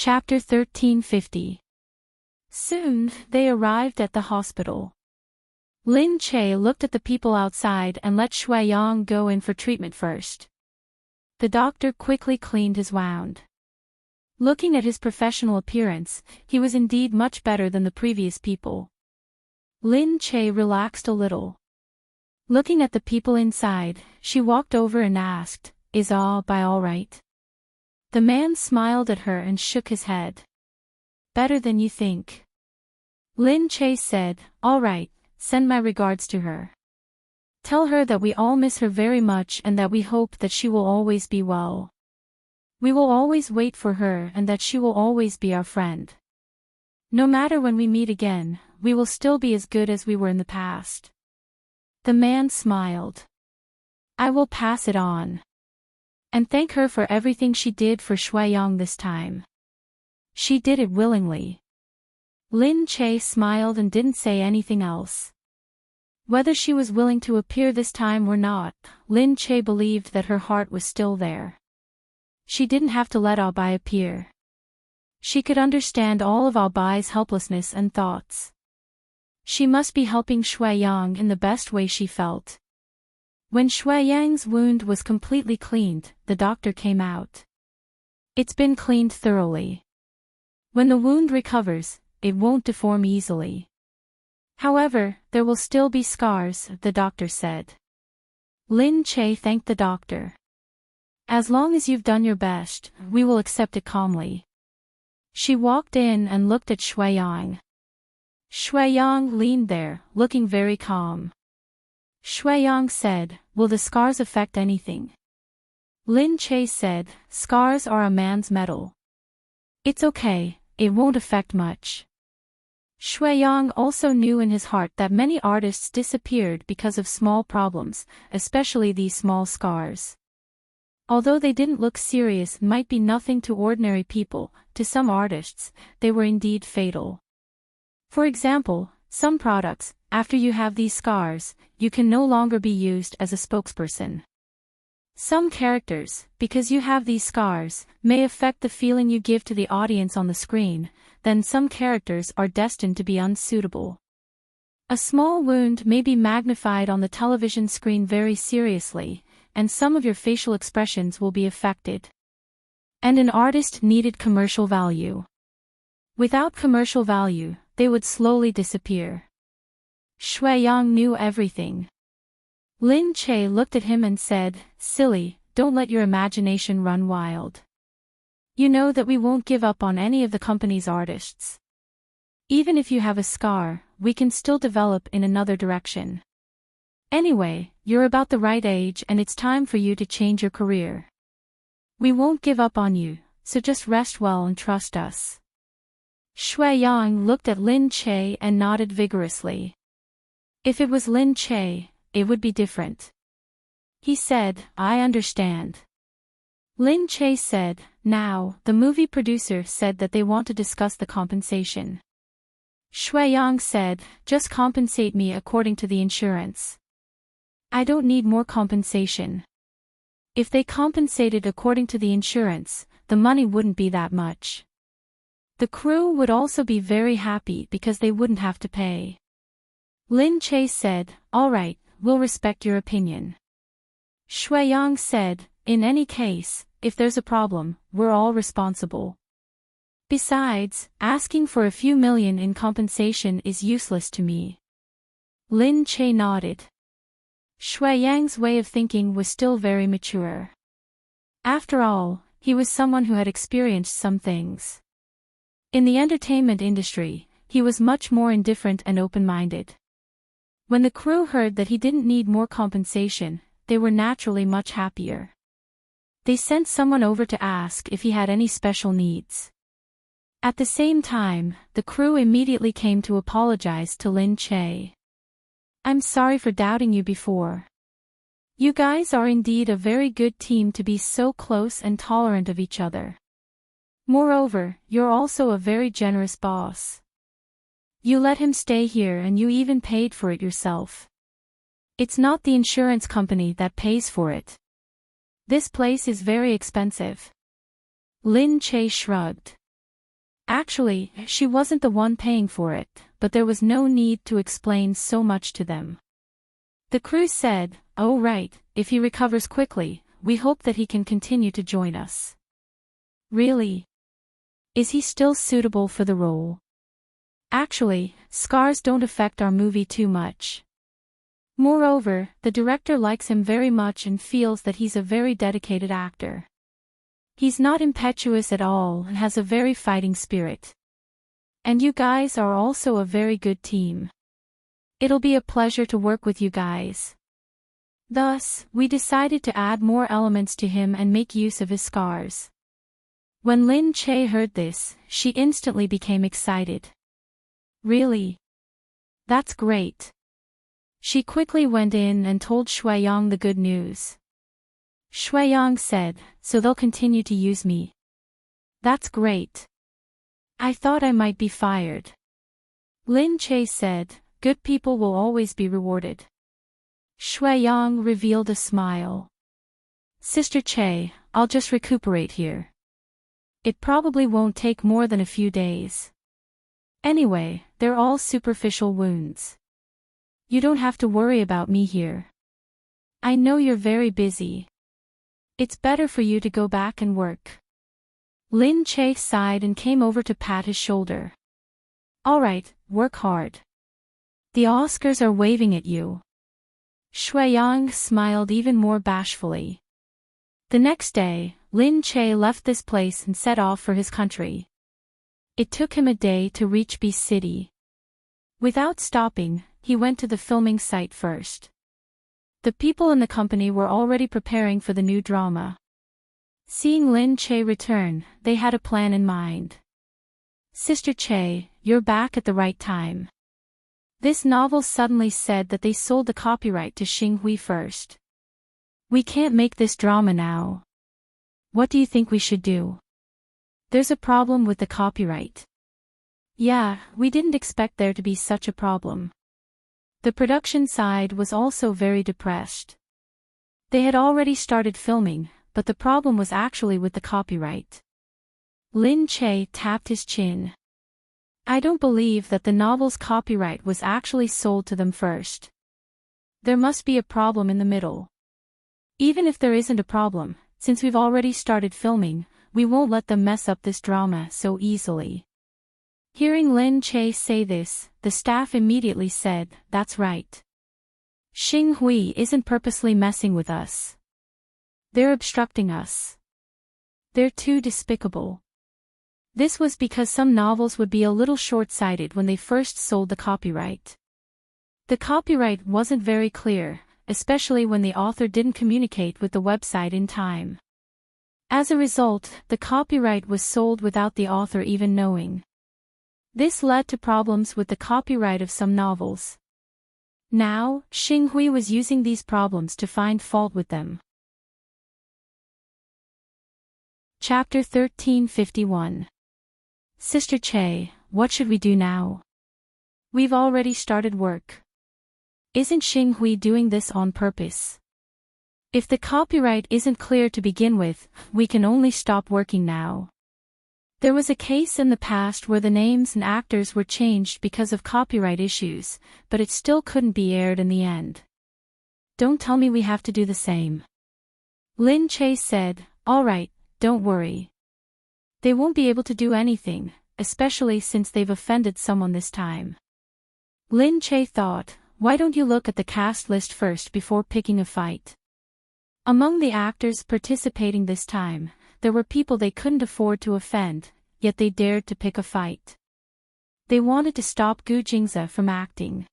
Chapter 1350. Soon, they arrived at the hospital. Lin Che looked at the people outside and let Shui Yang go in for treatment first. The doctor quickly cleaned his wound. Looking at his professional appearance, he was indeed much better than the previous people. Lin Che relaxed a little. Looking at the people inside, she walked over and asked, "Is all right?" The man smiled at her and shook his head. "Better than you think." Lin Che said, "All right, send my regards to her. Tell her that we all miss her very much and that we hope that she will always be well. We will always wait for her and that she will always be our friend. No matter when we meet again, we will still be as good as we were in the past." The man smiled. "I will pass it on. And thank her for everything she did for Shui Yang this time. She did it willingly." Lin Che smiled and didn't say anything else. Whether she was willing to appear this time or not, Lin Che believed that her heart was still there. She didn't have to let Abai appear. She could understand all of Abai's helplessness and thoughts. She must be helping Shui Yang in the best way she felt. When Shui Yang's wound was completely cleaned, the doctor came out. "It's been cleaned thoroughly. When the wound recovers, it won't deform easily. However, there will still be scars," the doctor said. Lin Che thanked the doctor. "As long as you've done your best, we will accept it calmly." She walked in and looked at Shui Yang. Shui Yang leaned there, looking very calm. Shui Yang said, "Will the scars affect anything?" Lin Che said, "Scars are a man's metal. It's okay, it won't affect much." Shui Yang also knew in his heart that many artists disappeared because of small problems, especially these small scars. Although they didn't look serious and might be nothing to ordinary people, to some artists, they were indeed fatal. For example, some products, after you have these scars, you can no longer be used as a spokesperson. Some characters, because you have these scars, may affect the feeling you give to the audience on the screen, then some characters are destined to be unsuitable. A small wound may be magnified on the television screen very seriously, and some of your facial expressions will be affected. And an artist needed commercial value. Without commercial value, they would slowly disappear. Shui Yang knew everything. Lin Che looked at him and said, "Silly, don't let your imagination run wild. You know that we won't give up on any of the company's artists. Even if you have a scar, we can still develop in another direction. Anyway, you're about the right age and it's time for you to change your career. We won't give up on you, so just rest well and trust us." Shui Yang looked at Lin Che and nodded vigorously. If it was Lin Che, it would be different. He said, "I understand." Lin Che said, "Now, the movie producer said that they want to discuss the compensation." Shui Yang said, "Just compensate me according to the insurance. I don't need more compensation." If they compensated according to the insurance, the money wouldn't be that much. The crew would also be very happy because they wouldn't have to pay. Lin Che said, "All right, we'll respect your opinion." Shui Yang said, "In any case, if there's a problem, we're all responsible. Besides, asking for a few million in compensation is useless to me." Lin Che nodded. Shui Yang's way of thinking was still very mature. After all, he was someone who had experienced some things. In the entertainment industry, he was much more indifferent and open-minded. When the crew heard that he didn't need more compensation, they were naturally much happier. They sent someone over to ask if he had any special needs. At the same time, the crew immediately came to apologize to Lin Che. "I'm sorry for doubting you before. You guys are indeed a very good team to be so close and tolerant of each other. Moreover, you're also a very generous boss. You let him stay here and you even paid for it yourself. It's not the insurance company that pays for it. This place is very expensive." Lin Che shrugged. Actually, she wasn't the one paying for it, but there was no need to explain so much to them. The crew said, "Oh right, if he recovers quickly, we hope that he can continue to join us." Really? Is he still suitable for the role? Actually, scars don't affect our movie too much. Moreover, the director likes him very much and feels that he's a very dedicated actor. He's not impetuous at all and has a very fighting spirit. And you guys are also a very good team. It'll be a pleasure to work with you guys. Thus, we decided to add more elements to him and make use of his scars. When Lin Che heard this, she instantly became excited. Really? That's great. She quickly went in and told Shuiyang the good news. Shuiyang said, "So they'll continue to use me. That's great. I thought I might be fired." Lin Che said, "Good people will always be rewarded." Shuiyang revealed a smile. "Sister Che, I'll just recuperate here. It probably won't take more than a few days. Anyway, they're all superficial wounds. You don't have to worry about me here. I know you're very busy. It's better for you to go back and work." Lin Che sighed and came over to pat his shoulder. "All right, work hard. The Oscars are waving at you." Shuiyang smiled even more bashfully. The next day, Lin Che left this place and set off for his country. It took him a day to reach B City. Without stopping, he went to the filming site first. The people in the company were already preparing for the new drama. Seeing Lin Che return, they had a plan in mind. "Sister Che, you're back at the right time. This novel suddenly said that they sold the copyright to Xing Hui first. We can't make this drama now. What do you think we should do? There's a problem with the copyright." "Yeah, we didn't expect there to be such a problem." The production side was also very depressed. They had already started filming, but the problem was actually with the copyright. Lin Che tapped his chin. "I don't believe that the novel's copyright was actually sold to them first. There must be a problem in the middle. Even if there isn't a problem, since we've already started filming, we won't let them mess up this drama so easily." Hearing Lin Che say this, the staff immediately said, "That's right. Xing Hui isn't purposely messing with us. They're obstructing us. They're too despicable." This was because some novels would be a little short-sighted when they first sold the copyright. The copyright wasn't very clear, especially when the author didn't communicate with the website in time. As a result, the copyright was sold without the author even knowing. This led to problems with the copyright of some novels. Now, Xing Hui was using these problems to find fault with them. Chapter 1351. Sister Che, what should we do now? We've already started work. Isn't Xing Hui doing this on purpose? If the copyright isn't clear to begin with, we can only stop working now. There was a case in the past where the names and actors were changed because of copyright issues, but it still couldn't be aired in the end. Don't tell me we have to do the same. Lin Che said, "All right, don't worry. They won't be able to do anything, especially since they've offended someone this time." Lin Che thought, "Why don't you look at the cast list first before picking a fight?" Among the actors participating this time, there were people they couldn't afford to offend, yet they dared to pick a fight. They wanted to stop Gu Jingze from acting.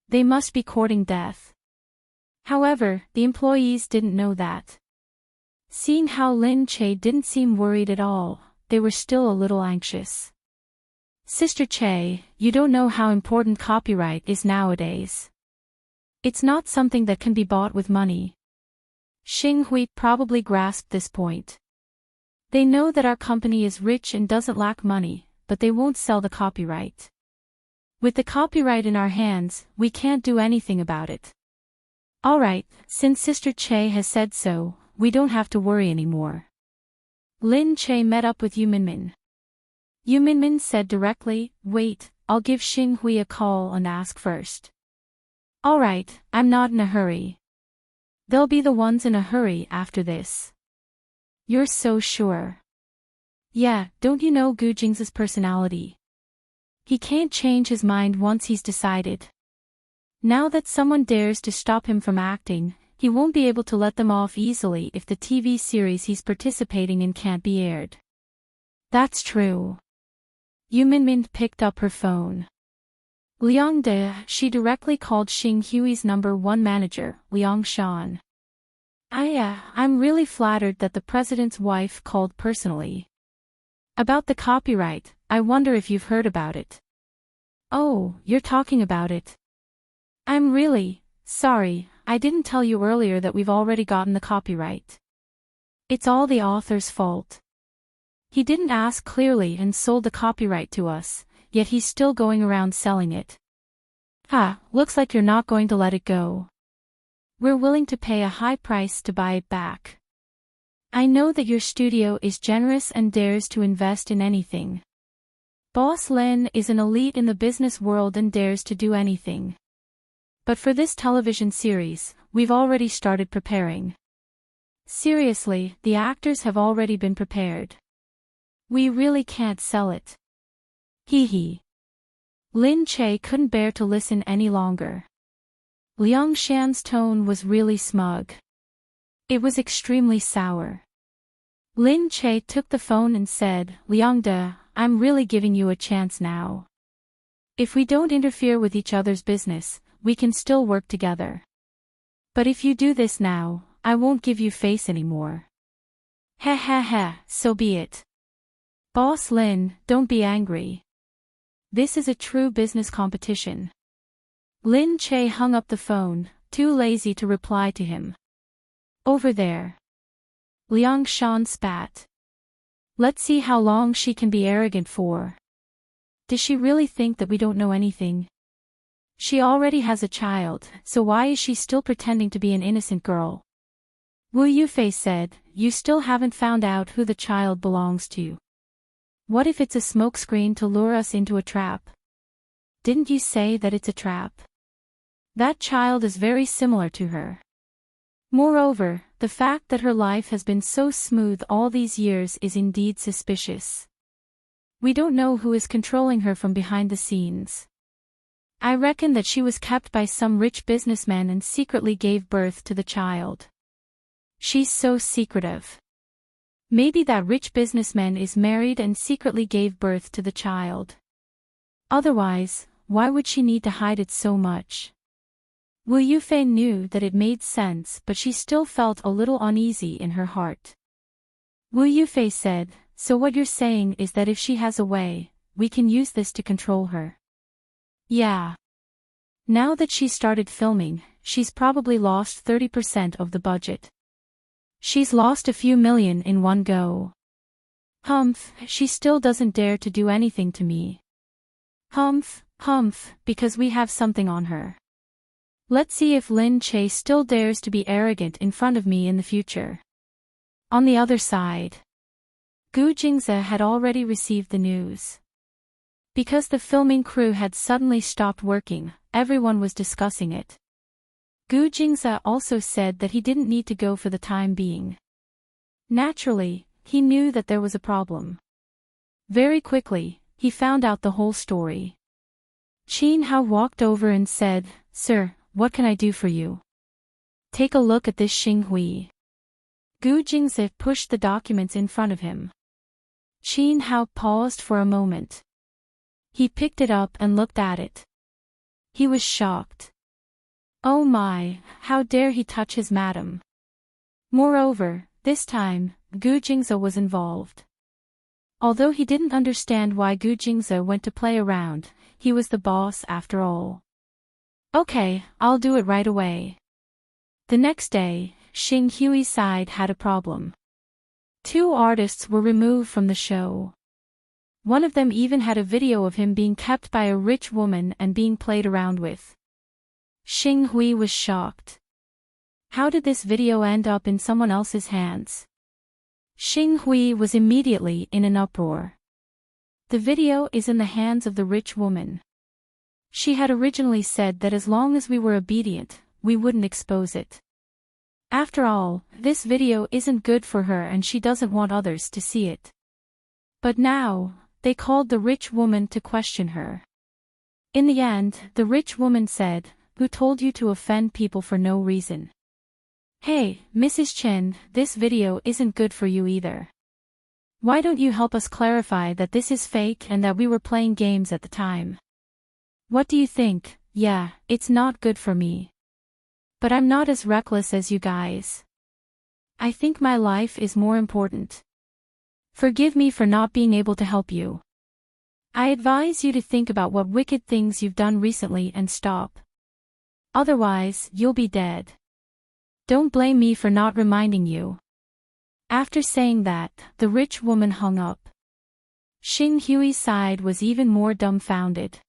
They must be courting death. However, the employees didn't know that. Seeing how Lin Che didn't seem worried at all, they were still a little anxious. "Sister Che, you don't know how important copyright is nowadays. It's not something that can be bought with money." Xing Hui probably grasped this point. They know that our company is rich and doesn't lack money, but they won't sell the copyright. With the copyright in our hands, we can't do anything about it. All right, since Sister Che has said so, we don't have to worry anymore. Lin Che met up with Yu Minmin. Yu Minmin said directly. Wait, I'll give Xing Hui a call and ask first. Alright, I'm not in a hurry. They'll be the ones in a hurry after this. You're so sure. Yeah, don't you know Gu Jing's personality? He can't change his mind once he's decided. Now that someone dares to stop him from acting, he won't be able to let them off easily if the TV series he's participating in can't be aired. That's true. Yu Minmin picked up her phone. Liang De, she directly called Xing Hui's #1 manager, Liang Shan. I'm really flattered that the president's wife called personally. About the copyright, I wonder if you've heard about it. Oh, you're talking about it. I'm really sorry, I didn't tell you earlier that we've already gotten the copyright. It's all the author's fault. He didn't ask clearly and sold the copyright to us, yet he's still going around selling it. Looks like you're not going to let it go. We're willing to pay a high price to buy it back. I know that your studio is generous and dares to invest in anything. Boss Lin is an elite in the business world and dares to do anything. But for this television series, we've already started preparing. Seriously, the actors have already been prepared. We really can't sell it. Hee. Lin Che couldn't bear to listen any longer. Liang Shan's tone was really smug. It was extremely sour. Lin Che took the phone and said, Liang De, I'm really giving you a chance now. If we don't interfere with each other's business, we can still work together. But if you do this now, I won't give you face anymore. So be it. Boss Lin, don't be angry. This is a true business competition. Lin Che hung up the phone, too lazy to reply to him. Over there. Liang Shan spat. Let's see how long she can be arrogant for. Does she really think that we don't know anything? She already has a child, so why is she still pretending to be an innocent girl? Wu Yufei said, you still haven't found out who the child belongs to. What if it's a smokescreen to lure us into a trap? Didn't you say that it's a trap? That child is very similar to her. Moreover, the fact that her life has been so smooth all these years is indeed suspicious. We don't know who is controlling her from behind the scenes. I reckon that she was kept by some rich businessman and secretly gave birth to the child. She's so secretive. Maybe that rich businessman is married and secretly gave birth to the child. Otherwise, why would she need to hide it so much? Wu Yufei knew that it made sense, but she still felt a little uneasy in her heart. Wu Yufei said, so what you're saying is that if she has a way, we can use this to control her. Yeah. Now that she started filming, she's probably lost 30% of the budget. She's lost a few million in one go. She still doesn't dare to do anything to me. Because we have something on her. Let's see if Lin Che still dares to be arrogant in front of me in the future. On the other side, Gu Jingze had already received the news. Because the filming crew had suddenly stopped working, everyone was discussing it. Gu Jingze also said that he didn't need to go for the time being. Naturally, he knew that there was a problem. Very quickly, he found out the whole story. Qin Hao walked over and said, Sir, what can I do for you? Take a look at this Xing Hui. Gu Jingze pushed the documents in front of him. Qin Hao paused for a moment. He picked it up and looked at it. He was shocked. Oh my, how dare he touch his madam. Moreover, this time, Gu Jingze was involved. Although he didn't understand why Gu Jingze went to play around, he was the boss after all. Okay, I'll do it right away. The next day, Xing Hui's side had a problem. 2 artists were removed from the show. One of them even had a video of him being kept by a rich woman and being played around with. Xing Hui was shocked. How did this video end up in someone else's hands? Xing Hui was immediately in an uproar. The video is in the hands of the rich woman. She had originally said that as long as we were obedient, we wouldn't expose it. After all, this video isn't good for her and she doesn't want others to see it. But now, they called the rich woman to question her. In the end, the rich woman said, "Who told you to offend people for no reason?" "Hey, Mrs. Chen, this video isn't good for you either. Why don't you help us clarify that this is fake and that we were playing games at the time? What do you think?" "Yeah, it's not good for me. But I'm not as reckless as you guys. I think my life is more important. Forgive me for not being able to help you. I advise you to think about what wicked things you've done recently and stop. Otherwise, you'll be dead. Don't blame me for not reminding you." After saying that, the rich woman hung up. Xing Hui's side was even more dumbfounded.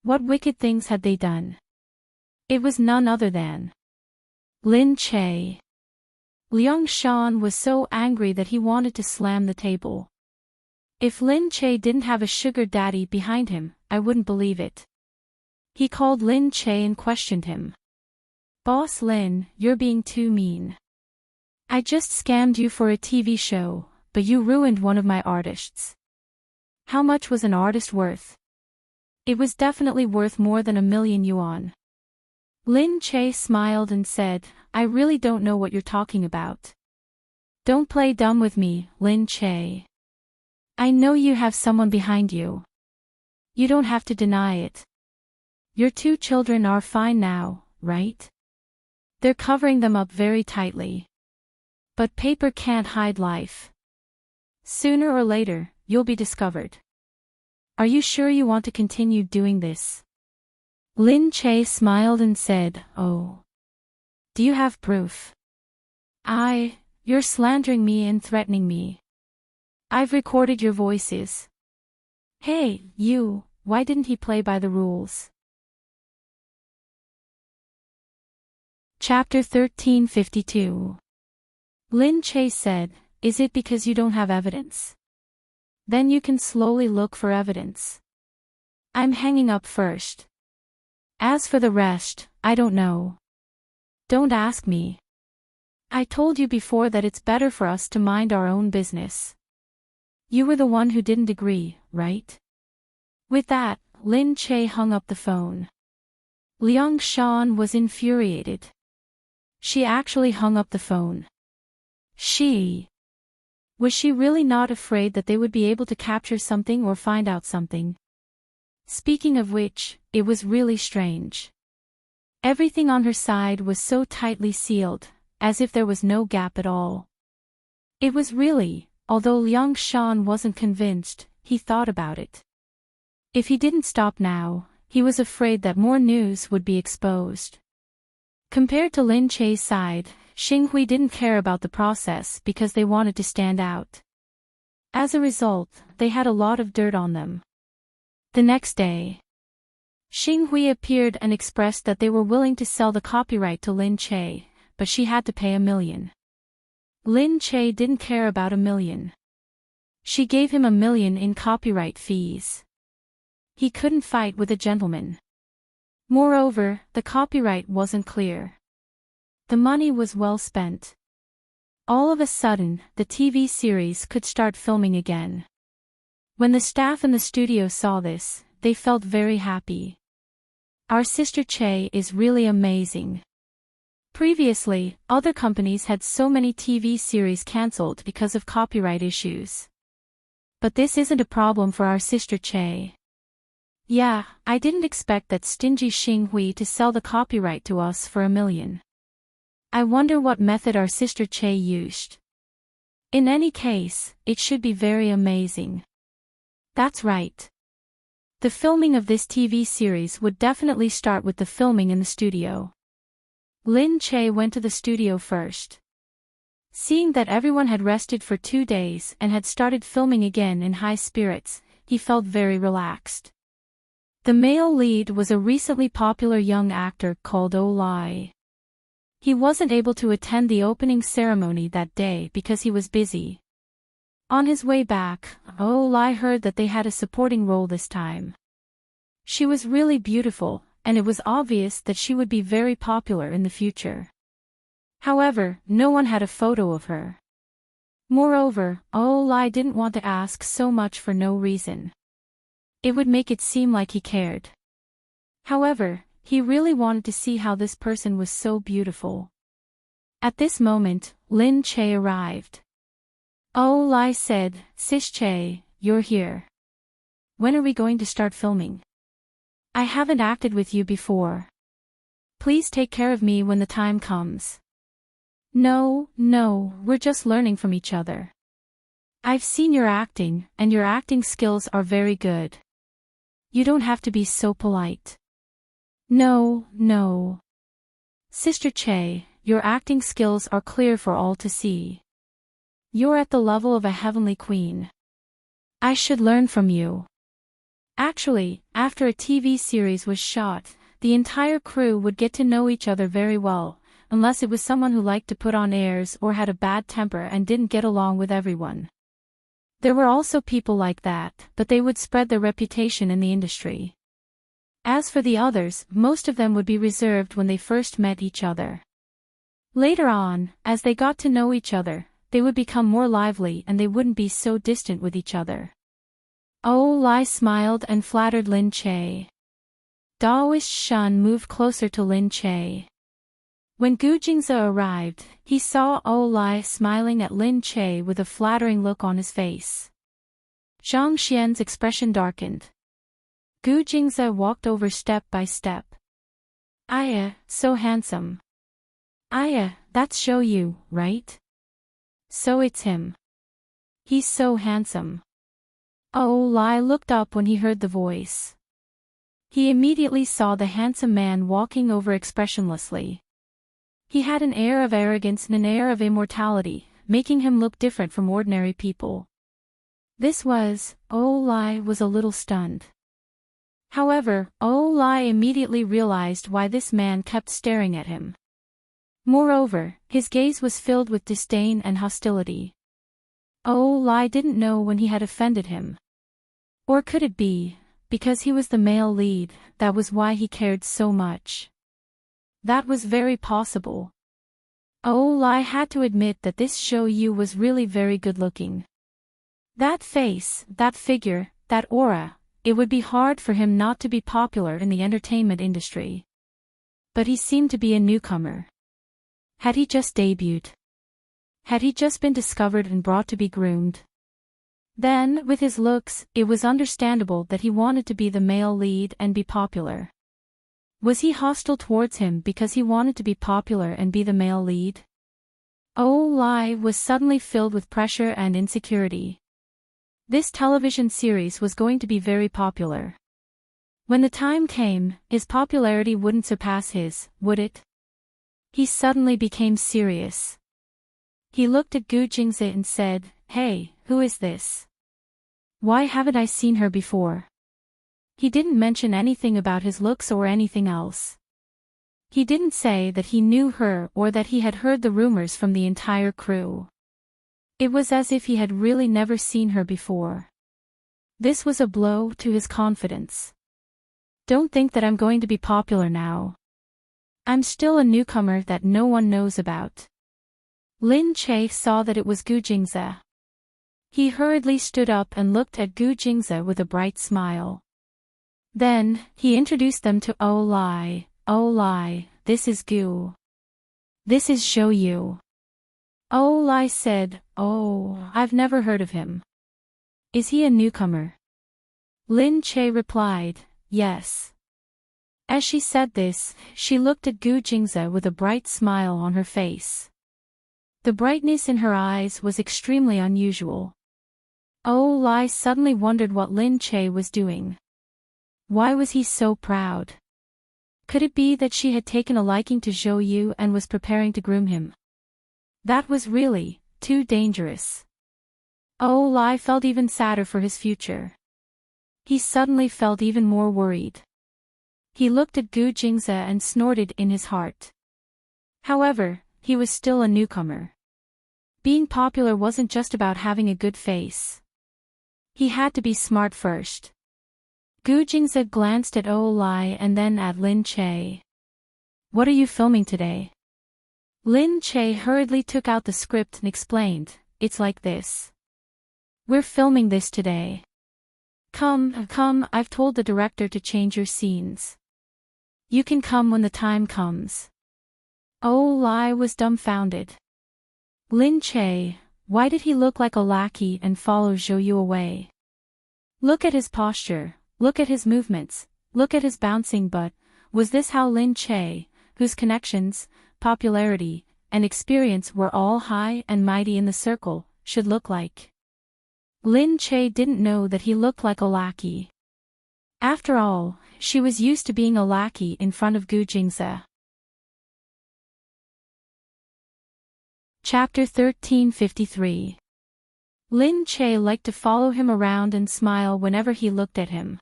What wicked things had they done? It was none other than Lin Che. Liang Shan was so angry that he wanted to slam the table. If Lin Che didn't have a sugar daddy behind him, I wouldn't believe it. He called Lin Che and questioned him. "Boss Lin, you're being too mean. I just scammed you for a TV show, but you ruined one of my artists. How much was an artist worth?" "It was definitely worth more than 1,000,000 yuan. Lin Che smiled and said, "I really don't know what you're talking about. Don't play dumb with me, Lin Che. I know you have someone behind you. You don't have to deny it. Your 2 children are fine now, right? They're covering them up very tightly. But paper can't hide life. Sooner or later, you'll be discovered. Are you sure you want to continue doing this?" Lin Che smiled and said, "Oh. Do you have proof?" You're slandering me and threatening me. I've recorded your voices." "Hey, you, why didn't he play by the rules?" Chapter 1352. Lin Che said, "Is it because you don't have evidence? Then you can slowly look for evidence. I'm hanging up first. As for the rest, I don't know. Don't ask me. I told you before that it's better for us to mind our own business. You were the one who didn't agree, right?" With that, Lin Che hung up the phone. Liang Shan was infuriated. She actually hung up the phone. Was she really not afraid that they would be able to capture something or find out something? Speaking of which, it was really strange. Everything on her side was so tightly sealed, as if there was no gap at all. It was really, although Liang Shan wasn't convinced, he thought about it. If he didn't stop now, he was afraid that more news would be exposed. Compared to Lin Che's side, Xing Hui didn't care about the process because they wanted to stand out. As a result, they had a lot of dirt on them. The next day, Xing Hui appeared and expressed that they were willing to sell the copyright to Lin Che, but she had to pay 1,000,000. Lin Che didn't care about 1,000,000. She gave him 1,000,000 in copyright fees. He couldn't fight with a gentleman. Moreover, the copyright wasn't clear. The money was well spent. All of a sudden, the TV series could start filming again. When the staff in the studio saw this, they felt very happy. Our sister Che is really amazing. Previously, other companies had so many TV series cancelled because of copyright issues. But this isn't a problem for our sister Che. Yeah, I didn't expect that stingy Xing Hui to sell the copyright to us for 1,000,000. I wonder what method our sister Che used. In any case, it should be very amazing. That's right. The filming of this TV series would definitely start with the filming in the studio. Lin Che went to the studio first. Seeing that everyone had rested for 2 days and had started filming again in high spirits, he felt very relaxed. The male lead was a recently popular young actor called Oh Lai. He wasn't able to attend the opening ceremony that day because he was busy. On his way back, Lai heard that they had a supporting role this time. She was really beautiful, and it was obvious that she would be very popular in the future. However, no one had a photo of her. Moreover, Lai didn't want to ask so much for no reason. It would make it seem like he cared. However, he really wanted to see how this person was so beautiful. At this moment, Lin Che arrived. Lai said, "Sis Che, you're here. When are we going to start filming? I haven't acted with you before. Please take care of me when the time comes." No, we're just learning from each other. I've seen your acting, and your acting skills are very good. You don't have to be so polite. No. Sister Che, your acting skills are clear for all to see. You're at the level of a heavenly queen. I should learn from you. Actually, after a TV series was shot, the entire crew would get to know each other very well, unless it was someone who liked to put on airs or had a bad temper and didn't get along with everyone. There were also people like that, but they would spread their reputation in the industry. As for the others, most of them would be reserved when they first met each other. Later on, as they got to know each other, they would become more lively and they wouldn't be so distant with each other. Lai smiled and flattered Lin Che. Daoist Shun moved closer to Lin Che. When Gu Jingze arrived, he saw Lai smiling at Lin Che with a flattering look on his face. Zhang Xian's expression darkened. Gu Jingze walked over step by step. "Aya, so handsome. Aya, that's Shou Yu, right? So it's him. He's so handsome." Lai looked up when he heard the voice. He immediately saw the handsome man walking over expressionlessly. He had an air of arrogance and an air of immortality, making him look different from ordinary people. Lai was a little stunned. However, Lai immediately realized why this man kept staring at him. Moreover, his gaze was filled with disdain and hostility. Lai didn't know when he had offended him. Or could it be, because he was the male lead, that was why he cared so much? That was very possible. Lai had to admit that this Shou Yu was really very good-looking. That face, that figure, that aura, it would be hard for him not to be popular in the entertainment industry. But he seemed to be a newcomer. Had he just debuted? Had he just been discovered and brought to be groomed? Then, with his looks, it was understandable that he wanted to be the male lead and be popular. Was he hostile towards him because he wanted to be popular and be the male lead? Lai was suddenly filled with pressure and insecurity. This television series was going to be very popular. When the time came, his popularity wouldn't surpass his, would it? He suddenly became serious. He looked at Gu Jingze and said, "Hey, who is this? Why haven't I seen her before?" He didn't mention anything about his looks or anything else. He didn't say that he knew her or that he had heard the rumors from the entire crew. It was as if he had really never seen her before. This was a blow to his confidence. "Don't think that I'm going to be popular now. I'm still a newcomer that no one knows about." Lin Che saw that it was Gu Jingze. He hurriedly stood up and looked at Gu Jingze with a bright smile. Then, he introduced them to Lai. "Lai, this is Gu. This is Shou Yu." Lai said, "I've never heard of him. Is he a newcomer?" Lin Che replied, "Yes." As she said this, she looked at Gu Jingze with a bright smile on her face. The brightness in her eyes was extremely unusual. Lai suddenly wondered what Lin Che was doing. Why was he so proud? Could it be that she had taken a liking to Shou Yu and was preparing to groom him? That was really too dangerous. Lai felt even sadder for his future. He suddenly felt even more worried. He looked at Gu Jingze and snorted in his heart. However, he was still a newcomer. Being popular wasn't just about having a good face. He had to be smart first. Gu Jingze glanced at Oh Lai and then at Lin Che. What are you filming today? Lin Che hurriedly took out the script and explained, it's like this. We're filming this today. Come, I've told the director to change your scenes. You can come when the time comes. Oh Lai was dumbfounded. Lin Che, why did he look like a lackey and follow Zhou Yu away? Look at his posture, look at his movements, look at his bouncing butt. Was this how Lin Che, whose connections, popularity, and experience were all high and mighty in the circle, should look like? Lin Che didn't know that he looked like a lackey. After all, she was used to being a lackey in front of Gu Jingze. Chapter 1353. Lin Che liked to follow him around and smile whenever he looked at him.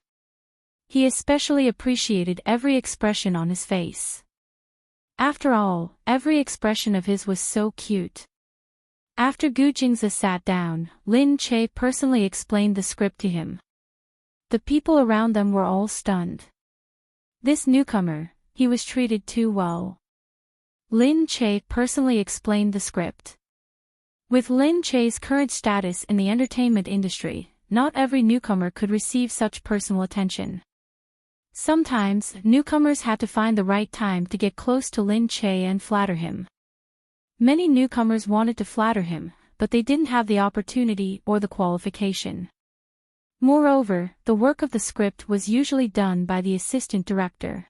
He especially appreciated every expression on his face. After all, every expression of his was so cute. After Gu Jingze sat down, Lin Che personally explained the script to him. The people around them were all stunned. This newcomer, he was treated too well. Lin Che personally explained the script. With Lin Che's current status in the entertainment industry, not every newcomer could receive such personal attention. Sometimes, newcomers had to find the right time to get close to Lin Che and flatter him. Many newcomers wanted to flatter him, but they didn't have the opportunity or the qualification. Moreover, the work of the script was usually done by the assistant director.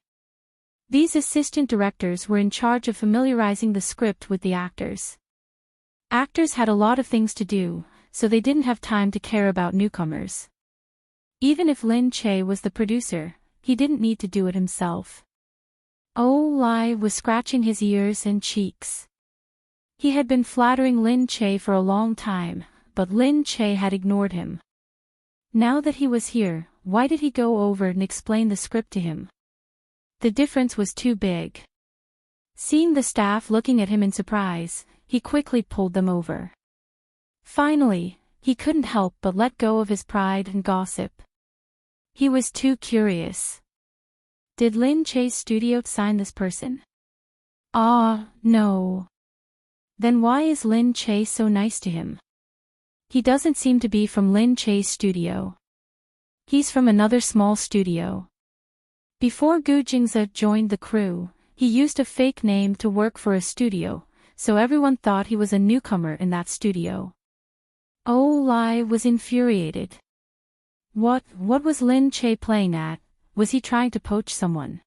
These assistant directors were in charge of familiarizing the script with the actors. Actors had a lot of things to do, so they didn't have time to care about newcomers. Even if Lin Che was the producer, he didn't need to do it himself. Oh Lai was scratching his ears and cheeks. He had been flattering Lin Che for a long time, but Lin Che had ignored him. Now that he was here, why did he go over and explain the script to him? The difference was too big. Seeing the staff looking at him in surprise, he quickly pulled them over. Finally, he couldn't help but let go of his pride and gossip. He was too curious. Did Lin Che's studio sign this person? No. Then why is Lin Che so nice to him? He doesn't seem to be from Lin Che's studio. He's from another small studio. Before Gu Jingze joined the crew, he used a fake name to work for a studio, so everyone thought he was a newcomer in that studio. Oh Lai was infuriated. What was Lin Che playing at? Was he trying to poach someone?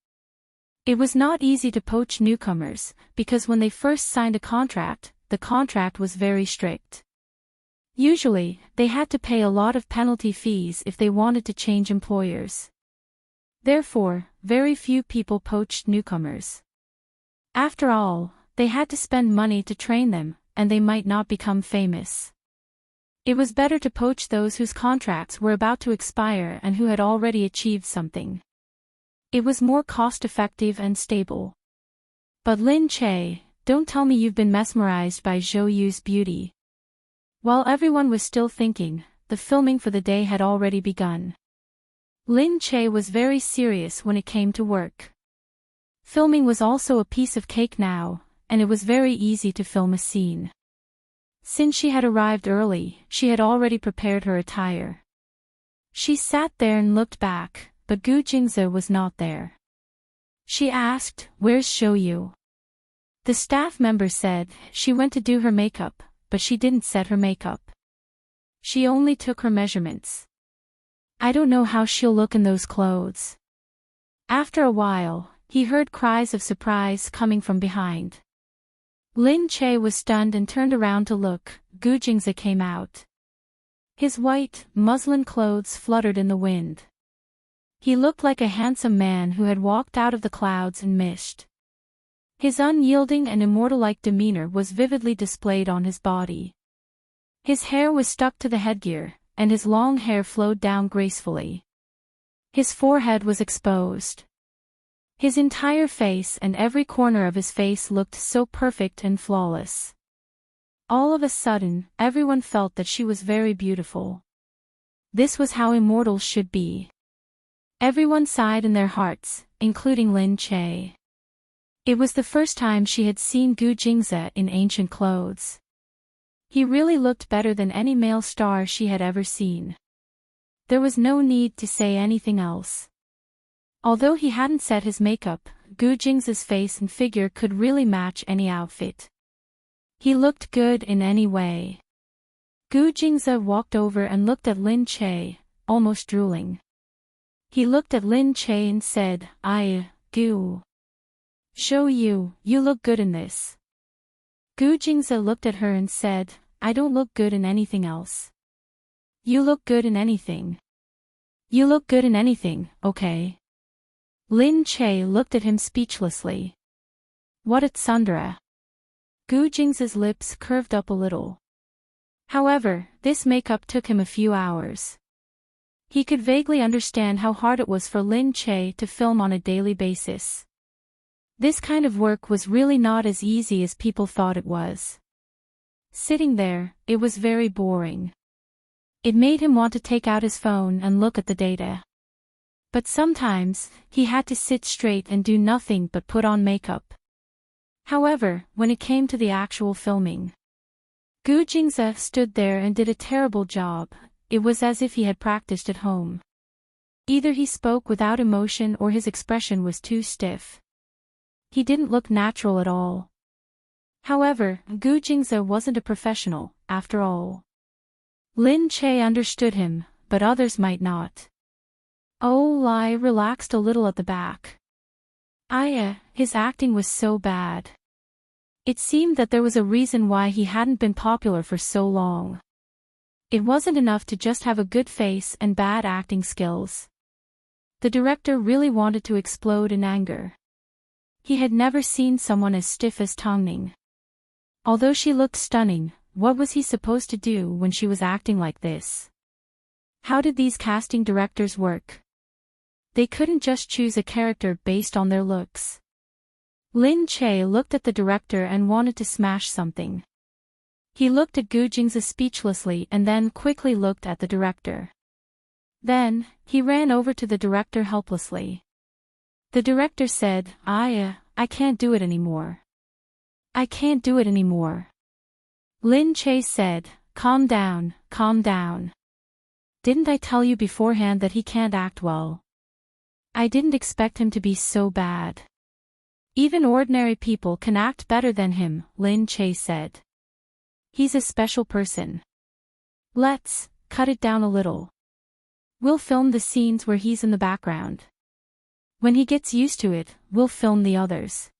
It was not easy to poach newcomers, because when they first signed a contract, the contract was very strict. Usually, they had to pay a lot of penalty fees if they wanted to change employers. Therefore, very few people poached newcomers. After all, they had to spend money to train them, and they might not become famous. It was better to poach those whose contracts were about to expire and who had already achieved something. It was more cost-effective and stable. But Lin Che, don't tell me you've been mesmerized by Zhou Yu's beauty. While everyone was still thinking, the filming for the day had already begun. Lin Che was very serious when it came to work. Filming was also a piece of cake now, and it was very easy to film a scene. Since she had arrived early, she had already prepared her attire. She sat there and looked back, but Gu Jingze was not there. She asked, "Where's Zhou Yu?" The staff member said, she went to do her makeup, but she didn't set her makeup. She only took her measurements. I don't know how she'll look in those clothes. After a while, he heard cries of surprise coming from behind. Lin Che was stunned and turned around to look. Gu Jingze came out. His white, muslin clothes fluttered in the wind. He looked like a handsome man who had walked out of the clouds and mist. His unyielding and immortal-like demeanor was vividly displayed on his body. His hair was stuck to the headgear, and his long hair flowed down gracefully. His forehead was exposed. His entire face and every corner of his face looked so perfect and flawless. All of a sudden, everyone felt that she was very beautiful. This was how immortals should be. Everyone sighed in their hearts, including Lin Che. It was the first time she had seen Gu Jingze in ancient clothes. He really looked better than any male star she had ever seen. There was no need to say anything else. Although he hadn't set his makeup, Gu Jingze's face and figure could really match any outfit. He looked good in any way. Gu Jingze walked over and looked at Lin Che, almost drooling. He looked at Lin Che and said, Gu. Show you look good in this. Gu Jingze looked at her and said, I don't look good in anything else. You look good in anything. You look good in anything, okay? Lin Che looked at him speechlessly. What a tsundere. Gu Jingze's lips curved up a little. However, this makeup took him a few hours. He could vaguely understand how hard it was for Lin Che to film on a daily basis. This kind of work was really not as easy as people thought it was. Sitting there, it was very boring. It made him want to take out his phone and look at the data. But sometimes, he had to sit straight and do nothing but put on makeup. However, when it came to the actual filming, Gu Jingze stood there and did a terrible job. It was as if he had practiced at home. Either he spoke without emotion or his expression was too stiff. He didn't look natural at all. However, Gu Jingze wasn't a professional, after all. Lin Che understood him, but others might not. Lai relaxed a little at the back. His acting was so bad. It seemed that there was a reason why he hadn't been popular for so long. It wasn't enough to just have a good face and bad acting skills. The director really wanted to explode in anger. He had never seen someone as stiff as Tongning. Although she looked stunning, what was he supposed to do when she was acting like this? How did these casting directors work? They couldn't just choose a character based on their looks. Lin Che looked at the director and wanted to smash something. He looked at Gu Jingze speechlessly and then quickly looked at the director. Then, he ran over to the director helplessly. The director said, I can't do it anymore. I can't do it anymore. Lin Che said, calm down, calm down. Didn't I tell you beforehand that he can't act well? I didn't expect him to be so bad. Even ordinary people can act better than him, Lin Che said. He's a special person. Let's cut it down a little. We'll film the scenes where he's in the background. When he gets used to it, we'll film the others.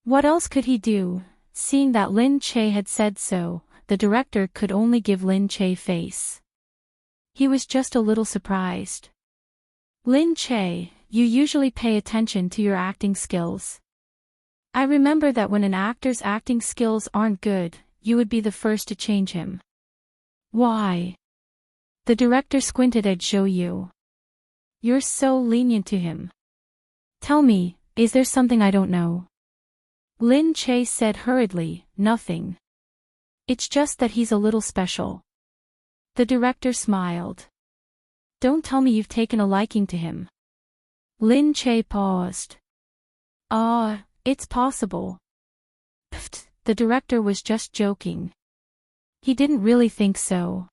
What else could he do? Seeing that Lin Che had said so, the director could only give Lin Che face. He was just a little surprised. Lin Che, you usually pay attention to your acting skills. I remember that when an actor's acting skills aren't good, you would be the first to change him. Why? The director squinted at Zhou Yu. You're so lenient to him. Tell me, is there something I don't know? Lin Che said hurriedly, nothing. It's just that he's a little special. The director smiled. Don't tell me you've taken a liking to him. Lin Che paused. It's possible. Pfft, the director was just joking. He didn't really think so.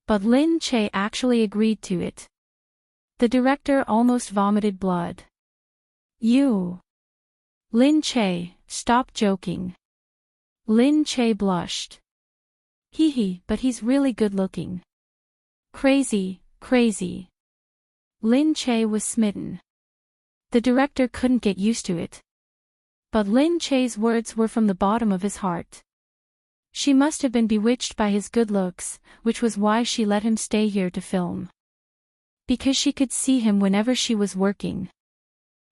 But Lin Che actually agreed to it. The director almost vomited blood. You. Lin Che, stop joking. Lin Che blushed. But he's really good looking. Crazy, crazy. Lin Che was smitten. The director couldn't get used to it. But Lin Che's words were from the bottom of his heart. She must have been bewitched by his good looks, which was why she let him stay here to film. Because she could see him whenever she was working.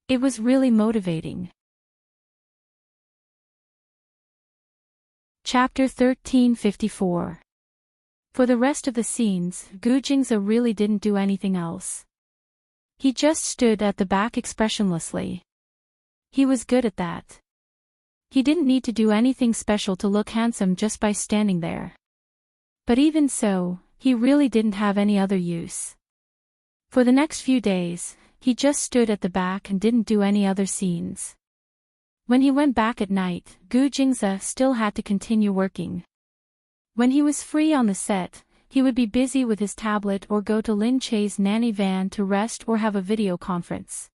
It was really motivating. Chapter 1354. For the rest of the scenes, Gu Jingze really didn't do anything else. He just stood at the back expressionlessly. He was good at that. He didn't need to do anything special to look handsome just by standing there. But even so, he really didn't have any other use. For the next few days, he just stood at the back and didn't do any other scenes. When he went back at night, Gu Jingze still had to continue working. When he was free on the set, he would be busy with his tablet or go to Lin Che's nanny van to rest or have a video conference.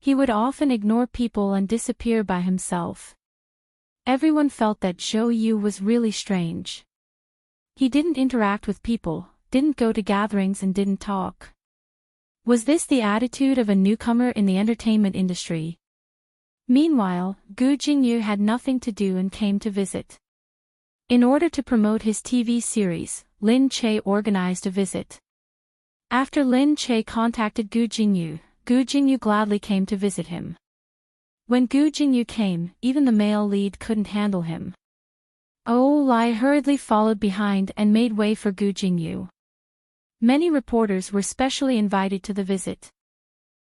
He would often ignore people and disappear by himself. Everyone felt that Zhou Yu was really strange. He didn't interact with people, didn't go to gatherings and didn't talk. Was this the attitude of a newcomer in the entertainment industry? Meanwhile, Gu Jingyu had nothing to do and came to visit. In order to promote his TV series, Lin Che organized a visit. After Lin Che contacted Gu Jingyu gladly came to visit him. When Gu Jingyu came, even the male lead couldn't handle him. Lai hurriedly followed behind and made way for Gu Jingyu. Many reporters were specially invited to the visit.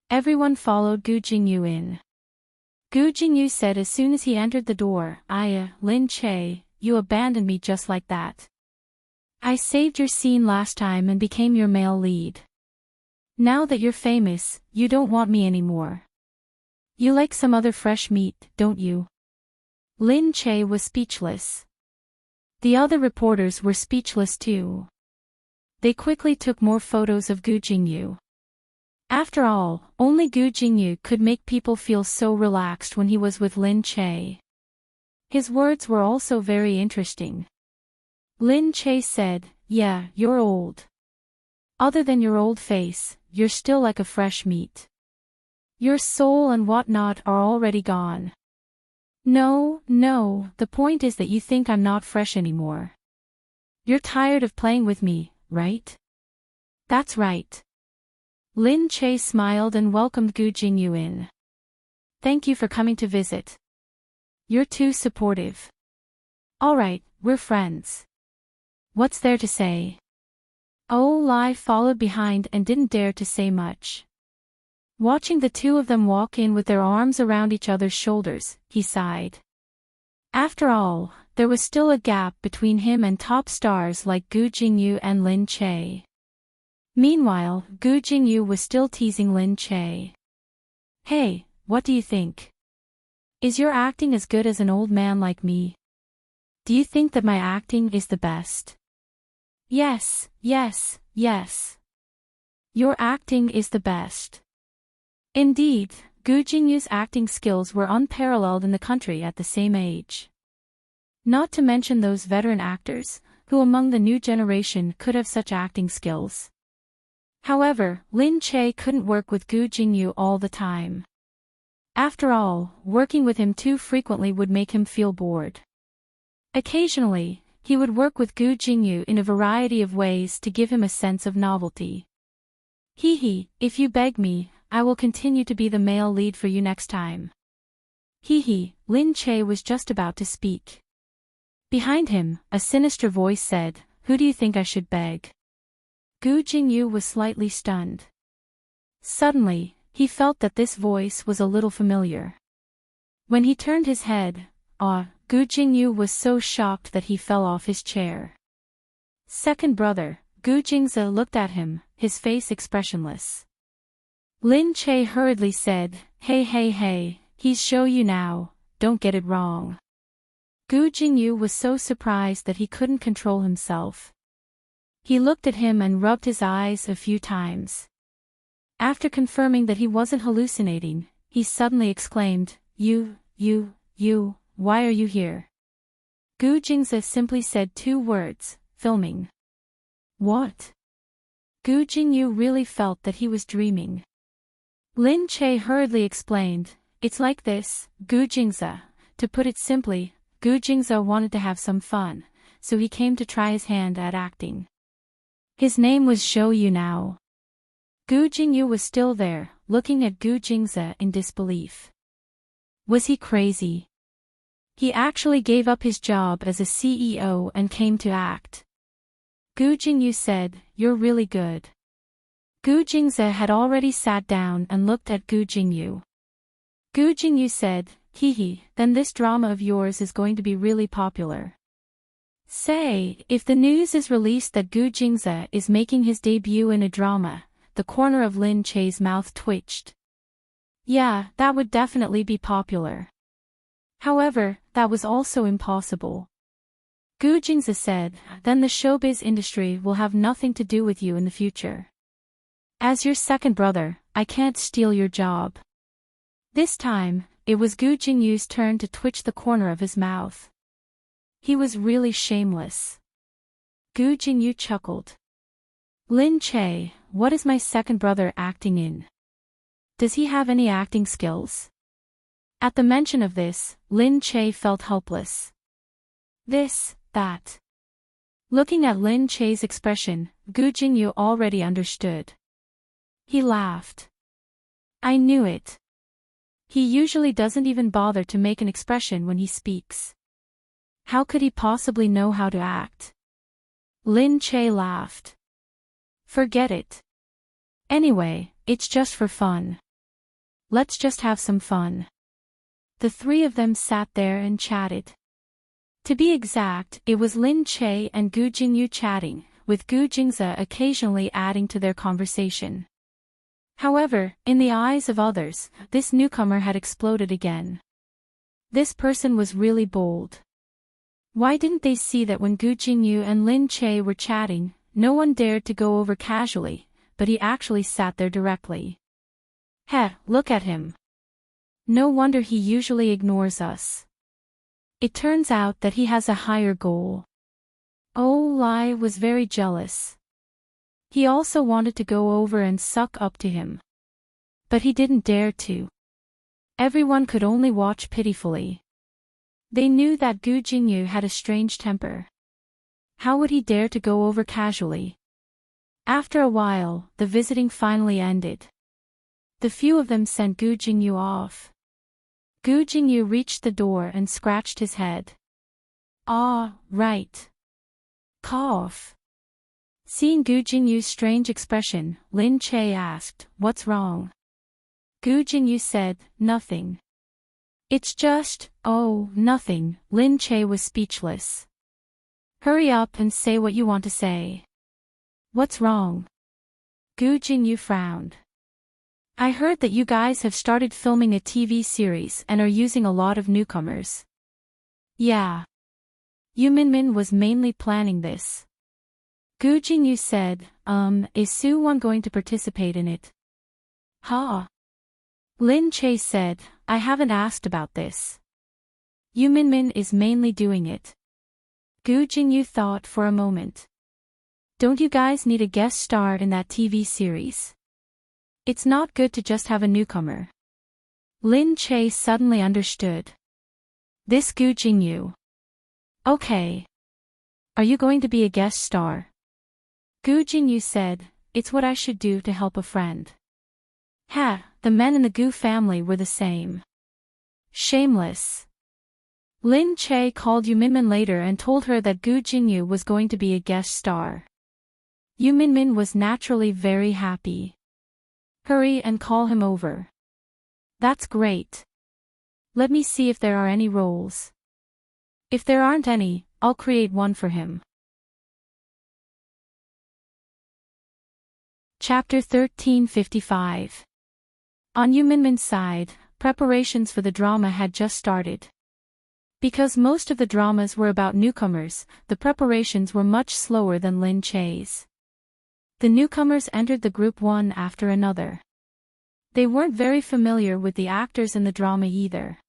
Everyone followed Gu Jingyu in. Gu Jingyu said as soon as he entered the door, Lin Che, you abandoned me just like that. I saved your scene last time and became your male lead. Now that you're famous, you don't want me anymore. You like some other fresh meat, don't you? Lin Che was speechless. The other reporters were speechless too. They quickly took more photos of Gu Jingyu. After all, only Gu Jingyu could make people feel so relaxed when he was with Lin Che. His words were also very interesting. Lin Che said, yeah, you're old. Other than your old face, you're still like a fresh meat. Your soul and whatnot are already gone. No, the point is that you think I'm not fresh anymore. You're tired of playing with me, right? That's right. Lin Che smiled and welcomed Gu Jingyu in. Thank you for coming to visit. You're too supportive. Alright, we're friends. What's there to say? Lai followed behind and didn't dare to say much. Watching the two of them walk in with their arms around each other's shoulders, he sighed. After all, there was still a gap between him and top stars like Gu Jingyu and Lin Che. Meanwhile, Gu Jingyu was still teasing Lin Che. Hey, what do you think? Is your acting as good as an old man like me? Do you think that my acting is the best? Yes. Your acting is the best. Indeed, Gu Jingyu's acting skills were unparalleled in the country at the same age. Not to mention those veteran actors, who among the new generation could have such acting skills. However, Lin Che couldn't work with Gu Jingyu all the time. After all, working with him too frequently would make him feel bored. Occasionally, he would work with Gu Jingyu in a variety of ways to give him a sense of novelty. If you beg me, I will continue to be the male lead for you next time. Lin Che was just about to speak. Behind him, a sinister voice said, who do you think I should beg? Gu Jingyu was slightly stunned. Suddenly, he felt that this voice was a little familiar. When he turned his head, Gu Jingyu was so shocked that he fell off his chair. Second brother, Gu Jingze looked at him, his face expressionless. Lin Che hurriedly said, Hey, he's Zhou Yu now, don't get it wrong. Gu Jingyu was so surprised that he couldn't control himself. He looked at him and rubbed his eyes a few times. After confirming that he wasn't hallucinating, he suddenly exclaimed, You, why are you here? Gu Jingze simply said 2 words, filming. What? Gu Jingyu really felt that he was dreaming. Lin Che hurriedly explained, it's like this, Gu Jingze. To put it simply, Gu Jingze wanted to have some fun, so he came to try his hand at acting. His name was Zhou Yu now. Gu Jingyu was still there, looking at Gu Jingze in disbelief. Was he crazy? He actually gave up his job as a CEO and came to act. Gu Jingyu said, you're really good. Gu Jingze had already sat down and looked at Gu Jingyu. Gu Jingyu said, Hee, then this drama of yours is going to be really popular. Say, if the news is released that Gu Jingze is making his debut in a drama, the corner of Lin Che's mouth twitched. Yeah, that would definitely be popular. However, that was also impossible. Gu Jingze said, then the showbiz industry will have nothing to do with you in the future. As your second brother, I can't steal your job. This time, it was Gu Jingyu's turn to twitch the corner of his mouth. He was really shameless. Gu Jingyu chuckled. Lin Che, what is my second brother acting in? Does he have any acting skills? At the mention of this, Lin Che felt helpless. This, that. Looking at Lin Che's expression, Gu Jingyu already understood. He laughed. I knew it. He usually doesn't even bother to make an expression when he speaks. How could he possibly know how to act? Lin Che laughed. Forget it. Anyway, it's just for fun. Let's just have some fun. The three of them sat there and chatted. To be exact, it was Lin Che and Gu Jingyu chatting, with Gu Jingze occasionally adding to their conversation. However, in the eyes of others, this newcomer had exploded again. This person was really bold. Why didn't they see that when Gu Jingyu and Lin Che were chatting, no one dared to go over casually, but he actually sat there directly. Heh, look at him. No wonder he usually ignores us. It turns out that he has a higher goal. Oh, Lai was very jealous. He also wanted to go over and suck up to him. But he didn't dare to. Everyone could only watch pitifully. They knew that Gu Jingyu had a strange temper. How would he dare to go over casually? After a while, the visiting finally ended. The few of them sent Gu Jingyu off. Gu Jingyu reached the door and scratched his head. Ah, right. Cough. Seeing Gu Jingyu's strange expression, Lin Che asked, what's wrong? Gu Jingyu said, nothing. It's just, oh, nothing. Lin Che was speechless. Hurry up and say what you want to say. What's wrong? Gu Jingyu frowned. I heard that you guys have started filming a TV series and are using a lot of newcomers. Yeah. Yu Minmin was mainly planning this. Gu Jingyu said, is Su-won going to participate in it? Ha. Lin Che said, I haven't asked about this. Yu Minmin is mainly doing it. Gu Jingyu thought for a moment. Don't you guys need a guest star in that TV series? It's not good to just have a newcomer. Lin Che suddenly understood. This Gu Jingyu. Okay. Are you going to be a guest star? Gu Jingyu said, it's what I should do to help a friend. Ha, the men in the Gu family were the same. Shameless. Lin Che called Yu Minmin later and told her that Gu Jingyu was going to be a guest star. Yu Minmin was naturally very happy. Hurry and call him over. That's great. Let me see if there are any roles. If there aren't any, I'll create one for him. Chapter 1355. On Yu Minmin's side, preparations for the drama had just started. Because most of the dramas were about newcomers, the preparations were much slower than Lin Che's. The newcomers entered the group one after another. They weren't very familiar with the actors in the drama either.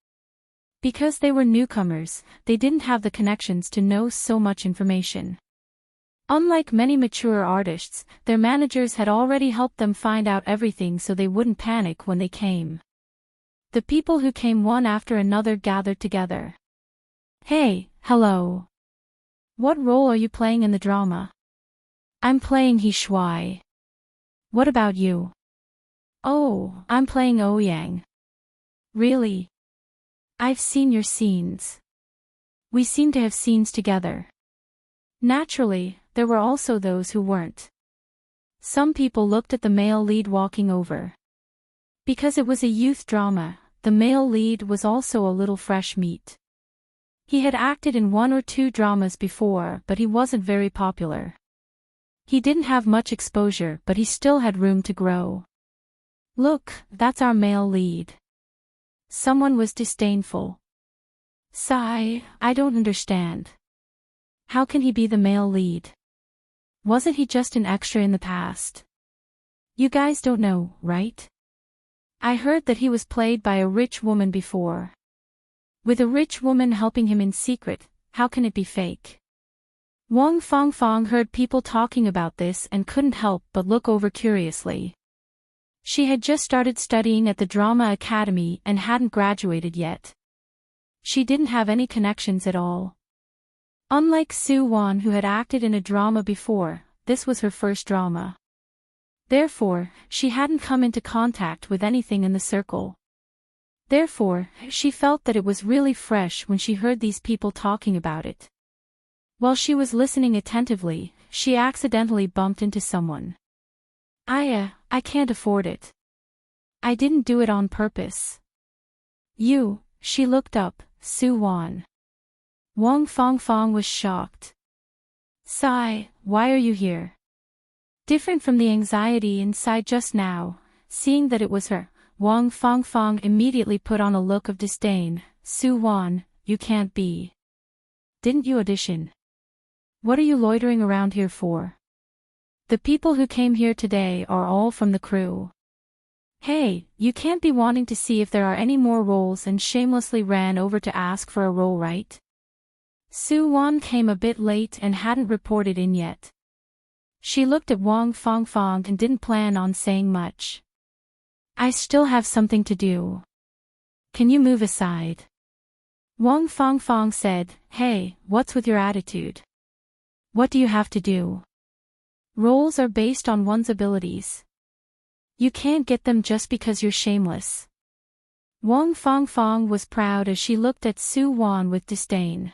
Because they were newcomers, they didn't have the connections to know so much information. Unlike many mature artists, their managers had already helped them find out everything so they wouldn't panic when they came. The people who came one after another gathered together. Hey, hello. What role are you playing in the drama? I'm playing He Shuai. What about you? Oh, I'm playing Ouyang. Really? I've seen your scenes. We seem to have scenes together. Naturally, there were also those who weren't. Some people looked at the male lead walking over. Because it was a youth drama, the male lead was also a little fresh meat. He had acted in 1 or 2 dramas before, but he wasn't very popular. He didn't have much exposure, but he still had room to grow. "Look, that's our male lead." Someone was disdainful. "Sigh, I don't understand. How can he be the male lead? Wasn't he just an extra in the past? You guys don't know, right? I heard that he was played by a rich woman before. With a rich woman helping him in secret, how can it be fake?" Wang Fangfang heard people talking about this and couldn't help but look over curiously. She had just started studying at the Drama Academy and hadn't graduated yet. She didn't have any connections at all. Unlike Su Wan, who had acted in a drama before, this was her first drama. Therefore, she hadn't come into contact with anything in the circle. Therefore, she felt that it was really fresh when she heard these people talking about it. While she was listening attentively, she accidentally bumped into someone. I can't afford it. I didn't do it on purpose." She looked up, Su Wan. Wang Fangfang was shocked. "Sigh, why are you here?" Different from the anxiety inside just now, seeing that it was her, Wang Fangfang immediately put on a look of disdain. "Su Wan, you can't be. Didn't you audition? What are you loitering around here for? The people who came here today are all from the crew. Hey, you can't be wanting to see if there are any more roles and shamelessly ran over to ask for a role, right?" Su Wan came a bit late and hadn't reported in yet. She looked at Wang Fangfang and didn't plan on saying much. "I still have something to do. Can you move aside?" Wang Fangfang said. "Hey, what's with your attitude? What do you have to do? Roles are based on one's abilities. You can't get them just because you're shameless." Wang Fangfang was proud as she looked at Su Wan with disdain.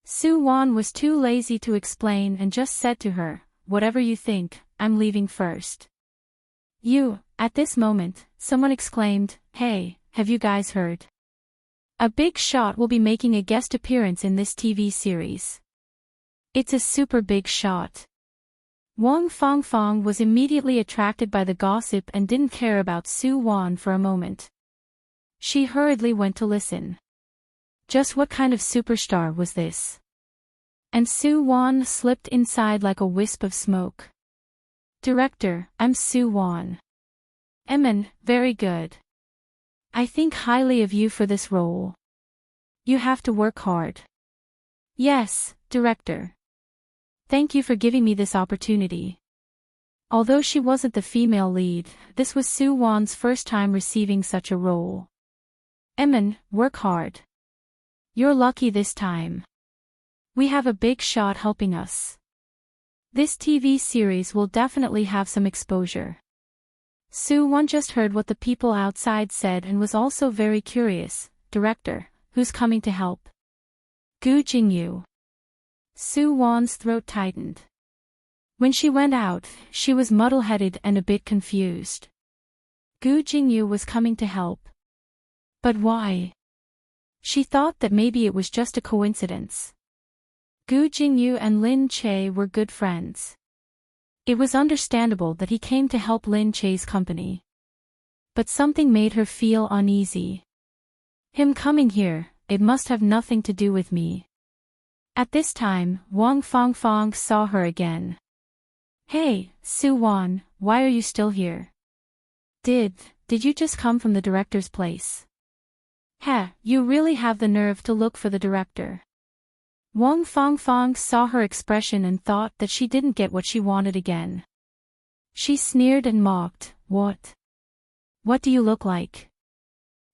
Su Wan was too lazy to explain and just said to her, "Whatever you think, I'm leaving first." At this moment, someone exclaimed, "Hey, have you guys heard? A big shot will be making a guest appearance in this TV series. It's a super big shot." Wang Fangfang was immediately attracted by the gossip and didn't care about Su Wan for a moment. She hurriedly went to listen. Just what kind of superstar was this? And Su Wan slipped inside like a wisp of smoke. "Director, I'm Su Wan. Very good. I think highly of you for this role. You have to work hard." "Yes, director. Thank you for giving me this opportunity." Although she wasn't the female lead, this was Su Wan's first time receiving such a role. Work hard. You're lucky this time. We have a big shot helping us. This TV series will definitely have some exposure." Su Wan just heard what the people outside said and was also very curious. "Director, who's coming to help?" "Gu Jingyu." Su Wan's throat tightened. When she went out, she was muddle-headed and a bit confused. Gu Jingyu was coming to help. But why? She thought that maybe it was just a coincidence. Gu Jingyu and Lin Che were good friends. It was understandable that he came to help Lin Che's company. But something made her feel uneasy. Him coming here, it must have nothing to do with me. At this time, Wang Fangfang saw her again. "Hey, Su Wan, why are you still here? Did you just come from the director's place? You really have the nerve to look for the director." Wang Fangfang saw her expression and thought that she didn't get what she wanted again. She sneered and mocked. What do you look like?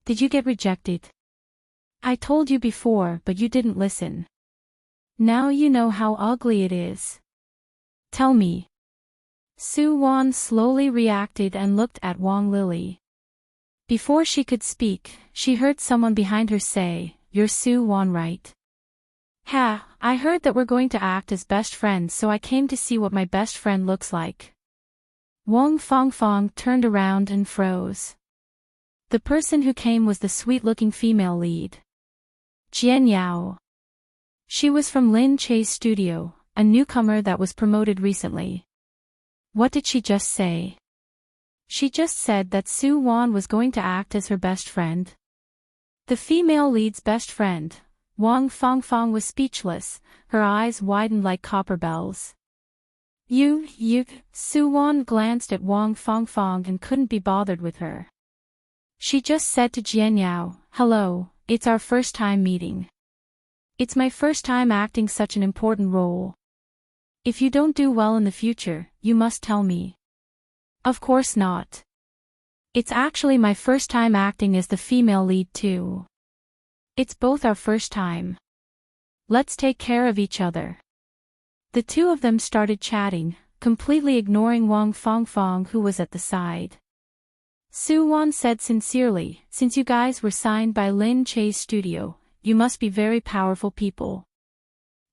Did you get rejected? I told you before, but you didn't listen. Now you know how ugly it is. Tell me." Su Wan slowly reacted and looked at Wang Lily. Before she could speak, she heard someone behind her say, "You're Su Wan, right?" I heard that we're going to act as best friends, so I came to see what my best friend looks like." Wang Fangfang turned around and froze. The person who came was the sweet-looking female lead. Jian Yao. She was from Lin Che's studio, a newcomer that was promoted recently. What did she just say? She just said that Su Wan was going to act as her best friend. The female lead's best friend, Wang Fangfang, was speechless, her eyes widened like copper bells. You, Su Wan glanced at Wang Fangfang and couldn't be bothered with her. She just said to Jian Yao, "Hello, it's our first time meeting. It's my first time acting such an important role. If you don't do well in the future, you must tell me." Of course not. It's actually my first time acting as the female lead too. It's both our first time. Let's take care of each other. The two of them started chatting, completely ignoring Wang Fangfang, who was at the side. Su Wan said sincerely, "Since you guys were signed by Lin Che's studio, you must be very powerful people.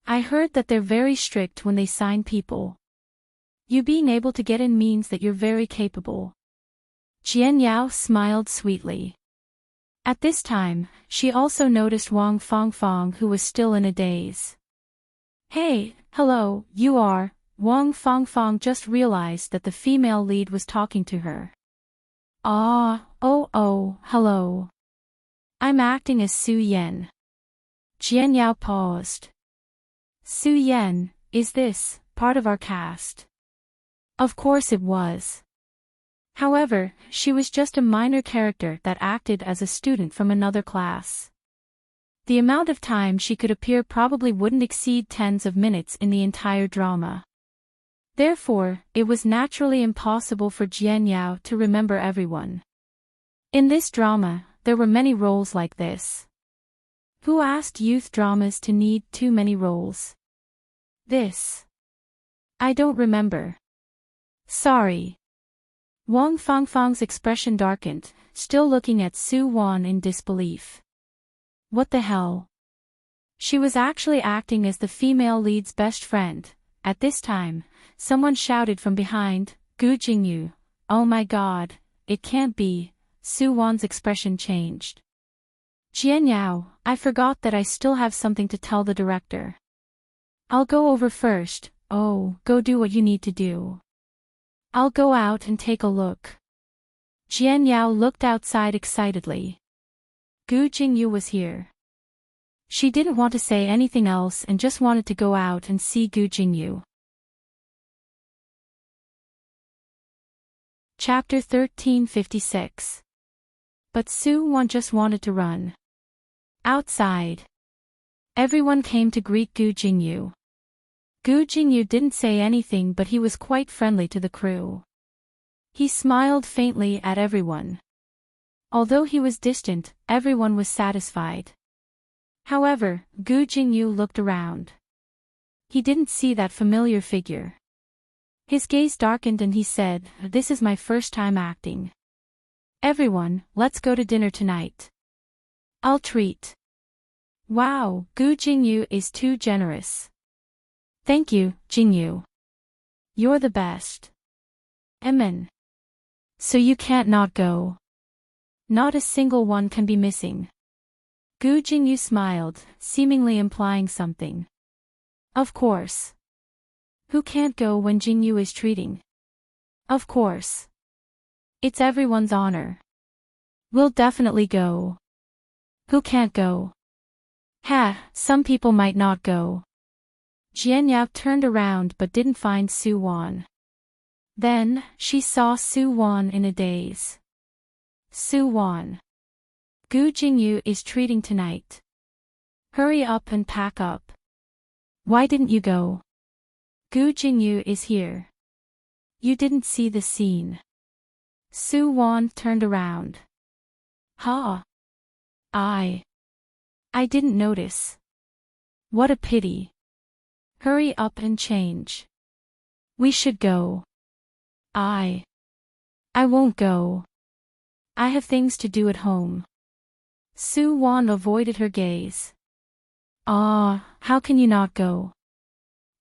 I heard that they're very strict when they sign people. You being able to get in means that you're very capable." Jian Yao smiled sweetly. At this time, she also noticed Wang Fangfang, who was still in a daze. "Hey, hello, you are..." Wang Fangfang just realized that the female lead was talking to her. Hello. I'm acting as Su Yan." Jian Yao paused. "Su Yan, is this part of our cast?" Of course it was. However, she was just a minor character that acted as a student from another class. The amount of time she could appear probably wouldn't exceed tens of minutes in the entire drama. Therefore, it was naturally impossible for Jian Yao to remember everyone. In this drama, there were many roles like this. Who asked youth dramas to need too many roles? This. I don't remember. Sorry. Wang Fangfang's expression darkened, still looking at Su Wan in disbelief. What the hell? She was actually acting as the female lead's best friend. At this time, someone shouted from behind, "Gu Jingyu, oh my god, it can't be." Su Wan's expression changed. "Jian Yao, I forgot that I still have something to tell the director. I'll go over first." "Oh, go do what you need to do. I'll go out and take a look." Jian Yao looked outside excitedly. Gu Jingyu was here. She didn't want to say anything else and just wanted to go out and see Gu Jingyu. Chapter 1356. But Su Wan just wanted to run. Outside. Everyone came to greet Gu Jingyu. Gu Jingyu didn't say anything, but he was quite friendly to the crew. He smiled faintly at everyone. Although he was distant, everyone was satisfied. However, Gu Jingyu looked around. He didn't see that familiar figure. His gaze darkened and he said, "This is my first time acting. Everyone, let's go to dinner tonight. I'll treat." Wow, Gu Jingyu is too generous. Thank you, Jingyu. You're the best. Amen. So you can't not go? Not a single one can be missing. Gu Jingyu smiled, seemingly implying something. Of course. Who can't go when Jingyu is treating? Of course. It's everyone's honor. We'll definitely go. Who can't go? Some people might not go. Jian Yao turned around but didn't find Su Wan. Then, she saw Su Wan in a daze. Su Wan. Gu Jingyu is treating tonight. Hurry up and pack up. Why didn't you go? Gu Jingyu is here. You didn't see the scene. Su Wan turned around. I didn't notice. What a pity. Hurry up and change. We should go. I won't go. I have things to do at home. Su Wan avoided her gaze. How can you not go?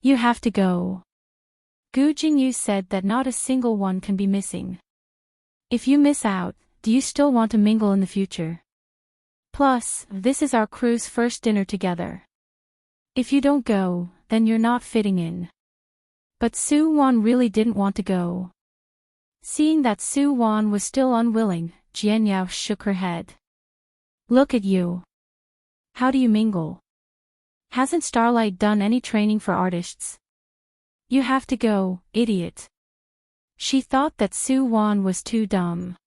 You have to go. Gu Jingyu said that not a single one can be missing. If you miss out, do you still want to mingle in the future? Plus, this is our crew's first dinner together. If you don't go, then you're not fitting in. But Soo-won really didn't want to go. Seeing that Soo-won was still unwilling, Jian-yao shook her head. Look at you. How do you mingle? Hasn't Starlight done any training for artists? You have to go, idiot. She thought that Soo-won was too dumb.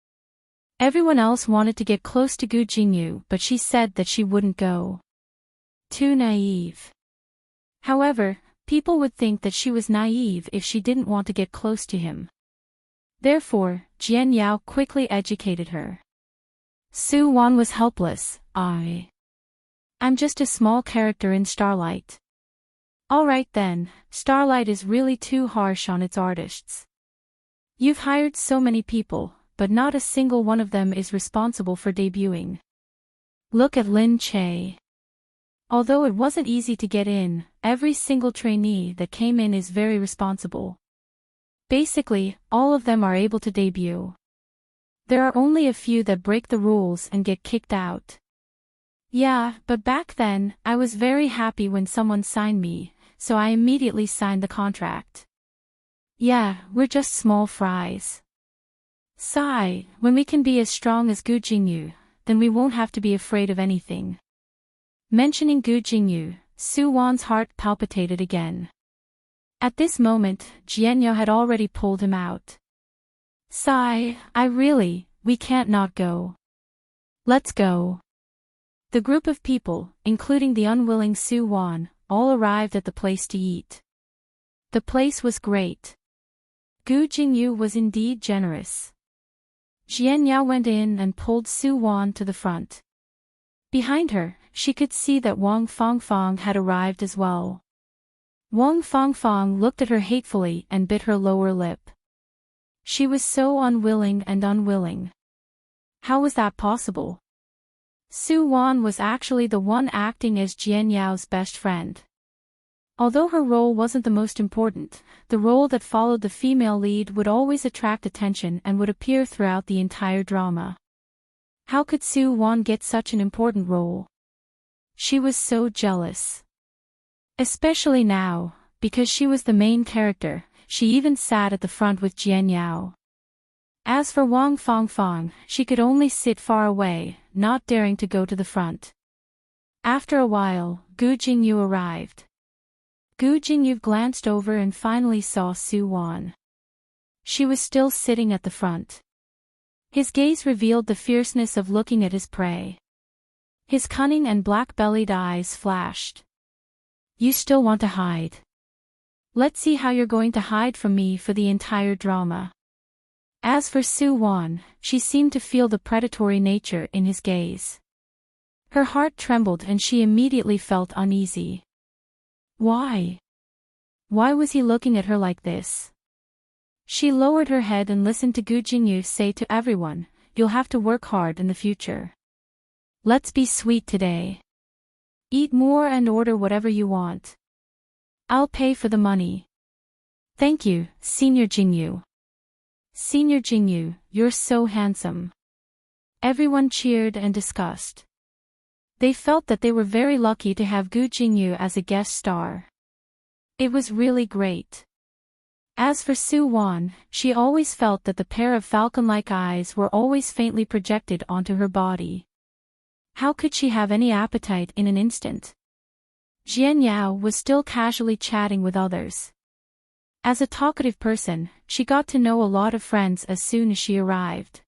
Everyone else wanted to get close to Gu Jingyu, but she said that she wouldn't go. Too naive. However, people would think that she was naive if she didn't want to get close to him. Therefore, Jian-yao quickly educated her. Soo-won was helpless. I'm just a small character in Starlight. Alright then, Starlight is really too harsh on its artists. You've hired so many people, but not a single one of them is responsible for debuting. Look at Lin Che. Although it wasn't easy to get in, every single trainee that came in is very responsible. Basically, all of them are able to debut. There are only a few that break the rules and get kicked out. Yeah, but back then, I was very happy when someone signed me, so I immediately signed the contract. Yeah, we're just small fries. Sigh, when we can be as strong as Gu Jingyu, then we won't have to be afraid of anything. Mentioning Gu Jingyu, Soo-won's heart palpitated again. At this moment, Jian-yao had already pulled him out. Sigh, we can't not go. Let's go. The group of people, including the unwilling Soo-won, all arrived at the place to eat. The place was great. Gu Jingyu was indeed generous. Jian-yao went in and pulled Soo-won to the front. Behind her, she could see that Wang Fangfang had arrived as well. Wang Fangfang looked at her hatefully and bit her lower lip. She was so unwilling and unwilling. How was that possible? Soo-won was actually the one acting as Jian-yao's best friend. Although her role wasn't the most important, the role that followed the female lead would always attract attention and would appear throughout the entire drama. How could Soo-won get such an important role? She was so jealous. Especially now, because she was the main character, she even sat at the front with Jian-yao. As for Wang Fangfang, she could only sit far away, not daring to go to the front. After a while, Gu Jingyu arrived. Gu Jingyu glanced over and finally saw Soo-won. She was still sitting at the front. His gaze revealed the fierceness of looking at his prey. His cunning and black-bellied eyes flashed. You still want to hide? Let's see how you're going to hide from me for the entire drama. As for Soo-won, she seemed to feel the predatory nature in his gaze. Her heart trembled and she immediately felt uneasy. Why? Why was he looking at her like this? She lowered her head and listened to Gu Jingyu say to everyone, you'll have to work hard in the future. Let's be sweet today. Eat more and order whatever you want. I'll pay for the money. Thank you, Senior Jingyu. Senior Jingyu, you're so handsome. Everyone cheered and discussed. They felt that they were very lucky to have Gu Jingyu as a guest star. It was really great. As for Soo-won, she always felt that the pair of falcon-like eyes were always faintly projected onto her body. How could she have any appetite in an instant? Jian-yao was still casually chatting with others. As a talkative person, she got to know a lot of friends as soon as she arrived.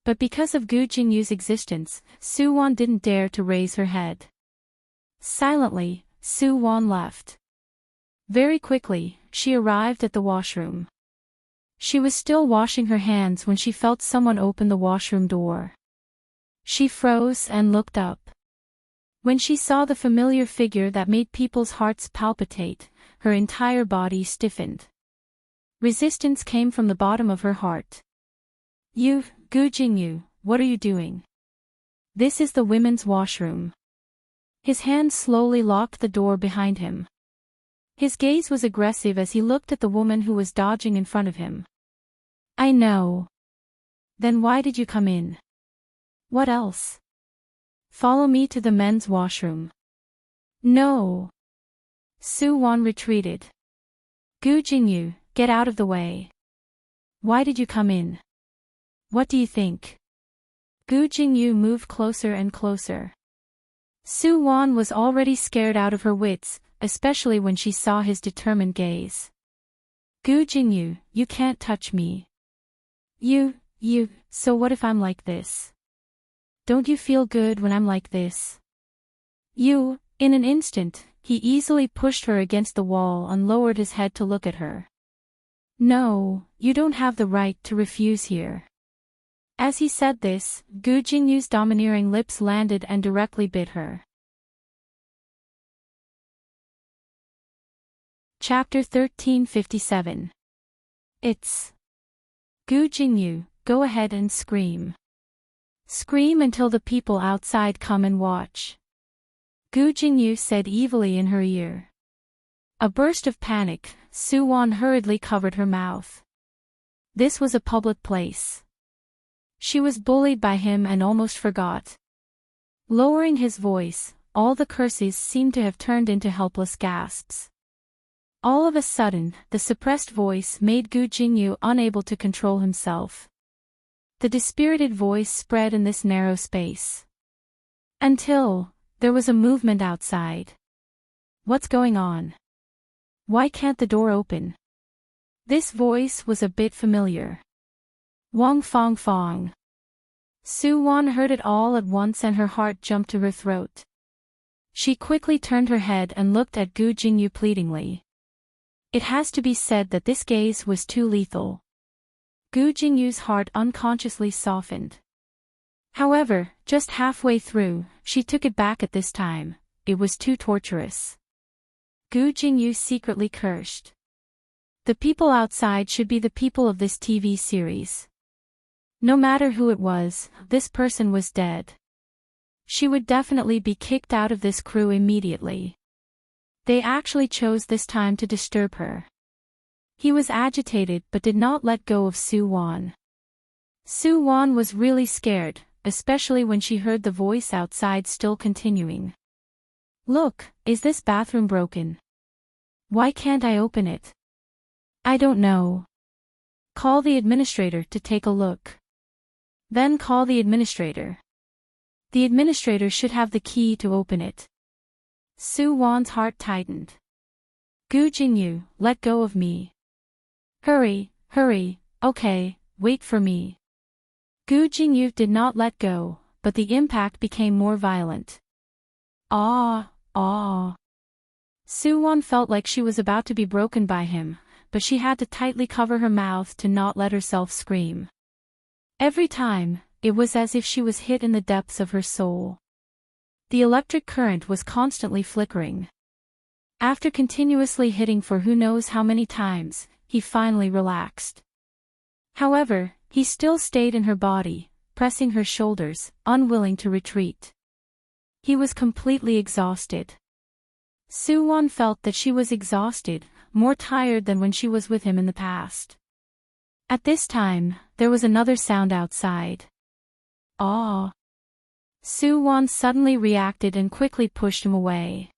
But because of Gu Jingyu's existence, Soo-won didn't dare to raise her head. Silently, Soo-won left. Very quickly, she arrived at the washroom. She was still washing her hands when she felt someone open the washroom door. She froze and looked up. When she saw the familiar figure that made people's hearts palpitate, her entire body stiffened. Resistance came from the bottom of her heart. You, Gu Jingyu, what are you doing? This is the women's washroom. His hand slowly locked the door behind him. His gaze was aggressive as he looked at the woman who was dodging in front of him. I know. Then why did you come in? What else? Follow me to the men's washroom. No. Soo-won retreated. Gu Jingyu, get out of the way. Why did you come in? What do you think? Gu Jingyu moved closer and closer. Soo-won was already scared out of her wits, especially when she saw his determined gaze. Gu Jingyu, you can't touch me. So what if I'm like this? Don't you feel good when I'm like this? In an instant, he easily pushed her against the wall and lowered his head to look at her. No, you don't have the right to refuse here. As he said this, Gu Jingyu's domineering lips landed and directly bit her. Chapter 1357. It's Gu Jingyu, go ahead and scream. Scream until the people outside come and watch. Gu Jingyu said evilly in her ear. A burst of panic, Soo-won hurriedly covered her mouth. This was a public place. She was bullied by him and almost forgot. Lowering his voice, all the curses seemed to have turned into helpless gasps. All of a sudden, the suppressed voice made Gu Jingyu unable to control himself. The dispirited voice spread in this narrow space. Until there was a movement outside. What's going on? Why can't the door open? This voice was a bit familiar. Wong Fong Fong. Soo-won heard it all at once and her heart jumped to her throat. She quickly turned her head and looked at Gu Jingyu pleadingly. It has to be said that this gaze was too lethal. Gu Jingyu's heart unconsciously softened. However, just halfway through, she took it back at this time. It was too torturous. Gu Jingyu secretly cursed. The people outside should be the people of this TV series. No matter who it was, this person was dead. She would definitely be kicked out of this crew immediately. They actually chose this time to disturb her. He was agitated but did not let go of Soo-won. Soo-won was really scared, especially when she heard the voice outside still continuing. Look, is this bathroom broken? Why can't I open it? I don't know. Call the administrator to take a look. Then call the administrator. The administrator should have the key to open it. Soo-won's heart tightened. Gu Jingyu, let go of me. Hurry, okay, wait for me. Gu Jingyu did not let go, but the impact became more violent. Ah. Soo-won felt like she was about to be broken by him, but she had to tightly cover her mouth to not let herself scream. Every time, it was as if she was hit in the depths of her soul. The electric current was constantly flickering. After continuously hitting for who knows how many times, he finally relaxed. However, he still stayed in her body, pressing her shoulders, unwilling to retreat. He was completely exhausted. Soo-won felt that she was exhausted, more tired than when she was with him in the past. At this time, there was another sound outside. Ah. Soo-won suddenly reacted and quickly pushed him away.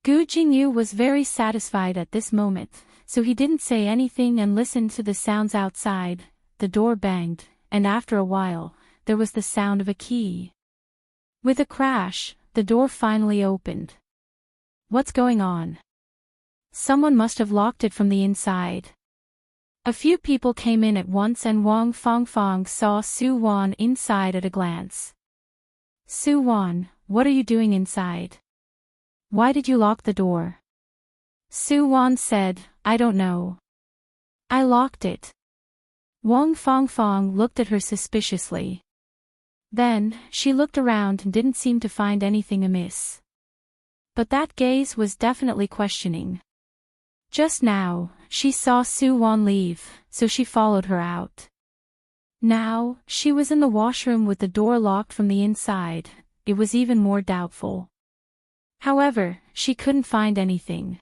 Gu Jingyu was very satisfied at this moment, so he didn't say anything and listened to the sounds outside. The door banged, and after a while, there was the sound of a key. With a crash, the door finally opened. What's going on? Someone must have locked it from the inside. A few people came in at once and Wong Fong Fong saw Soo-won inside at a glance. Soo-won, what are you doing inside? Why did you lock the door? Soo-won said, I don't know. I locked it. Wong Fong Fong looked at her suspiciously. Then, she looked around and didn't seem to find anything amiss. But that gaze was definitely questioning. Just now, she saw Soo-won leave, so she followed her out. Now, she was in the washroom with the door locked from the inside. It was even more doubtful. However, she couldn't find anything.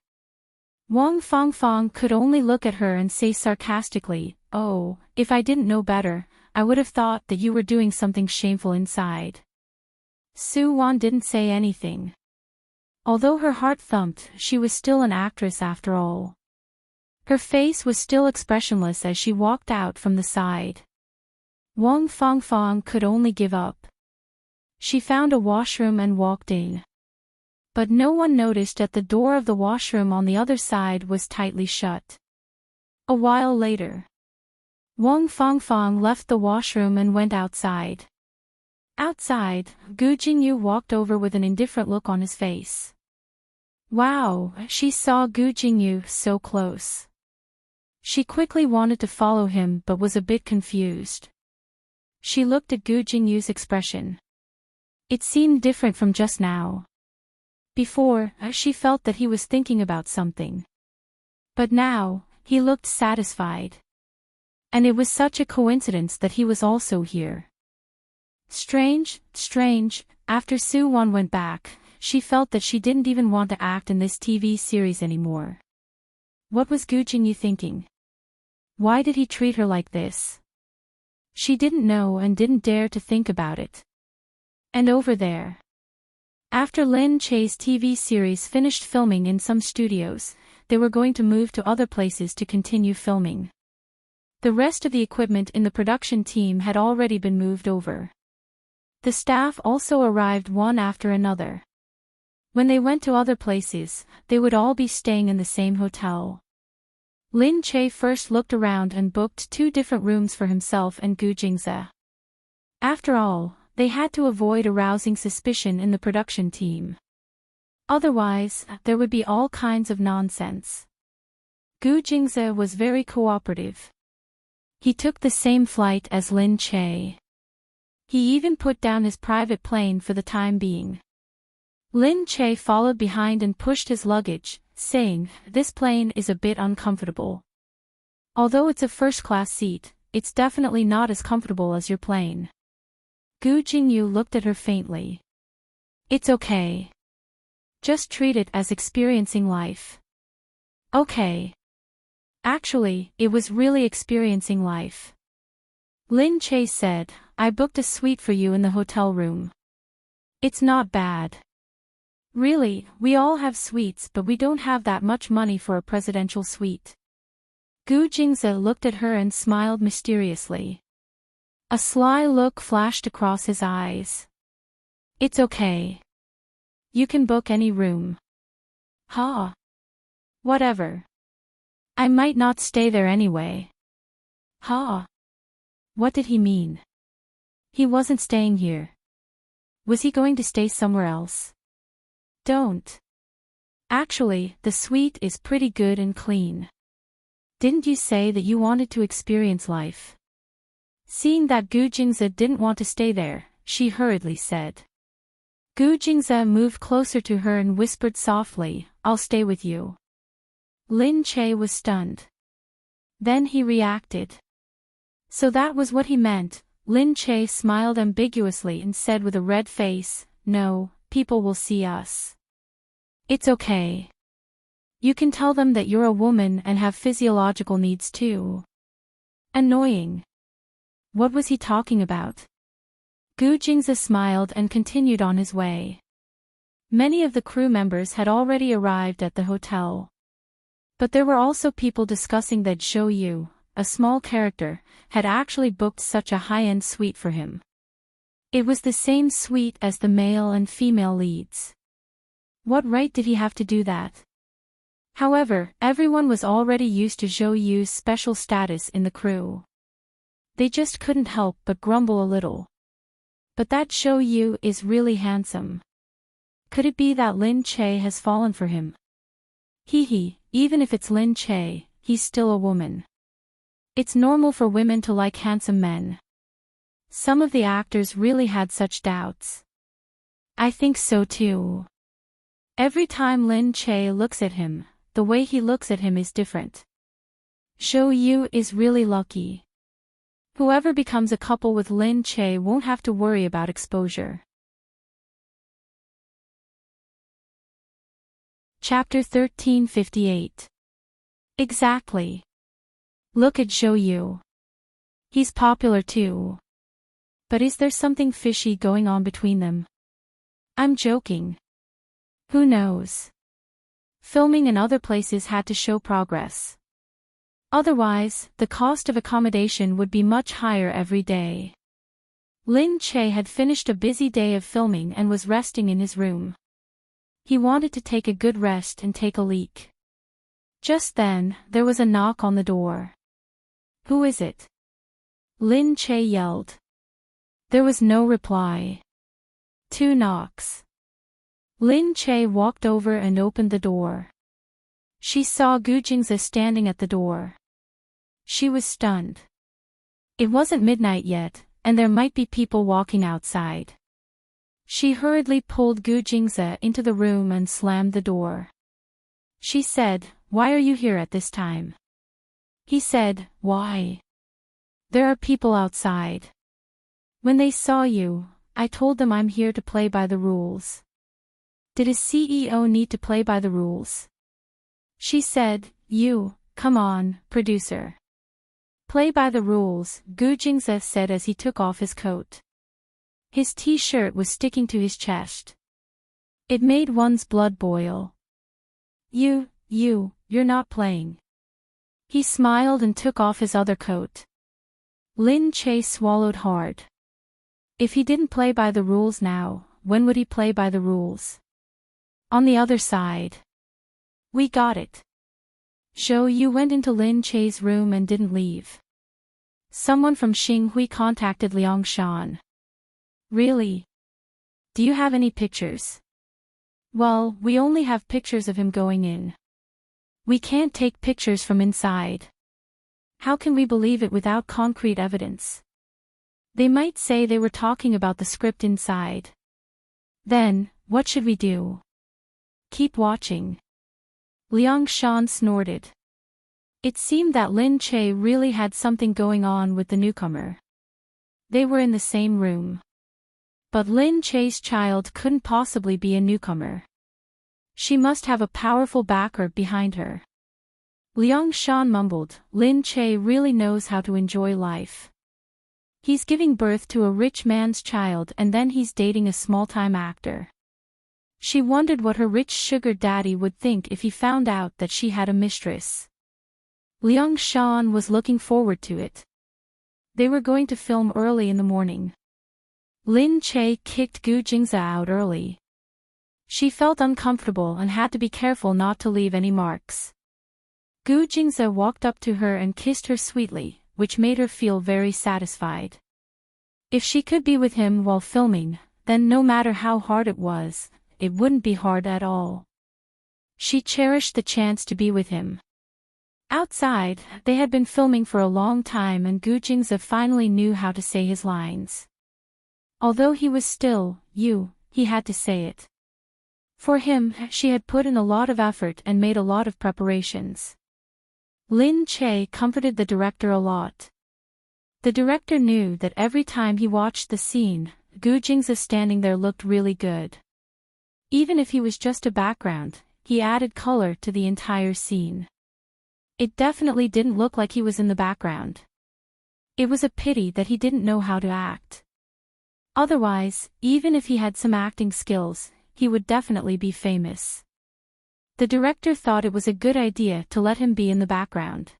Wong Fong Fong could only look at her and say sarcastically, oh, if I didn't know better, I would have thought that you were doing something shameful inside. Soo-won didn't say anything. Although her heart thumped, she was still an actress after all. Her face was still expressionless as she walked out from the side. Wang Fangfang could only give up. She found a washroom and walked in. But no one noticed that the door of the washroom on the other side was tightly shut. A while later, Wang Fangfang left the washroom and went outside. Outside, Gu Jingyu walked over with an indifferent look on his face. Wow, she saw Gu Jingyu so close. She quickly wanted to follow him but was a bit confused. She looked at Gu Jingyu's expression. It seemed different from just now. Before, she felt that he was thinking about something. But now, he looked satisfied. And it was such a coincidence that he was also here. Strange, after Soo-won went back, she felt that she didn't even want to act in this TV series anymore. What was Gu Jingyu thinking? Why did he treat her like this? She didn't know and didn't dare to think about it. And over there. After Lin Che's TV series finished filming in some studios, they were going to move to other places to continue filming. The rest of the equipment in the production team had already been moved over. The staff also arrived one after another. When they went to other places, they would all be staying in the same hotel. Lin Che first looked around and booked 2 different rooms for himself and Gu Jingze. After all, they had to avoid arousing suspicion in the production team. Otherwise, there would be all kinds of nonsense. Gu Jingze was very cooperative. He took the same flight as Lin Che. He even put down his private plane for the time being. Lin Che followed behind and pushed his luggage, saying, "This plane is a bit uncomfortable. Although it's a first-class seat, it's definitely not as comfortable as your plane." Gu Jingyu looked at her faintly. "It's okay. Just treat it as experiencing life." "Okay." Actually, it was really experiencing life. Lin Che said, "I booked a suite for you in the hotel room. It's not bad. Really, we all have suites but we don't have that much money for a presidential suite." Gu Jingze looked at her and smiled mysteriously. A sly look flashed across his eyes. "It's okay. You can book any room." "Huh? Whatever. I might not stay there anyway." "Huh? What did he mean? He wasn't staying here. Was he going to stay somewhere else?" "Don't. Actually, the suite is pretty good and clean. Didn't you say that you wanted to experience life?" Seeing that Gu Jingze didn't want to stay there, she hurriedly said. Gu Jingze moved closer to her and whispered softly, "I'll stay with you." Lin Che was stunned. Then he reacted. So that was what he meant. Lin Che smiled ambiguously and said with a red face, "No, people will see us. It's okay. You can tell them that you're a woman and have physiological needs too." Annoying. What was he talking about? Gu Jingze smiled and continued on his way. Many of the crew members had already arrived at the hotel. But there were also people discussing that Zhou Yu, a small character, had actually booked such a high-end suite for him. It was the same suite as the male and female leads. What right did he have to do that? However, everyone was already used to Zhou Yu's special status in the crew. They just couldn't help but grumble a little. But that Zhou Yu is really handsome. Could it be that Lin Che has fallen for him? Even if it's Lin Che, he's still a woman. It's normal for women to like handsome men. Some of the actors really had such doubts. I think so too. Every time Lin Che looks at him, the way he looks at him is different. Zhou Yu is really lucky. Whoever becomes a couple with Lin Che won't have to worry about exposure. Chapter 1358. Exactly. Look at Zhou Yu. He's popular too. But is there something fishy going on between them? I'm joking. Who knows? Filming in other places had to show progress. Otherwise, the cost of accommodation would be much higher every day. Lin Che had finished a busy day of filming and was resting in his room. He wanted to take a good rest and take a leak. Just then, there was a knock on the door. Who is it? Lin Che yelled. There was no reply. 2 knocks. Lin Che walked over and opened the door. She saw Gu Jingze standing at the door. She was stunned. It wasn't midnight yet, and there might be people walking outside. She hurriedly pulled Gu Jingze into the room and slammed the door. She said, "Why are you here at this time?" He said, "Why? There are people outside. When they saw you, I told them I'm here to play by the rules." Did a CEO need to play by the rules? She said, Come on, producer. Play by the rules, Gu Jingze said as he took off his coat. His t-shirt was sticking to his chest. It made one's blood boil. You're not playing. He smiled and took off his other coat. Lin Che swallowed hard. If he didn't play by the rules now, when would he play by the rules? On the other side. We got it. Zhou Yu went into Lin Che's room and didn't leave. Someone from Xinghui contacted Liang Shan. Really? Do you have any pictures? Well, we only have pictures of him going in. We can't take pictures from inside. How can we believe it without concrete evidence? They might say they were talking about the script inside. Then, what should we do? Keep watching. Liang Shan snorted. It seemed that Lin Che really had something going on with the newcomer. They were in the same room. But Lin Che's child couldn't possibly be a newcomer. She must have a powerful backer behind her. Liang Shan mumbled, Lin Che really knows how to enjoy life. He's giving birth to a rich man's child and then he's dating a small-time actor. She wondered what her rich sugar daddy would think if he found out that she had a mistress. Liang Shan was looking forward to it. They were going to film early in the morning. Lin Che kicked Gu Jingze out early. She felt uncomfortable and had to be careful not to leave any marks. Gu Jingze walked up to her and kissed her sweetly, which made her feel very satisfied. If she could be with him while filming, then no matter how hard it was, it wouldn't be hard at all. She cherished the chance to be with him. Outside, they had been filming for a long time and Gu Jingze finally knew how to say his lines. Although he was still, he had to say it. For him, she had put in a lot of effort and made a lot of preparations. Lin Che comforted the director a lot. The director knew that every time he watched the scene, Gu Jingze standing there looked really good. Even if he was just a background, he added color to the entire scene. It definitely didn't look like he was in the background. It was a pity that he didn't know how to act. Otherwise, even if he had some acting skills, he would definitely be famous. The director thought it was a good idea to let him be in the background.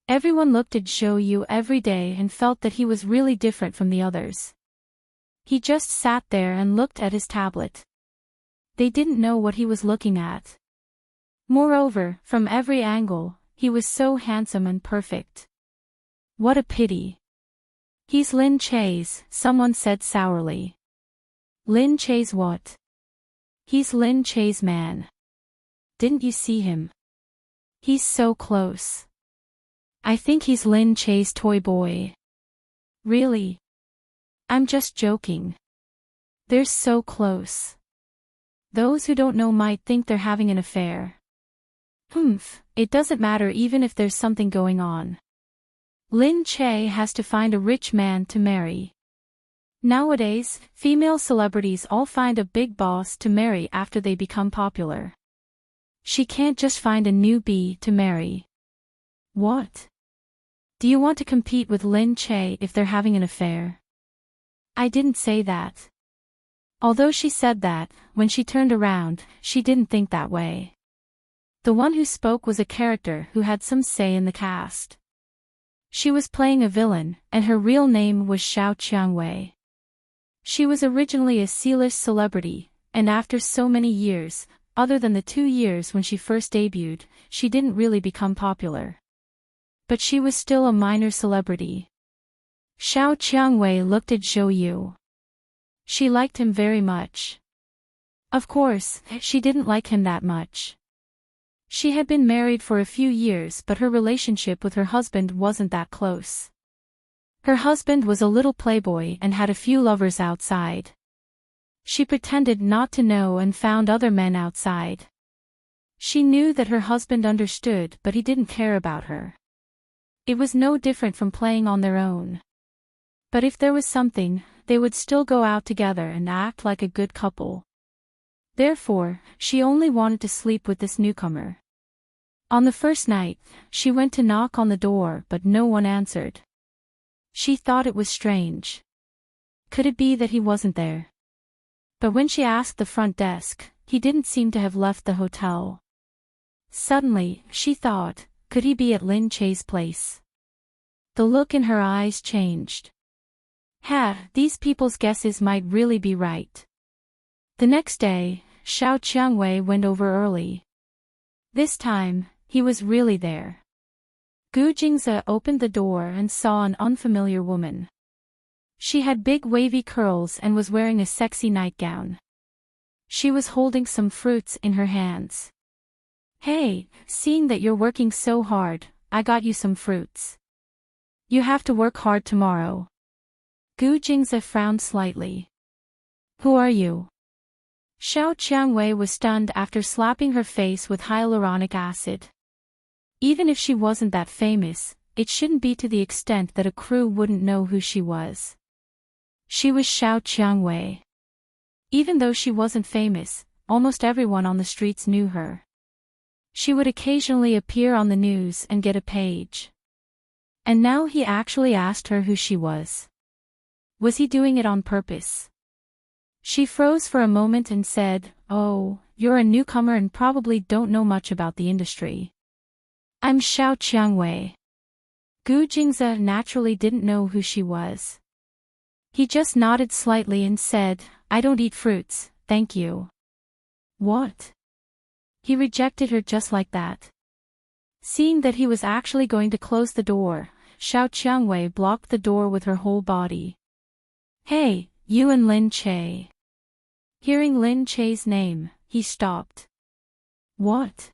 Everyone looked at Zhou Yu every day and felt that he was really different from the others. He just sat there and looked at his tablet. They didn't know what he was looking at. Moreover, from every angle, he was so handsome and perfect. What a pity. He's Lin Che's, someone said sourly. Lin Che's what? He's Lin Che's man. Didn't you see him? He's so close. I think he's Lin Che's toy boy. Really? I'm just joking. They're so close. Those who don't know might think they're having an affair. It doesn't matter even if there's something going on. Lin Che has to find a rich man to marry. Nowadays, female celebrities all find a big boss to marry after they become popular. She can't just find a newbie to marry. What? Do you want to compete with Lin Che if they're having an affair? I didn't say that. Although she said that, when she turned around, she didn't think that way. The one who spoke was a character who had some say in the cast. She was playing a villain, and her real name was Xiao Qiangwei. She was originally a C-list celebrity, and after so many years, other than the 2 years when she first debuted, she didn't really become popular. But she was still a minor celebrity. Xiao Qiangwei looked at Zhou Yu. She liked him very much. Of course, she didn't like him that much. She had been married for a few years, but her relationship with her husband wasn't that close. Her husband was a little playboy and had a few lovers outside. She pretended not to know and found other men outside. She knew that her husband understood, but he didn't care about her. It was no different from playing on their own. But if there was something, they would still go out together and act like a good couple. Therefore, she only wanted to sleep with this newcomer. On the first night, she went to knock on the door but no one answered. She thought it was strange. Could it be that he wasn't there? But when she asked the front desk, he didn't seem to have left the hotel. Suddenly, she thought, could he be at Lin Che's place? The look in her eyes changed. These people's guesses might really be right. The next day, Xiao Qiangwei went over early. This time, he was really there. Gu Jingze opened the door and saw an unfamiliar woman. She had big wavy curls and was wearing a sexy nightgown. She was holding some fruits in her hands. Hey, seeing that you're working so hard, I got you some fruits. You have to work hard tomorrow. Gu Jingze frowned slightly. Who are you? Xiao Qiangwei was stunned after slapping her face with hyaluronic acid. Even if she wasn't that famous, it shouldn't be to the extent that a crew wouldn't know who she was. She was Xiao Qiangwei. Even though she wasn't famous, almost everyone on the streets knew her. She would occasionally appear on the news and get a page. And now he actually asked her who she was. Was he doing it on purpose? She froze for a moment and said, "Oh, you're a newcomer and probably don't know much about the industry. I'm Xiao Qiangwei." Gu Jingze naturally didn't know who she was. He just nodded slightly and said, "I don't eat fruits, thank you." What? He rejected her just like that. Seeing that he was actually going to close the door, Xiao Qiangwei blocked the door with her whole body. "Hey, you and Lin Che." Hearing Lin Che's name, he stopped. "What?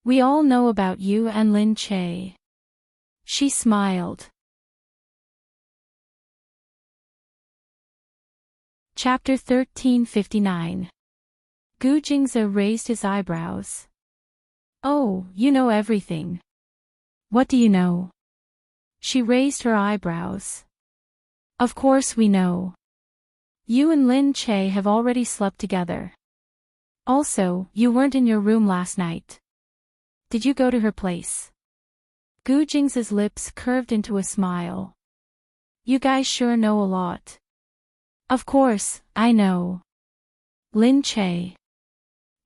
We all know about you and Lin Che." She smiled. Chapter 1359. Gu Jingze raised his eyebrows. "Oh, you know everything. What do you know?" She raised her eyebrows. "Of course we know. You and Lin Che have already slept together. Also, you weren't in your room last night. Did you go to her place?" Gu Jingze's lips curved into a smile. "You guys sure know a lot." "Of course, I know. Lin Che.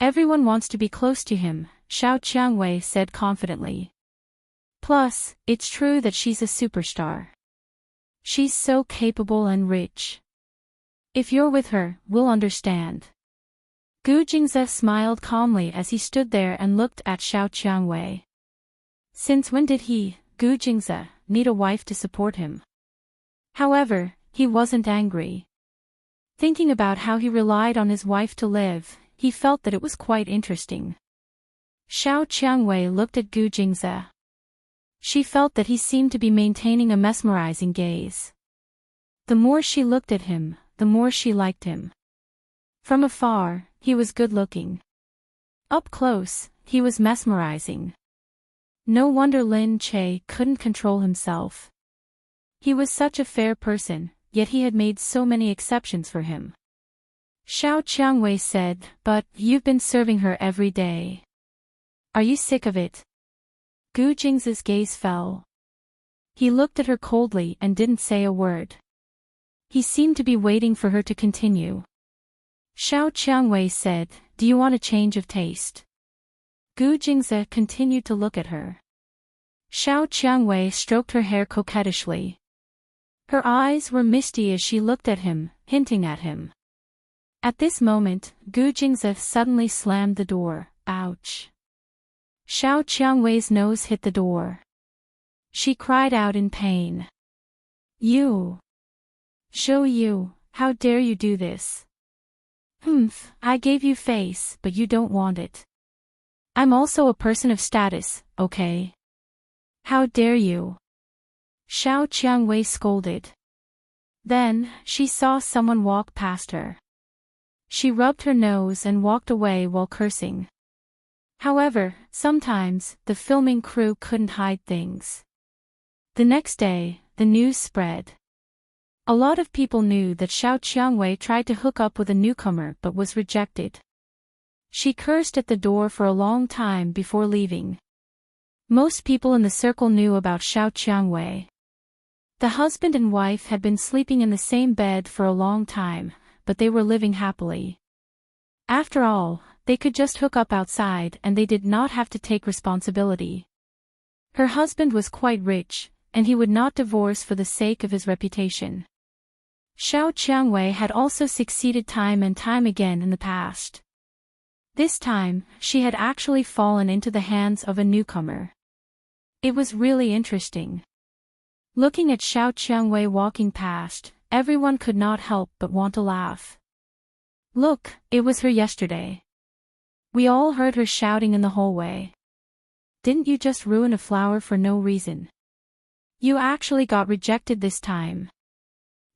Everyone wants to be close to him," Xiao Qiangwei said confidently. "Plus, it's true that she's a superstar. She's so capable and rich. If you're with her, we'll understand." Gu Jingze smiled calmly as he stood there and looked at Xiao Qiangwei. Since when did he, Gu Jingze, need a wife to support him? However, he wasn't angry. Thinking about how he relied on his wife to live, he felt that it was quite interesting. Xiao Qiangwei looked at Gu Jingze. She felt that he seemed to be maintaining a mesmerizing gaze. The more she looked at him, the more she liked him. From afar, he was good-looking. Up close, he was mesmerizing. No wonder Lin Che couldn't control himself. He was such a fair person, yet he had made so many exceptions for him. Xiao Qiangwei said, "But, you've been serving her every day. Are you sick of it?" Gu Jingze's gaze fell. He looked at her coldly and didn't say a word. He seemed to be waiting for her to continue. Xiao Qiangwei said, "Do you want a change of taste?" Gu Jingze continued to look at her. Xiao Qiangwei stroked her hair coquettishly. Her eyes were misty as she looked at him, hinting at him. At this moment, Gu Jingze suddenly slammed the door. Ouch! Xiao Qiangwei's nose hit the door. She cried out in pain. "You! Show you, how dare you do this? Humph, I gave you face, but you don't want it. I'm also a person of status, okay? How dare you?" Xiao Qiangwei scolded. Then, she saw someone walk past her. She rubbed her nose and walked away while cursing. However, sometimes, the filming crew couldn't hide things. The next day, the news spread. A lot of people knew that Xiao Qiangwei tried to hook up with a newcomer but was rejected. She cursed at the door for a long time before leaving. Most people in the circle knew about Xiao Qiangwei. The husband and wife had been sleeping in the same bed for a long time, but they were living happily. After all, they could just hook up outside and they did not have to take responsibility. Her husband was quite rich, and he would not divorce for the sake of his reputation. Xiao Qiangwei had also succeeded time and time again in the past. This time, she had actually fallen into the hands of a newcomer. It was really interesting. Looking at Xiao Qiangwei walking past, everyone could not help but want to laugh. Look, it was her yesterday. We all heard her shouting in the hallway. Didn't you just ruin a flower for no reason? You actually got rejected this time.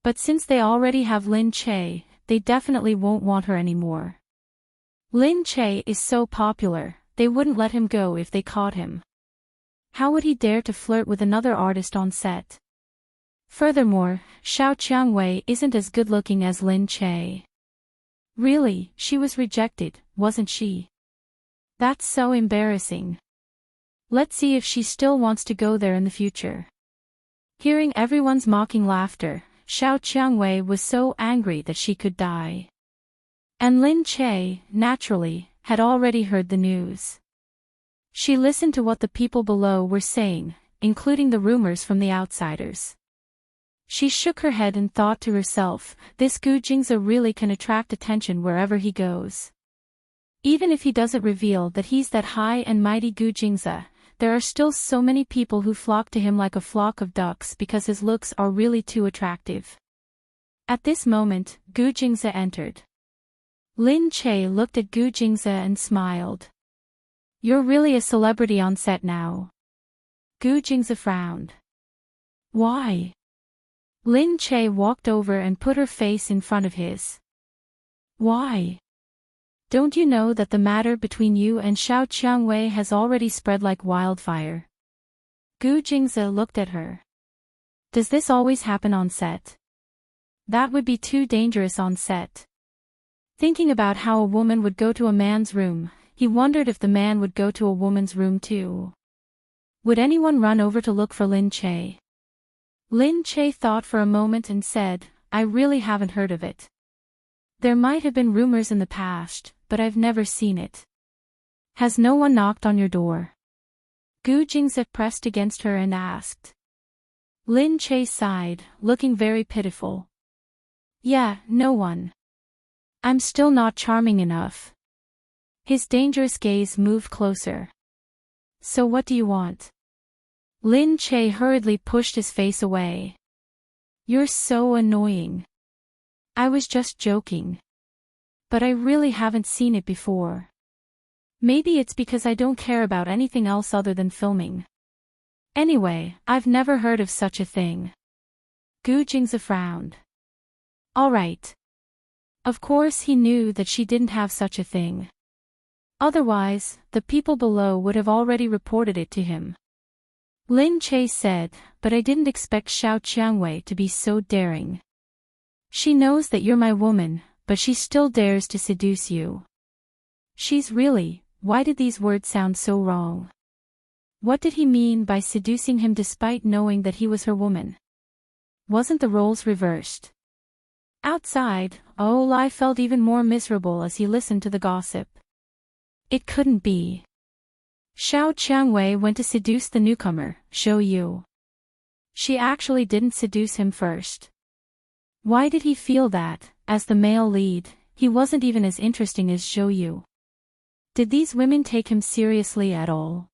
But since they already have Lin Che, they definitely won't want her anymore. Lin Che is so popular, they wouldn't let him go if they caught him. How would he dare to flirt with another artist on set? Furthermore, Xiao Qiangwei isn't as good-looking as Lin Che. Really, she was rejected, wasn't she? That's so embarrassing. Let's see if she still wants to go there in the future. Hearing everyone's mocking laughter, Xiao Qiangwei was so angry that she could die. And Lin Che, naturally, had already heard the news. She listened to what the people below were saying, including the rumors from the outsiders. She shook her head and thought to herself, this Gu Jingze really can attract attention wherever he goes. Even if he doesn't reveal that he's that high and mighty Gu Jingze, there are still so many people who flock to him like a flock of ducks because his looks are really too attractive. At this moment, Gu Jingze entered. Lin Che looked at Gu Jingze and smiled. You're really a celebrity on set now. Gu Jingze frowned. Why? Lin Che walked over and put her face in front of his. Why? Don't you know that the matter between you and Xiao Qiangwei has already spread like wildfire? Gu Jingze looked at her. Does this always happen on set? That would be too dangerous on set. Thinking about how a woman would go to a man's room, he wondered if the man would go to a woman's room too. Would anyone run over to look for Lin Che? Lin Che thought for a moment and said, I really haven't heard of it. There might have been rumors in the past, but I've never seen it. Has no one knocked on your door? Gu Jingze pressed against her and asked. Lin Che sighed, looking very pitiful. Yeah, no one. I'm still not charming enough. His dangerous gaze moved closer. So what do you want? Lin Che hurriedly pushed his face away. You're so annoying. I was just joking. But I really haven't seen it before. Maybe it's because I don't care about anything else other than filming. Anyway, I've never heard of such a thing. Gu Jingze frowned. All right. Of course he knew that she didn't have such a thing. Otherwise, the people below would have already reported it to him. Lin Che said, but I didn't expect Xiao Qiangwei to be so daring. She knows that you're my woman, but she still dares to seduce you. She's really, why did these words sound so wrong? What did he mean by seducing him despite knowing that he was her woman? Wasn't the roles reversed? Outside, Olai felt even more miserable as he listened to the gossip. It couldn't be. Xiao Qiangwei went to seduce the newcomer, Shou Yu. She actually didn't seduce him first. Why did he feel that, as the male lead, he wasn't even as interesting as Shou Yu? Did these women take him seriously at all?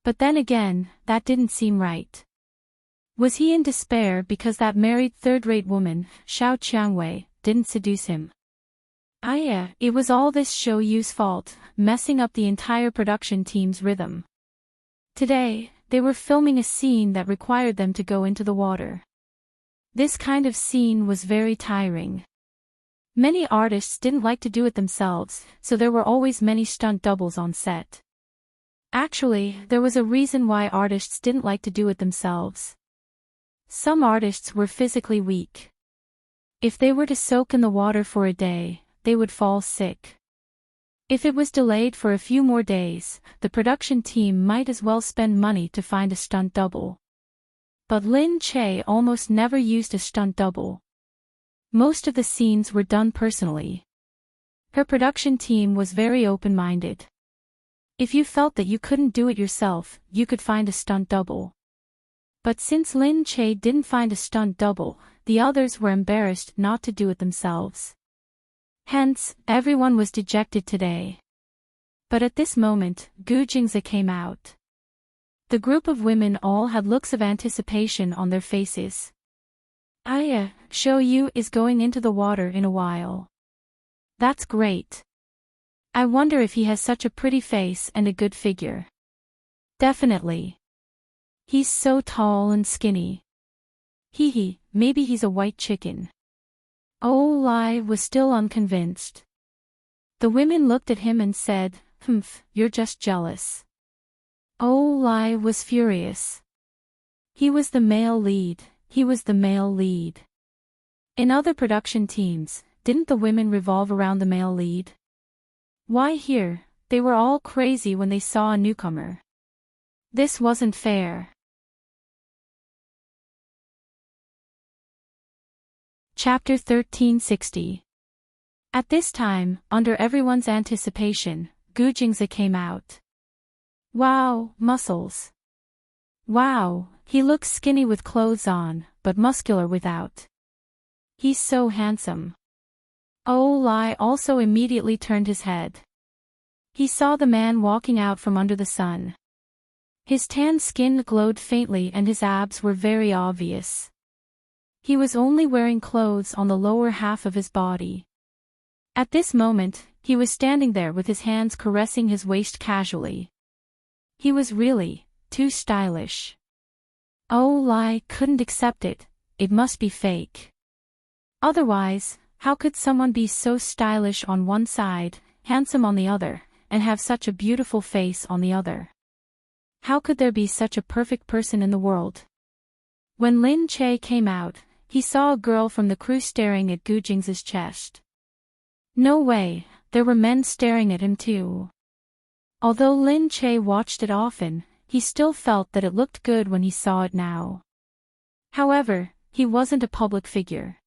But then again, that didn't seem right. Was he in despair because that married third-rate woman, Xiao Qiangwei, didn't seduce him? It was all this Shou Yu's fault, messing up the entire production team's rhythm. Today, they were filming a scene that required them to go into the water. This kind of scene was very tiring. Many artists didn't like to do it themselves, so there were always many stunt doubles on set. Actually, there was a reason why artists didn't like to do it themselves. Some artists were physically weak. If they were to soak in the water for a day, they would fall sick. If it was delayed for a few more days, the production team might as well spend money to find a stunt double. But Lin Che almost never used a stunt double. Most of the scenes were done personally. Her production team was very open-minded. If you felt that you couldn't do it yourself, you could find a stunt double. But since Lin Che didn't find a stunt double, the others were embarrassed not to do it themselves. Hence, everyone was dejected today. But at this moment, Gu Jingze came out. The group of women all had looks of anticipation on their faces. Shou Yu is going into the water in a while. That's great. I wonder if he has such a pretty face and a good figure. Definitely. He's so tall and skinny. Maybe he's a white chicken. Olai was still unconvinced. The women looked at him and said, you're just jealous. Olai was furious. He was the male lead. In other production teams, didn't the women revolve around the male lead? Why here, they were all crazy when they saw a newcomer. This wasn't fair. Chapter 1360. At this time, under everyone's anticipation, Gu Jingze came out. Wow, muscles. Wow, he looks skinny with clothes on, but muscular without. He's so handsome. Olai also immediately turned his head. He saw the man walking out from under the sun. His tan skin glowed faintly and his abs were very obvious. He was only wearing clothes on the lower half of his body. At this moment, he was standing there with his hands caressing his waist casually. He was really too stylish. Olai couldn't accept it. It must be fake. Otherwise, how could someone be so stylish on one side, handsome on the other, and have such a beautiful face on the other? How could there be such a perfect person in the world? When Lin Che came out, he saw a girl from the crew staring at Gu Jingze's chest. No way, there were men staring at him too. Although Lin Che watched it often, he still felt that it looked good when he saw it now. However, he wasn't a public figure.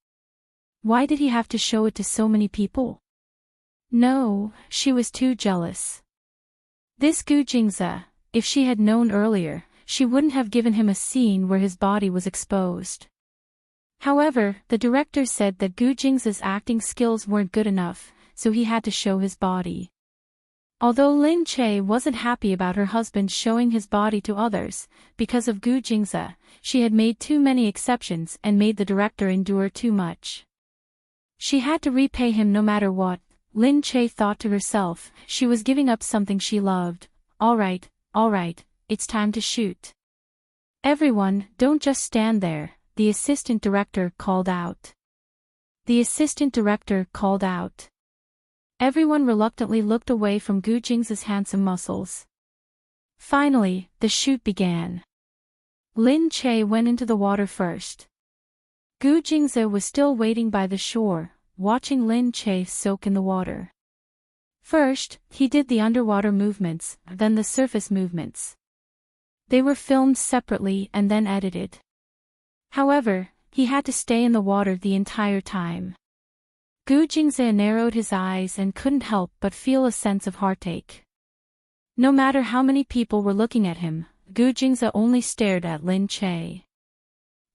Why did he have to show it to so many people? No, she was too jealous. This Gu Jingze, if she had known earlier, she wouldn't have given him a scene where his body was exposed. However, the director said that Gu Jingze's acting skills weren't good enough, so he had to show his body. Although Lin Che wasn't happy about her husband showing his body to others, because of Gu Jingze, she had made too many exceptions and made the director endure too much. She had to repay him no matter what. Lin Che thought to herself, she was giving up something she loved. All right, it's time to shoot. Everyone, don't just stand there, the assistant director called out. The assistant director called out. Everyone reluctantly looked away from Gu Jingze's handsome muscles. Finally, the shoot began. Lin Che went into the water first. Gu Jingze was still waiting by the shore, watching Lin Che soak in the water. First, he did the underwater movements, then the surface movements. They were filmed separately and then edited. However, he had to stay in the water the entire time. Gu Jingze narrowed his eyes and couldn't help but feel a sense of heartache. No matter how many people were looking at him, Gu Jingze only stared at Lin Che.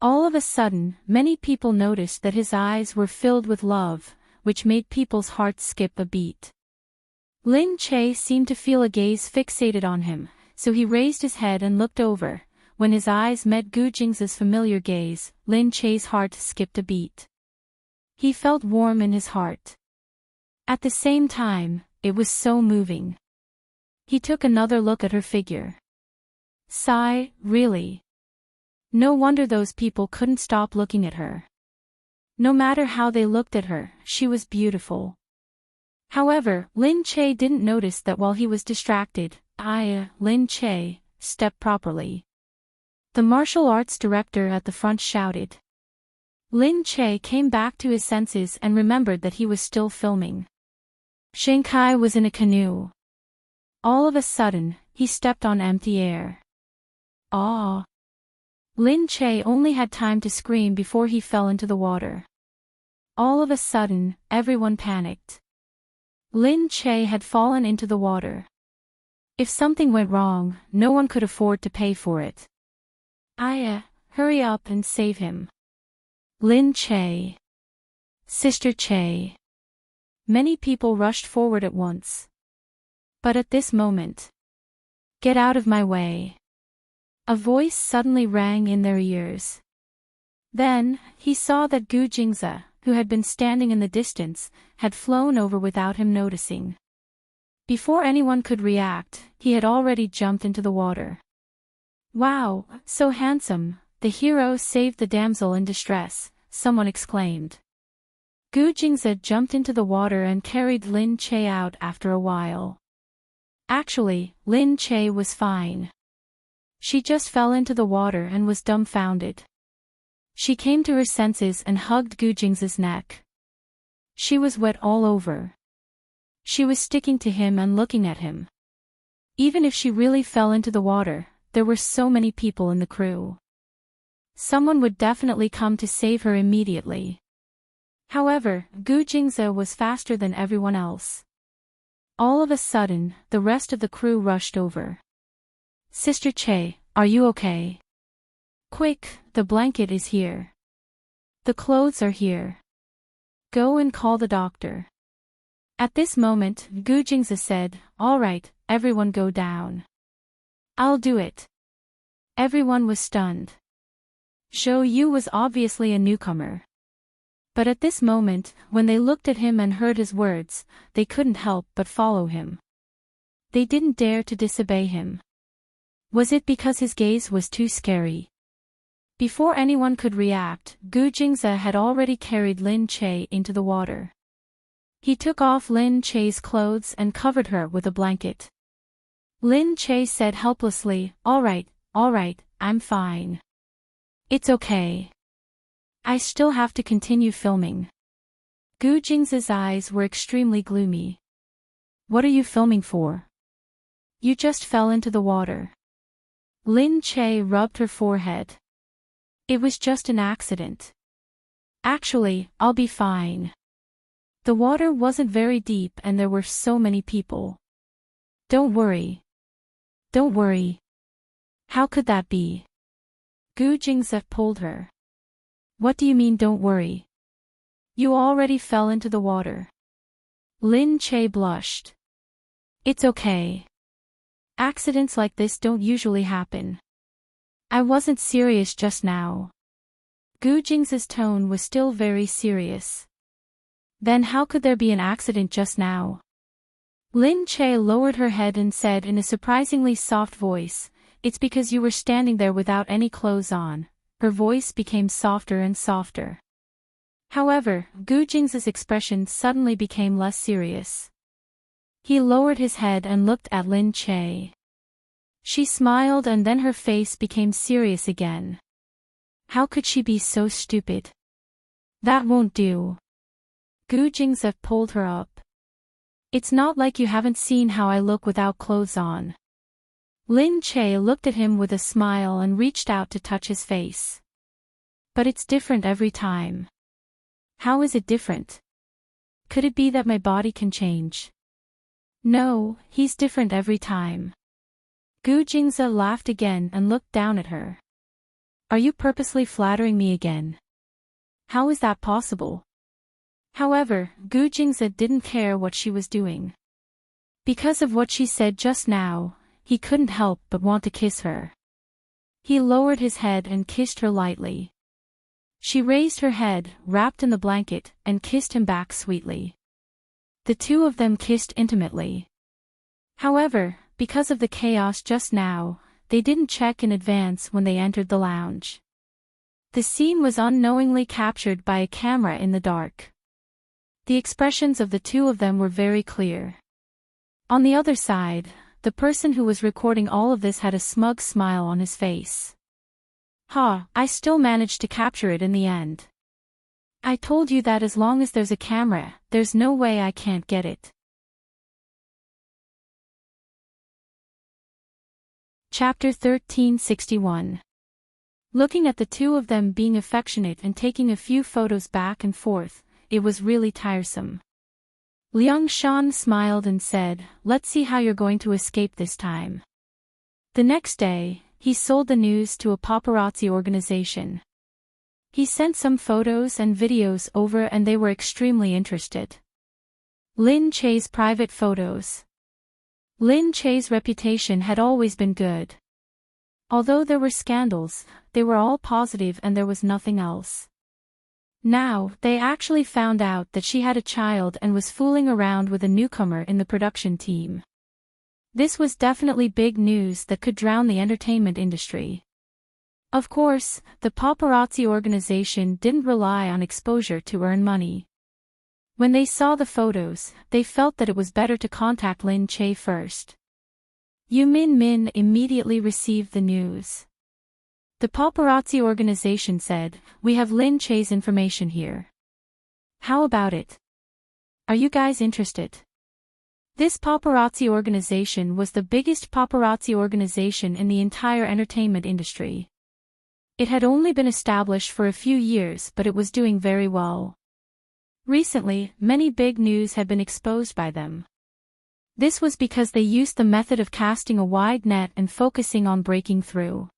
All of a sudden, many people noticed that his eyes were filled with love, which made people's hearts skip a beat. Lin Che seemed to feel a gaze fixated on him, so he raised his head and looked over. When his eyes met Gu Jingze's familiar gaze, Lin Che's heart skipped a beat. He felt warm in his heart. At the same time, it was so moving. He took another look at her figure. Sigh, really? No wonder those people couldn't stop looking at her. No matter how they looked at her, she was beautiful. However, Lin Che didn't notice that while he was distracted, Lin Che, step properly. The martial arts director at the front shouted. Lin Che came back to his senses and remembered that he was still filming. Shanghai was in a canoe. All of a sudden, he stepped on empty air. Ah! Lin Che only had time to scream before he fell into the water. All of a sudden, everyone panicked. Lin Che had fallen into the water. If something went wrong, no one could afford to pay for it. Hurry up and save him. Lin Che. Sister Che. Many people rushed forward at once. But at this moment, get out of my way. A voice suddenly rang in their ears. Then, he saw that Gu Jingze, who had been standing in the distance, had flown over without him noticing. Before anyone could react, he had already jumped into the water. Wow, so handsome, the hero saved the damsel in distress, someone exclaimed. Gu Jingze jumped into the water and carried Lin Che out after a while. Actually, Lin Che was fine. She just fell into the water and was dumbfounded. She came to her senses and hugged Gu Jingze's neck. She was wet all over. She was sticking to him and looking at him. Even if she really fell into the water, there were so many people in the crew. Someone would definitely come to save her immediately. However, Gu Jingze was faster than everyone else. All of a sudden, the rest of the crew rushed over. Sister Che, are you okay? Quick, the blanket is here. The clothes are here. Go and call the doctor. At this moment, Gu Jingze said, all right, everyone go down. I'll do it. Everyone was stunned. Zhou Yu was obviously a newcomer. But at this moment, when they looked at him and heard his words, they couldn't help but follow him. They didn't dare to disobey him. Was it because his gaze was too scary? Before anyone could react, Gu Jingze had already carried Lin Che into the water. He took off Lin Che's clothes and covered her with a blanket. Lin Che said helplessly, all right, I'm fine. It's okay. I still have to continue filming. Gu Jingze's eyes were extremely gloomy. What are you filming for? You just fell into the water. Lin Che rubbed her forehead. It was just an accident. Actually, I'll be fine. The water wasn't very deep and there were so many people. Don't worry. Don't worry. How could that be? Gu Jingze pulled her. What do you mean don't worry? You already fell into the water. Lin Che blushed. It's okay. Accidents like this don't usually happen. I wasn't serious just now. Gu Jingze's tone was still very serious. Then how could there be an accident just now? Lin Che lowered her head and said in a surprisingly soft voice, it's because you were standing there without any clothes on. Her voice became softer and softer. However, Gu Jingze's expression suddenly became less serious. He lowered his head and looked at Lin Che. She smiled and then her face became serious again. How could she be so stupid? That won't do. Gu Jingze pulled her up. It's not like you haven't seen how I look without clothes on. Lin Che looked at him with a smile and reached out to touch his face. But it's different every time. How is it different? Could it be that my body can change? No, he's different every time. Gu Jingze laughed again and looked down at her. Are you purposely flattering me again? How is that possible? However, Gu Jingze didn't care what she was doing. Because of what she said just now, he couldn't help but want to kiss her. He lowered his head and kissed her lightly. She raised her head, wrapped in the blanket, and kissed him back sweetly. The two of them kissed intimately. However, because of the chaos just now, they didn't check in advance when they entered the lounge. The scene was unknowingly captured by a camera in the dark. The expressions of the two of them were very clear. On the other side, the person who was recording all of this had a smug smile on his face. I still managed to capture it in the end. I told you that as long as there's a camera, there's no way I can't get it. Chapter 1361. Looking at the two of them being affectionate and taking a few photos back and forth, it was really tiresome. Liang Shan smiled and said, "Let's see how you're going to escape this time." The next day, he sold the news to a paparazzi organization. He sent some photos and videos over and they were extremely interested. Lin Che's private photos. Lin Che's reputation had always been good. Although there were scandals, they were all positive and there was nothing else. Now, they actually found out that she had a child and was fooling around with a newcomer in the production team. This was definitely big news that could drown the entertainment industry. Of course, the paparazzi organization didn't rely on exposure to earn money. When they saw the photos, they felt that it was better to contact Lin Che first. Yu Min immediately received the news. The paparazzi organization said, "We have Lin Che's information here. How about it? Are you guys interested?" This paparazzi organization was the biggest paparazzi organization in the entire entertainment industry. It had only been established for a few years, but it was doing very well. Recently, many big news had been exposed by them. This was because they used the method of casting a wide net and focusing on breaking through.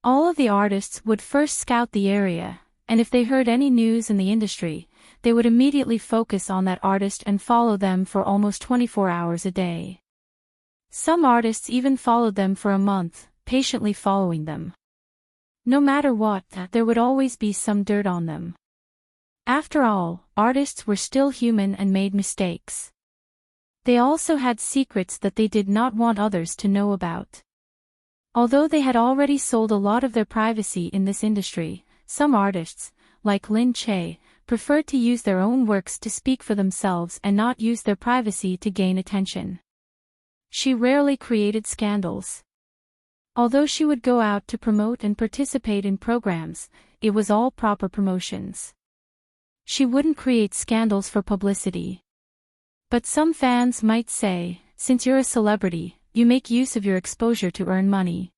All of the artists would first scout the area, and if they heard any news in the industry, they would immediately focus on that artist and follow them for almost 24 hours a day. Some artists even followed them for a month, patiently following them. No matter what, there would always be some dirt on them. After all, artists were still human and made mistakes. They also had secrets that they did not want others to know about. Although they had already sold a lot of their privacy in this industry, some artists, like Lin Che, preferred to use their own works to speak for themselves and not use their privacy to gain attention. She rarely created scandals. Although she would go out to promote and participate in programs, it was all proper promotions. She wouldn't create scandals for publicity. But some fans might say, "Since you're a celebrity, you make use of your exposure to earn money.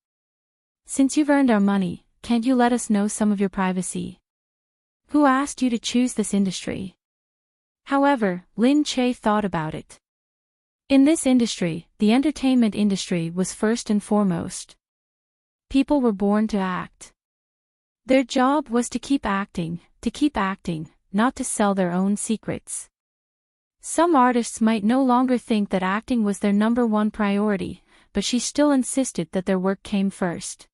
Since you've earned our money, can't you let us know some of your privacy? Who asked you to choose this industry?" However, Lin Che thought about it. In this industry, the entertainment industry was first and foremost. People were born to act. Their job was to keep acting, not to sell their own secrets. Some artists might no longer think that acting was their number one priority, but she still insisted that their work came first.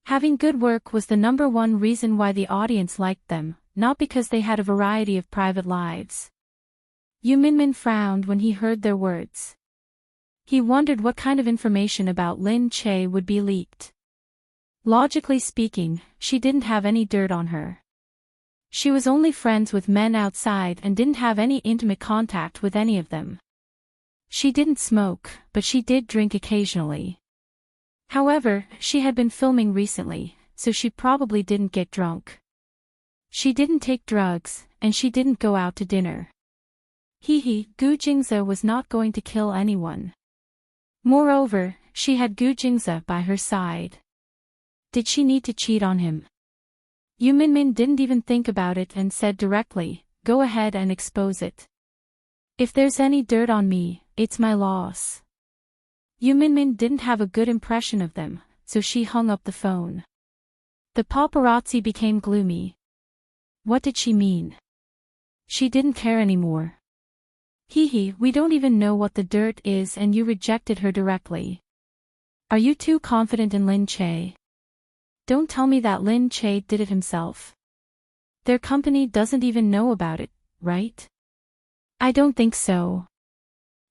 Having good work was the number one reason why the audience liked them, not because they had a variety of private lives. Yu Minmin frowned when he heard their words. He wondered what kind of information about Lin Che would be leaked. Logically speaking, she didn't have any dirt on her. She was only friends with men outside and didn't have any intimate contact with any of them. She didn't smoke, but she did drink occasionally. However, she had been filming recently, so she probably didn't get drunk. She didn't take drugs, and she didn't go out to dinner. Gu Jingze was not going to kill anyone. Moreover, she had Gu Jingze by her side. Did she need to cheat on him? Yu Minmin didn't even think about it and said directly, "Go ahead and expose it. If there's any dirt on me, it's my loss." Yu Minmin didn't have a good impression of them, so she hung up the phone. The paparazzi became gloomy. What did she mean? She didn't care anymore. Hee, we don't even know what the dirt is and you rejected her directly. Are you too confident in Lin Che? Don't tell me that Lin Che did it himself. Their company doesn't even know about it, right? I don't think so.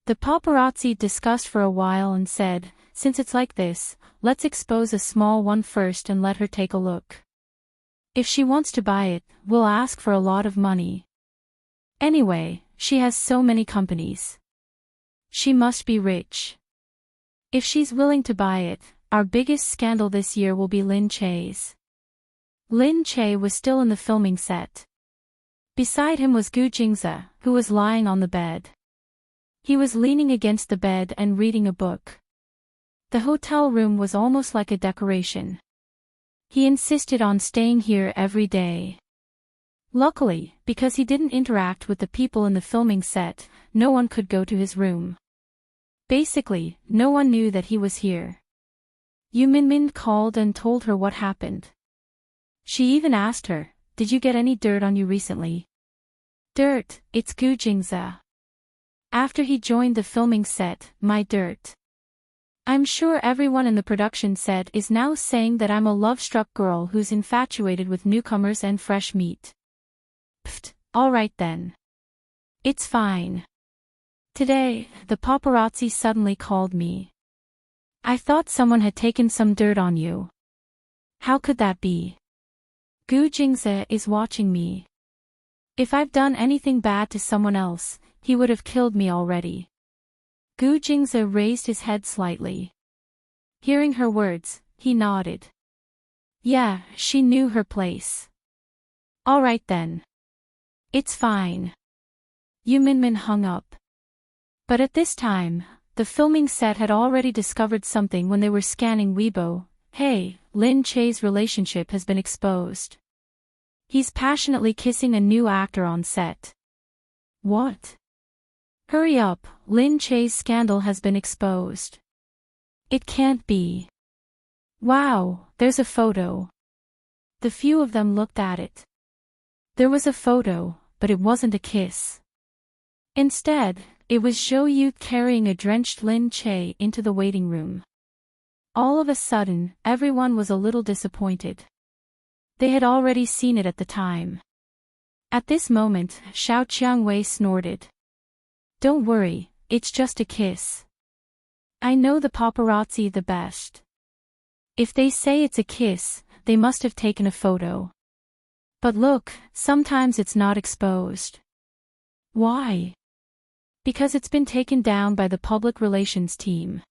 The paparazzi discussed for a while and said, since it's like this, let's expose a small one first and let her take a look. If she wants to buy it, we'll ask for a lot of money. Anyway, she has so many companies. She must be rich. If she's willing to buy it, our biggest scandal this year will be Lin Che's. Lin Che was still in the filming set. Beside him was Gu Jingze, who was lying on the bed. He was leaning against the bed and reading a book. The hotel room was almost like a decoration. He insisted on staying here every day. Luckily, because he didn't interact with the people in the filming set, no one could go to his room. Basically, no one knew that he was here. Yu Minmin called and told her what happened. She even asked her, "Did you get any dirt on you recently?" "Dirt, it's Gu Jingze. After he joined the filming set, my dirt. I'm sure everyone in the production set is now saying that I'm a love-struck girl who's infatuated with newcomers and fresh meat." Pfft, alright then. It's fine. Today, the paparazzi suddenly called me. I thought someone had taken some dirt on you. How could that be? Gu Jingze is watching me. If I've done anything bad to someone else, he would have killed me already. Gu Jingze raised his head slightly. Hearing her words, he nodded. Yeah, she knew her place. Alright then. It's fine. Yu Minmin hung up. But at this time, the filming set had already discovered something when they were scanning Weibo. Hey, Lin Che's relationship has been exposed. He's passionately kissing a new actor on set. What? Hurry up, Lin Che's scandal has been exposed. It can't be. Wow, there's a photo. The few of them looked at it. There was a photo, but it wasn't a kiss. Instead, it was Zhou Yu carrying a drenched Lin Che into the waiting room. All of a sudden, everyone was a little disappointed. They had already seen it at the time. At this moment, Xiao Qiangwei snorted. Don't worry, it's just a kiss. I know the paparazzi the best. If they say it's a kiss, they must have taken a photo. But look, sometimes it's not exposed. Why? Because it's been taken down by the public relations team.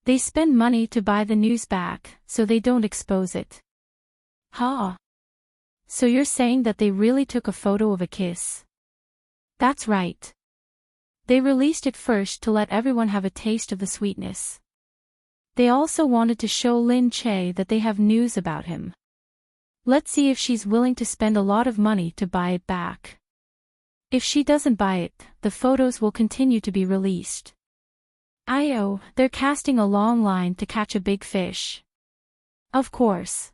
They spend money to buy the news back, so they don't expose it. Huh? So you're saying that they really took a photo of a kiss? That's right. They released it first to let everyone have a taste of the sweetness. They also wanted to show Lin Che that they have news about him. Let's see if she's willing to spend a lot of money to buy it back. If she doesn't buy it, the photos will continue to be released. They're casting a long line to catch a big fish. Of course.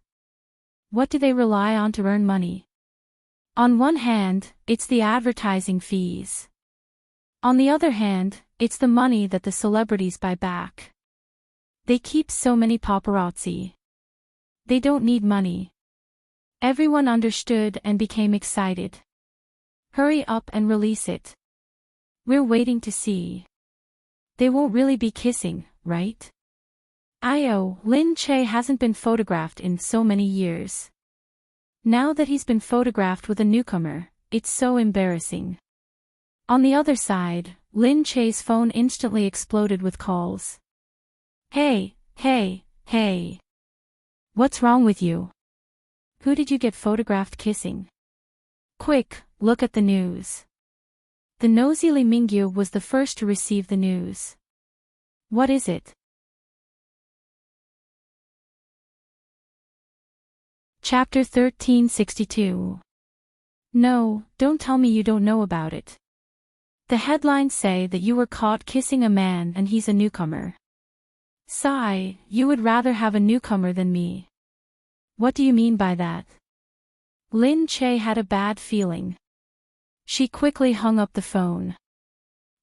What do they rely on to earn money? On one hand, it's the advertising fees. On the other hand, it's the money that the celebrities buy back. They keep so many paparazzi. They don't need money. Everyone understood and became excited. Hurry up and release it. We're waiting to see. They won't really be kissing, right? Lin Che hasn't been photographed in so many years. Now that he's been photographed with a newcomer, it's so embarrassing. On the other side, Lin Che's phone instantly exploded with calls. Hey. What's wrong with you? Who did you get photographed kissing? Quick, look at the news. The nosy Li Mingyu was the first to receive the news. What is it? Chapter 1362. No, don't tell me you don't know about it. The headlines say that you were caught kissing a man and he's a newcomer. Sigh, you would rather have a newcomer than me. What do you mean by that? Lin Che had a bad feeling. She quickly hung up the phone.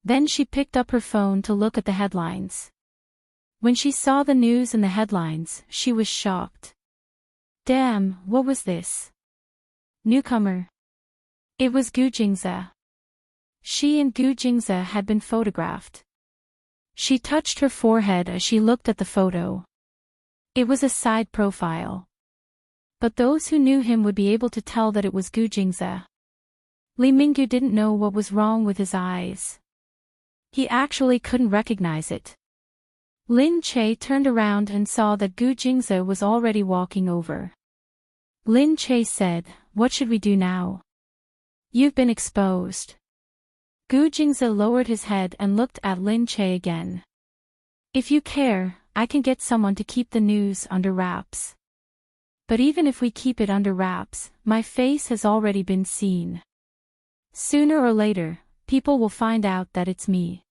Then she picked up her phone to look at the headlines. When she saw the news in the headlines, she was shocked. Damn, what was this? Newcomer. It was Gu Jingze. She and Gu Jingze had been photographed. She touched her forehead as she looked at the photo. It was a side profile. But those who knew him would be able to tell that it was Gu Jingze. Li Mingyu didn't know what was wrong with his eyes. He actually couldn't recognize it. Lin Che turned around and saw that Gu Jingze was already walking over. Lin Che said, "What should we do now? You've been exposed." Gu Jingze lowered his head and looked at Lin Che again. "If you care, I can get someone to keep the news under wraps. But even if we keep it under wraps, my face has already been seen. Sooner or later, people will find out that it's me."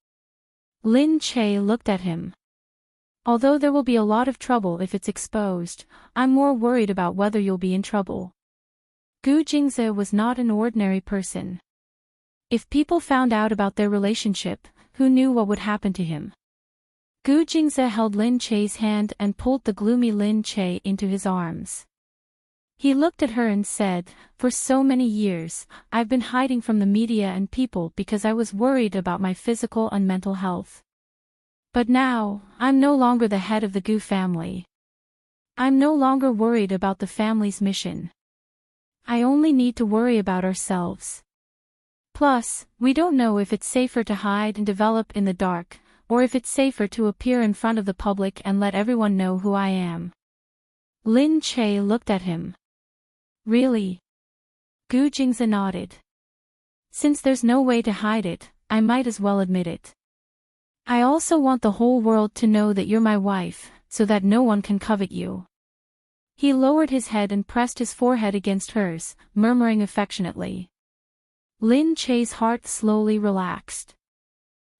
Lin Che looked at him. "Although there will be a lot of trouble if it's exposed, I'm more worried about whether you'll be in trouble." Gu Jingze was not an ordinary person. If people found out about their relationship, who knew what would happen to him? Gu Jingze held Lin Che's hand and pulled the gloomy Lin Che into his arms. He looked at her and said, "For so many years, I've been hiding from the media and people because I was worried about my physical and mental health. But now, I'm no longer the head of the Gu family. I'm no longer worried about the family's mission. I only need to worry about ourselves. Plus, we don't know if it's safer to hide and develop in the dark, or if it's safer to appear in front of the public and let everyone know who I am." Lin Che looked at him. "Really?" Gu Jingze nodded. "Since there's no way to hide it, I might as well admit it. I also want the whole world to know that you're my wife, so that no one can covet you." He lowered his head and pressed his forehead against hers, murmuring affectionately. Lin Che's heart slowly relaxed.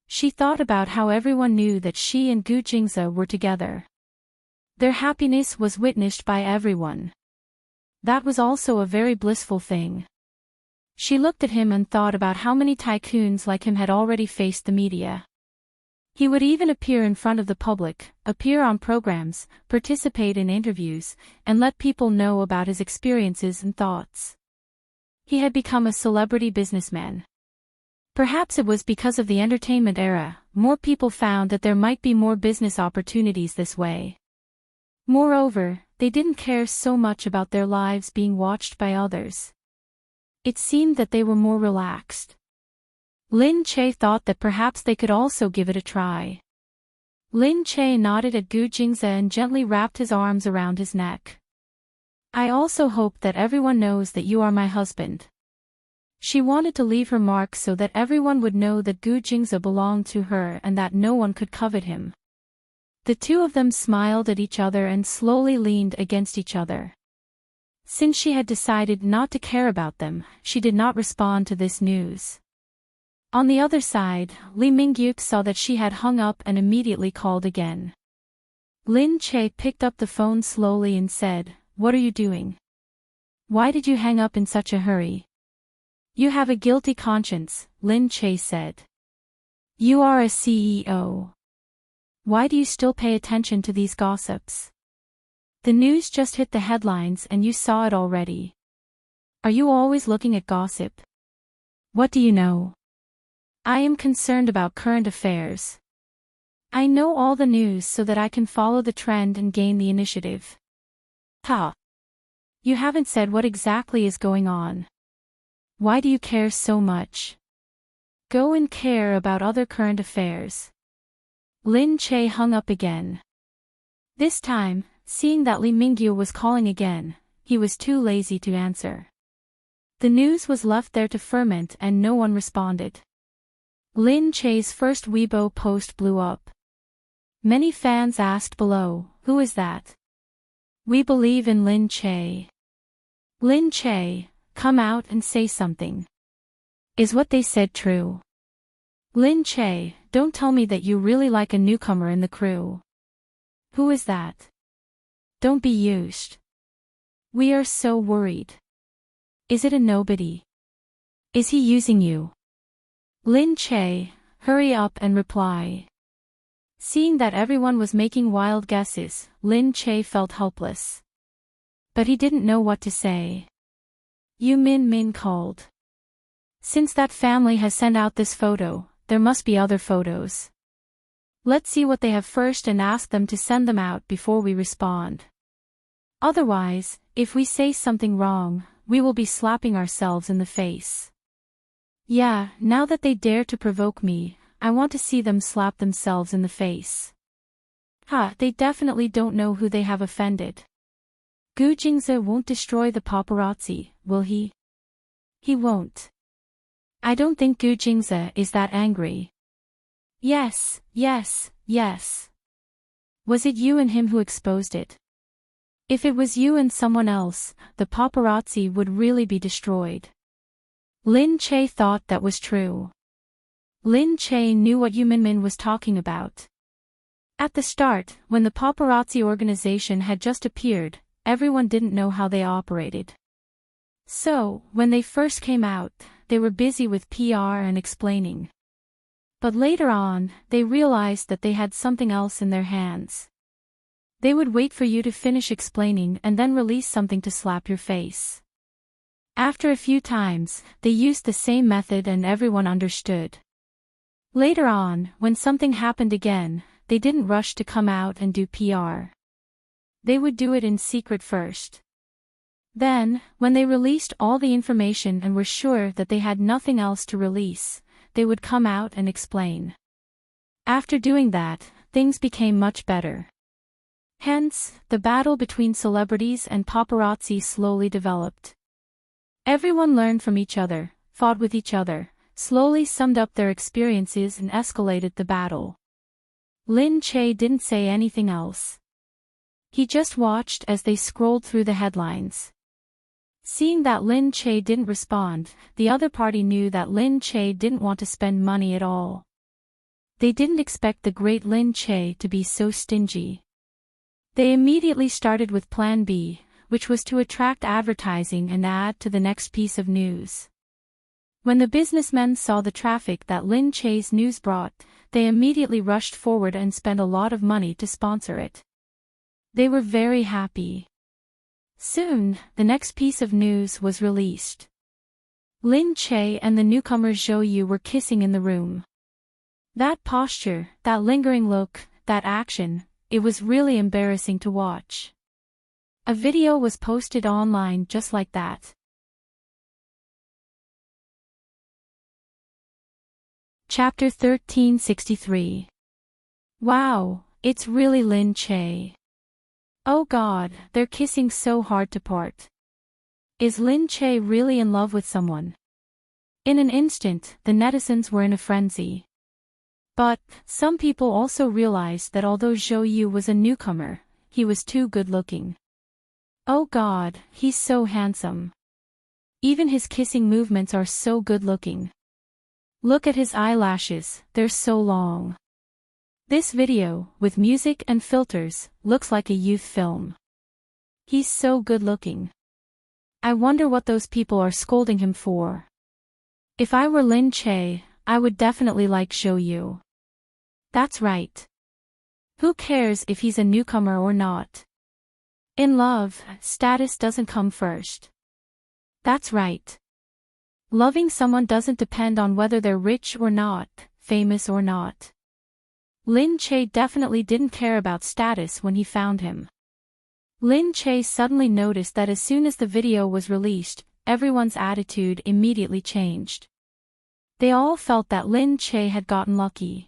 She thought about how everyone knew that she and Gu Jingze were together. Their happiness was witnessed by everyone. That was also a very blissful thing. She looked at him and thought about how many tycoons like him had already faced the media. He would even appear in front of the public, appear on programs, participate in interviews, and let people know about his experiences and thoughts. He had become a celebrity businessman. Perhaps it was because of the entertainment era, more people found that there might be more business opportunities this way. Moreover, they didn't care so much about their lives being watched by others. It seemed that they were more relaxed. Lin Che thought that perhaps they could also give it a try. Lin Che nodded at Gu Jingze and gently wrapped his arms around his neck. "I also hope that everyone knows that you are my husband." She wanted to leave her mark so that everyone would know that Gu Jingze belonged to her and that no one could covet him. The two of them smiled at each other and slowly leaned against each other. Since she had decided not to care about them, she did not respond to this news. On the other side, Li Mingyu saw that she had hung up and immediately called again. Lin Che picked up the phone slowly and said, "What are you doing? Why did you hang up in such a hurry?" "You have a guilty conscience," Lin Che said. "You are a CEO. Why do you still pay attention to these gossips? The news just hit the headlines and you saw it already. Are you always looking at gossip? What do you know? I am concerned about current affairs. I know all the news so that I can follow the trend and gain the initiative." "Ha! You haven't said what exactly is going on. Why do you care so much? Go and care about other current affairs." Lin Che hung up again. This time, seeing that Li Mingyu was calling again, he was too lazy to answer. The news was left there to ferment and no one responded. Lin Che's first Weibo post blew up. Many fans asked below, "Who is that? We believe in Lin Che. Lin Che, come out and say something. Is what they said true? Lin Che, don't tell me that you really like a newcomer in the crew. Who is that? Don't be used. We are so worried. Is it a nobody? Is he using you? Lin Che, hurry up and reply. Seeing that everyone was making wild guesses, Lin Che felt helpless. But he didn't know what to say. Yu Min Min called. Since that family has sent out this photo, there must be other photos. Let's see what they have first and ask them to send them out before we respond. Otherwise, if we say something wrong, we will be slapping ourselves in the face. Yeah, now that they dare to provoke me, I want to see them slap themselves in the face. They definitely don't know who they have offended. Gu Jingze won't destroy the paparazzi, will he? He won't. I don't think Gu Jingze is that angry. Yes, yes, yes. Was it you and him who exposed it? If it was you and someone else, the paparazzi would really be destroyed. Lin Che thought that was true. Lin Che knew what Yu Minmin was talking about. At the start, when the paparazzi organization had just appeared, everyone didn't know how they operated. So, when they first came out, they were busy with PR and explaining. But later on, they realized that they had something else in their hands. They would wait for you to finish explaining and then release something to slap your face. After a few times, they used the same method and everyone understood. Later on, when something happened again, they didn't rush to come out and do PR. They would do it in secret first. Then, when they released all the information and were sure that they had nothing else to release, they would come out and explain. After doing that, things became much better. Hence, the battle between celebrities and paparazzi slowly developed. Everyone learned from each other, fought with each other, slowly summed up their experiences and escalated the battle. Lin Che didn't say anything else. He just watched as they scrolled through the headlines. Seeing that Lin Che didn't respond, the other party knew that Lin Che didn't want to spend money at all. They didn't expect the great Lin Che to be so stingy. They immediately started with Plan B, which was to attract advertising and add to the next piece of news. When the businessmen saw the traffic that Lin Che's news brought, they immediately rushed forward and spent a lot of money to sponsor it. They were very happy. Soon, the next piece of news was released. Lin Che and the newcomer Zhou Yu were kissing in the room. That posture, that lingering look, that action, it was really embarrassing to watch. A video was posted online just like that. Chapter 1363. Wow, it's really Lin Che. Oh God, they're kissing so hard to part. Is Lin Che really in love with someone? In an instant, the netizens were in a frenzy. But, some people also realized that although Zhou Yu was a newcomer, he was too good-looking. Oh God, he's so handsome. Even his kissing movements are so good-looking. Look at his eyelashes, they're so long. This video, with music and filters, looks like a youth film. He's so good-looking. I wonder what those people are scolding him for. If I were Lin Che, I would definitely like Zhou Yu. That's right. Who cares if he's a newcomer or not? In love, status doesn't come first. That's right. Loving someone doesn't depend on whether they're rich or not, famous or not. Lin Che definitely didn't care about status when he found him. Lin Che suddenly noticed that as soon as the video was released, everyone's attitude immediately changed. They all felt that Lin Che had gotten lucky.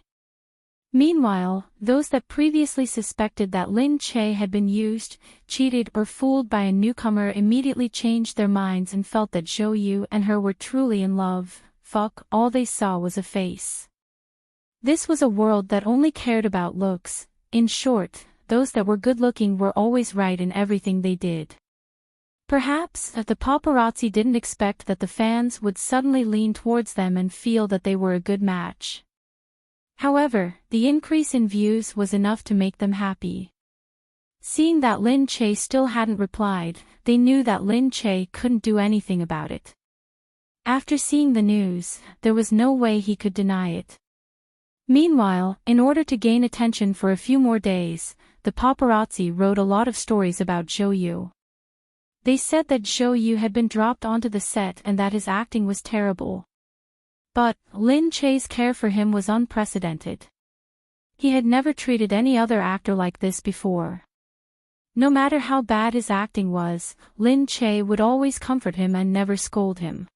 Meanwhile, those that previously suspected that Lin Che had been used, cheated or fooled by a newcomer immediately changed their minds and felt that Zhou Yu and her were truly in love. All they saw was a face. This was a world that only cared about looks. In short, those that were good-looking were always right in everything they did. Perhaps the paparazzi didn't expect that the fans would suddenly lean towards them and feel that they were a good match. However, the increase in views was enough to make them happy. Seeing that Lin Che still hadn't replied, they knew that Lin Che couldn't do anything about it. After seeing the news, there was no way he could deny it. Meanwhile, in order to gain attention for a few more days, the paparazzi wrote a lot of stories about Zhou Yu. They said that Zhou Yu had been dropped onto the set and that his acting was terrible. But Lin Che's care for him was unprecedented. He had never treated any other actor like this before. No matter how bad his acting was, Lin Che would always comfort him and never scold him.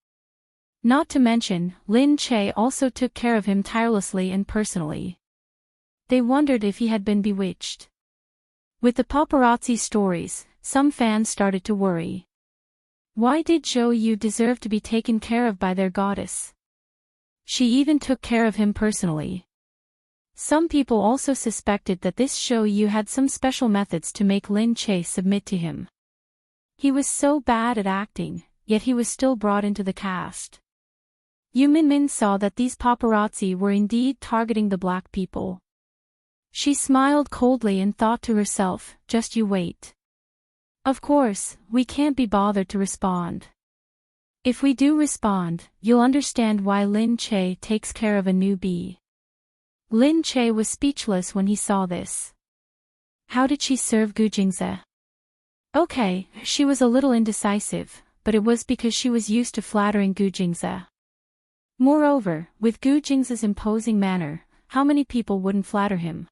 Not to mention, Lin Che also took care of him tirelessly and personally. They wondered if he had been bewitched. With the paparazzi stories, some fans started to worry. Why did Zhou Yu deserve to be taken care of by their goddess? She even took care of him personally. Some people also suspected that this Zhou Yu had some special methods to make Lin Che submit to him. He was so bad at acting, yet he was still brought into the cast. Yu Minmin saw that these paparazzi were indeed targeting the black people. She smiled coldly and thought to herself, just you wait. Of course, we can't be bothered to respond. If we do respond, you'll understand why Lin Che takes care of a newbie. Lin Che was speechless when he saw this. How did she serve Gu Jingze? Okay, she was a little indecisive, but it was because she was used to flattering Gu Jingze. Moreover, with Gu Jingze's imposing manner, how many people wouldn't flatter him?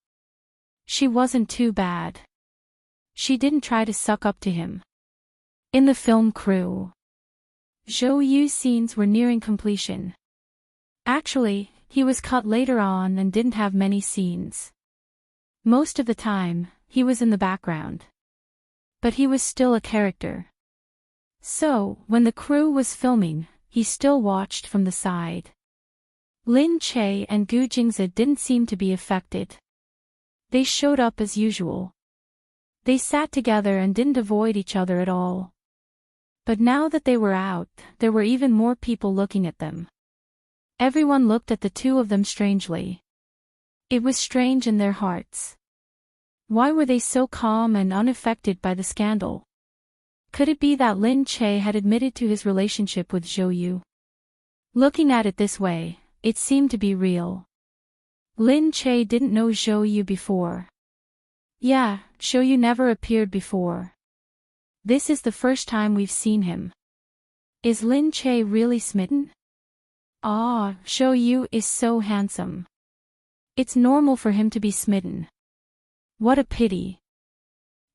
She wasn't too bad. She didn't try to suck up to him. In the film crew, Zhou Yu's scenes were nearing completion. Actually, he was cut later on and didn't have many scenes. Most of the time, he was in the background. But he was still a character. So, when the crew was filming, he still watched from the side. Lin Che and Gu Jingze didn't seem to be affected. They showed up as usual. They sat together and didn't avoid each other at all. But now that they were out, there were even more people looking at them. Everyone looked at the two of them strangely. It was strange in their hearts. Why were they so calm and unaffected by the scandal? Could it be that Lin Che had admitted to his relationship with Zhou Yu? Looking at it this way, it seemed to be real. Lin Che didn't know Zhou Yu before. Yeah, Zhou Yu never appeared before. This is the first time we've seen him. Is Lin Che really smitten? Ah, Zhou Yu is so handsome. It's normal for him to be smitten. What a pity.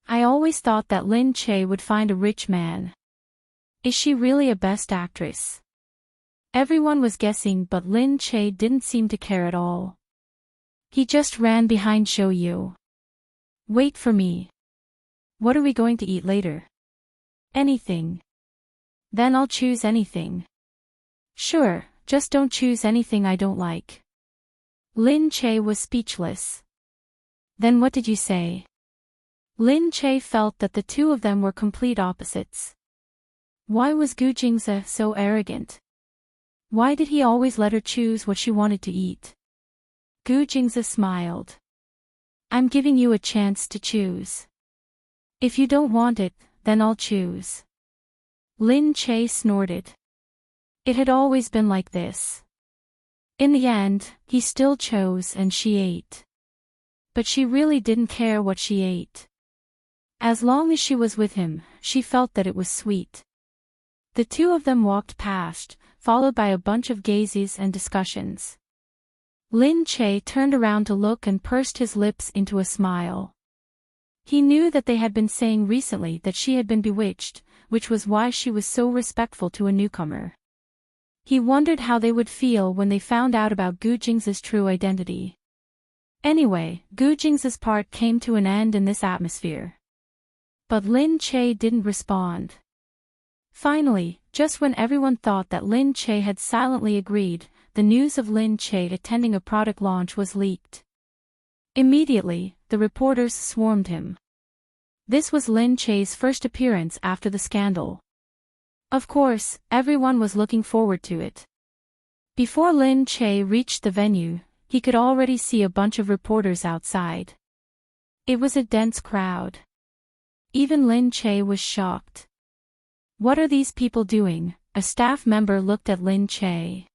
I always thought that Lin Che would find a rich man. Is she really a best actress? Everyone was guessing, but Lin Che didn't seem to care at all. He just ran behind Zhou Yu. Wait for me. What are we going to eat later? Anything. Then I'll choose anything. Sure, just don't choose anything I don't like. Lin Che was speechless. Then what did you say? Lin Che felt that the two of them were complete opposites. Why was Gu Jingze so arrogant? Why did he always let her choose what she wanted to eat? Gu Jingze smiled. I'm giving you a chance to choose. If you don't want it, then I'll choose. Lin Che snorted. It had always been like this. In the end, he still chose and she ate. But she really didn't care what she ate. As long as she was with him, she felt that it was sweet. The two of them walked past, followed by a bunch of gazes and discussions. Lin Che turned around to look and pursed his lips into a smile. He knew that they had been saying recently that she had been bewitched, which was why she was so respectful to a newcomer. He wondered how they would feel when they found out about Gu Jingze's true identity. Anyway, Gu Jingze's part came to an end in this atmosphere. But Lin Che didn't respond. Finally, just when everyone thought that Lin Che had silently agreed, the news of Lin Che attending a product launch was leaked. Immediately, the reporters swarmed him. This was Lin Che's first appearance after the scandal. Of course, everyone was looking forward to it. Before Lin Che reached the venue, he could already see a bunch of reporters outside. It was a dense crowd. Even Lin Che was shocked. What are these people doing? A staff member looked at Lin Che.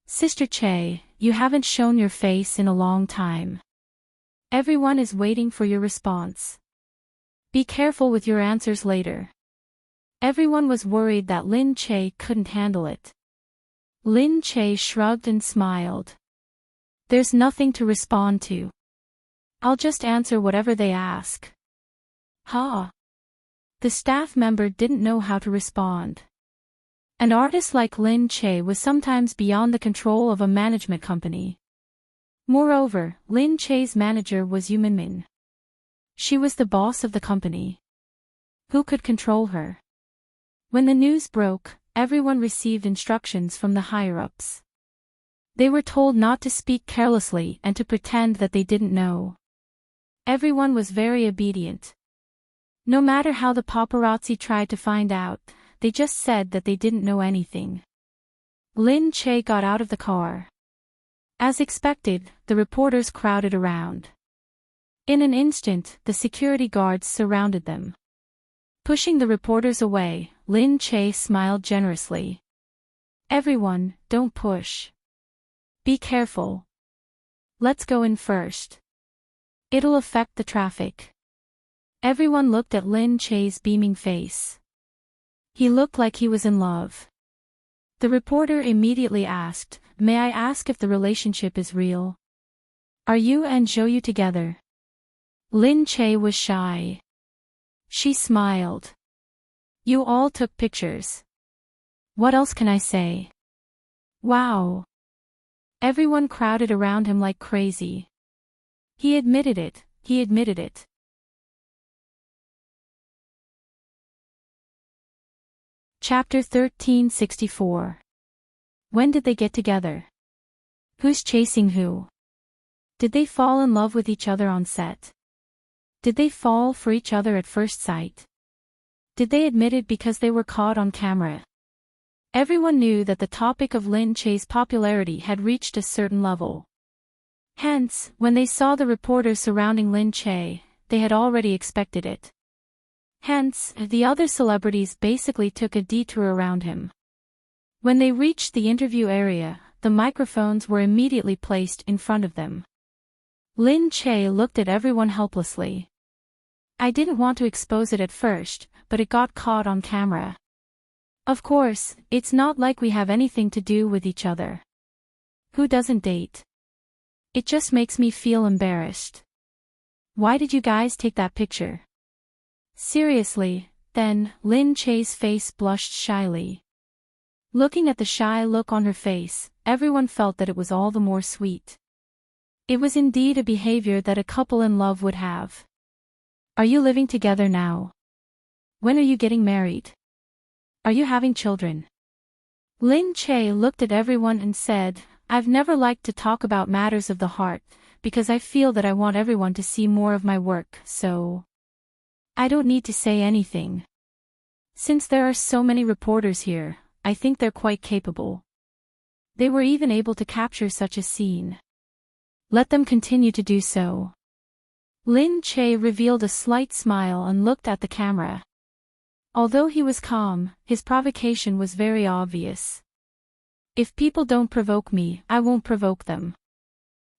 Sister Che, you haven't shown your face in a long time. Everyone is waiting for your response. Be careful with your answers later. Everyone was worried that Lin Che couldn't handle it. Lin Che shrugged and smiled. There's nothing to respond to. I'll just answer whatever they ask. Ha! The staff member didn't know how to respond. An artist like Lin Che was sometimes beyond the control of a management company. Moreover, Lin Che's manager was Yu Minmin. She was the boss of the company. Who could control her? When the news broke, everyone received instructions from the higher-ups. They were told not to speak carelessly and to pretend that they didn't know. Everyone was very obedient. No matter how the paparazzi tried to find out, they just said that they didn't know anything. Lin Che got out of the car. As expected, the reporters crowded around. In an instant, the security guards surrounded them. Pushing the reporters away, Lin Che smiled generously. Everyone, don't push. Be careful. Let's go in first. It'll affect the traffic. Everyone looked at Lin Che's beaming face. He looked like he was in love. The reporter immediately asked, "May I ask if the relationship is real? Are you and Zhou together?" Lin Che was shy. She smiled. You all took pictures. What else can I say? Wow. Everyone crowded around him like crazy. He admitted it, he admitted it. Chapter 1364. When did they get together? Who's chasing who? Did they fall in love with each other on set? Did they fall for each other at first sight? Did they admit it because they were caught on camera? Everyone knew that the topic of Lin Che's popularity had reached a certain level. Hence, when they saw the reporters surrounding Lin Che, they had already expected it. Hence, the other celebrities basically took a detour around him. When they reached the interview area, the microphones were immediately placed in front of them. Lin Che looked at everyone helplessly. I didn't want to expose it at first, but it got caught on camera. Of course, it's not like we have anything to do with each other. Who doesn't date? It just makes me feel embarrassed. Why did you guys take that picture? Seriously, then, Lin Che's face blushed shyly. Looking at the shy look on her face, everyone felt that it was all the more sweet. It was indeed a behavior that a couple in love would have. Are you living together now? When are you getting married? Are you having children? Lin Che looked at everyone and said, I've never liked to talk about matters of the heart, because I feel that I want everyone to see more of my work, so I don't need to say anything. Since there are so many reporters here, I think they're quite capable. They were even able to capture such a scene. Let them continue to do so. Lin Che revealed a slight smile and looked at the camera. Although he was calm, his provocation was very obvious. If people don't provoke me, I won't provoke them.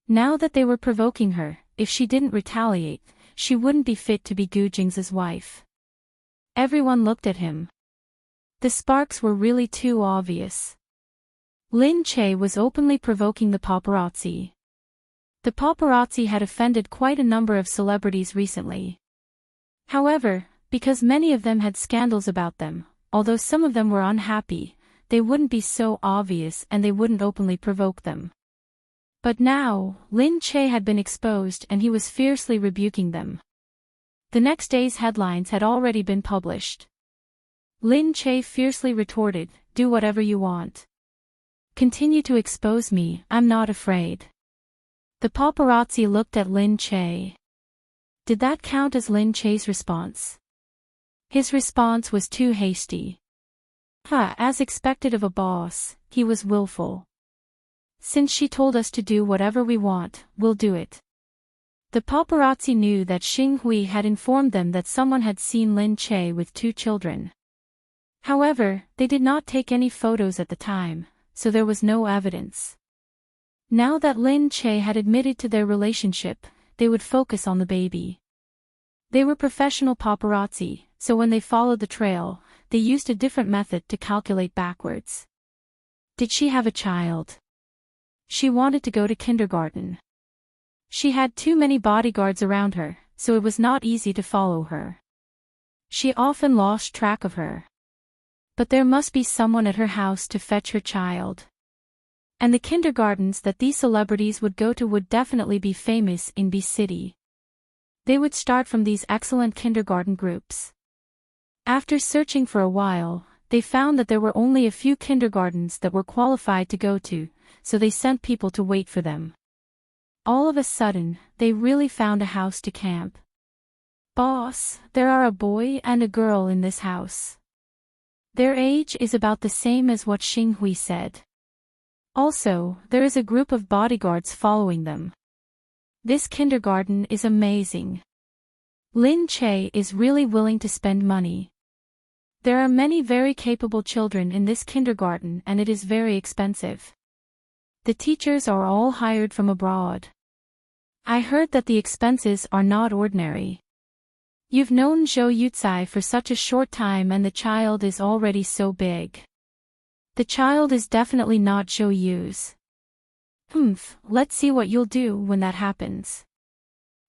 Now that they were provoking her, if she didn't retaliate, she wouldn't be fit to be Gu Jing's wife. Everyone looked at him. The sparks were really too obvious. Lin Che was openly provoking the paparazzi. The paparazzi had offended quite a number of celebrities recently. However, because many of them had scandals about them, although some of them were unhappy, they wouldn't be so obvious and they wouldn't openly provoke them. But now, Lin Che had been exposed and he was fiercely rebuking them. The next day's headlines had already been published. Lin Che fiercely retorted, do whatever you want. Continue to expose me, I'm not afraid. The paparazzi looked at Lin Che. Did that count as Lin Che's response? His response was too hasty. As expected of a boss, he was willful. Since she told us to do whatever we want, we'll do it. The paparazzi knew that Xing Hui had informed them that someone had seen Lin Che with 2 children. However, they did not take any photos at the time, so there was no evidence. Now that Lin Che had admitted to their relationship, they would focus on the baby. They were professional paparazzi, so when they followed the trail, they used a different method to calculate backwards. Did she have a child? She wanted to go to kindergarten. She had too many bodyguards around her, so it was not easy to follow her. She often lost track of her. But there must be someone at her house to fetch her child. And the kindergartens that these celebrities would go to would definitely be famous in B City. They would start from these excellent kindergarten groups. After searching for a while, they found that there were only a few kindergartens that were qualified to go to, so they sent people to wait for them. All of a sudden, they really found a house to camp. Boss, there are a boy and a girl in this house. Their age is about the same as what Xing Hui said. Also, there is a group of bodyguards following them. This kindergarten is amazing. Lin Che is really willing to spend money. There are many very capable children in this kindergarten and it is very expensive. The teachers are all hired from abroad. I heard that the expenses are not ordinary. You've known Zhou Yucai for such a short time and the child is already so big. The child is definitely not Zhou Yu's. Let's see what you'll do when that happens.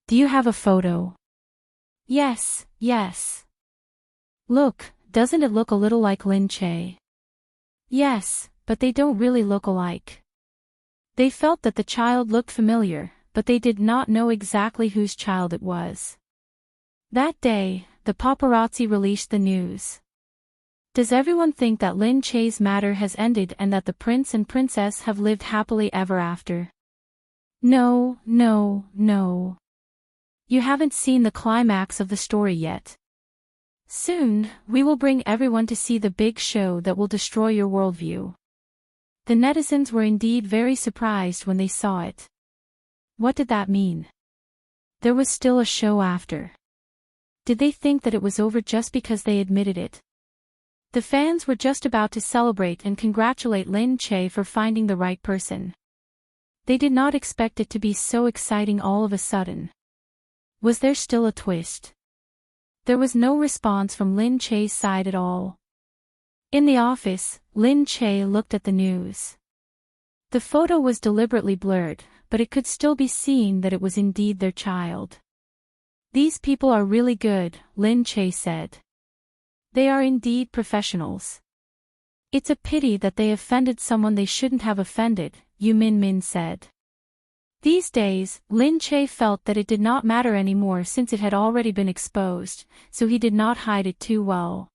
Do you have a photo? Yes. Look, doesn't it look a little like Lin Che? Yes, but they don't really look alike. They felt that the child looked familiar, but they did not know exactly whose child it was. That day, the paparazzi released the news. Does everyone think that Lin Che's matter has ended and that the prince and princess have lived happily ever after? No. You haven't seen the climax of the story yet. Soon, we will bring everyone to see the big show that will destroy your worldview. The netizens were indeed very surprised when they saw it. What did that mean? There was still a show after. Did they think that it was over just because they admitted it? The fans were just about to celebrate and congratulate Lin Che for finding the right person. They did not expect it to be so exciting all of a sudden. Was there still a twist? There was no response from Lin Che's side at all. In the office, Lin Che looked at the news. The photo was deliberately blurred, but it could still be seen that it was indeed their child. These people are really good, Lin Che said. They are indeed professionals. It's a pity that they offended someone they shouldn't have offended, Yu Min said. These days, Lin Che felt that it did not matter anymore since it had already been exposed, so he did not hide it too well.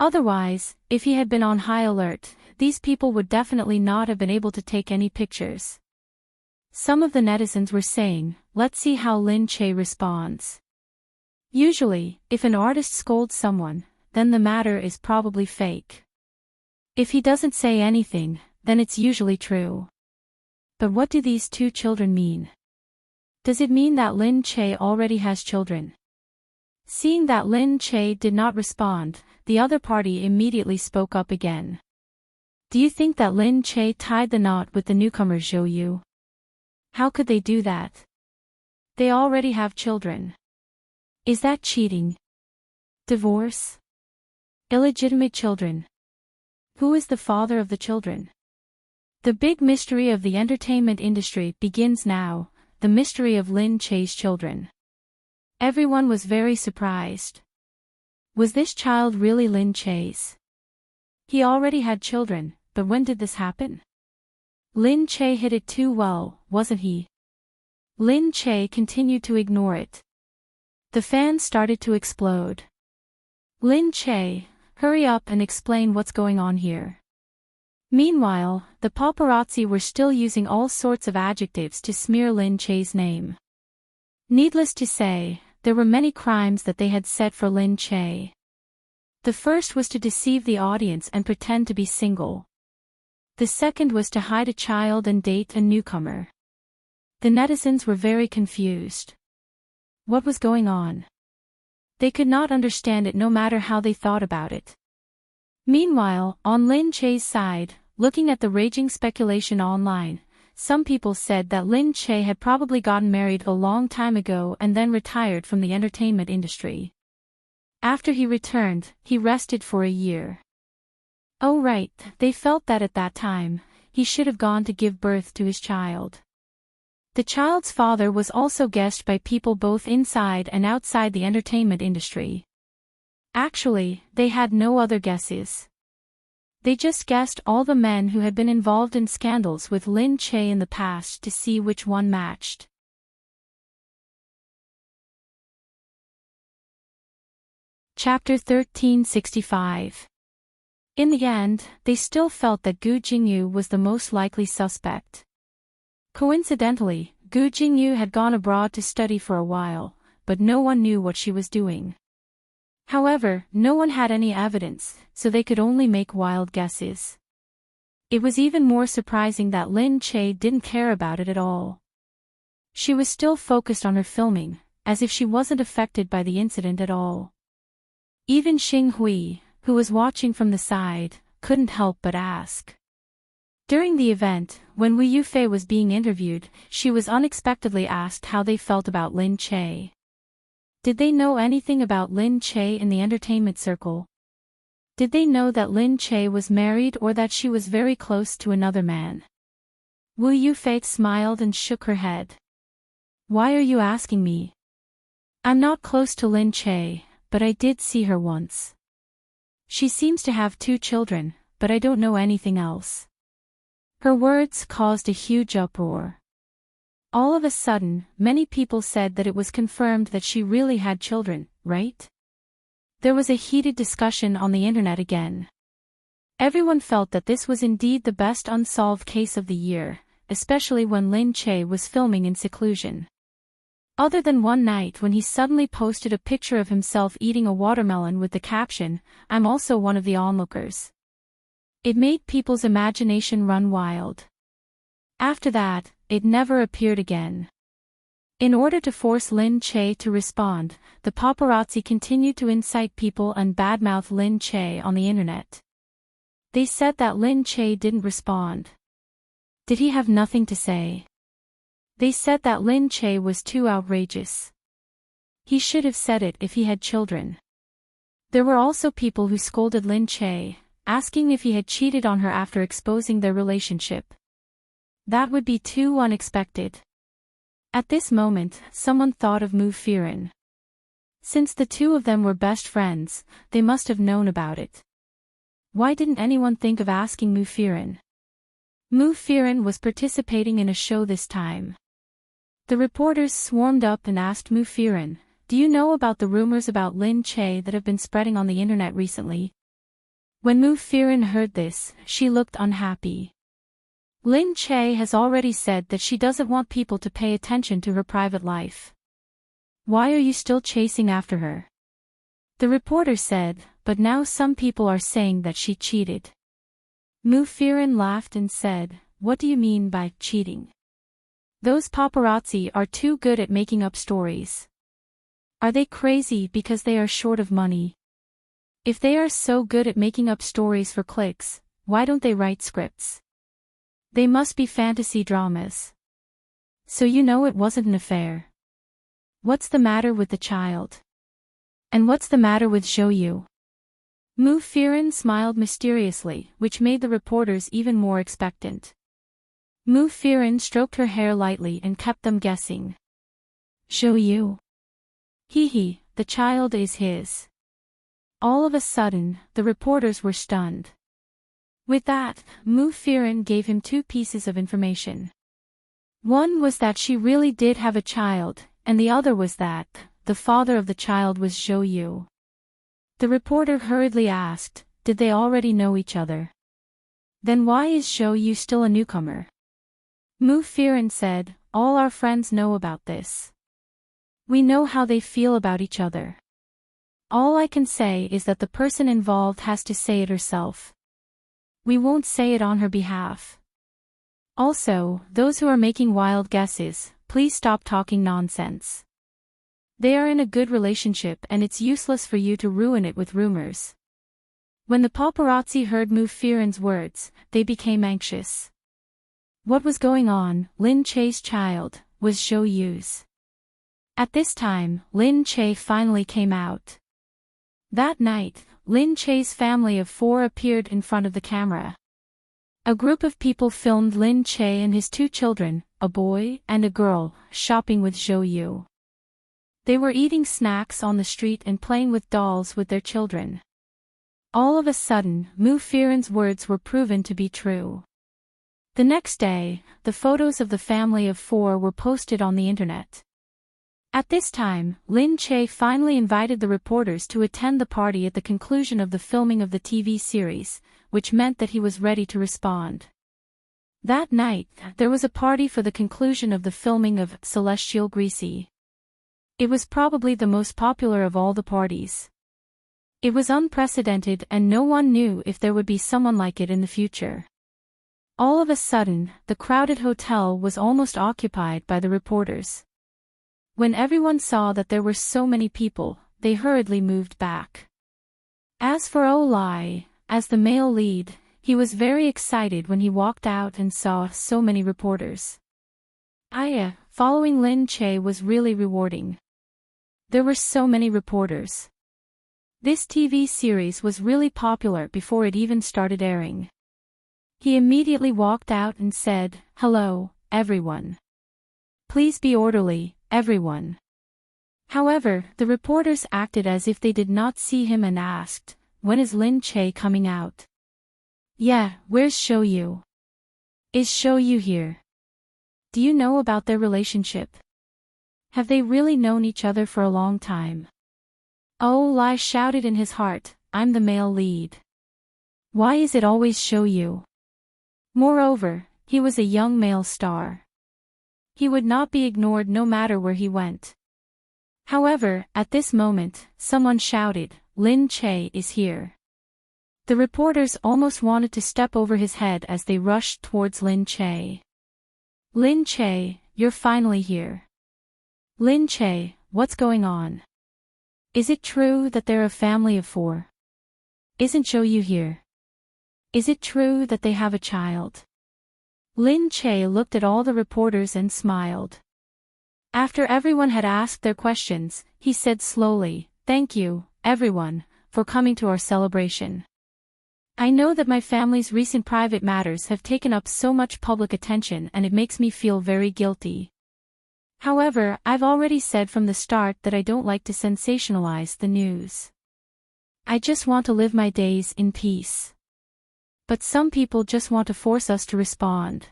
Otherwise, if he had been on high alert, these people would definitely not have been able to take any pictures. Some of the netizens were saying, let's see how Lin Che responds. Usually, if an artist scolds someone, then the matter is probably fake. If he doesn't say anything, then it's usually true. But what do these 2 children mean? Does it mean that Lin Che already has children? Seeing that Lin Che did not respond, the other party immediately spoke up again. Do you think that Lin Che tied the knot with the newcomer Zhou Yu? How could they do that? They already have children. Is that cheating? Divorce? Illegitimate children? Who is the father of the children? The big mystery of the entertainment industry begins now, the mystery of Lin Che's children. Everyone was very surprised. Was this child really Lin Che's? He already had children, but when did this happen? Lin Che hid it too well, wasn't he? Lin Che continued to ignore it. The fans started to explode. Lin Che, hurry up and explain what's going on here. Meanwhile, the paparazzi were still using all sorts of adjectives to smear Lin Che's name. Needless to say, there were many crimes that they had set for Lin Che. The first was to deceive the audience and pretend to be single. The second was to hide a child and date a newcomer. The netizens were very confused. What was going on? They could not understand it no matter how they thought about it. Meanwhile, on Lin Che's side, looking at the raging speculation online, some people said that Lin Che had probably gotten married a long time ago and then retired from the entertainment industry. After he returned, he rested for a year. Oh right, they felt that at that time, he should have gone to give birth to his child. The child's father was also guessed by people both inside and outside the entertainment industry. Actually, they had no other guesses. They just guessed all the men who had been involved in scandals with Lin Che in the past to see which one matched. Chapter 1365. In the end, they still felt that Gu Jingyu was the most likely suspect. Coincidentally, Gu Jingyu had gone abroad to study for a while, but no one knew what she was doing. However, no one had any evidence, so they could only make wild guesses. It was even more surprising that Lin Che didn't care about it at all. She was still focused on her filming, as if she wasn't affected by the incident at all. Even Xing Hui, who was watching from the side, couldn't help but ask. During the event, when Wu Yufei was being interviewed, she was unexpectedly asked how they felt about Lin Che. Did they know anything about Lin Che in the entertainment circle? Did they know that Lin Che was married or that she was very close to another man? Wu Yufei smiled and shook her head. Why are you asking me? I'm not close to Lin Che, but I did see her once. She seems to have 2 children, but I don't know anything else. Her words caused a huge uproar. All of a sudden, many people said that it was confirmed that she really had children, right? There was a heated discussion on the internet again. Everyone felt that this was indeed the best unsolved case of the year, especially when Lin Che was filming in seclusion. Other than one night when he suddenly posted a picture of himself eating a watermelon with the caption, "I'm also one of the onlookers." It made people's imagination run wild. After that, it never appeared again. In order to force Lin Che to respond, the paparazzi continued to incite people and badmouth Lin Che on the internet. They said that Lin Che didn't respond. Did he have nothing to say? They said that Lin Che was too outrageous. He should have said it if he had children. There were also people who scolded Lin Che, asking if he had cheated on her after exposing their relationship. That would be too unexpected. At this moment, someone thought of Mu Firen. Since the two of them were best friends, they must have known about it. Why didn't anyone think of asking Mu Firen? Mu Firen was participating in a show this time. The reporters swarmed up and asked Mu Firen, "Do you know about the rumors about Lin Che that have been spreading on the internet recently?" When Mu Firen heard this, she looked unhappy. Lin Che has already said that she doesn't want people to pay attention to her private life. Why are you still chasing after her? The reporter said, but now some people are saying that she cheated. Mu Firen laughed and said, "What do you mean by cheating? Those paparazzi are too good at making up stories. Are they crazy because they are short of money? If they are so good at making up stories for clicks, why don't they write scripts? They must be fantasy dramas. So you know it wasn't an affair. What's the matter with the child? And what's the matter with Zhou? Mu Firen smiled mysteriously, which made the reporters even more expectant. Mu Firen stroked her hair lightly and kept them guessing. Zhou? Hee, the child is his. All of a sudden, the reporters were stunned. With that, Mu Firen gave him 2 pieces of information. One was that she really did have a child, and the other was that the father of the child was Zhou. The reporter hurriedly asked, did they already know each other? Then why is Zhou still a newcomer? Mu Firen said, all our friends know about this. We know how they feel about each other. All I can say is that the person involved has to say it herself. We won't say it on her behalf. Also, those who are making wild guesses, please stop talking nonsense. They are in a good relationship and it's useless for you to ruin it with rumors. When the paparazzi heard Mu Firen's words, they became anxious. What was going on? Lin Che's child, was Zhou Yu's. At this time, Lin Che finally came out. That night, Lin Che's family of 4 appeared in front of the camera. A group of people filmed Lin Che and his 2 children, a boy and a girl, shopping with Zhou Yu. They were eating snacks on the street and playing with dolls with their children. All of a sudden, Mu Firen's words were proven to be true. The next day, the photos of the family of 4 were posted on the internet. At this time, Lin Che finally invited the reporters to attend the party at the conclusion of the filming of the TV series, which meant that he was ready to respond. That night, there was a party for the conclusion of the filming of Celestial Greasy. It was probably the most popular of all the parties. It was unprecedented and no one knew if there would be someone like it in the future. All of a sudden, the crowded hotel was almost occupied by the reporters. When everyone saw that there were so many people, they hurriedly moved back. As for Olai, as the male lead, he was very excited when he walked out and saw so many reporters. Following Lin Che was really rewarding. There were so many reporters. This TV series was really popular before it even started airing. He immediately walked out and said, "Hello, everyone. Please be orderly, everyone." However, the reporters acted as if they did not see him and asked, "When is Lin Che coming out?" "Yeah, where's Zhou Yu? Is Zhou Yu here? Do you know about their relationship? Have they really known each other for a long time?" Oh, Lai shouted in his heart, "I'm the male lead. Why is it always Zhou Yu?" Moreover, he was a young male star. He would not be ignored no matter where he went. However, at this moment, someone shouted, "Lin Che is here." The reporters almost wanted to step over his head as they rushed towards Lin Che. "Lin Che, you're finally here. Lin Che, what's going on? Is it true that they're a family of 4? Isn't Zhou Yu here? Is it true that they have a child?" Lin Che looked at all the reporters and smiled. After everyone had asked their questions, he said slowly, "Thank you, everyone, for coming to our celebration. I know that my family's recent private matters have taken up so much public attention and it makes me feel very guilty. However, I've already said from the start that I don't like to sensationalize the news. I just want to live my days in peace. But some people just want to force us to respond.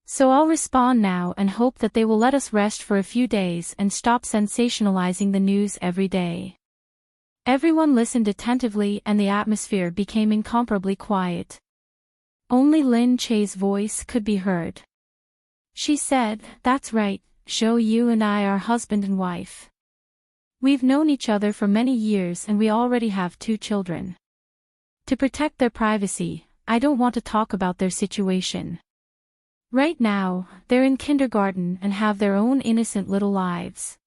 So I'll respond now and hope that they will let us rest for a few days and stop sensationalizing the news every day." Everyone listened attentively and the atmosphere became incomparably quiet. Only Lin Che's voice could be heard. She said, "That's right, Zhou Yu and I are husband and wife. We've known each other for many years and we already have 2 children. To protect their privacy, I don't want to talk about their situation. Right now, they're in kindergarten and have their own innocent little lives.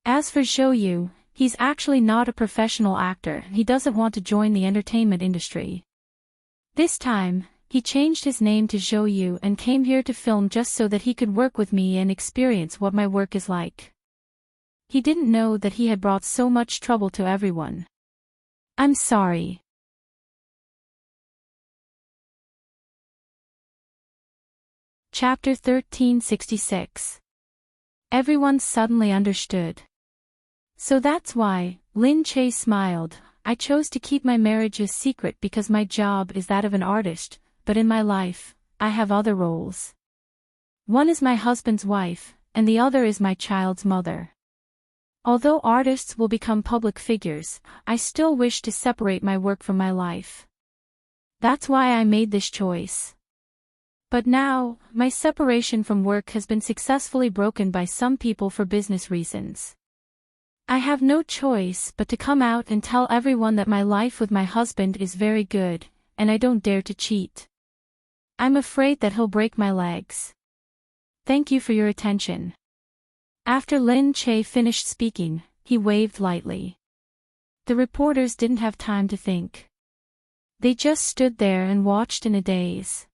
As for Zhou Yu, he's actually not a professional actor, he doesn't want to join the entertainment industry. This time, he changed his name to Zhou Yu and came here to film just so that he could work with me and experience what my work is like. He didn't know that he had brought so much trouble to everyone. I'm sorry." Chapter 1366. Everyone suddenly understood. "So that's why," Lin Che smiled, "I chose to keep my marriage a secret because my job is that of an artist, but in my life, I have other roles. One is my husband's wife, and the other is my child's mother. Although artists will become public figures, I still wish to separate my work from my life. That's why I made this choice." But now, my separation from work has been successfully broken by some people for business reasons. I have no choice but to come out and tell everyone that my life with my husband is very good, and I don't dare to cheat. I'm afraid that he'll break my legs. Thank you for your attention. After Lin Che finished speaking, he waved lightly. The reporters didn't have time to think. They just stood there and watched in a daze.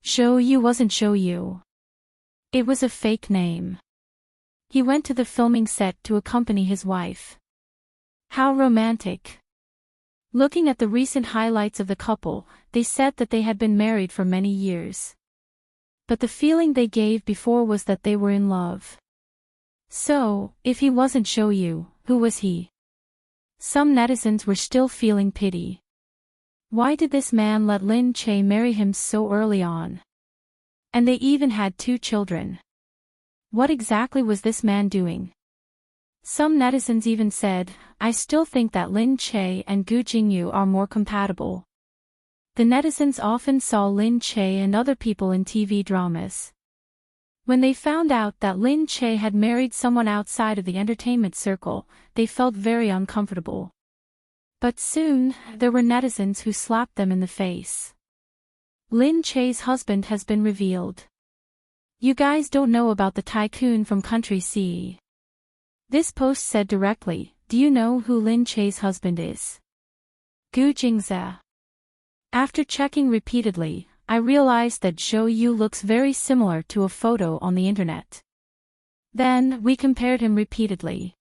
Shou Yu wasn't Shou Yu. It was a fake name. He went to the filming set to accompany his wife. How romantic. Looking at the recent highlights of the couple, they said that they had been married for many years. But the feeling they gave before was that they were in love. So, if he wasn't Shou Yu, who was he? Some netizens were still feeling pity. Why did this man let Lin Che marry him so early on? And they even had 2 children. What exactly was this man doing? Some netizens even said, I still think that Lin Che and Gu Jingyu are more compatible. The netizens often saw Lin Che and other people in TV dramas. When they found out that Lin Che had married someone outside of the entertainment circle, they felt very uncomfortable. But soon, there were netizens who slapped them in the face. Lin Che's husband has been revealed. You guys don't know about the tycoon from Country C. This post said directly, do you know who Lin Che's husband is? Gu Jingze. After checking repeatedly, I realized that Shou Yu looks very similar to a photo on the internet. Then, we compared him repeatedly.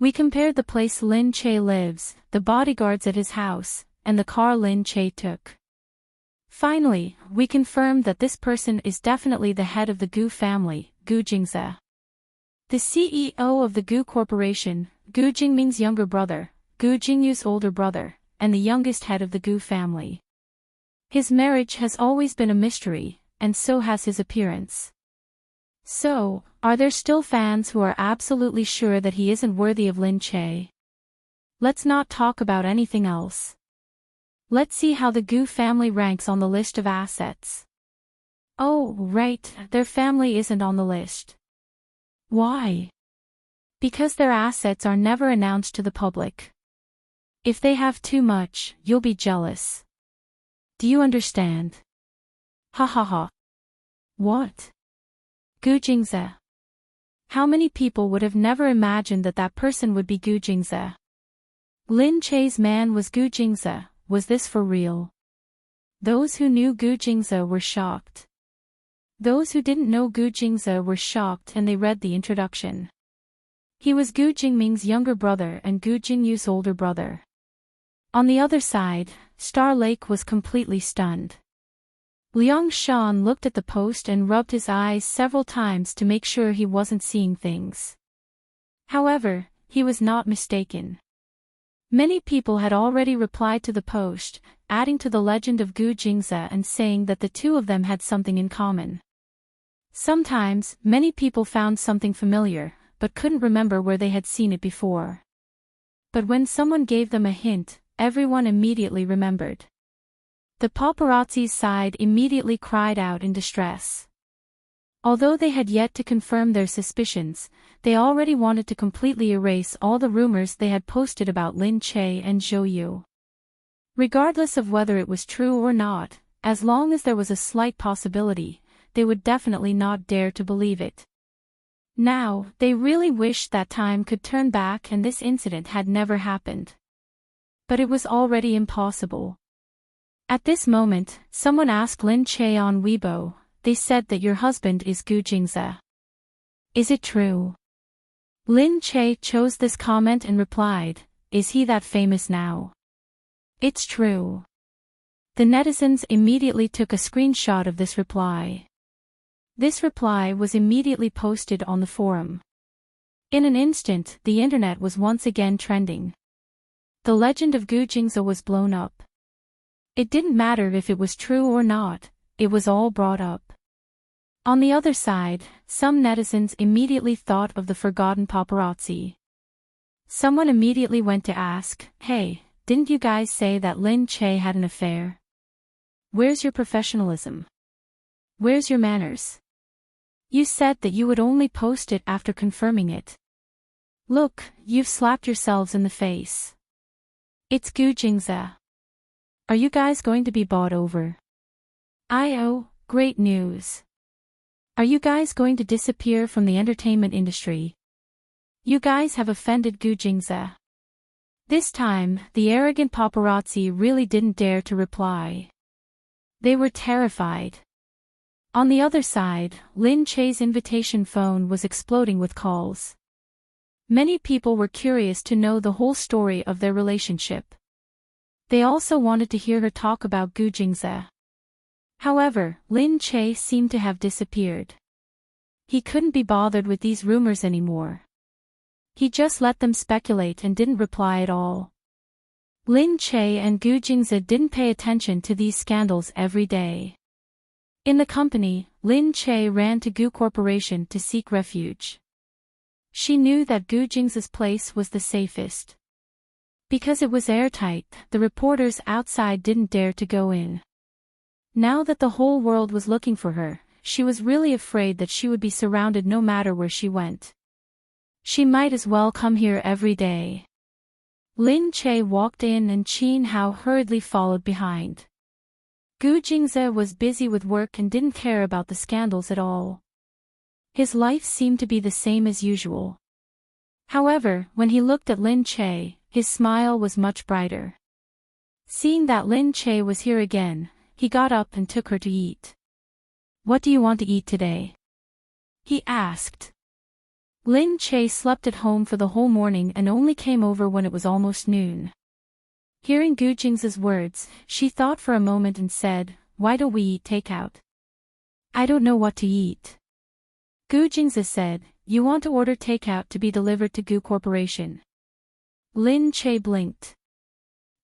We compared the place Lin Che lives, the bodyguards at his house, and the car Lin Che took. Finally, we confirmed that this person is definitely the head of the Gu family, Gu Jingze. The CEO of the Gu Corporation, Gu Jingming's younger brother, Gu Jingyu's older brother, and the youngest head of the Gu family. His marriage has always been a mystery, and so has his appearance. So, are there still fans who are absolutely sure that he isn't worthy of Lin Che? Let's not talk about anything else. Let's see how the Gu family ranks on the list of assets. Oh, right, their family isn't on the list. Why? Because their assets are never announced to the public. If they have too much, you'll be jealous. Do you understand? Ha ha ha. What? Gu Jingze. How many people would have never imagined that that person would be Gu Jingze? Lin Che's man was Gu Jingze, was this for real? Those who knew Gu Jingze were shocked. Those who didn't know Gu Jingze were shocked and they read the introduction. He was Gu Jingming's younger brother and Gu Jingyu's older brother. On the other side, Star Lake was completely stunned. Liang Shan looked at the post and rubbed his eyes several times to make sure he wasn't seeing things. However, he was not mistaken. Many people had already replied to the post, adding to the legend of Gu Jingze and saying that the two of them had something in common. Sometimes, many people found something familiar, but couldn't remember where they had seen it before. But when someone gave them a hint, everyone immediately remembered. The paparazzi's side immediately cried out in distress. Although they had yet to confirm their suspicions, they already wanted to completely erase all the rumors they had posted about Lin Che and Shou Yu. Regardless of whether it was true or not, as long as there was a slight possibility, they would definitely not dare to believe it. Now, they really wished that time could turn back and this incident had never happened. But it was already impossible. At this moment, someone asked Lin Che on Weibo, they said that your husband is Gu Jingze. Is it true? Lin Che chose this comment and replied, is he that famous now? It's true. The netizens immediately took a screenshot of this reply. This reply was immediately posted on the forum. In an instant, the internet was once again trending. The legend of Gu Jingze was blown up. It didn't matter if it was true or not, it was all brought up. On the other side, some netizens immediately thought of the forgotten paparazzi. Someone immediately went to ask, hey, didn't you guys say that Lin Che had an affair? Where's your professionalism? Where's your manners? You said that you would only post it after confirming it. Look, you've slapped yourselves in the face. It's Gu Jingze. Are you guys going to be bought over? Oh, great news. Are you guys going to disappear from the entertainment industry? You guys have offended Gu Jingze. This time, the arrogant paparazzi really didn't dare to reply. They were terrified. On the other side, Lin Che's invitation phone was exploding with calls. Many people were curious to know the whole story of their relationship. They also wanted to hear her talk about Gu Jingze. However, Lin Che seemed to have disappeared. He couldn't be bothered with these rumors anymore. He just let them speculate and didn't reply at all. Lin Che and Gu Jingze didn't pay attention to these scandals every day. In the company, Lin Che ran to Gu Corporation to seek refuge. She knew that Gu Jingze's place was the safest. Because it was airtight, the reporters outside didn't dare to go in. Now that the whole world was looking for her, she was really afraid that she would be surrounded no matter where she went. She might as well come here every day. Lin Che walked in and Qin Hao hurriedly followed behind. Gu Jingze was busy with work and didn't care about the scandals at all. His life seemed to be the same as usual. However, when he looked at Lin Che, his smile was much brighter. Seeing that Lin Che was here again, he got up and took her to eat. What do you want to eat today? He asked. Lin Che slept at home for the whole morning and only came over when it was almost noon. Hearing Gu Jingze's words, she thought for a moment and said, "Why don't we eat takeout?" "I don't know what to eat." Gu Jingze said, "You want to order takeout to be delivered to Gu Corporation." Lin Che blinked.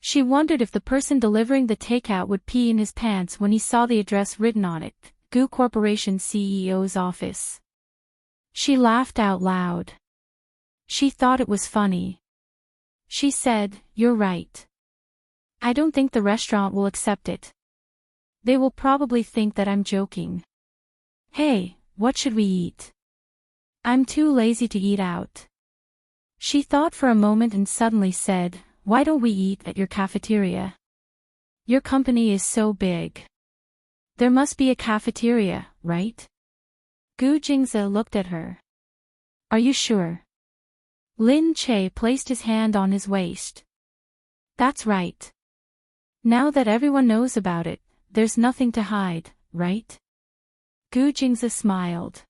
She wondered if the person delivering the takeout would pee in his pants when he saw the address written on it, Gu Corporation CEO's office. She laughed out loud. She thought it was funny. She said, "You're right. I don't think the restaurant will accept it. They will probably think that I'm joking. Hey, what should we eat? I'm too lazy to eat out." She thought for a moment and suddenly said, "Why don't we eat at your cafeteria? Your company is so big. There must be a cafeteria, right?" Gu Jingze looked at her. "Are you sure?" Lin Che placed his hand on his waist. "That's right. Now that everyone knows about it, there's nothing to hide, right?" Gu Jingze smiled.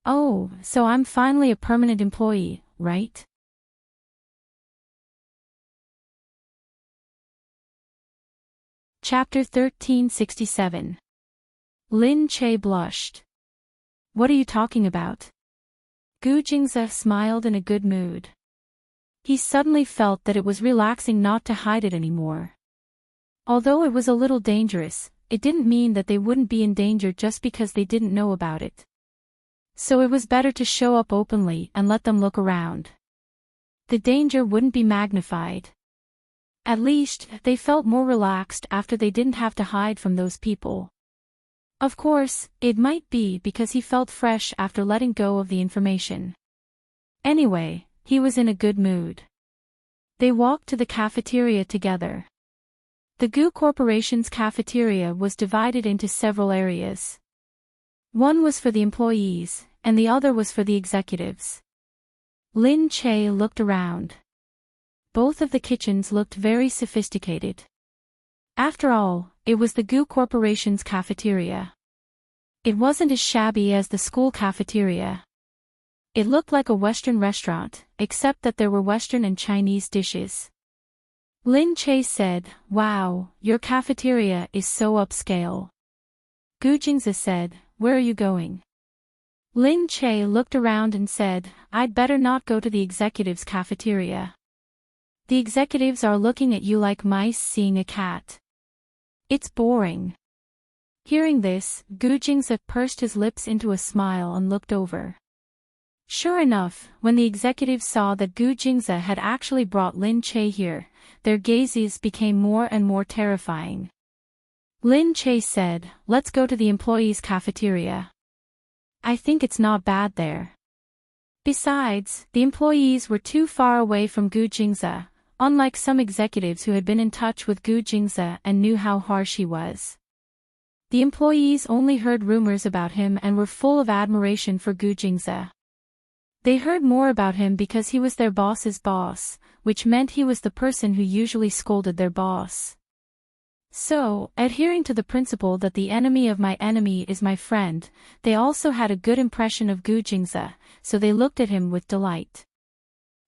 "Oh, so I'm finally a permanent employee, right?" Chapter 1367. Lin Che blushed. "What are you talking about?" Gu Jingze smiled in a good mood. He suddenly felt that it was relaxing not to hide it anymore. Although it was a little dangerous, it didn't mean that they wouldn't be in danger just because they didn't know about it. So it was better to show up openly and let them look around. The danger wouldn't be magnified. At least, they felt more relaxed after they didn't have to hide from those people. Of course, it might be because he felt fresh after letting go of the information. Anyway, he was in a good mood. They walked to the cafeteria together. The Gu Corporation's cafeteria was divided into several areas. One was for the employees, and the other was for the executives. Lin Che looked around. Both of the kitchens looked very sophisticated. After all, it was the Gu Corporation's cafeteria. It wasn't as shabby as the school cafeteria. It looked like a Western restaurant, except that there were Western and Chinese dishes. Lin Che said, "Wow, your cafeteria is so upscale." Gu Jingze said, "Where are you going?" Lin Che looked around and said, "I'd better not go to the executives' cafeteria. The executives are looking at you like mice seeing a cat. It's boring." Hearing this, Gu Jingze pursed his lips into a smile and looked over. Sure enough, when the executives saw that Gu Jingze had actually brought Lin Che here, their gazes became more and more terrifying. Lin Che said, "Let's go to the employees' cafeteria. I think it's not bad there." Besides, the employees were too far away from Gu Jingze, unlike some executives who had been in touch with Gu Jingze and knew how harsh he was. The employees only heard rumors about him and were full of admiration for Gu Jingze. They heard more about him because he was their boss's boss, which meant he was the person who usually scolded their boss. So, adhering to the principle that the enemy of my enemy is my friend, they also had a good impression of Gu Jingze, so they looked at him with delight.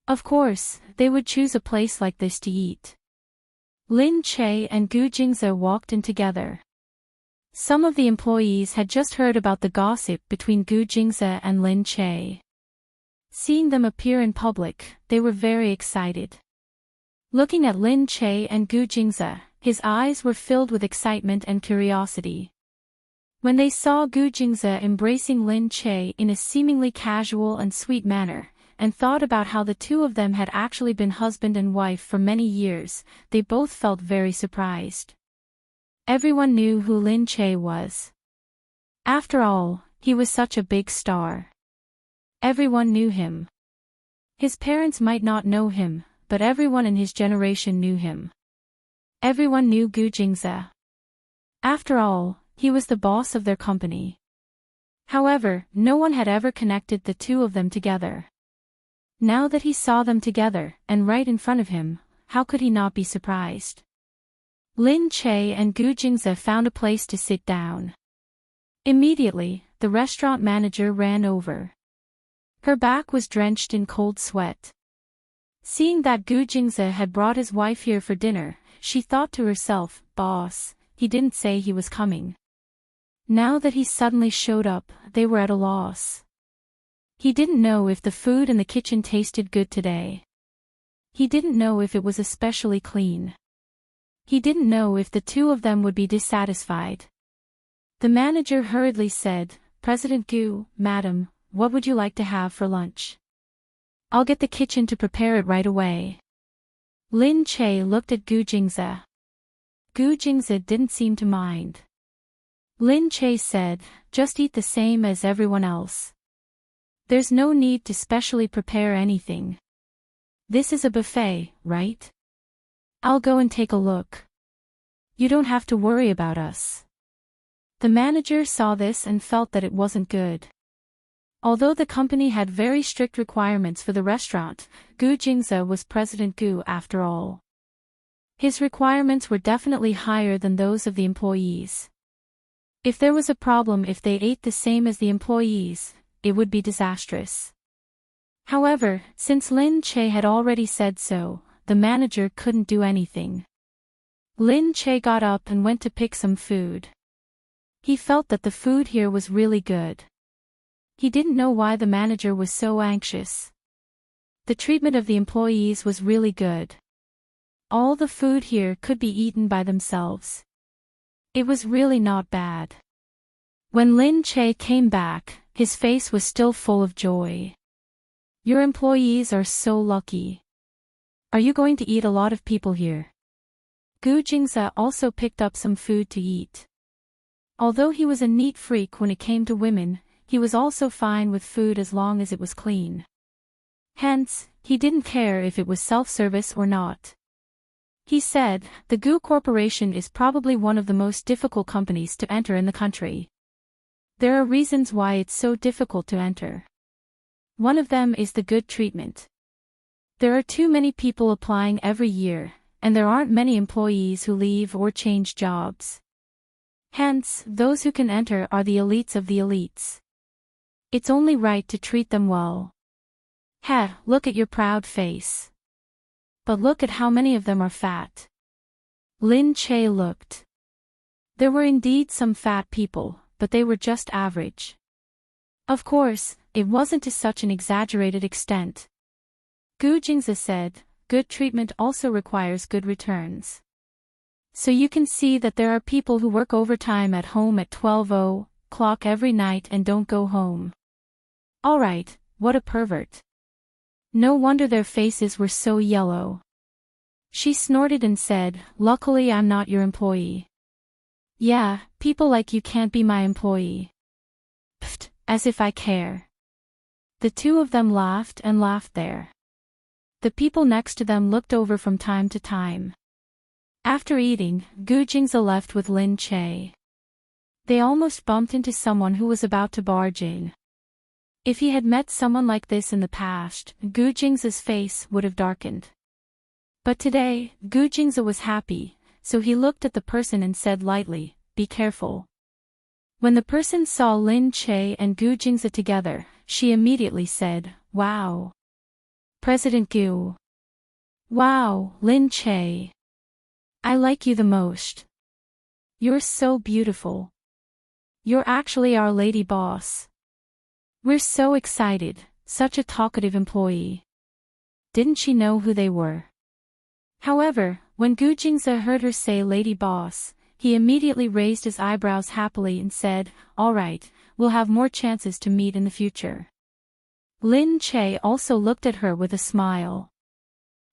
Of course, they would choose a place like this to eat. Lin Che and Gu Jingze walked in together. Some of the employees had just heard about the gossip between Gu Jingze and Lin Che. Seeing them appear in public, they were very excited. Looking at Lin Che and Gu Jingze, his eyes were filled with excitement and curiosity. When they saw Gu Jingze embracing Lin Che in a seemingly casual and sweet manner, and thought about how the two of them had actually been husband and wife for many years, they both felt very surprised. Everyone knew who Lin Che was. After all, he was such a big star. Everyone knew him. His parents might not know him, but everyone in his generation knew him. Everyone knew Gu Jingze. After all, he was the boss of their company. However, no one had ever connected the two of them together. Now that he saw them together, and right in front of him, how could he not be surprised? Lin Che and Gu Jingze found a place to sit down. Immediately, the restaurant manager ran over. Her back was drenched in cold sweat. Seeing that Gu Jingze had brought his wife here for dinner, she thought to herself, "Boss, he didn't say he was coming." Now that he suddenly showed up, they were at a loss. He didn't know if the food in the kitchen tasted good today. He didn't know if it was especially clean. He didn't know if the two of them would be dissatisfied. The manager hurriedly said, "President Gu, Madam, what would you like to have for lunch? I'll get the kitchen to prepare it right away." Lin Che looked at Gu Jingze. Gu Jingze didn't seem to mind. Lin Che said, "Just eat the same as everyone else. There's no need to specially prepare anything. This is a buffet, right? I'll go and take a look. You don't have to worry about us." The manager saw this and felt that it wasn't good. Although the company had very strict requirements for the restaurant, Gu Jingze was President Gu after all. His requirements were definitely higher than those of the employees. If there was a problem if they ate the same as the employees, it would be disastrous. However, since Lin Che had already said so, the manager couldn't do anything. Lin Che got up and went to pick some food. He felt that the food here was really good. He didn't know why the manager was so anxious. The treatment of the employees was really good. All the food here could be eaten by themselves. It was really not bad. When Lin Che came back, his face was still full of joy. "Your employees are so lucky. Are you going to eat a lot of people here?" Gu Jingze also picked up some food to eat. Although he was a neat freak when it came to women, he was also fine with food as long as it was clean. Hence, he didn't care if it was self-service or not. He said, "The Gu Corporation is probably one of the most difficult companies to enter in the country. There are reasons why it's so difficult to enter. One of them is the good treatment. There are too many people applying every year, and there aren't many employees who leave or change jobs. Hence, those who can enter are the elites of the elites. It's only right to treat them well. Heh, look at your proud face. But look at how many of them are fat." Lin Che looked. There were indeed some fat people, but they were just average. Of course, it wasn't to such an exaggerated extent. Gu Jingze said, "Good treatment also requires good returns. So you can see that there are people who work overtime at home at 12:00 every night and don't go home. Alright, what a pervert. No wonder their faces were so yellow." She snorted and said, "Luckily I'm not your employee." Yeah, people like you can't be my employee. Pfft, as if I care. The two of them laughed and laughed there. The people next to them looked over from time to time. After eating, Gu Jingze left with Lin Che. They almost bumped into someone who was about to barge in. If he had met someone like this in the past, Gu Jingze's face would have darkened. But today, Gu Jingze was happy, so he looked at the person and said lightly, "Be careful." When the person saw Lin Che and Gu Jingze together, she immediately said, "Wow. President Gu. Wow, Lin Che. I like you the most. You're so beautiful. You're actually our lady boss. We're so excited, such a talkative employee." Didn't she know who they were? However, when Gu Jingze heard her say lady boss, he immediately raised his eyebrows happily and said, "All right, we'll have more chances to meet in the future." Lin Che also looked at her with a smile.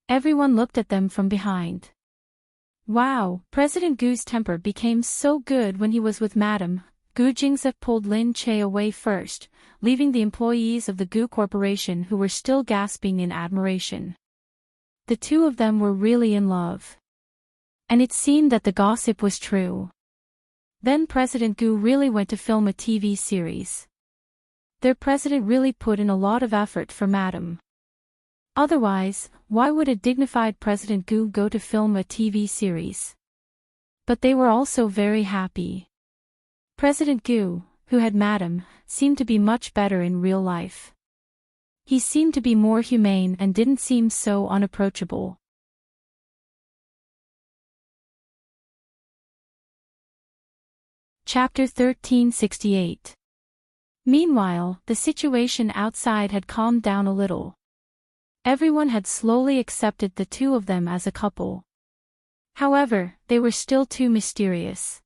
Everyone looked at them from behind. Wow, President Gu's temper became so good when he was with Madame. Gu Jingze pulled Lin Che away first, leaving the employees of the Gu Corporation who were still gasping in admiration. The two of them were really in love. And it seemed that the gossip was true. Then President Gu really went to film a TV series. Their president really put in a lot of effort for Madame. Otherwise, why would a dignified President Gu go to film a TV series? But they were also very happy. President Gu, who had Madame, seemed to be much better in real life. He seemed to be more humane and didn't seem so unapproachable. Chapter 1368. Meanwhile, the situation outside had calmed down a little. Everyone had slowly accepted the two of them as a couple. However, they were still too mysterious.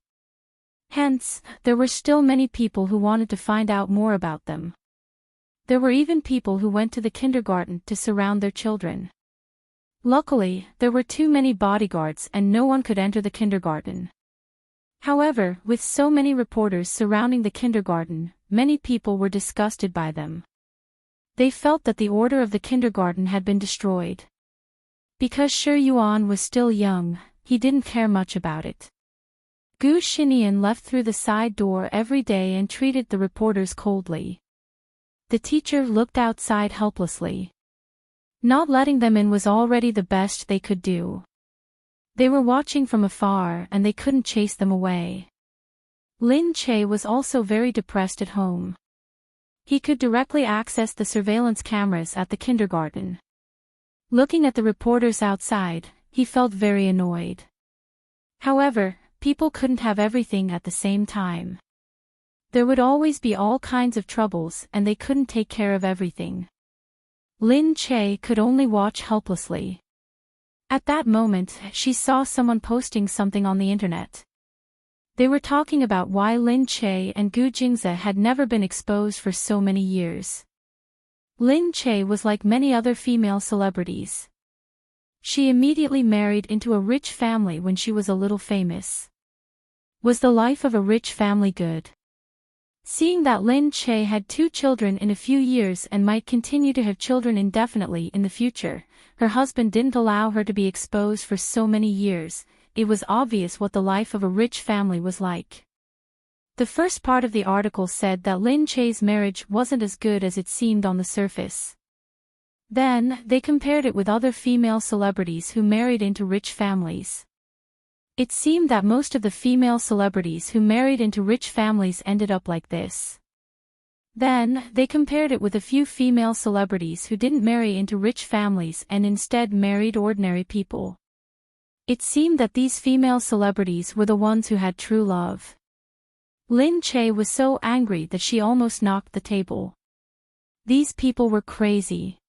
Hence, there were still many people who wanted to find out more about them. There were even people who went to the kindergarten to surround their children. Luckily, there were too many bodyguards and no one could enter the kindergarten. However, with so many reporters surrounding the kindergarten, many people were disgusted by them. They felt that the order of the kindergarten had been destroyed. Because Shi Yuan was still young, he didn't care much about it. Gu Xinian left through the side door every day and treated the reporters coldly. The teacher looked outside helplessly. Not letting them in was already the best they could do. They were watching from afar and they couldn't chase them away. Lin Che was also very depressed at home. He could directly access the surveillance cameras at the kindergarten. Looking at the reporters outside, he felt very annoyed. However, people couldn't have everything at the same time. There would always be all kinds of troubles and they couldn't take care of everything. Lin Che could only watch helplessly. At that moment, she saw someone posting something on the internet. They were talking about why Lin Che and Gu Jingze had never been exposed for so many years. Lin Che was like many other female celebrities. She immediately married into a rich family when she was a little famous. Was the life of a rich family good? Seeing that Lin Che had 2 children in a few years and might continue to have children indefinitely in the future, her husband didn't allow her to be exposed for so many years. It was obvious what the life of a rich family was like. The first part of the article said that Lin Che's marriage wasn't as good as it seemed on the surface. Then, they compared it with other female celebrities who married into rich families. It seemed that most of the female celebrities who married into rich families ended up like this. Then, they compared it with a few female celebrities who didn't marry into rich families and instead married ordinary people. It seemed that these female celebrities were the ones who had true love. Lin Che was so angry that she almost knocked the table. These people were crazy.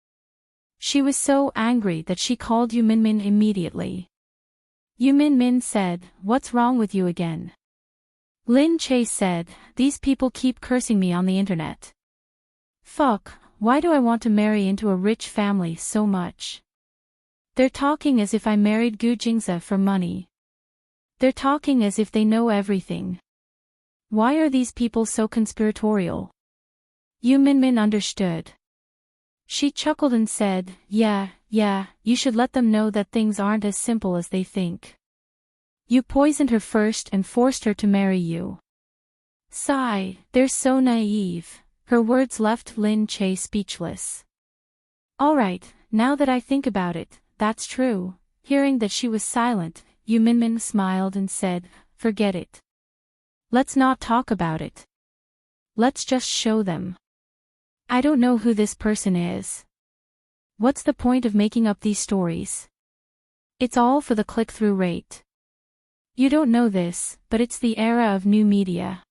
She was so angry that she called Yu Minmin immediately. Yu Minmin said, "What's wrong with you again?" Lin Che said, "These people keep cursing me on the internet. Fuck, why do I want to marry into a rich family so much? They're talking as if I married Gu Jingze for money. They're talking as if they know everything. Why are these people so conspiratorial? Yu Minmin understood. She chuckled and said, yeah, you should let them know that things aren't as simple as they think. You poisoned her first and forced her to marry you. Sigh, they're so naive. Her words left Lin Che speechless. Alright, now that I think about it, that's true. Hearing that she was silent, Yu Minmin smiled and said, forget it. Let's not talk about it. Let's just show them. I don't know who this person is. What's the point of making up these stories? It's all for the click-through rate. You don't know this, but it's the era of new media.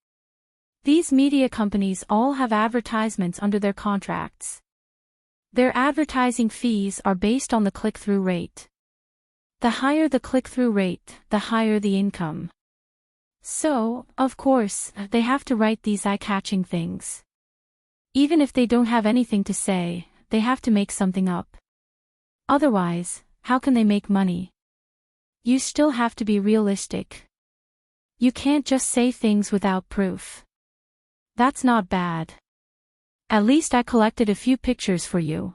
These media companies all have advertisements under their contracts. Their advertising fees are based on the click-through rate. The higher the click-through rate, the higher the income. So, of course, they have to write these eye-catching things. Even if they don't have anything to say, they have to make something up. Otherwise, how can they make money? You still have to be realistic. You can't just say things without proof. That's not bad. At least I collected a few pictures for you.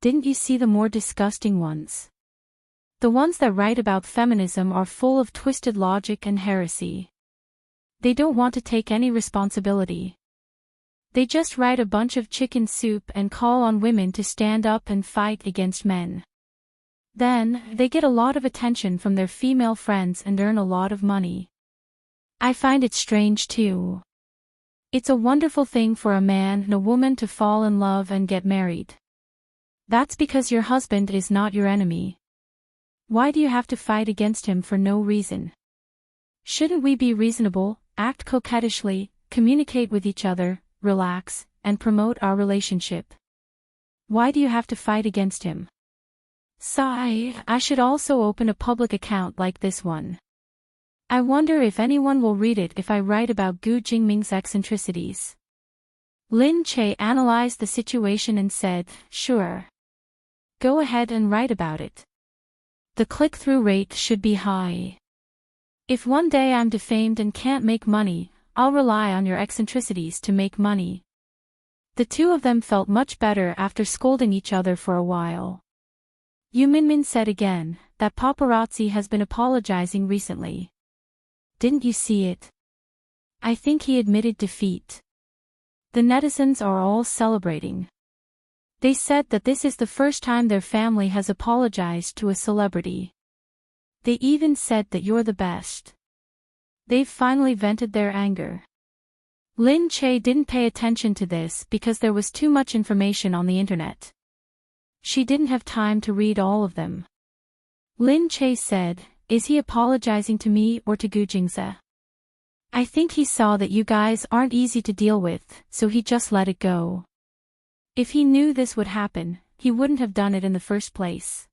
Didn't you see the more disgusting ones? The ones that write about feminism are full of twisted logic and heresy. They don't want to take any responsibility. They just write a bunch of chicken soup and call on women to stand up and fight against men. Then, they get a lot of attention from their female friends and earn a lot of money. I find it strange too. It's a wonderful thing for a man and a woman to fall in love and get married. That's because your husband is not your enemy. Why do you have to fight against him for no reason? Shouldn't we be reasonable, act coquettishly, communicate with each other, relax, and promote our relationship? Why do you have to fight against him? Sigh, I should also open a public account like this one. I wonder if anyone will read it if I write about Gu Jingming's eccentricities. Lin Che analyzed the situation and said, sure. Go ahead and write about it. The click-through rate should be high. If one day I'm defamed and can't make money, I'll rely on your eccentricities to make money. The two of them felt much better after scolding each other for a while. Yu Minmin said again, that paparazzi has been apologizing recently. Didn't you see it? I think he admitted defeat. The netizens are all celebrating. They said that this is the first time their family has apologized to a celebrity. They even said that you're the best. They've finally vented their anger. Lin Che didn't pay attention to this because there was too much information on the internet. She didn't have time to read all of them. Lin Che said, is he apologizing to me or to Gu Jingze? I think he saw that you guys aren't easy to deal with, so he just let it go. If he knew this would happen, he wouldn't have done it in the first place.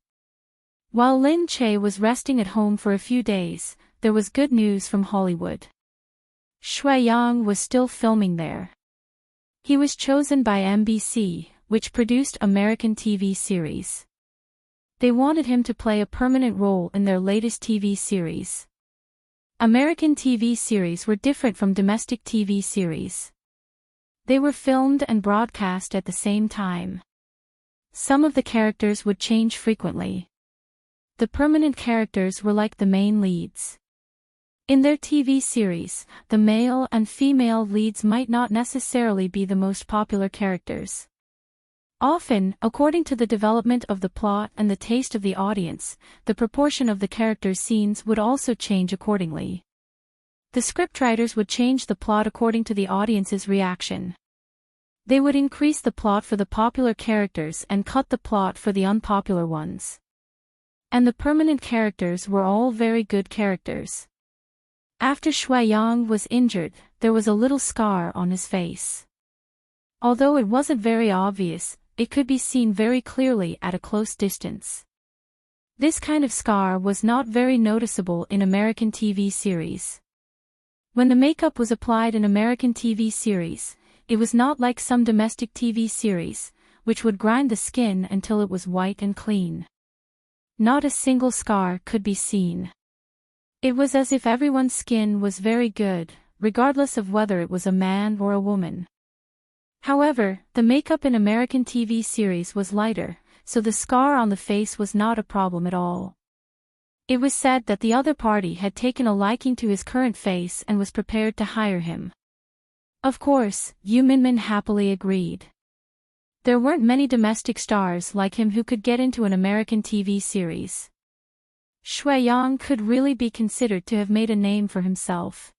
While Lin Che was resting at home for a few days, there was good news from Hollywood. Shui Yang was still filming there. He was chosen by NBC, which produced American TV series. They wanted him to play a permanent role in their latest TV series. American TV series were different from domestic TV series. They were filmed and broadcast at the same time. Some of the characters would change frequently. The permanent characters were like the main leads. In their TV series, the male and female leads might not necessarily be the most popular characters. Often, according to the development of the plot and the taste of the audience, the proportion of the characters' scenes would also change accordingly. The scriptwriters would change the plot according to the audience's reaction. They would increase the plot for the popular characters and cut the plot for the unpopular ones. And the permanent characters were all very good characters. After Shui Yang was injured, there was a little scar on his face. Although it wasn't very obvious, it could be seen very clearly at a close distance. This kind of scar was not very noticeable in American TV series. When the makeup was applied in American TV series, it was not like some domestic TV series, which would grind the skin until it was white and clean. Not a single scar could be seen. It was as if everyone's skin was very good, regardless of whether it was a man or a woman. However, the makeup in American TV series was lighter, so the scar on the face was not a problem at all. It was said that the other party had taken a liking to his current face and was prepared to hire him. Of course, Yu Minmin happily agreed. There weren't many domestic stars like him who could get into an American TV series. Shuiyang could really be considered to have made a name for himself.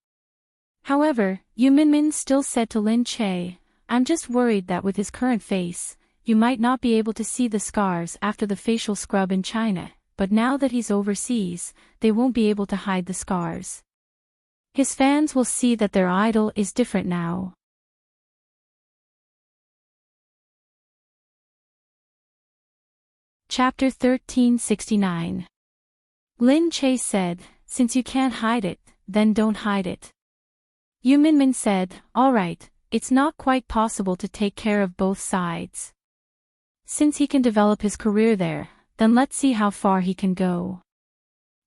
However, Yu Minmin still said to Lin Che, "I'm just worried that with his current face, you might not be able to see the scars after the facial scrub in China, but now that he's overseas, they won't be able to hide the scars. His fans will see that their idol is different now." Chapter 1369. Lin Che said, "Since you can't hide it, then don't hide it." Yu Minmin said, "All right, it's not quite possible to take care of both sides. Since he can develop his career there, then let's see how far he can go."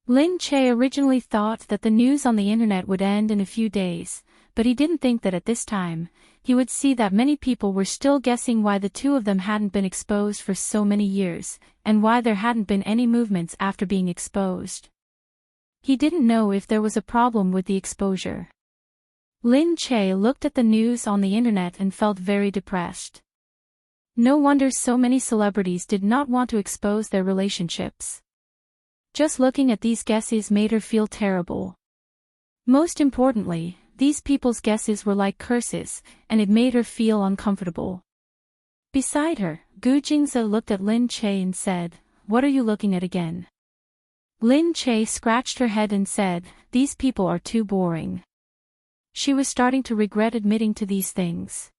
Lin Che originally thought that the news on the internet would end in a few days, but he didn't think that at this time, he would see that many people were still guessing why the two of them hadn't been exposed for so many years, and why there hadn't been any movements after being exposed. He didn't know if there was a problem with the exposure. Lin Che looked at the news on the internet and felt very depressed. No wonder so many celebrities did not want to expose their relationships. Just looking at these guesses made her feel terrible. Most importantly, these people's guesses were like curses, and it made her feel uncomfortable. Beside her, Gu Jingze looked at Lin Che and said, "What are you looking at again?" Lin Che scratched her head and said, "These people are too boring." She was starting to regret admitting to these things.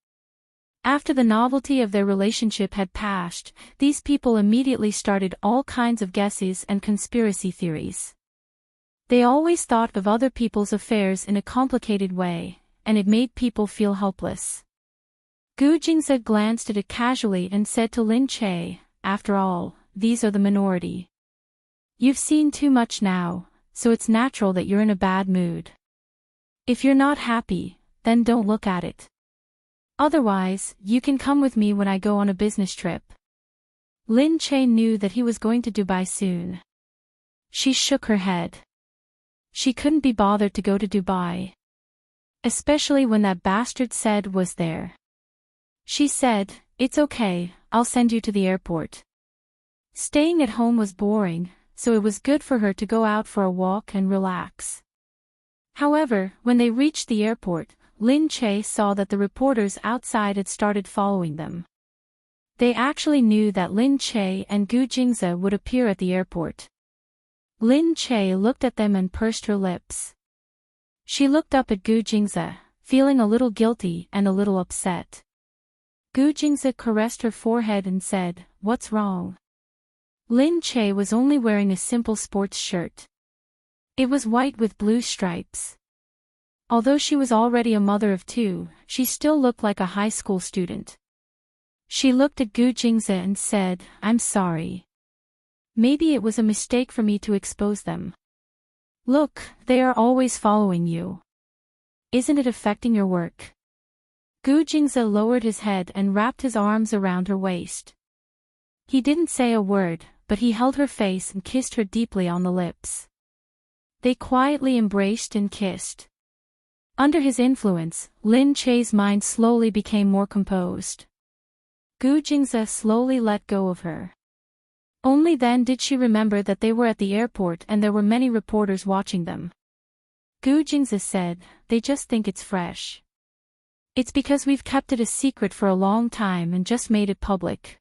After the novelty of their relationship had passed, these people immediately started all kinds of guesses and conspiracy theories. They always thought of other people's affairs in a complicated way, and it made people feel helpless. Gu Jingze glanced at it casually and said to Lin Che, "After all, these are the minority. You've seen too much now, so it's natural that you're in a bad mood. If you're not happy, then don't look at it. Otherwise, you can come with me when I go on a business trip." Lin Che knew that he was going to Dubai soon. She shook her head. She couldn't be bothered to go to Dubai. Especially when that bastard Said was there. She said, "It's okay, I'll send you to the airport." Staying at home was boring, so it was good for her to go out for a walk and relax. However, when they reached the airport, Lin Che saw that the reporters outside had started following them. They actually knew that Lin Che and Gu Jingze would appear at the airport. Lin Che looked at them and pursed her lips. She looked up at Gu Jingze, feeling a little guilty and a little upset. Gu Jingze caressed her forehead and said, "What's wrong?" Lin Che was only wearing a simple sports shirt. It was white with blue stripes. Although she was already a mother of two, she still looked like a high school student. She looked at Gu Jingze and said, "I'm sorry. Maybe it was a mistake for me to expose them. Look, they are always following you. Isn't it affecting your work?" Gu Jingze lowered his head and wrapped his arms around her waist. He didn't say a word, but he held her face and kissed her deeply on the lips. They quietly embraced and kissed. Under his influence, Lin Che's mind slowly became more composed. Gu Jingze slowly let go of her. Only then did she remember that they were at the airport and there were many reporters watching them. Gu Jingze said, "They just think it's fresh. It's because we've kept it a secret for a long time and just made it public.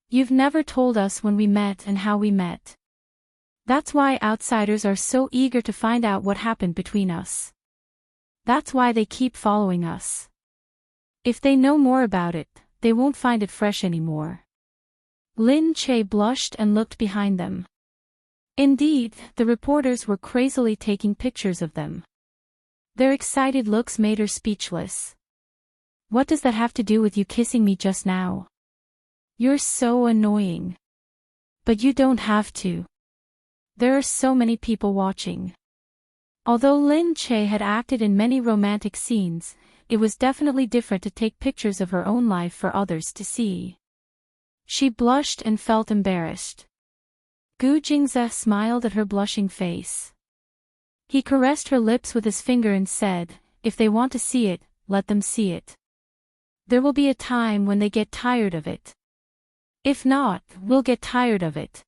You've never told us when we met and how we met. That's why outsiders are so eager to find out what happened between us. That's why they keep following us. If they know more about it, they won't find it fresh anymore." Lin Che blushed and looked behind them. Indeed, the reporters were crazily taking pictures of them. Their excited looks made her speechless. "What does that have to do with you kissing me just now? You're so annoying. But you don't have to. There are so many people watching." Although Lin Che had acted in many romantic scenes, it was definitely different to take pictures of her own life for others to see. She blushed and felt embarrassed. Gu Jingze smiled at her blushing face. He caressed her lips with his finger and said, "If they want to see it, let them see it. There will be a time when they get tired of it. If not, we'll get tired of it."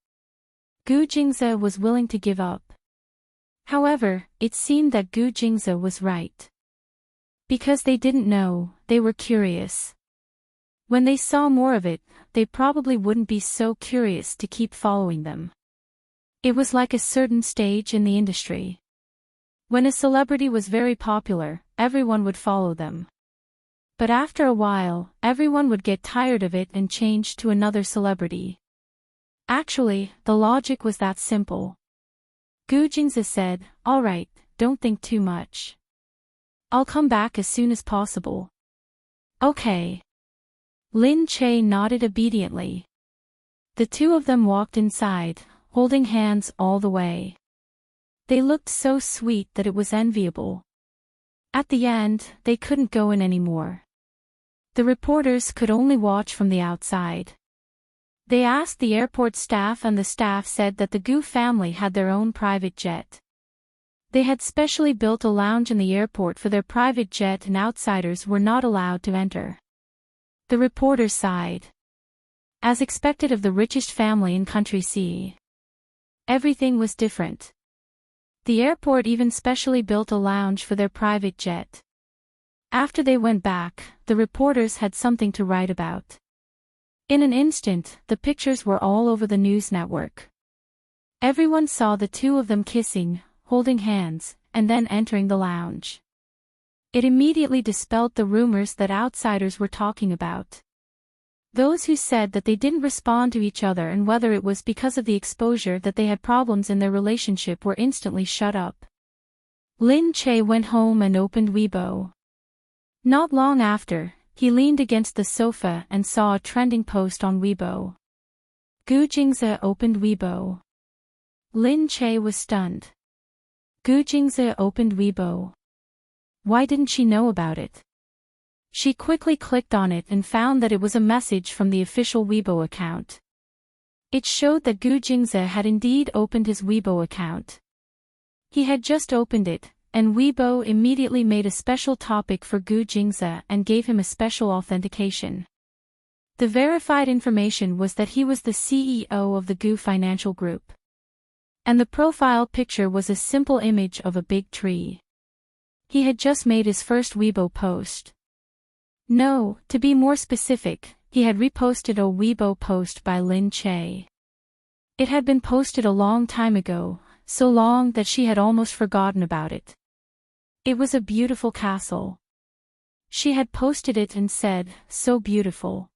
Gu Jingze was willing to give up. However, it seemed that Gu Jingze was right. Because they didn't know, they were curious. When they saw more of it, they probably wouldn't be so curious to keep following them. It was like a certain stage in the industry. When a celebrity was very popular, everyone would follow them. But after a while, everyone would get tired of it and change to another celebrity. Actually, the logic was that simple. Gu Jingze said, "All right, don't think too much. I'll come back as soon as possible." "Okay." Lin Che nodded obediently. The two of them walked inside, holding hands all the way. They looked so sweet that it was enviable. At the end, they couldn't go in anymore. The reporters could only watch from the outside. They asked the airport staff and the staff said that the Gu family had their own private jet. They had specially built a lounge in the airport for their private jet and outsiders were not allowed to enter. The reporters sighed. As expected of the richest family in country C. Everything was different. The airport even specially built a lounge for their private jet. After they went back, the reporters had something to write about. In an instant, the pictures were all over the news network. Everyone saw the two of them kissing, holding hands, and then entering the lounge. It immediately dispelled the rumors that outsiders were talking about. Those who said that they didn't respond to each other and whether it was because of the exposure that they had problems in their relationship were instantly shut up. Lin Che went home and opened Weibo. Not long after, he leaned against the sofa and saw a trending post on Weibo. Gu Jingze opened Weibo. Lin Che was stunned. Gu Jingze opened Weibo. Why didn't she know about it? She quickly clicked on it and found that it was a message from the official Weibo account. It showed that Gu Jingze had indeed opened his Weibo account. He had just opened it, and Weibo immediately made a special topic for Gu Jingze and gave him a special authentication. The verified information was that he was the CEO of the Gu Financial Group. And the profile picture was a simple image of a big tree. He had just made his first Weibo post. No, to be more specific, he had reposted a Weibo post by Lin Che. It had been posted a long time ago, so long that she had almost forgotten about it. It was a beautiful castle. She had posted it and said, "So beautiful."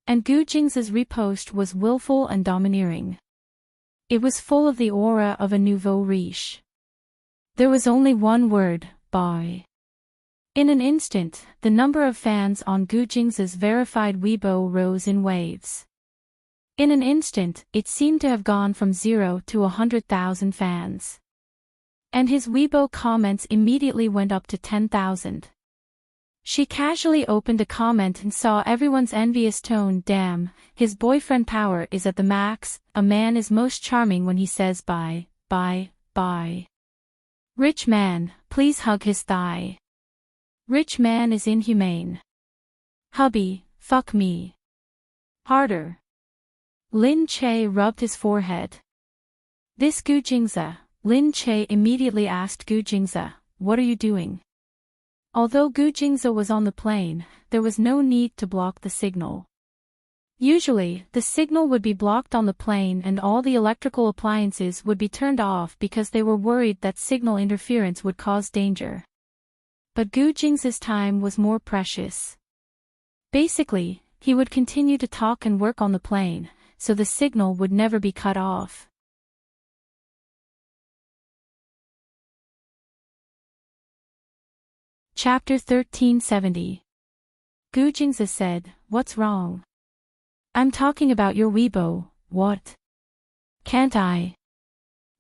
And Gu Jingze's repost was willful and domineering. It was full of the aura of a nouveau riche. There was only one word, boy. In an instant, the number of fans on Gu Jingze's verified Weibo rose in waves. In an instant, it seemed to have gone from 0 to 100,000 fans. And his Weibo comments immediately went up to 10,000. She casually opened a comment and saw everyone's envious tone. "Damn, his boyfriend power is at the max, a man is most charming when he says bye, bye, bye. Rich man, please hug his thigh. Rich man is inhumane. Hubby, fuck me. Harder." Lin Che rubbed his forehead. "This Gu Jingze," Lin Che immediately asked Gu Jingze, "What are you doing?" Although Gu Jingze was on the plane, there was no need to block the signal. Usually, the signal would be blocked on the plane and all the electrical appliances would be turned off because they were worried that signal interference would cause danger. But Gu Jingze's time was more precious. Basically, he would continue to talk and work on the plane, so the signal would never be cut off. Chapter 1370. Gu Jingze said, "What's wrong?" "I'm talking about your Weibo, what? Can't I?"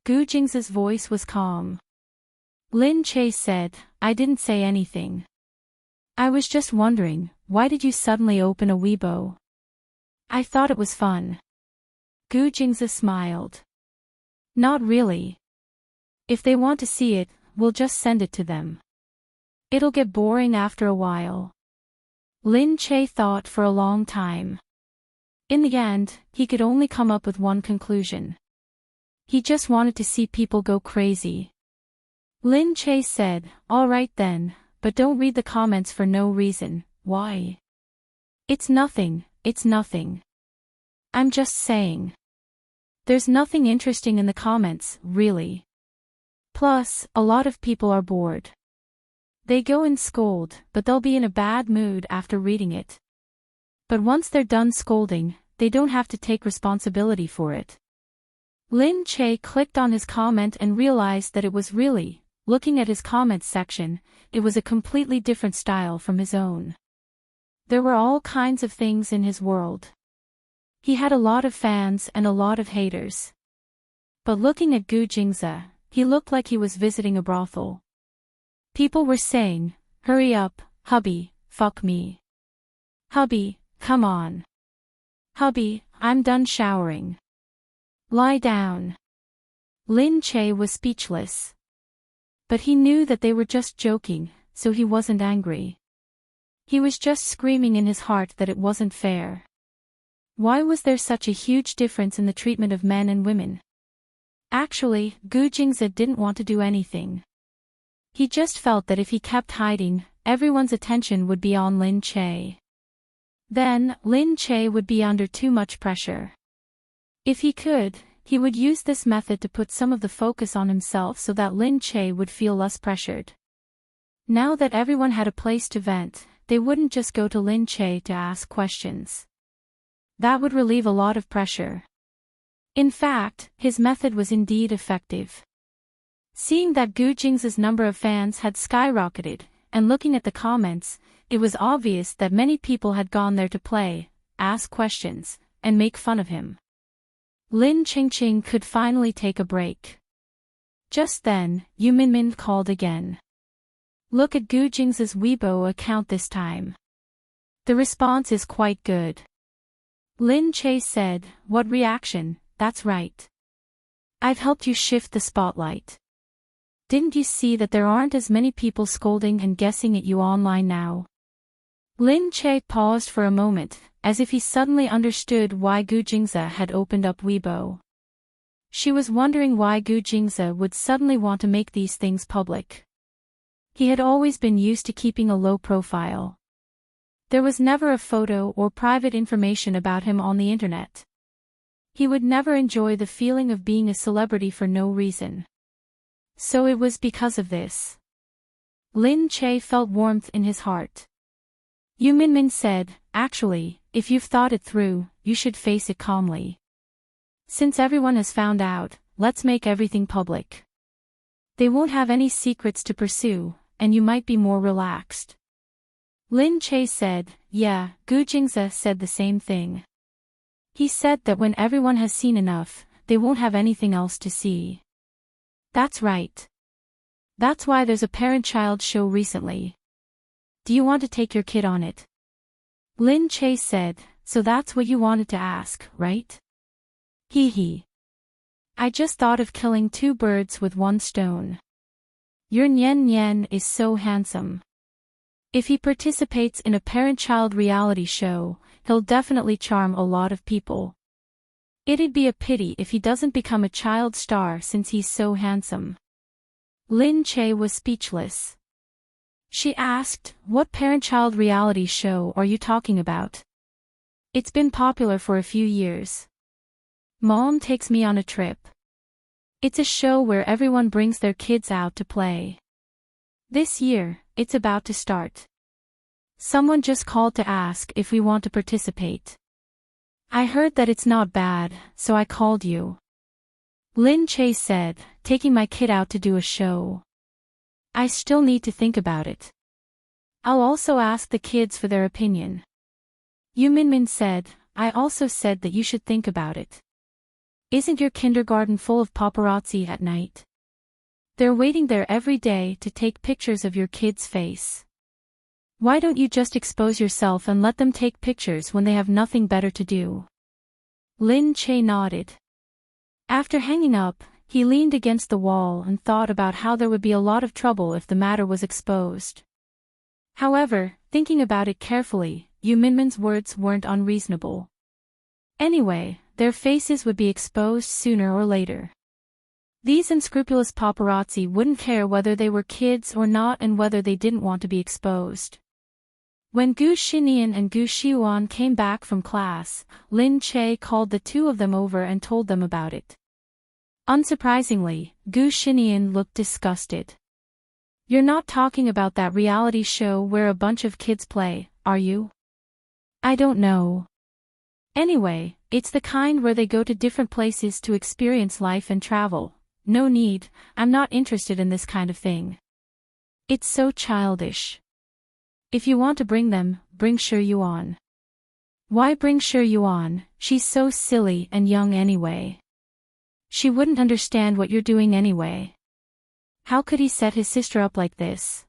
Gu Jingze's voice was calm. Lin Che said, I didn't say anything. I was just wondering, why did you suddenly open a Weibo? I thought it was fun. Gu Jingzi smiled. Not really. If they want to see it, we'll just send it to them. It'll get boring after a while. Lin Che thought for a long time. In the end, he could only come up with one conclusion. He just wanted to see people go crazy. Lin Che said, all right then, but don't read the comments for no reason. Why? It's nothing, it's nothing. I'm just saying. There's nothing interesting in the comments, really. Plus, a lot of people are bored. They go and scold, but they'll be in a bad mood after reading it. But once they're done scolding, they don't have to take responsibility for it. Lin Che clicked on his comment and realized that it was really, looking at his comments section, it was a completely different style from his own. There were all kinds of things in his world. He had a lot of fans and a lot of haters. But looking at Gu Jingzi, he looked like he was visiting a brothel. People were saying, hurry up, hubby, fuck me. Hubby, come on. Hubby, I'm done showering. Lie down. Lin Che was speechless. But he knew that they were just joking, so he wasn't angry. He was just screaming in his heart that it wasn't fair. Why was there such a huge difference in the treatment of men and women? Actually, Gu Jingzi didn't want to do anything. He just felt that if he kept hiding, everyone's attention would be on Lin Che. Then, Lin Che would be under too much pressure. If he could, he would use this method to put some of the focus on himself so that Lin Che would feel less pressured. Now that everyone had a place to vent, they wouldn't just go to Lin Che to ask questions. That would relieve a lot of pressure. In fact, his method was indeed effective. Seeing that Gu Jingzi's number of fans had skyrocketed, and looking at the comments, it was obvious that many people had gone there to play, ask questions, and make fun of him. Lin Qingqing could finally take a break. Just then, Yu Minmin called again. Look at Gu Jingzi's Weibo account this time. The response is quite good. Lin Che said, what reaction? That's right. I've helped you shift the spotlight. Didn't you see that there aren't as many people scolding and guessing at you online now? Lin Che paused for a moment, as if he suddenly understood why Gu Jingzi had opened up Weibo. She was wondering why Gu Jingzi would suddenly want to make these things public. He had always been used to keeping a low profile. There was never a photo or private information about him on the internet. He would never enjoy the feeling of being a celebrity for no reason. So it was because of this. Lin Che felt warmth in his heart. Yu Minmin said, actually, if you've thought it through, you should face it calmly. Since everyone has found out, let's make everything public. They won't have any secrets to pursue, and you might be more relaxed. Lin Che said, yeah, Gu Jingzi said the same thing. He said that when everyone has seen enough, they won't have anything else to see. That's right. That's why there's a parent-child show recently. Do you want to take your kid on it? Lin Che said, so that's what you wanted to ask, right? Hee hee. I just thought of killing two birds with one stone. Your Nian Nian is so handsome. If he participates in a parent-child reality show, he'll definitely charm a lot of people. It'd be a pity if he doesn't become a child star since he's so handsome. Lin Che was speechless. She asked, what parent-child reality show are you talking about? It's been popular for a few years. Mom takes me on a trip. It's a show where everyone brings their kids out to play. This year, it's about to start. Someone just called to ask if we want to participate. I heard that it's not bad, so I called you. Lin Che said, taking my kid out to do a show. I still need to think about it. I'll also ask the kids for their opinion. Yu Minmin said, I also said that you should think about it. Isn't your kindergarten full of paparazzi at night? They're waiting there every day to take pictures of your kid's face. Why don't you just expose yourself and let them take pictures when they have nothing better to do? Lin Che nodded. After hanging up, he leaned against the wall and thought about how there would be a lot of trouble if the matter was exposed. However, thinking about it carefully, Yu Minmin's words weren't unreasonable. Anyway, their faces would be exposed sooner or later. These unscrupulous paparazzi wouldn't care whether they were kids or not and whether they didn't want to be exposed. When Gu Xinian and Gu Xiuan came back from class, Lin Che called the two of them over and told them about it. Unsurprisingly, Gu Xinian looked disgusted. You're not talking about that reality show where a bunch of kids play, are you? I don't know. Anyway, it's the kind where they go to different places to experience life and travel. No need, I'm not interested in this kind of thing. It's so childish. If you want to bring them, bring Shi Yuan. Why bring Shi Yuan? She's so silly and young anyway. She wouldn't understand what you're doing anyway. How could he set his sister up like this?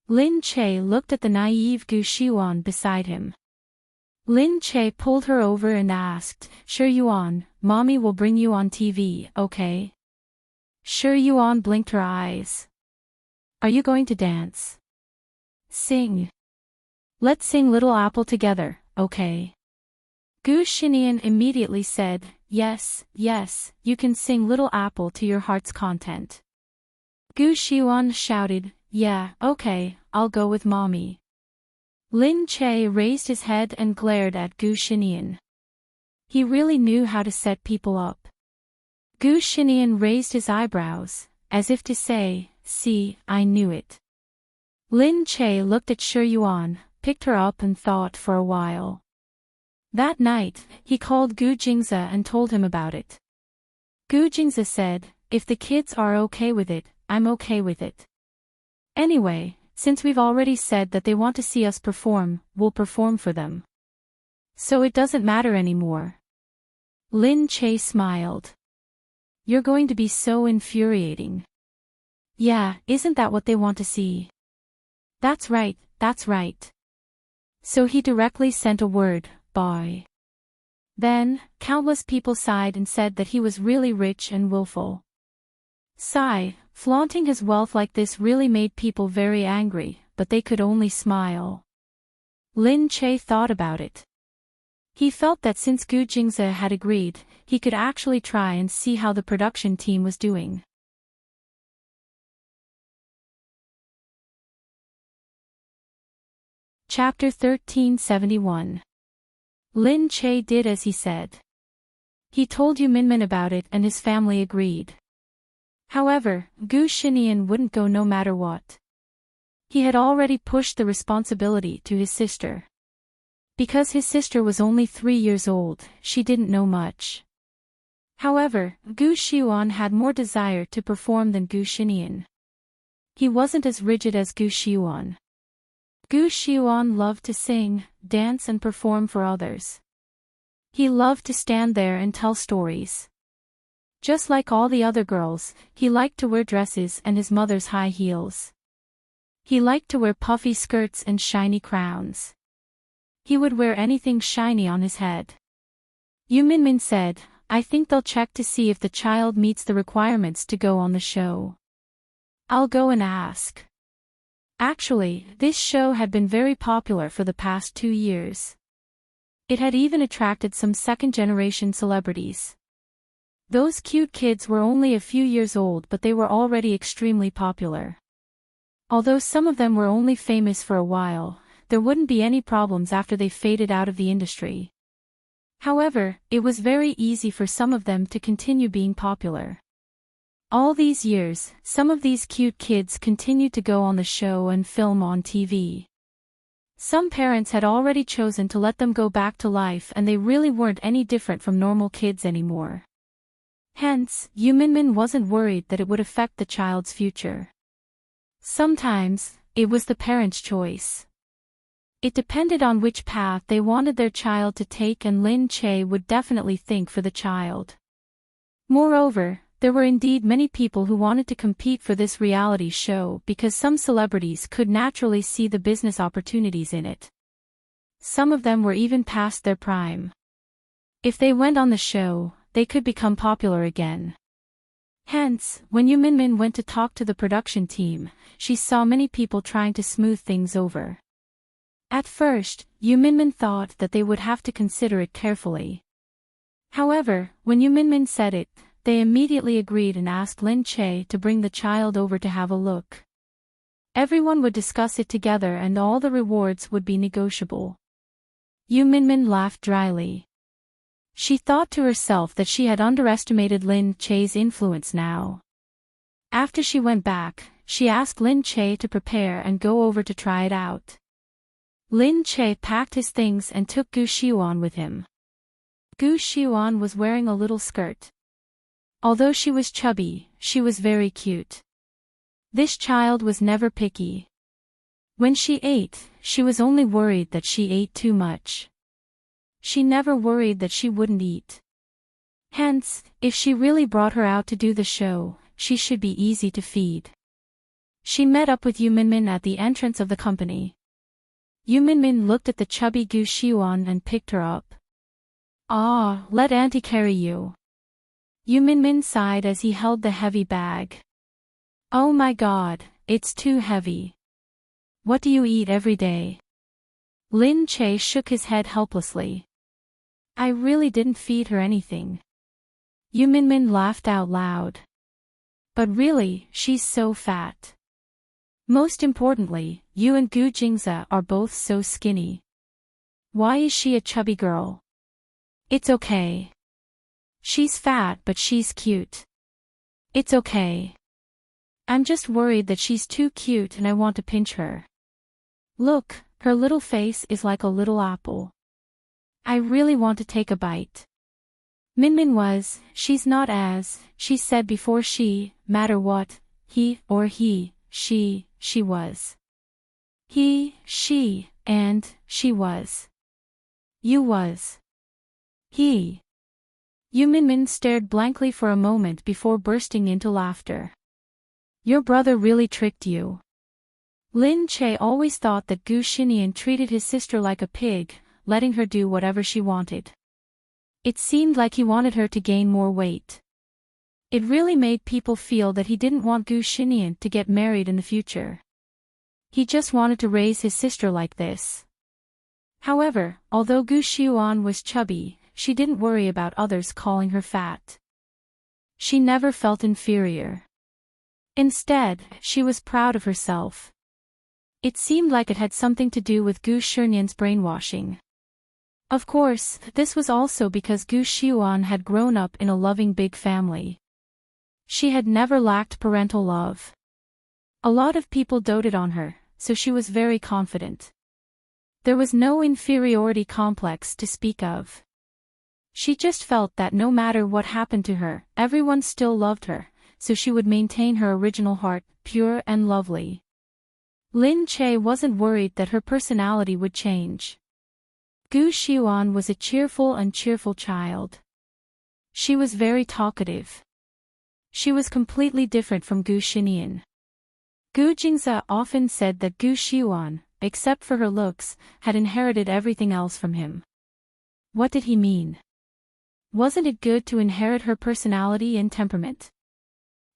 Lin Che looked at the naive Gu Xiuan beside him. Lin Che pulled her over and asked, Shi Yuan, Mommy will bring you on TV, okay? Shi Yuan blinked her eyes. Are you going to dance? Sing. Let's sing Little Apple together, okay? Gu Xinian immediately said, yes, yes, you can sing Little Apple to your heart's content. Gu Xiuan shouted, yeah, okay, I'll go with Mommy. Lin Che raised his head and glared at Gu Xinian. He really knew how to set people up. Gu Xinian raised his eyebrows, as if to say, see, I knew it. Lin Che looked at Shi Yuan, picked her up and thought for a while. That night, he called Gu Jingze and told him about it. Gu Jingze said, if the kids are okay with it, I'm okay with it. Anyway, since we've already said that they want to see us perform, we'll perform for them. So it doesn't matter anymore. Lin Che smiled. You're going to be so infuriating. Yeah, isn't that what they want to see? That's right, that's right. So he directly sent a word, boy. Then, countless people sighed and said that he was really rich and willful. Sigh, flaunting his wealth like this really made people very angry, but they could only smile. Lin Che thought about it. He felt that since Gu Jingze had agreed, he could actually try and see how the production team was doing. Chapter 1371. Lin Che did as he said. He told Yu Minmin about it and his family agreed. However, Gu Xinian wouldn't go no matter what. He had already pushed the responsibility to his sister. Because his sister was only 3 years old, she didn't know much. However, Gu Xiuan had more desire to perform than Gu Xinian. He wasn't as rigid as Gu Xiuan. Gu Xiuan loved to sing, dance and perform for others. He loved to stand there and tell stories. Just like all the other girls, he liked to wear dresses and his mother's high heels. He liked to wear puffy skirts and shiny crowns. He would wear anything shiny on his head. Yu Minmin said, I think they'll check to see if the child meets the requirements to go on the show. I'll go and ask. Actually, this show had been very popular for the past 2 years. It had even attracted some second-generation celebrities. Those cute kids were only a few years old, but they were already extremely popular. Although some of them were only famous for a while, there wouldn't be any problems after they faded out of the industry. However, it was very easy for some of them to continue being popular. All these years, some of these cute kids continued to go on the show and film on TV. Some parents had already chosen to let them go back to life and they really weren't any different from normal kids anymore. Hence, Yu Minmin wasn't worried that it would affect the child's future. Sometimes, it was the parents' choice. It depended on which path they wanted their child to take, and Lin Che would definitely think for the child. Moreover, There were indeed many people who wanted to compete for this reality show because some celebrities could naturally see the business opportunities in it. Some of them were even past their prime. If they went on the show, they could become popular again. Hence, when Yu Minmin went to talk to the production team, she saw many people trying to smooth things over. At first, Yu Minmin thought that they would have to consider it carefully. However, when Yu Minmin said it, they immediately agreed and asked Lin Che to bring the child over to have a look. Everyone would discuss it together and all the rewards would be negotiable. Yu Minmin laughed dryly. She thought to herself that she had underestimated Lin Che's influence now. After she went back, she asked Lin Che to prepare and go over to try it out. Lin Che packed his things and took Gu Xiuan with him. Gu Xiuan was wearing a little skirt. Although she was chubby, she was very cute. This child was never picky. When she ate, she was only worried that she ate too much. She never worried that she wouldn't eat. Hence, if she really brought her out to do the show, she should be easy to feed. She met up with Yu Minmin at the entrance of the company. Yu Minmin looked at the chubby Gu Xiuan and picked her up. "Ah, let auntie carry you." Yu Minmin sighed as he held the heavy bag. "Oh my God, it's too heavy. What do you eat every day?" Lin Che shook his head helplessly. "I really didn't feed her anything." Yu Minmin laughed out loud. "But really, she's so fat. Most importantly, you and Gu Jingza are both so skinny. Why is she a chubby girl?" "It's okay. She's fat but she's cute. It's okay. I'm just worried that she's too cute and I want to pinch her. Look, her little face is like a little apple. I really want to take a bite." Minmin was, she's not as, she said before she, matter what, he or he, she was. He, she, and, she was. You was. He. Yu Minmin stared blankly for a moment before bursting into laughter. "Your brother really tricked you." Lin Che always thought that Gu Xinian treated his sister like a pig, letting her do whatever she wanted. It seemed like he wanted her to gain more weight. It really made people feel that he didn't want Gu Xinian to get married in the future. He just wanted to raise his sister like this. However, although Gu Xiuan was chubby, she didn't worry about others calling her fat. She never felt inferior. Instead, she was proud of herself. It seemed like it had something to do with Gu Shinian's brainwashing. Of course, this was also because Gu Xiuan had grown up in a loving big family. She had never lacked parental love. A lot of people doted on her, so she was very confident. There was no inferiority complex to speak of. She just felt that no matter what happened to her, everyone still loved her, so she would maintain her original heart, pure and lovely. Lin Che wasn't worried that her personality would change. Gu Xiuan was a cheerful child. She was very talkative. She was completely different from Gu Xinian. Gu Jingza often said that Gu Xiuan, except for her looks, had inherited everything else from him. What did he mean? Wasn't it good to inherit her personality and temperament?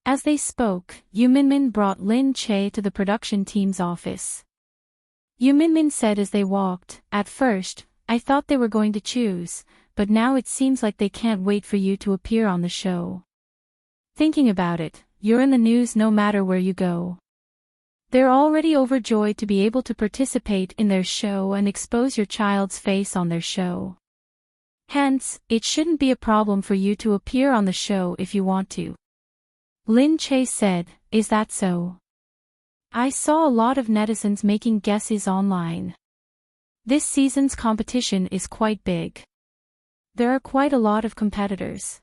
As they spoke, Yu Minmin brought Lin Che to the production team's office. Yu Minmin said as they walked, "At first, I thought they were going to choose, but now it seems like they can't wait for you to appear on the show. Thinking about it, you're in the news no matter where you go. They're already overjoyed to be able to participate in their show and expose your child's face on their show. Hence, it shouldn't be a problem for you to appear on the show if you want to." Lin Che said, "Is that so? I saw a lot of netizens making guesses online. This season's competition is quite big. There are quite a lot of competitors.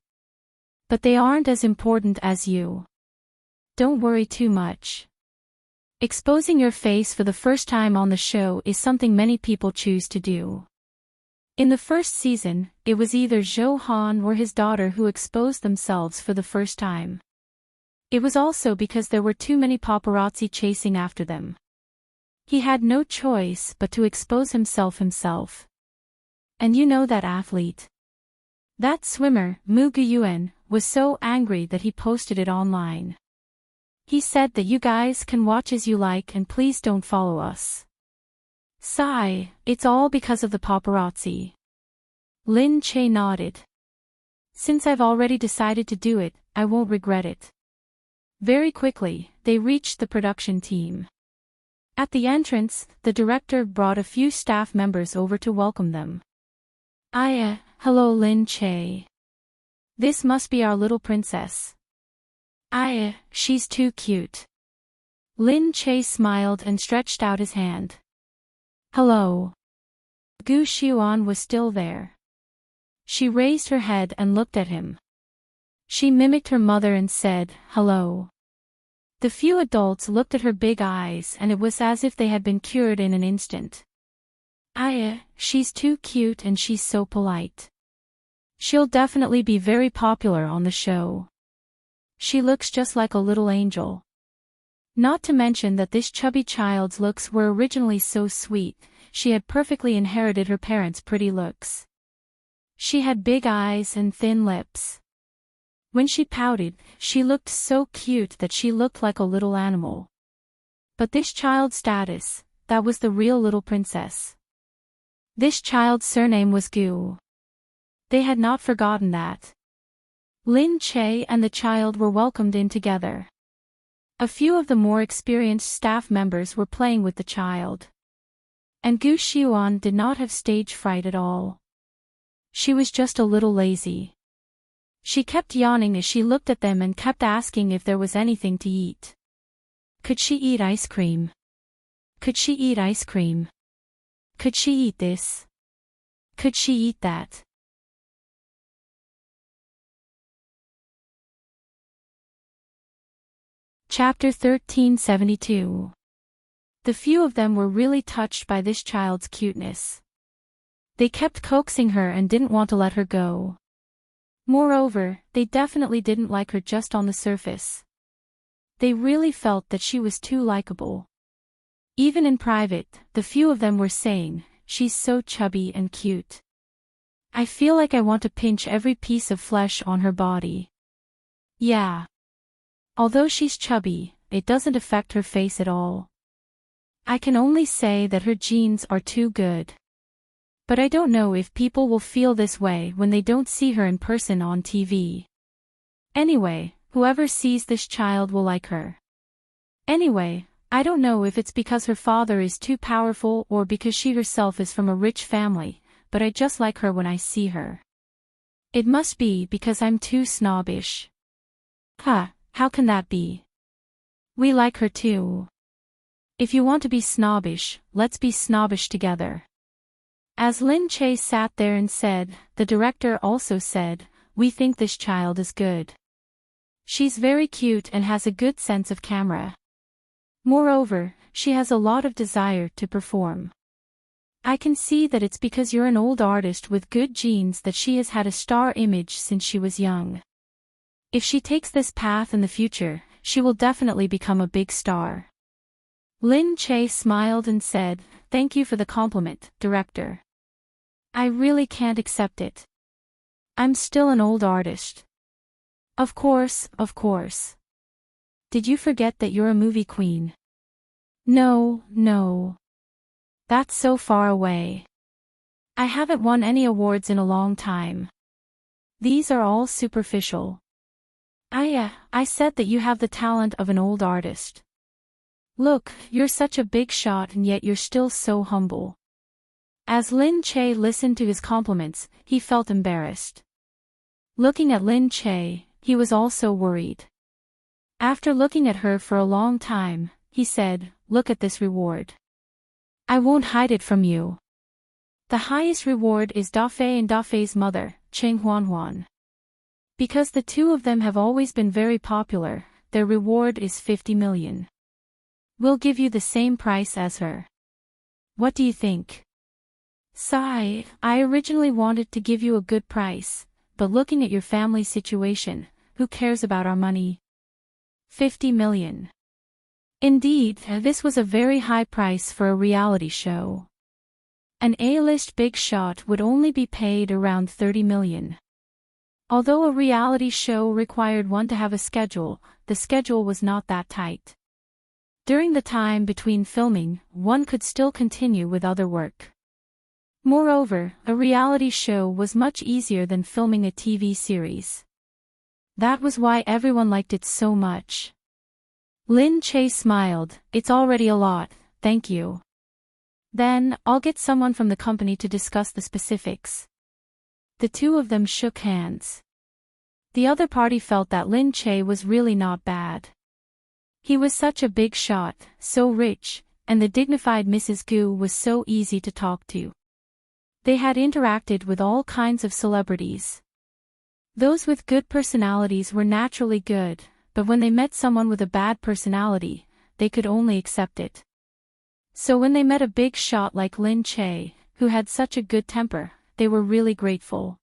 But they aren't as important as you. Don't worry too much. Exposing your face for the first time on the show is something many people choose to do. In the first season, it was either Zhou Han or his daughter who exposed themselves for the first time. It was also because there were too many paparazzi chasing after them. He had no choice but to expose himself. And you know that athlete. That swimmer, Mu Guyuan, was so angry that he posted it online. He said that you guys can watch as you like and please don't follow us. Sigh, it's all because of the paparazzi. Lin Che nodded. Since I've already decided to do it, I won't regret it. Very quickly, they reached the production team. At the entrance, the director brought a few staff members over to welcome them. Hello Lin Che. This must be our little princess. She's too cute. Lin Che smiled and stretched out his hand. Hello. Gu Xiuan was still there. She raised her head and looked at him. She mimicked her mother and said, hello. The few adults looked at her big eyes and it was as if they had been cured in an instant. She's too cute and she's so polite. She'll definitely be very popular on the show. She looks just like a little angel. Not to mention that this chubby child's looks were originally so sweet, she had perfectly inherited her parents' pretty looks. She had big eyes and thin lips. When she pouted, she looked so cute that she looked like a little animal. But this child's status, that was the real little princess. This child's surname was Gu. They had not forgotten that. Lin Che and the child were welcomed in together. A few of the more experienced staff members were playing with the child. And Gu Xiuan did not have stage fright at all. She was just a little lazy. She kept yawning as she looked at them and kept asking if there was anything to eat. Could she eat ice cream? Could she eat ice cream? Could she eat this? Could she eat that? Chapter 1372. The few of them were really touched by this child's cuteness. They kept coaxing her and didn't want to let her go. Moreover, they definitely didn't like her just on the surface. They really felt that she was too likable. Even in private, the few of them were saying, she's so chubby and cute. I feel like I want to pinch every piece of flesh on her body. Yeah. Although she's chubby, it doesn't affect her face at all. I can only say that her genes are too good. But I don't know if people will feel this way when they don't see her in person on TV. Anyway, whoever sees this child will like her. Anyway, I don't know if it's because her father is too powerful or because she herself is from a rich family, but I just like her when I see her. It must be because I'm too snobbish. How can that be? We like her too. If you want to be snobbish, let's be snobbish together. As Lin Che sat there and said, the director also said, we think this child is good. She's very cute and has a good sense of camera. Moreover, she has a lot of desire to perform. I can see that it's because you're an old artist with good genes that she has had a star image since she was young. If she takes this path in the future, she will definitely become a big star. Lin Che smiled and said, thank you for the compliment, director. I really can't accept it. I'm still an old artist. Of course. Did you forget that you're a movie queen? No. That's so far away. I haven't won any awards in a long time. These are all superficial. I said that you have the talent of an old artist. Look, you're such a big shot and yet you're still so humble. As Lin Che listened to his compliments, he felt embarrassed. Looking at Lin Che, he was also worried. After looking at her for a long time, he said, look at this reward. I won't hide it from you. The highest reward is Dafei and Dafei's mother, Cheng Huanhuan. Because the two of them have always been very popular, their reward is 50 million. We'll give you the same price as her. What do you think? Sigh, I originally wanted to give you a good price, but looking at your family situation, who cares about our money? 50 million. Indeed, this was a very high price for a reality show. An A-list big shot would only be paid around 30 million. Although a reality show required one to have a schedule, the schedule was not that tight. During the time between filming, one could still continue with other work. Moreover, a reality show was much easier than filming a TV series. That was why everyone liked it so much. Lin Che smiled, "It's already a lot, thank you. Then, I'll get someone from the company to discuss the specifics." The two of them shook hands. The other party felt that Lin Che was really not bad. He was such a big shot, so rich, and the dignified Mrs. Gu was so easy to talk to. They had interacted with all kinds of celebrities. Those with good personalities were naturally good, but when they met someone with a bad personality, they could only accept it. So when they met a big shot like Lin Che, who had such a good temper, they were really grateful.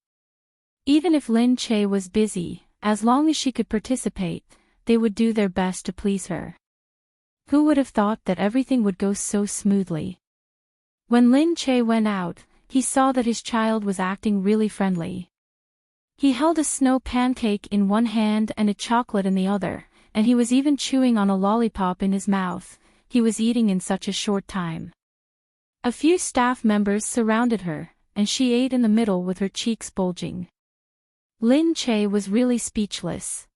Even if Lin Che was busy, as long as she could participate, they would do their best to please her. Who would have thought that everything would go so smoothly? When Lin Che went out, he saw that his child was acting really friendly. He held a snow pancake in one hand and a chocolate in the other, and he was even chewing on a lollipop in his mouth. He was eating in such a short time. A few staff members surrounded her, and she ate in the middle with her cheeks bulging. Lin Che was really speechless.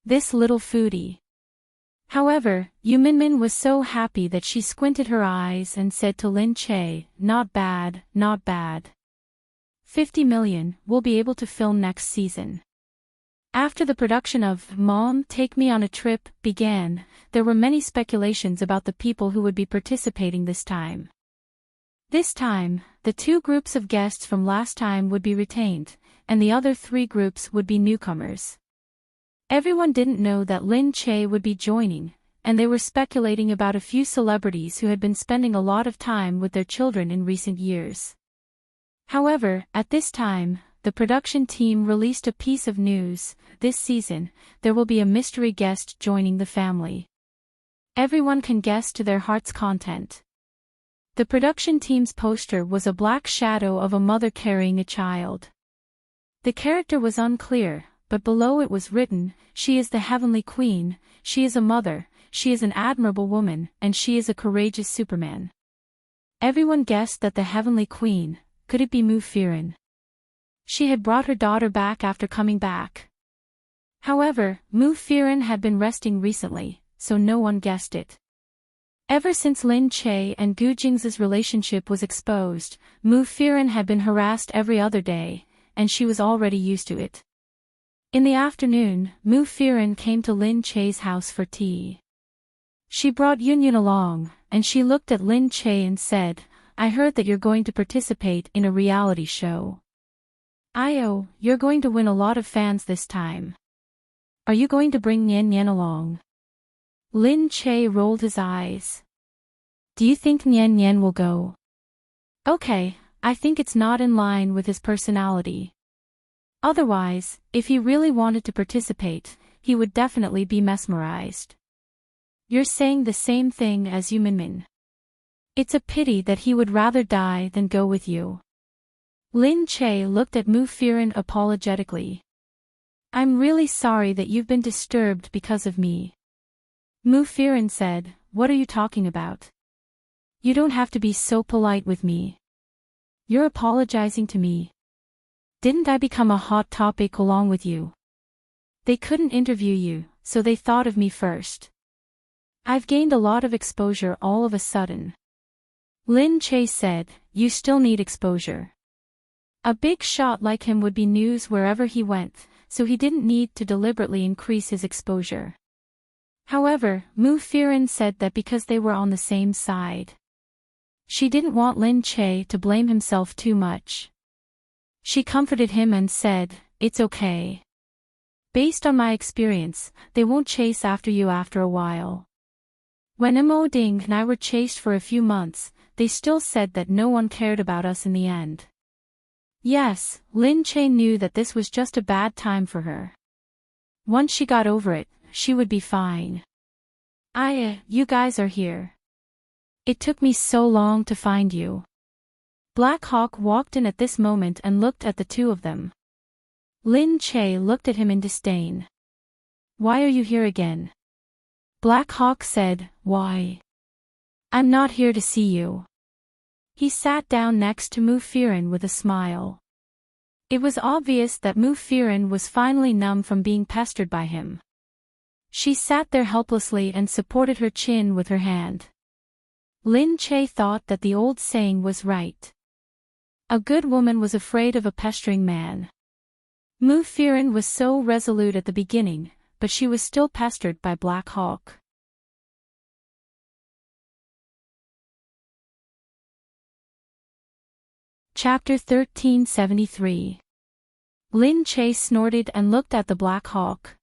This little foodie. However, Yu Minmin was so happy that she squinted her eyes and said to Lin Che, "Not bad, not bad. 50 million, we'll be able to film next season." After the production of Mom, Take Me on a Trip began, there were many speculations about the people who would be participating this time. This time, the two groups of guests from last time would be retained, and the other three groups would be newcomers. Everyone didn't know that Lin Che would be joining, and they were speculating about a few celebrities who had been spending a lot of time with their children in recent years. However, at this time, the production team released a piece of news: this season, there will be a mystery guest joining the family. Everyone can guess to their heart's content. The production team's poster was a black shadow of a mother carrying a child. The character was unclear, but below it was written, "She is the Heavenly Queen, she is a mother, she is an admirable woman, and she is a courageous Superman." Everyone guessed that the Heavenly Queen, could it be Mu Firen? She had brought her daughter back after coming back. However, Mu Firen had been resting recently, so no one guessed it. Ever since Lin Che and Gu Jing's relationship was exposed, Mu Firen had been harassed every other day, and she was already used to it. In the afternoon, Mu Firen came to Lin Che's house for tea. She brought Yun along, and she looked at Lin Che and said, "I heard that you're going to participate in a reality show. Io, you're going to win a lot of fans this time. Are you going to bring Nian along?" Lin Che rolled his eyes. "Do you think Nian will go?" "Okay, I think it's not in line with his personality. Otherwise, if he really wanted to participate, he would definitely be mesmerized." "You're saying the same thing as Yu Minmin. It's a pity that he would rather die than go with you." Lin Che looked at Mu Firen apologetically. "I'm really sorry that you've been disturbed because of me." Mu Firen said, "What are you talking about? You don't have to be so polite with me. You're apologizing to me. Didn't I become a hot topic along with you? They couldn't interview you, so they thought of me first. I've gained a lot of exposure all of a sudden." Lin Che said, "You still need exposure. A big shot like him would be news wherever he went, so he didn't need to deliberately increase his exposure." However, Mu Firen said that because they were on the same side. She didn't want Lin Che to blame himself too much. She comforted him and said, "It's okay. Based on my experience, they won't chase after you after a while. When Mo Ding and I were chased for a few months, they still said that no one cared about us in the end. Yes, Lin Che knew that this was just a bad time for her. Once she got over it, she would be fine. You guys are here. It took me so long to find you. Black Hawk walked in at this moment and looked at the two of them. Lin Che looked at him in disdain. Why are you here again? Black Hawk said, Why? I'm not here to see you. He sat down next to Mu Firen with a smile. It was obvious that Mu Firen was finally numb from being pestered by him. She sat there helplessly and supported her chin with her hand. Lin Che thought that the old saying was right. A good woman was afraid of a pestering man. Mu Firen was so resolute at the beginning, but she was still pestered by Black Hawk. Chapter 1373. Lin Che snorted and looked at the Black Hawk.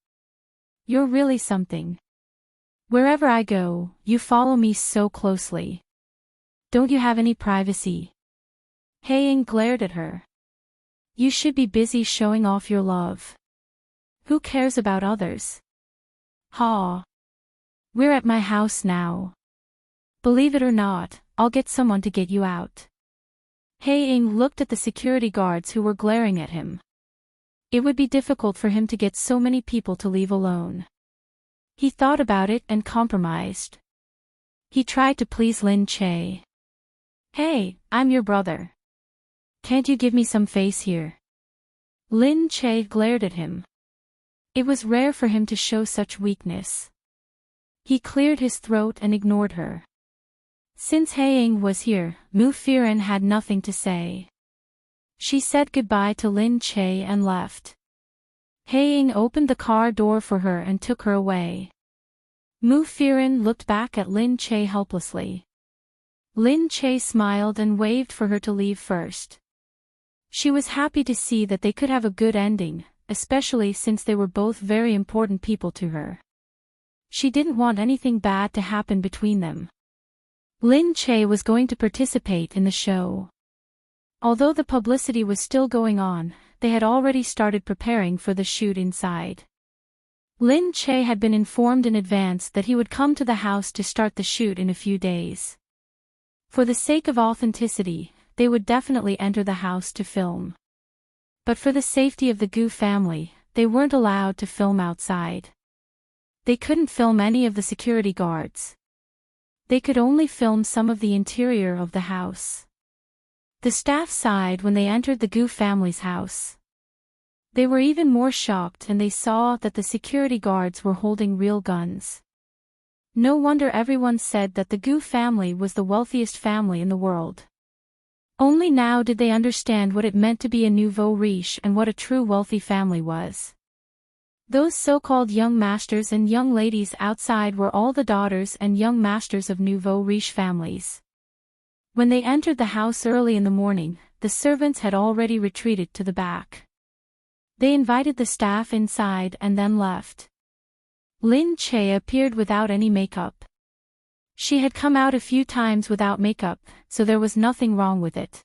You're really something. Wherever I go, you follow me so closely. Don't you have any privacy? Haiying glared at her. You should be busy showing off your love. Who cares about others? Ha. We're at my house now. Believe it or not, I'll get someone to get you out. Haiying looked at the security guards who were glaring at him. It would be difficult for him to get so many people to leave alone. He thought about it and compromised. He tried to please Lin Che. Hey, I'm your brother. Can't you give me some face here? Lin Che glared at him. It was rare for him to show such weakness. He cleared his throat and ignored her. Since Haiying was here, Mu Firen had nothing to say. She said goodbye to Lin Che and left. Haiying opened the car door for her and took her away. Mu Firen looked back at Lin Che helplessly. Lin Che smiled and waved for her to leave first. She was happy to see that they could have a good ending, especially since they were both very important people to her. She didn't want anything bad to happen between them. Lin Che was going to participate in the show. Although the publicity was still going on, they had already started preparing for the shoot inside. Lin Che had been informed in advance that he would come to the house to start the shoot in a few days. For the sake of authenticity, they would definitely enter the house to film. But for the safety of the Gu family, they weren't allowed to film outside. They couldn't film any of the security guards. They could only film some of the interior of the house. The staff sighed when they entered the Gu family's house. They were even more shocked and they saw that the security guards were holding real guns. No wonder everyone said that the Gu family was the wealthiest family in the world. Only now did they understand what it meant to be a nouveau riche and what a true wealthy family was. Those so-called young masters and young ladies outside were all the daughters and young masters of nouveau riche families. When they entered the house early in the morning, the servants had already retreated to the back. They invited the staff inside and then left. Lin Che appeared without any makeup. She had come out a few times without makeup, so there was nothing wrong with it.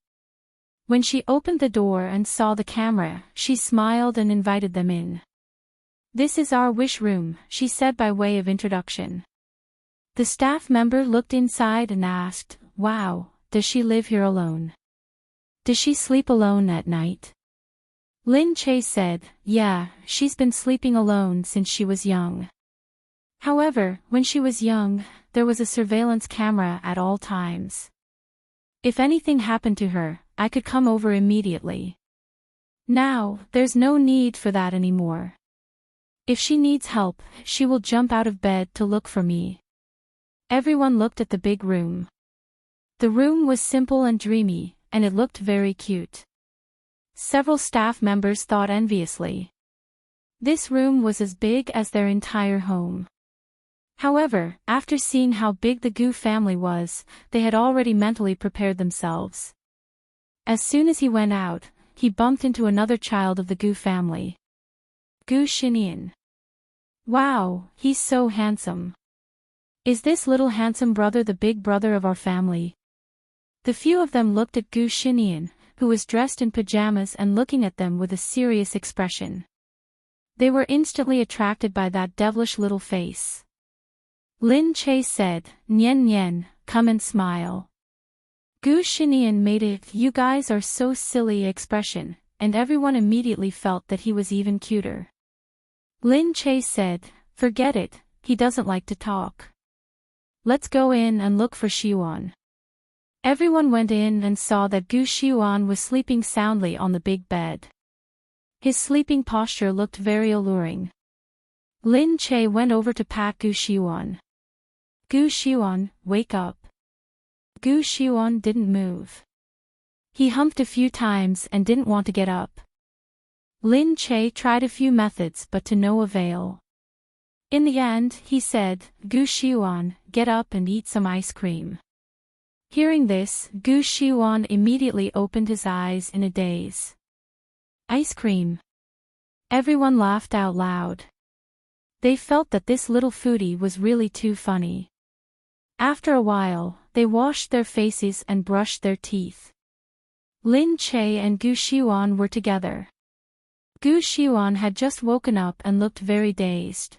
When she opened the door and saw the camera, she smiled and invited them in. This is our wish room, she said by way of introduction. The staff member looked inside and asked, Wow, does she live here alone? Does she sleep alone at night? Lin Che said, Yeah, she's been sleeping alone since she was young. However, when she was young, there was a surveillance camera at all times. If anything happened to her, I could come over immediately. Now, there's no need for that anymore. If she needs help, she will jump out of bed to look for me. Everyone looked at the big room. The room was simple and dreamy, and it looked very cute. Several staff members thought enviously. This room was as big as their entire home. However, after seeing how big the Gu family was, they had already mentally prepared themselves. As soon as he went out, he bumped into another child of the Gu family. Gu Xinian. Wow, he's so handsome. Is this little handsome brother the big brother of our family? The few of them looked at Gu Xinian, who was dressed in pajamas and looking at them with a serious expression. They were instantly attracted by that devilish little face. Lin Che said, "Nian Nian, come and smile." Gu Xinian made a "you guys are so silly" expression, and everyone immediately felt that he was even cuter. Lin Che said, "Forget it, he doesn't like to talk. Let's go in and look for Xiuan." Everyone went in and saw that Gu Xiuan was sleeping soundly on the big bed. His sleeping posture looked very alluring. Lin Che went over to pat Gu Xiuan. "Gu Xiuan, wake up." Gu Xiuan didn't move. He humped a few times and didn't want to get up. Lin Che tried a few methods but to no avail. In the end, he said, "Gu Xiuan, get up and eat some ice cream." Hearing this, Gu Xiuan immediately opened his eyes in a daze. Ice cream. Everyone laughed out loud. They felt that this little foodie was really too funny. After a while, they washed their faces and brushed their teeth. Lin Che and Gu Xiuan were together. Gu Xiuan had just woken up and looked very dazed.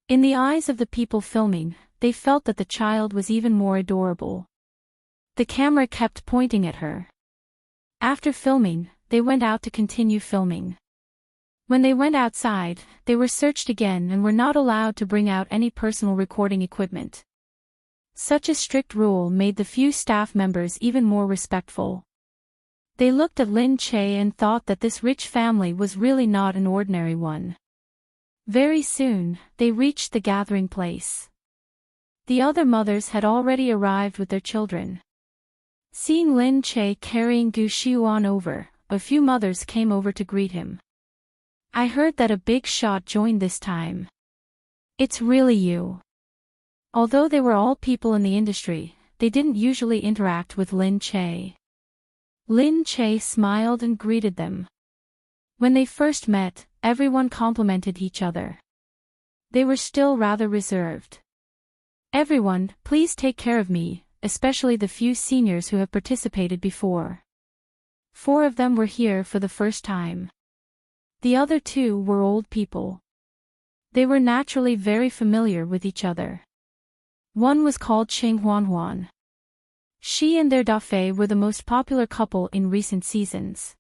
In the eyes of the people filming, they felt that the child was even more adorable. The camera kept pointing at her. After filming, they went out to continue filming. When they went outside, they were searched again and were not allowed to bring out any personal recording equipment. Such a strict rule made the few staff members even more respectful. They looked at Lin Che and thought that this rich family was really not an ordinary one. Very soon, they reached the gathering place. The other mothers had already arrived with their children. Seeing Lin Che carrying Gu Xiuan over, a few mothers came over to greet him. "I heard that a big shot joined this time. It's really you." Although they were all people in the industry, they didn't usually interact with Lin Che. Lin Che smiled and greeted them. When they first met, everyone complimented each other. They were still rather reserved. "Everyone, please take care of me, especially the few seniors who have participated before." 4 of them were here for the first time. The other 2 were old people. They were naturally very familiar with each other. One was called Qing Huanhuan. She and their Dafei were the most popular couple in recent seasons.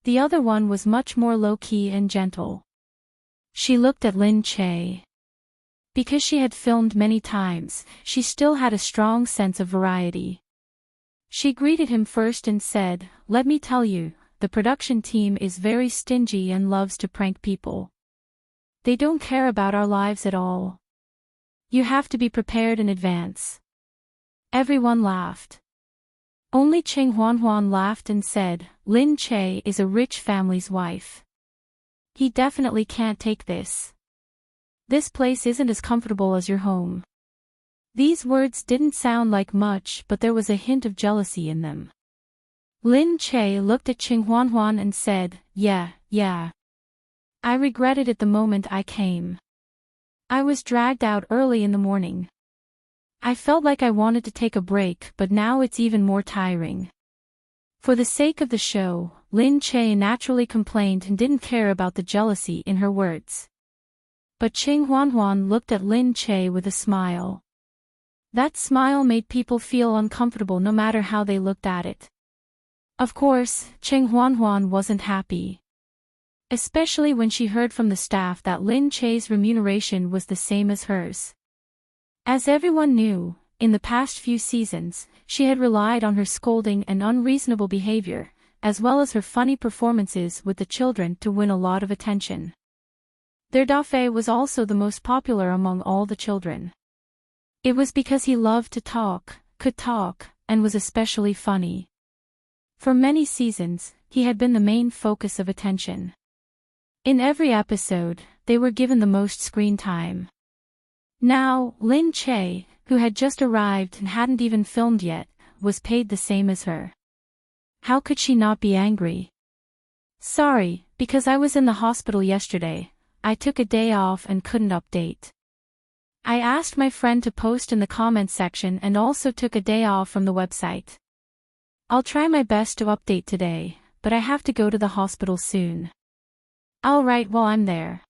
The other one was much more low-key and gentle. She looked at Lin Che. Because she had filmed many times, she still had a strong sense of variety. She greeted him first and said, "Let me tell you, the production team is very stingy and loves to prank people. They don't care about our lives at all. You have to be prepared in advance." Everyone laughed. Only Qing Huanhuan laughed and said, "Lin Che is a rich family's wife. He definitely can't take this. This place isn't as comfortable as your home." These words didn't sound like much, but there was a hint of jealousy in them. Lin Che looked at Qing Huanhuan and said, Yeah. I regretted it the moment I came. I was dragged out early in the morning. I felt like I wanted to take a break, but now it's even more tiring." For the sake of the show, Lin Che naturally complained and didn't care about the jealousy in her words. But Qing Huanhuan looked at Lin Che with a smile. That smile made people feel uncomfortable no matter how they looked at it. Of course, Qing Huanhuan wasn't happy. Especially when she heard from the staff that Lin Che's remuneration was the same as hers. As everyone knew, in the past few seasons, she had relied on her scolding and unreasonable behavior, as well as her funny performances with the children to win a lot of attention. Their Dafei was also the most popular among all the children. It was because he loved to talk, could talk, and was especially funny. For many seasons, he had been the main focus of attention. In every episode, they were given the most screen time. Now, Lin Che, who had just arrived and hadn't even filmed yet, was paid the same as her. How could she not be angry? "Sorry, because I was in the hospital yesterday, I took a day off and couldn't update. I asked my friend to post in the comments section and also took a day off from the website." I'll try my best to update today, but I have to go to the hospital soon. I'll write while I'm there.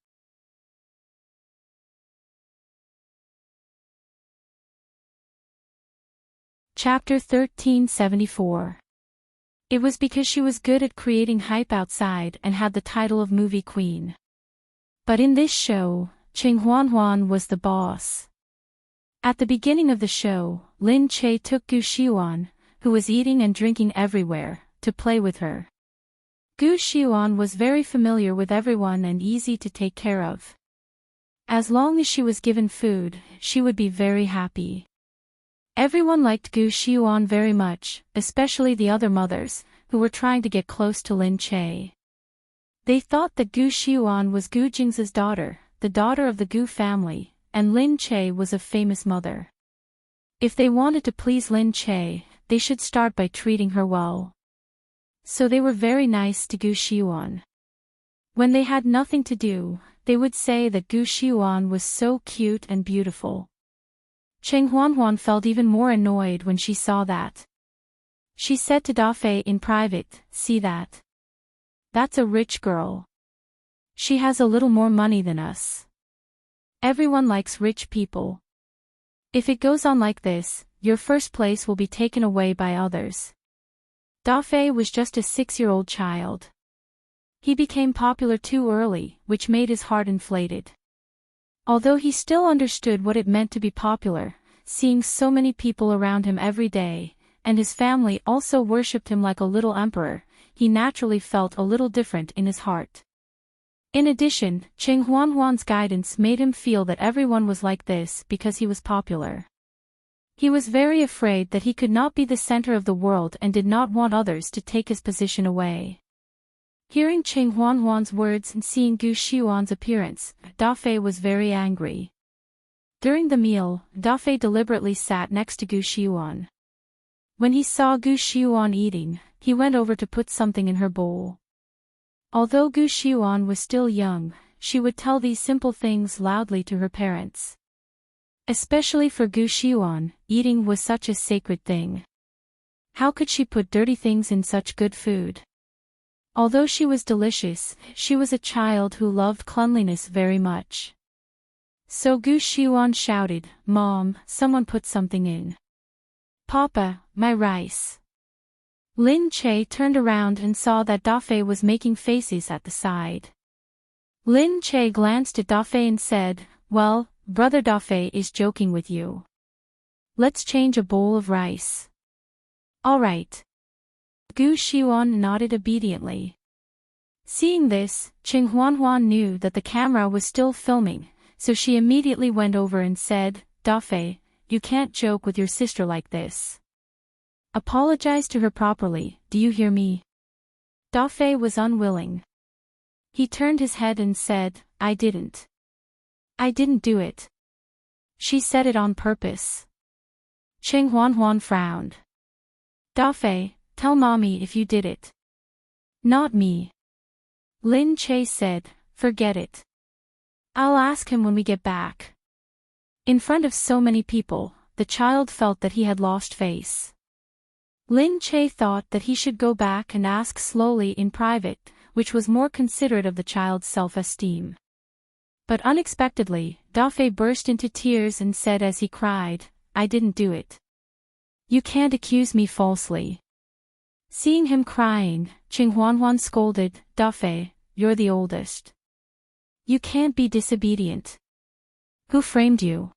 Chapter 1374. It was because she was good at creating hype outside and had the title of movie queen. But in this show, Cheng Huan was the boss. At the beginning of the show, Lin Che took Gu Xiuan, who was eating and drinking everywhere, to play with her. Gu Xiuan was very familiar with everyone and easy to take care of. As long as she was given food, she would be very happy. Everyone liked Gu Xiuan very much, especially the other mothers, who were trying to get close to Lin Che. They thought that Gu Xiuan was Gu Jing's daughter, the daughter of the Gu family, and Lin Che was a famous mother. If they wanted to please Lin Che, they should start by treating her well. So they were very nice to Gu Xiuan. When they had nothing to do, they would say that Gu Xiuan was so cute and beautiful. Cheng Huan felt even more annoyed when she saw that. She said to Dafei in private, "See that? That's a rich girl. She has a little more money than us. Everyone likes rich people. If it goes on like this, your first place will be taken away by others." Dafei was just a 6-year-old child. He became popular too early, which made his heart inflated. Although he still understood what it meant to be popular, seeing so many people around him every day, and his family also worshipped him like a little emperor, he naturally felt a little different in his heart. In addition, Cheng Huan's guidance made him feel that everyone was like this because he was popular. He was very afraid that he could not be the center of the world and did not want others to take his position away. Hearing Cheng Huan's words and seeing Gu Xiuan's appearance, Dafei was very angry. During the meal, Dafei deliberately sat next to Gu Xiuan. When he saw Gu Xiuan eating, he went over to put something in her bowl. Although Gu Xiuan was still young, she would tell these simple things loudly to her parents. Especially for Gu Xiuan, eating was such a sacred thing. How could she put dirty things in such good food? Although she was delicious, she was a child who loved cleanliness very much. So Gu Xiuan shouted, "Mom, someone put something in." "Papa, my rice." Lin Che turned around and saw that Dafei was making faces at the side. Lin Che glanced at Dafei and said, "Well, Brother Dafei is joking with you. Let's change a bowl of rice." "All right." Gu Xiuan nodded obediently. Seeing this, Cheng Huan knew that the camera was still filming, so she immediately went over and said, "Dafei, you can't joke with your sister like this. Apologize to her properly, do you hear me?" Dafei was unwilling. He turned his head and said, "I didn't. I didn't do it. She said it on purpose." Cheng Huan frowned. "Dafei, tell mommy if you did it." "Not me." Lin Che said, "Forget it. I'll ask him when we get back." In front of so many people, the child felt that he had lost face. Lin Che thought that he should go back and ask slowly in private, which was more considerate of the child's self-esteem. But unexpectedly, Dafei burst into tears and said as he cried, "I didn't do it. You can't accuse me falsely." Seeing him crying, Cheng Huan scolded, "Dafei, you're the oldest. You can't be disobedient. Who framed you?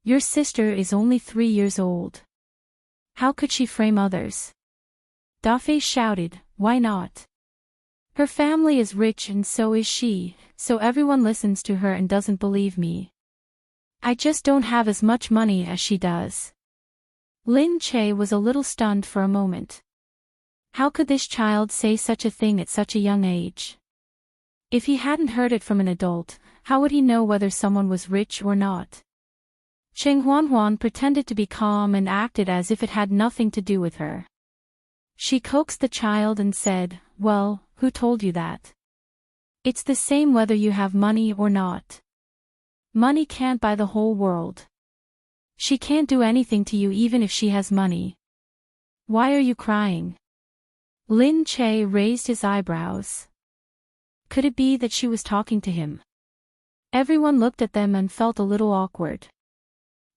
Your sister is only 3 years old. How could she frame others?" Dafei shouted, "Why not? Her family is rich and so is she, so everyone listens to her and doesn't believe me. I just don't have as much money as she does." Lin Che was a little stunned for a moment. How could this child say such a thing at such a young age? If he hadn't heard it from an adult, how would he know whether someone was rich or not? Cheng Huan pretended to be calm and acted as if it had nothing to do with her. She coaxed the child and said, "Well, who told you that? It's the same whether you have money or not. Money can't buy the whole world. She can't do anything to you even if she has money. Why are you crying? Lin Che raised his eyebrows. Could it be that she was talking to him? Everyone looked at them and felt a little awkward.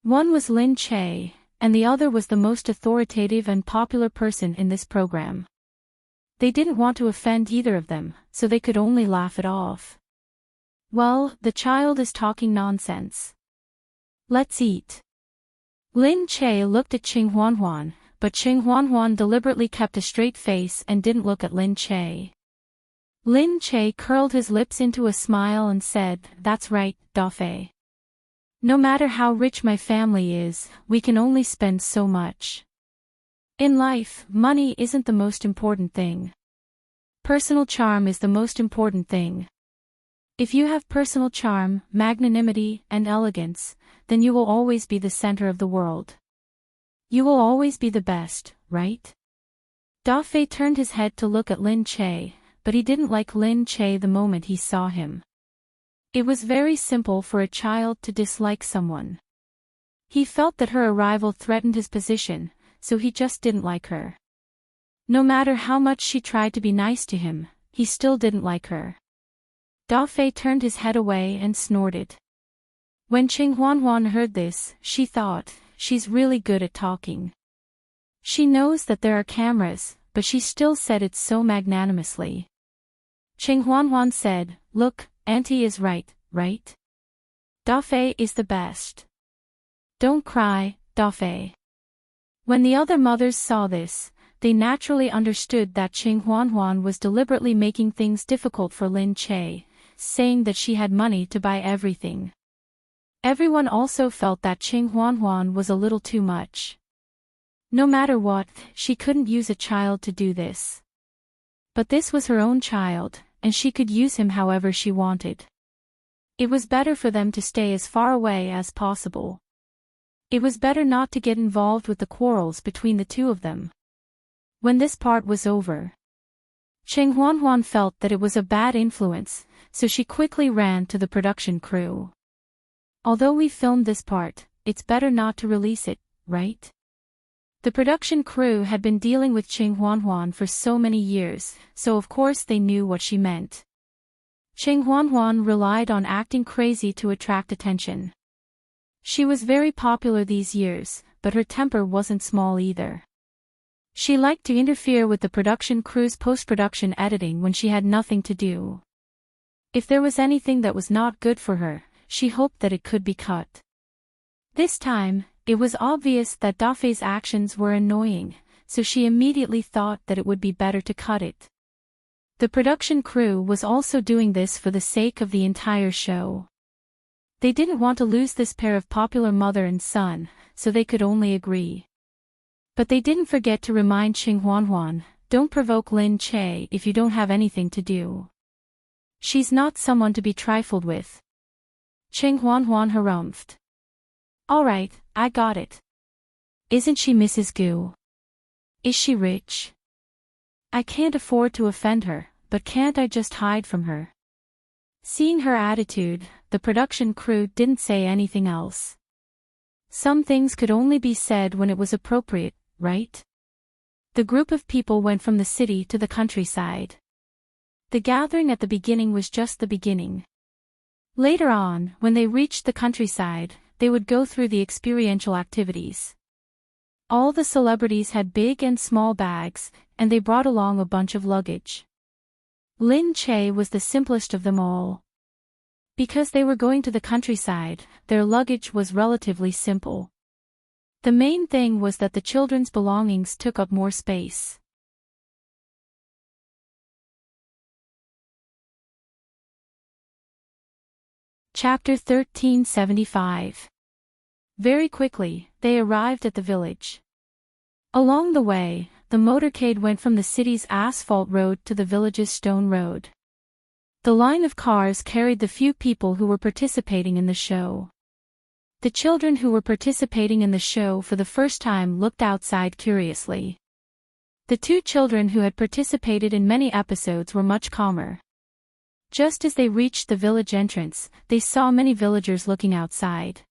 One was Lin Che, and the other was the most authoritative and popular person in this program. They didn't want to offend either of them, so they could only laugh it off. Well, the child is talking nonsense. Let's eat. Lin Che looked at Qing Huanhuan, but Qing Huanhuan deliberately kept a straight face and didn't look at Lin Che. Lin Che curled his lips into a smile and said, "That's right, Dafei. No matter how rich my family is, we can only spend so much. In life, money isn't the most important thing. Personal charm is the most important thing. If you have personal charm, magnanimity, and elegance, then you will always be the center of the world. You will always be the best, right?" Dafei turned his head to look at Lin Che, but he didn't like Lin Che the moment he saw him. It was very simple for a child to dislike someone. He felt that her arrival threatened his position, so he just didn't like her. No matter how much she tried to be nice to him, he still didn't like her. Dafei turned his head away and snorted. When Qing Huanhuan heard this, she thought, she's really good at talking. She knows that there are cameras, but she still said it so magnanimously. Qing Huanhuan said, "Look, Auntie is right, right? Dafei is the best. Don't cry, Dafei." When the other mothers saw this, they naturally understood that Qing Huanhuan was deliberately making things difficult for Lin Che, saying that she had money to buy everything. Everyone also felt that Qing Huanhuan was a little too much. No matter what, she couldn't use a child to do this. But this was her own child, and she could use him however she wanted. It was better for them to stay as far away as possible. It was better not to get involved with the quarrels between the two of them. When this part was over, Qing Huanhuan felt that it was a bad influence, so she quickly ran to the production crew. Although we filmed this part, it's better not to release it, right? The production crew had been dealing with Qing Huanhuan for so many years, so of course they knew what she meant. Qing Huanhuan relied on acting crazy to attract attention. She was very popular these years, but her temper wasn't small either. She liked to interfere with the production crew's post-production editing when she had nothing to do. If there was anything that was not good for her, she hoped that it could be cut. This time, it was obvious that Dafei's actions were annoying, so she immediately thought that it would be better to cut it. The production crew was also doing this for the sake of the entire show. They didn't want to lose this pair of popular mother and son, so they could only agree. But they didn't forget to remind Qing Huanhuan, "Don't provoke Lin Che if you don't have anything to do. She's not someone to be trifled with." Qing Huanhuan harumphed. "All right, I got it. Isn't she Mrs. Gu? Is she rich? I can't afford to offend her, but can't I just hide from her?" Seeing her attitude, the production crew didn't say anything else. Some things could only be said when it was appropriate, right? The group of people went from the city to the countryside. The gathering at the beginning was just the beginning. Later on, when they reached the countryside, they would go through the experiential activities. All the celebrities had big and small bags, and they brought along a bunch of luggage. Lin Che was the simplest of them all. Because they were going to the countryside, their luggage was relatively simple. The main thing was that the children's belongings took up more space. Chapter 1375. Very quickly, they arrived at the village. Along the way, the motorcade went from the city's asphalt road to the village's stone road. The line of cars carried the few people who were participating in the show. The children who were participating in the show for the first time looked outside curiously. The two children who had participated in many episodes were much calmer. Just as they reached the village entrance, they saw many villagers looking outside.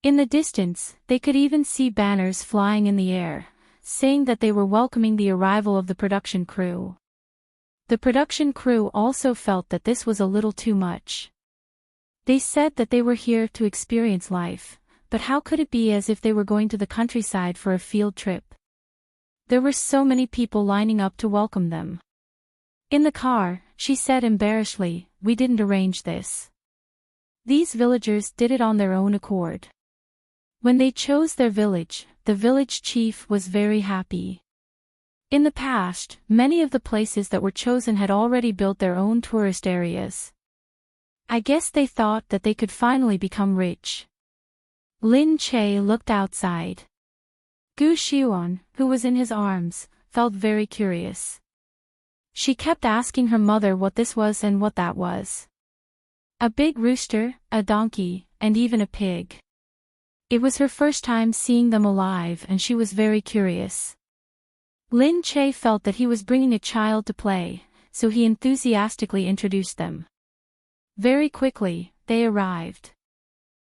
In the distance, they could even see banners flying in the air, saying that they were welcoming the arrival of the production crew. The production crew also felt that this was a little too much. They said that they were here to experience life, but how could it be as if they were going to the countryside for a field trip? There were so many people lining up to welcome them. In the car, she said embarrassedly, "We didn't arrange this. These villagers did it on their own accord." When they chose their village, the village chief was very happy. In the past, many of the places that were chosen had already built their own tourist areas. I guess they thought that they could finally become rich. Lin Che looked outside. Gu Xiuan, who was in his arms, felt very curious. She kept asking her mother what this was and what that was. A big rooster, a donkey, and even a pig. It was her first time seeing them alive and she was very curious. Lin Che felt that he was bringing a child to play, so he enthusiastically introduced them. Very quickly, they arrived.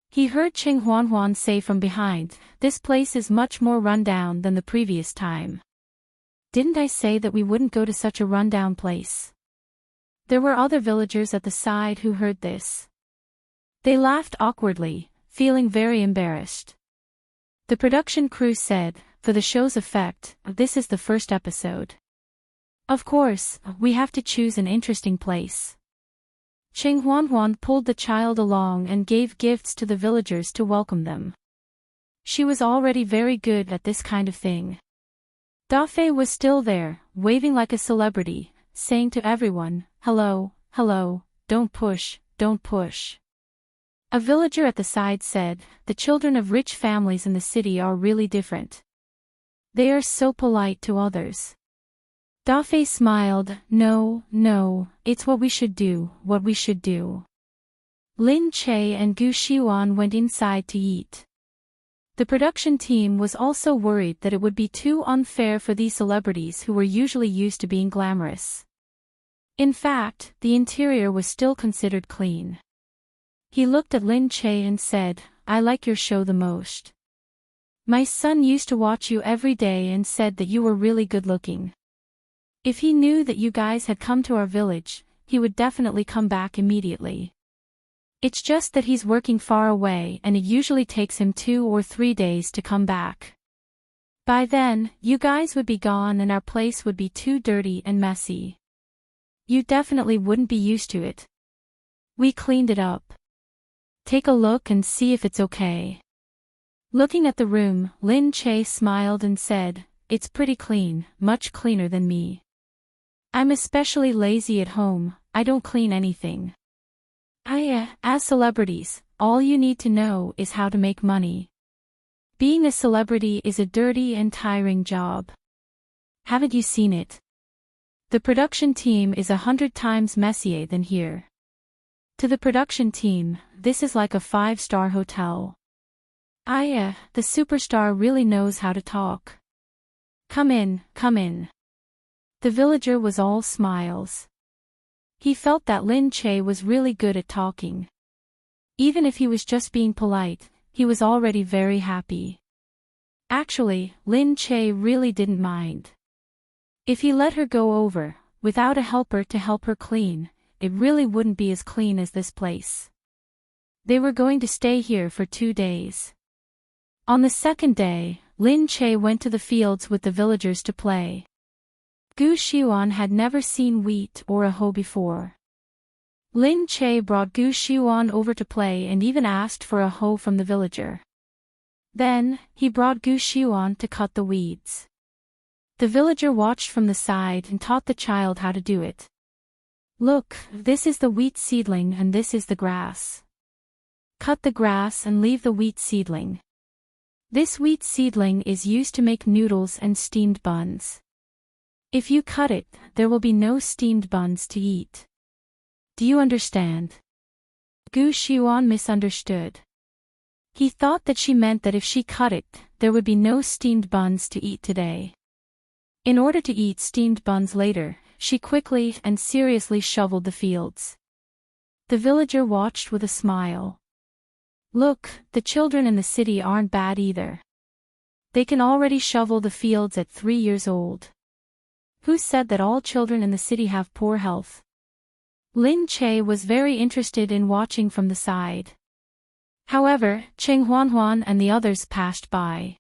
He heard Cheng Huanhuan say from behind, "This place is much more rundown than the previous time. Didn't I say that we wouldn't go to such a rundown place?" There were other villagers at the side who heard this. They laughed awkwardly, feeling very embarrassed. The production crew said, "For the show's effect, this is the first episode. Of course, we have to choose an interesting place." Cheng Huanhuan pulled the child along and gave gifts to the villagers to welcome them. She was already very good at this kind of thing. Dafei was still there, waving like a celebrity, saying to everyone, "Hello, hello, don't push, don't push." A villager at the side said, "The children of rich families in the city are really different. They are so polite to others." Dafei smiled, No, it's what we should do, what we should do." Lin Che and Gu Xiuan went inside to eat. The production team was also worried that it would be too unfair for these celebrities who were usually used to being glamorous. In fact, the interior was still considered clean. He looked at Lin Che and said, "I like your show the most. My son used to watch you every day and said that you were really good looking. If he knew that you guys had come to our village, he would definitely come back immediately. It's just that he's working far away and it usually takes him 2 or 3 days to come back. By then, you guys would be gone and our place would be too dirty and messy. You definitely wouldn't be used to it. We cleaned it up. Take a look and see if it's okay." Looking at the room, Lin Che smiled and said, "It's pretty clean, much cleaner than me. I'm especially lazy at home, I don't clean anything. As celebrities, all you need to know is how to make money. Being a celebrity is a dirty and tiring job. Haven't you seen it? The production team is 100 times messier than here. To the production team, this is like a 5-star hotel. The superstar really knows how to talk. Come in, come in." The villager was all smiles. He felt that Lin Che was really good at talking. Even if he was just being polite, he was already very happy. Actually, Lin Che really didn't mind. If he let her go over, without a helper to help her clean, it really wouldn't be as clean as this place. They were going to stay here for 2 days. On the second day, Lin Che went to the fields with the villagers to play. Gu Xiuan had never seen wheat or a hoe before. Lin Che brought Gu Xiuan over to play and even asked for a hoe from the villager. Then, he brought Gu Xiuan to cut the weeds. The villager watched from the side and taught the child how to do it. "Look, this is the wheat seedling and this is the grass. Cut the grass and leave the wheat seedling. This wheat seedling is used to make noodles and steamed buns. If you cut it, there will be no steamed buns to eat. Do you understand?" Gu Xiuan misunderstood. He thought that she meant that if she cut it, there would be no steamed buns to eat today. In order to eat steamed buns later, she quickly and seriously shoveled the fields. The villager watched with a smile. "Look, the children in the city aren't bad either. They can already shovel the fields at 3 years old. Who said that all children in the city have poor health? Lin Che was very interested in watching from the side. However, Cheng Huanhuan and the others passed by.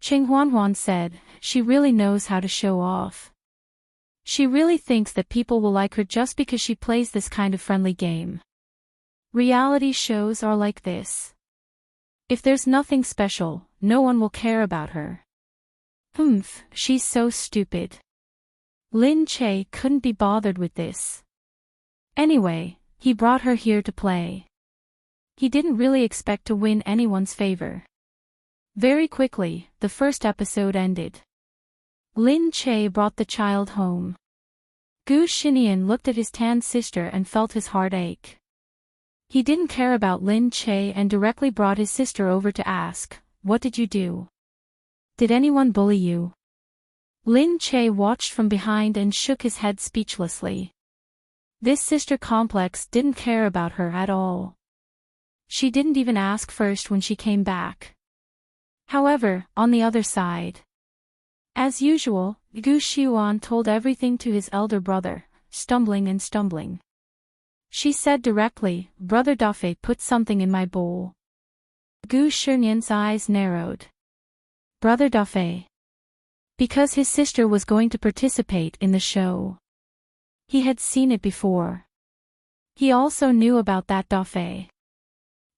Cheng Huanhuan said, "She really knows how to show off. She really thinks that people will like her just because she plays this kind of friendly game. Reality shows are like this. If there's nothing special, no one will care about her. She's so stupid." Lin Che couldn't be bothered with this. Anyway, he brought her here to play. He didn't really expect to win anyone's favor. Very quickly, the first episode ended. Lin Che brought the child home. Gu Xinian looked at his tan sister and felt his heart ache. He didn't care about Lin Che and directly brought his sister over to ask, "What did you do? Did anyone bully you?" Lin Che watched from behind and shook his head speechlessly. This sister complex didn't care about her at all. She didn't even ask first when she came back. However, on the other side, as usual, Gu Xiuan told everything to his elder brother, stumbling. She said directly, "Brother Dafei put something in my bowl." Gu Shinian's eyes narrowed. Brother Dafei. Because his sister was going to participate in the show. He had seen it before. He also knew about that Dafei.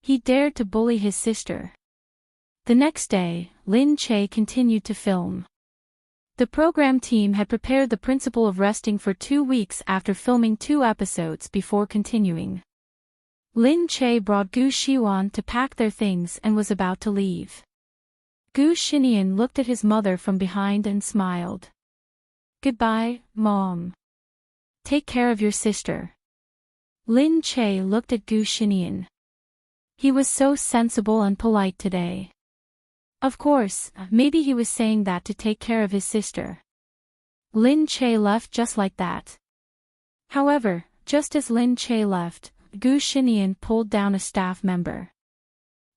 He dared to bully his sister. The next day, Lin Che continued to film. The program team had prepared the principle of resting for 2 weeks after filming 2 episodes before continuing. Lin Che brought Gu Xiuan to pack their things and was about to leave. Gu Xinian looked at his mother from behind and smiled. "Goodbye, Mom. Take care of your sister." Lin Che looked at Gu Xinian. He was so sensible and polite today. Of course, maybe he was saying that to take care of his sister. Lin Che left just like that. However, just as Lin Che left, Gu Xinian pulled down a staff member.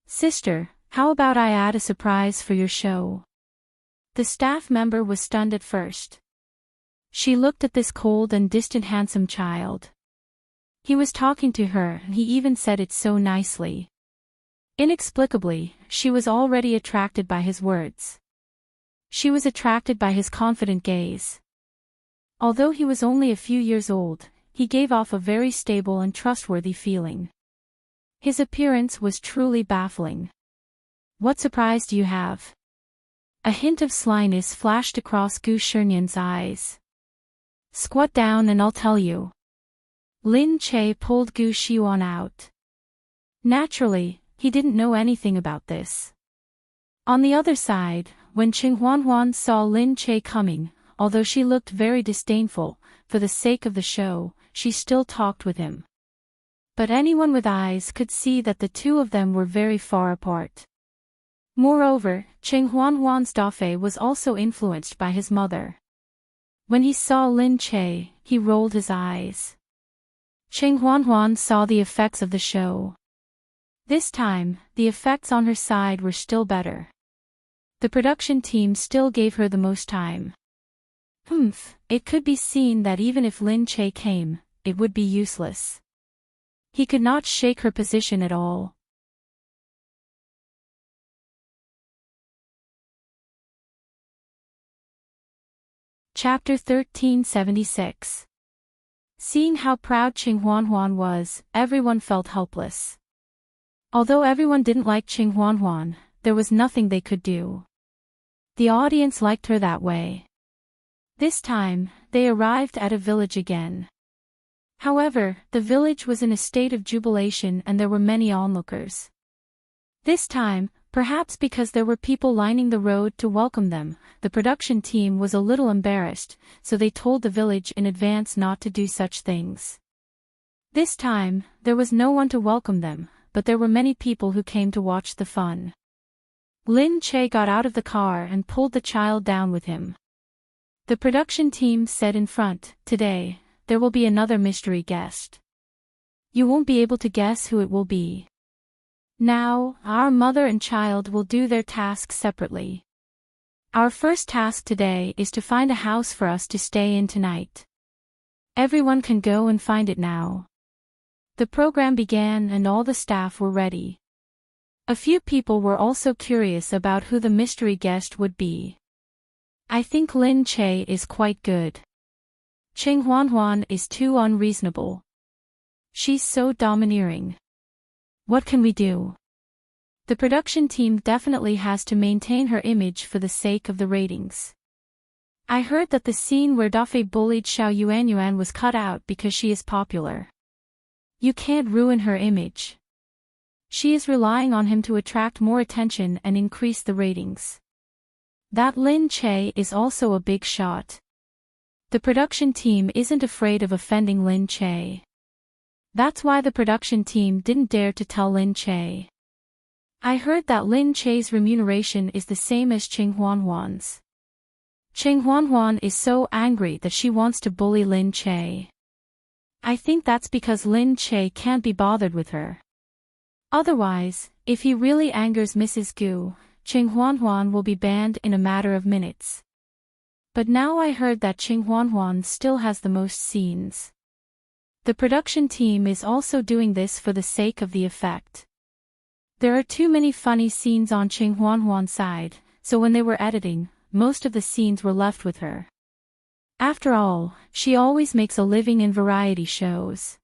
"Sister, how about I add a surprise for your show?" The staff member was stunned at first. She looked at this cold and distant handsome child. He was talking to her and he even said it so nicely. Inexplicably, she was already attracted by his words. She was attracted by his confident gaze. Although he was only a few years old, he gave off a very stable and trustworthy feeling. His appearance was truly baffling. "What surprise do you have?" A hint of slyness flashed across Gu Shinian's eyes. "Squat down and I'll tell you." Lin Che pulled Gu Xiuan out. Naturally, he didn't know anything about this. On the other side, when Cheng Huanhuan saw Lin Che coming, although she looked very disdainful, for the sake of the show, she still talked with him. But anyone with eyes could see that the two of them were very far apart. Moreover, Cheng Huanhuan's Dafei was also influenced by his mother. When he saw Lin Che, he rolled his eyes. Cheng Huanhuan saw the effects of the show. This time, the effects on her side were still better. The production team still gave her the most time. It could be seen that even if Lin Che came, it would be useless. He could not shake her position at all. Chapter 1376. Seeing how proud Cheng Huanhuan was, everyone felt helpless. Although everyone didn't like Cheng Huanhuan, there was nothing they could do. The audience liked her that way. This time, they arrived at a village again. However, the village was in a state of jubilation and there were many onlookers. This time, perhaps because there were people lining the road to welcome them, the production team was a little embarrassed, so they told the village in advance not to do such things. This time, there was no one to welcome them, but there were many people who came to watch the fun. Lin Che got out of the car and pulled the child down with him. The production team said in front, "Today, there will be another mystery guest. You won't be able to guess who it will be. Now, our mother and child will do their tasks separately. Our first task today is to find a house for us to stay in tonight. Everyone can go and find it now. The program began and all the staff were ready. A few people were also curious about who the mystery guest would be. I think Lin Che is quite good. Ching Huan is too unreasonable. She's so domineering. What can we do? The production team definitely has to maintain her image for the sake of the ratings. I heard that the scene where Duffy bullied Xiao Yuanyuan was cut out because she is popular. You can't ruin her image. She is relying on him to attract more attention and increase the ratings. That Lin Che is also a big shot. The production team isn't afraid of offending Lin Che. That's why the production team didn't dare to tell Lin Che. I heard that Lin Che's remuneration is the same as Ching Huan's. Ching Huan is so angry that she wants to bully Lin Che. I think that's because Lin Che can't be bothered with her. Otherwise, if he really angers Mrs. Gu, Ching Huan will be banned in a matter of minutes. But now I heard that Ching Huan still has the most scenes. The production team is also doing this for the sake of the effect. There are too many funny scenes on Ching Huan's side, so when they were editing, most of the scenes were left with her. After all, she always makes a living in variety shows.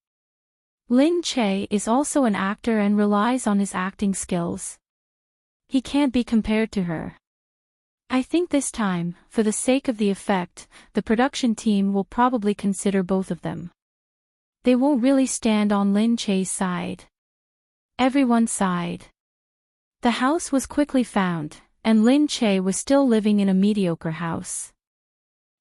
Lin Che is also an actor and relies on his acting skills. He can't be compared to her. I think this time, for the sake of the effect, the production team will probably consider both of them. They won't really stand on Lin Che's side. Everyone sighed. The house was quickly found, and Lin Che was still living in a mediocre house.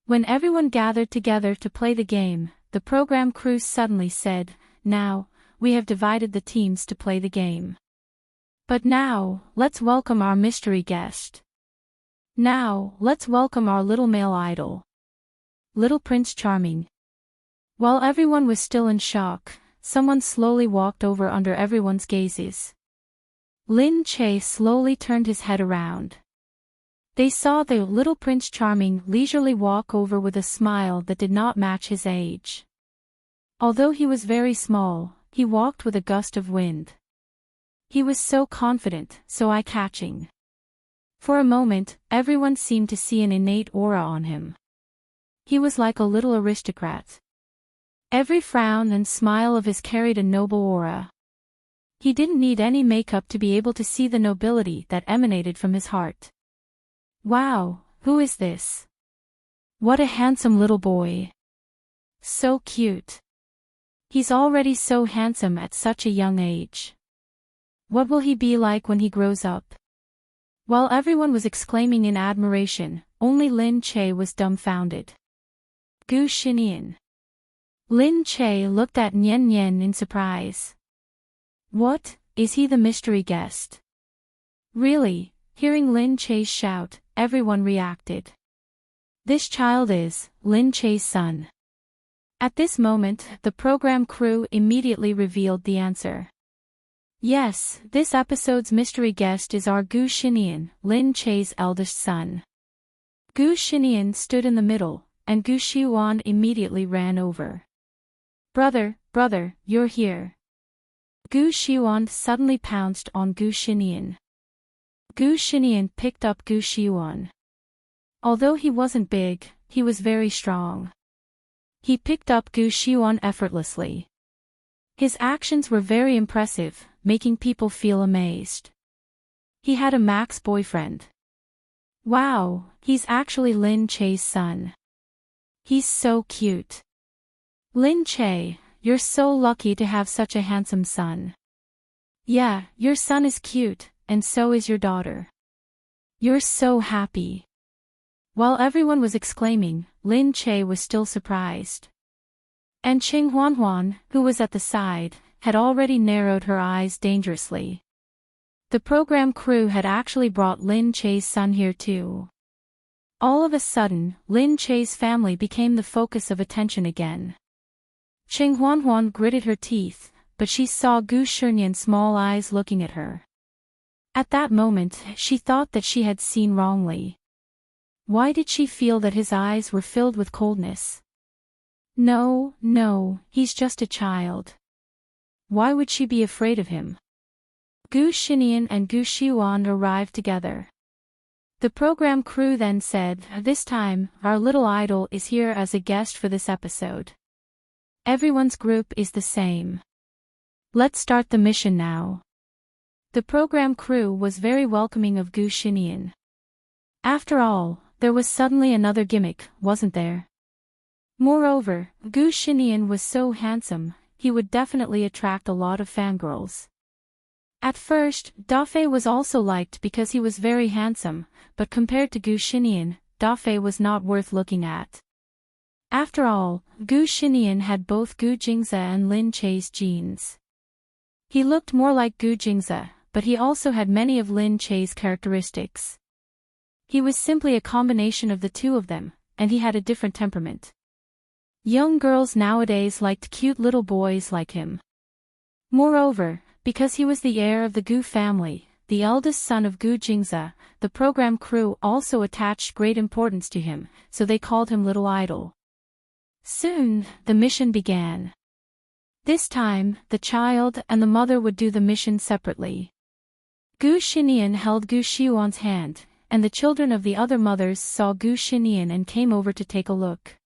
When everyone gathered together to play the game, the program crew suddenly said, "Now, we have divided the teams to play the game. But now, let's welcome our mystery guest. Now, let's welcome our little male idol. Little Prince Charming." While everyone was still in shock, someone slowly walked over under everyone's gazes. Lin Che slowly turned his head around. They saw the little Prince Charming leisurely walk over with a smile that did not match his age. Although he was very small, he walked with a gust of wind. He was so confident, so eye-catching. For a moment, everyone seemed to see an innate aura on him. He was like a little aristocrat. Every frown and smile of his carried a noble aura. He didn't need any makeup to be able to see the nobility that emanated from his heart. Wow, who is this? What a handsome little boy. So cute. He's already so handsome at such a young age. What will he be like when he grows up? While everyone was exclaiming in admiration, only Lin Che was dumbfounded. Gu Xinian. Lin Che looked at Nian Nian in surprise. What, is he the mystery guest? Really, hearing Lin Che's shout, everyone reacted. This child is Lin Che's son. At this moment, the program crew immediately revealed the answer. Yes, this episode's mystery guest is our Gu Xinian, Lin Che's eldest son. Gu Xinian stood in the middle, and Gu Xiuan immediately ran over. Brother, you're here. Gu Xiuan suddenly pounced on Gu Xinian. Gu Xinian picked up Gu Xiuan. Although he wasn't big, he was very strong. He picked up Gu Xiuan effortlessly. His actions were very impressive, making people feel amazed. He had a Max boyfriend. Wow, he's actually Lin Che's son. He's so cute. Lin Che, you're so lucky to have such a handsome son. Yeah, your son is cute, and so is your daughter. You're so happy. While everyone was exclaiming, Lin Che was still surprised. And Ching Huan, who was at the side, had already narrowed her eyes dangerously. The program crew had actually brought Lin Che's son here too. All of a sudden, Lin Che's family became the focus of attention again. Ching Huan gritted her teeth, but she saw Gu Shinian's small eyes looking at her. At that moment, she thought that she had seen wrongly. Why did she feel that his eyes were filled with coldness? No, no, he's just a child. Why would she be afraid of him? Gu Xinian and Gu Xiuan arrived together. The program crew then said, "This time, our little idol is here as a guest for this episode. Everyone's group is the same. Let's start the mission now." The program crew was very welcoming of Gu Xinian. After all, there was suddenly another gimmick, wasn't there? Moreover, Gu Xinian was so handsome, he would definitely attract a lot of fangirls. At first, Dafei was also liked because he was very handsome, but compared to Gu Xinian, Dafei was not worth looking at. After all, Gu Xinian had both Gu Jingze and Lin Che's genes. He looked more like Gu Jingze, but he also had many of Lin Che's characteristics. He was simply a combination of the two of them, and he had a different temperament. Young girls nowadays liked cute little boys like him. Moreover, because he was the heir of the Gu family, the eldest son of Gu Jingze, the program crew also attached great importance to him, so they called him Little Idol. Soon, the mission began. This time, the child and the mother would do the mission separately. Gu Xinian held Gu Xiuan's hand, and the children of the other mothers saw Gu Xinian and came over to take a look.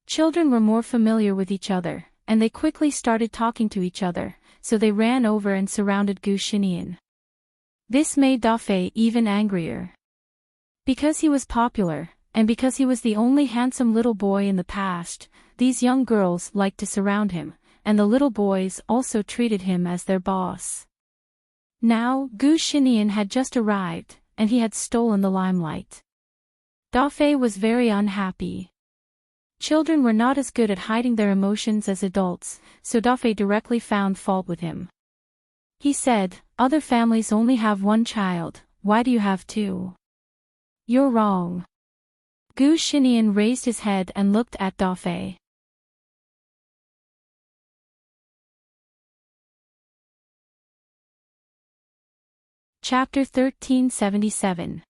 Children were more familiar with each other, and they quickly started talking to each other, so they ran over and surrounded Gu Xinian. This made Dafei even angrier. Because he was popular, and because he was the only handsome little boy in the past, these young girls liked to surround him, and the little boys also treated him as their boss. Now, Gu Xinian had just arrived, and he had stolen the limelight. Dafei was very unhappy. Children were not as good at hiding their emotions as adults, so Dafei directly found fault with him. He said, "Other families only have one child, why do you have two? You're wrong." Gu Xinian raised his head and looked at Dafei. Chapter 1377.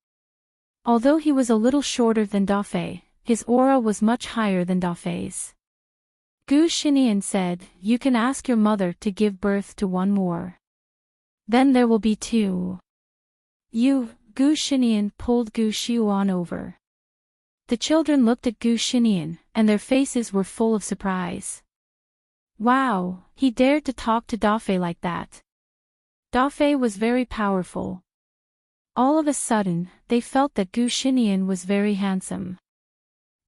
Although he was a little shorter than Dafei, his aura was much higher than Dafei's. Gu Xinian said, "You can ask your mother to give birth to one more. Then there will be two." Gu Xinian pulled Gu Xiuan over. The children looked at Gu Xinian, and their faces were full of surprise. Wow, he dared to talk to Dafei like that. Dafei was very powerful. All of a sudden, they felt that Gu Xinian was very handsome.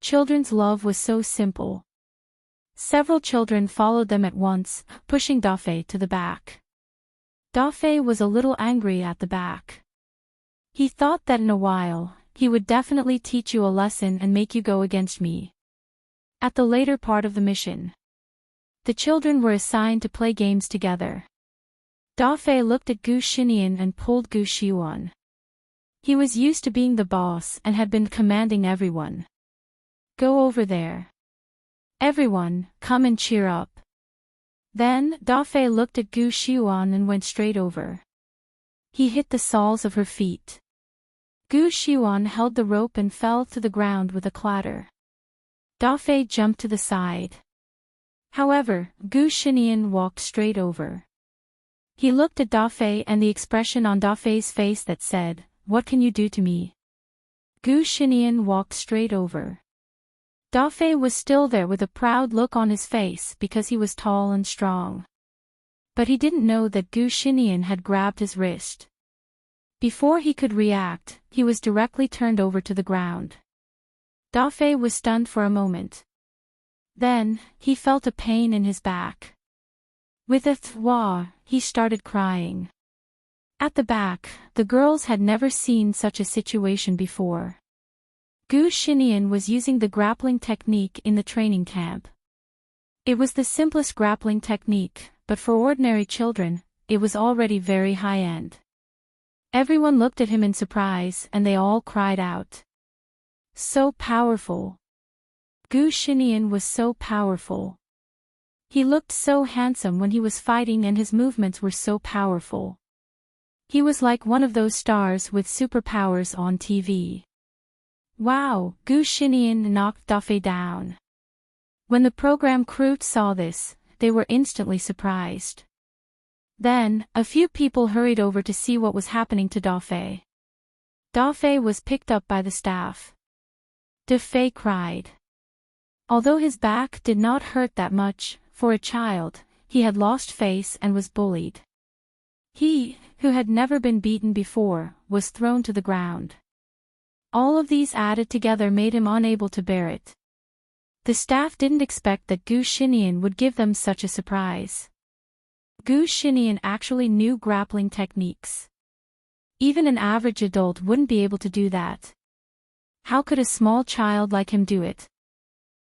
Children's love was so simple. Several children followed them at once, pushing Dafei to the back. Dafei was a little angry at the back. He thought that in a while, he would definitely teach you a lesson and make you go against me. At the later part of the mission, the children were assigned to play games together. Dafei looked at Gu Xinian and pulled Gu Xiuan. He was used to being the boss and had been commanding everyone. "Go over there. Everyone, come and cheer up." Then, Dafei looked at Gu Xiuan and went straight over. He hit the soles of her feet. Gu Xiuan held the rope and fell to the ground with a clatter. Dafei jumped to the side. However, Gu Xinian walked straight over. He looked at Dafei and the expression on Dafei's face that said, "What can you do to me?" Gu Xinian walked straight over. Dafei was still there with a proud look on his face because he was tall and strong. But he didn't know that Gu Xinian had grabbed his wrist. Before he could react, he was directly turned over to the ground. Dafei was stunned for a moment. Then, he felt a pain in his back. With a thwack, he started crying. At the back, the girls had never seen such a situation before. Gu Xinian was using the grappling technique in the training camp. It was the simplest grappling technique, but for ordinary children, it was already very high-end. Everyone looked at him in surprise and they all cried out. So powerful. Gu Xinian was so powerful. He looked so handsome when he was fighting and his movements were so powerful. He was like one of those stars with superpowers on TV. Wow, Gu Xinian knocked Dafei down. When the program crew saw this, they were instantly surprised. Then, a few people hurried over to see what was happening to Dafei. Dafei was picked up by the staff. Dafei cried. Although his back did not hurt that much, for a child, he had lost face and was bullied. He, who had never been beaten before, was thrown to the ground. All of these added together made him unable to bear it. The staff didn't expect that Gu Xinian would give them such a surprise. Gu Xinian actually knew grappling techniques. Even an average adult wouldn't be able to do that. How could a small child like him do it?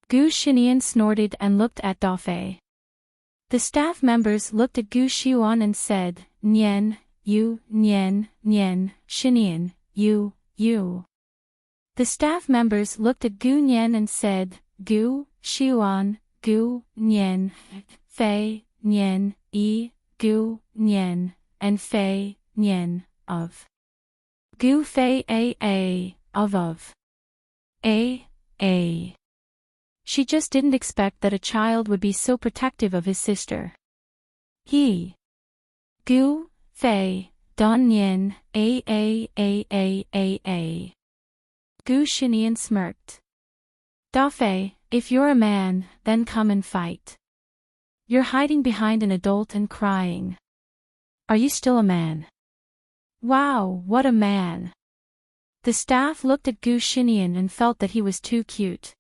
Gu Xinian snorted and looked at Dafei. The staff members looked at Gu Xiuan and said, Nian, you, Nian, Nian, Xinian, you. The staff members looked at Gu Nian and said, Gu, Xiuan, Gu, Nian, Fei, Nian, Gu, Nian, and Fei, Nian, of. Gu Fei of. A. She just didn't expect that a child would be so protective of his sister. He. Gu, Fei, Don Nian, A. Gu Xinian smirked. Dafei, if you're a man, then come and fight. You're hiding behind an adult and crying. Are you still a man? Wow, what a man. The staff looked at Gu Xinian and felt that he was too cute.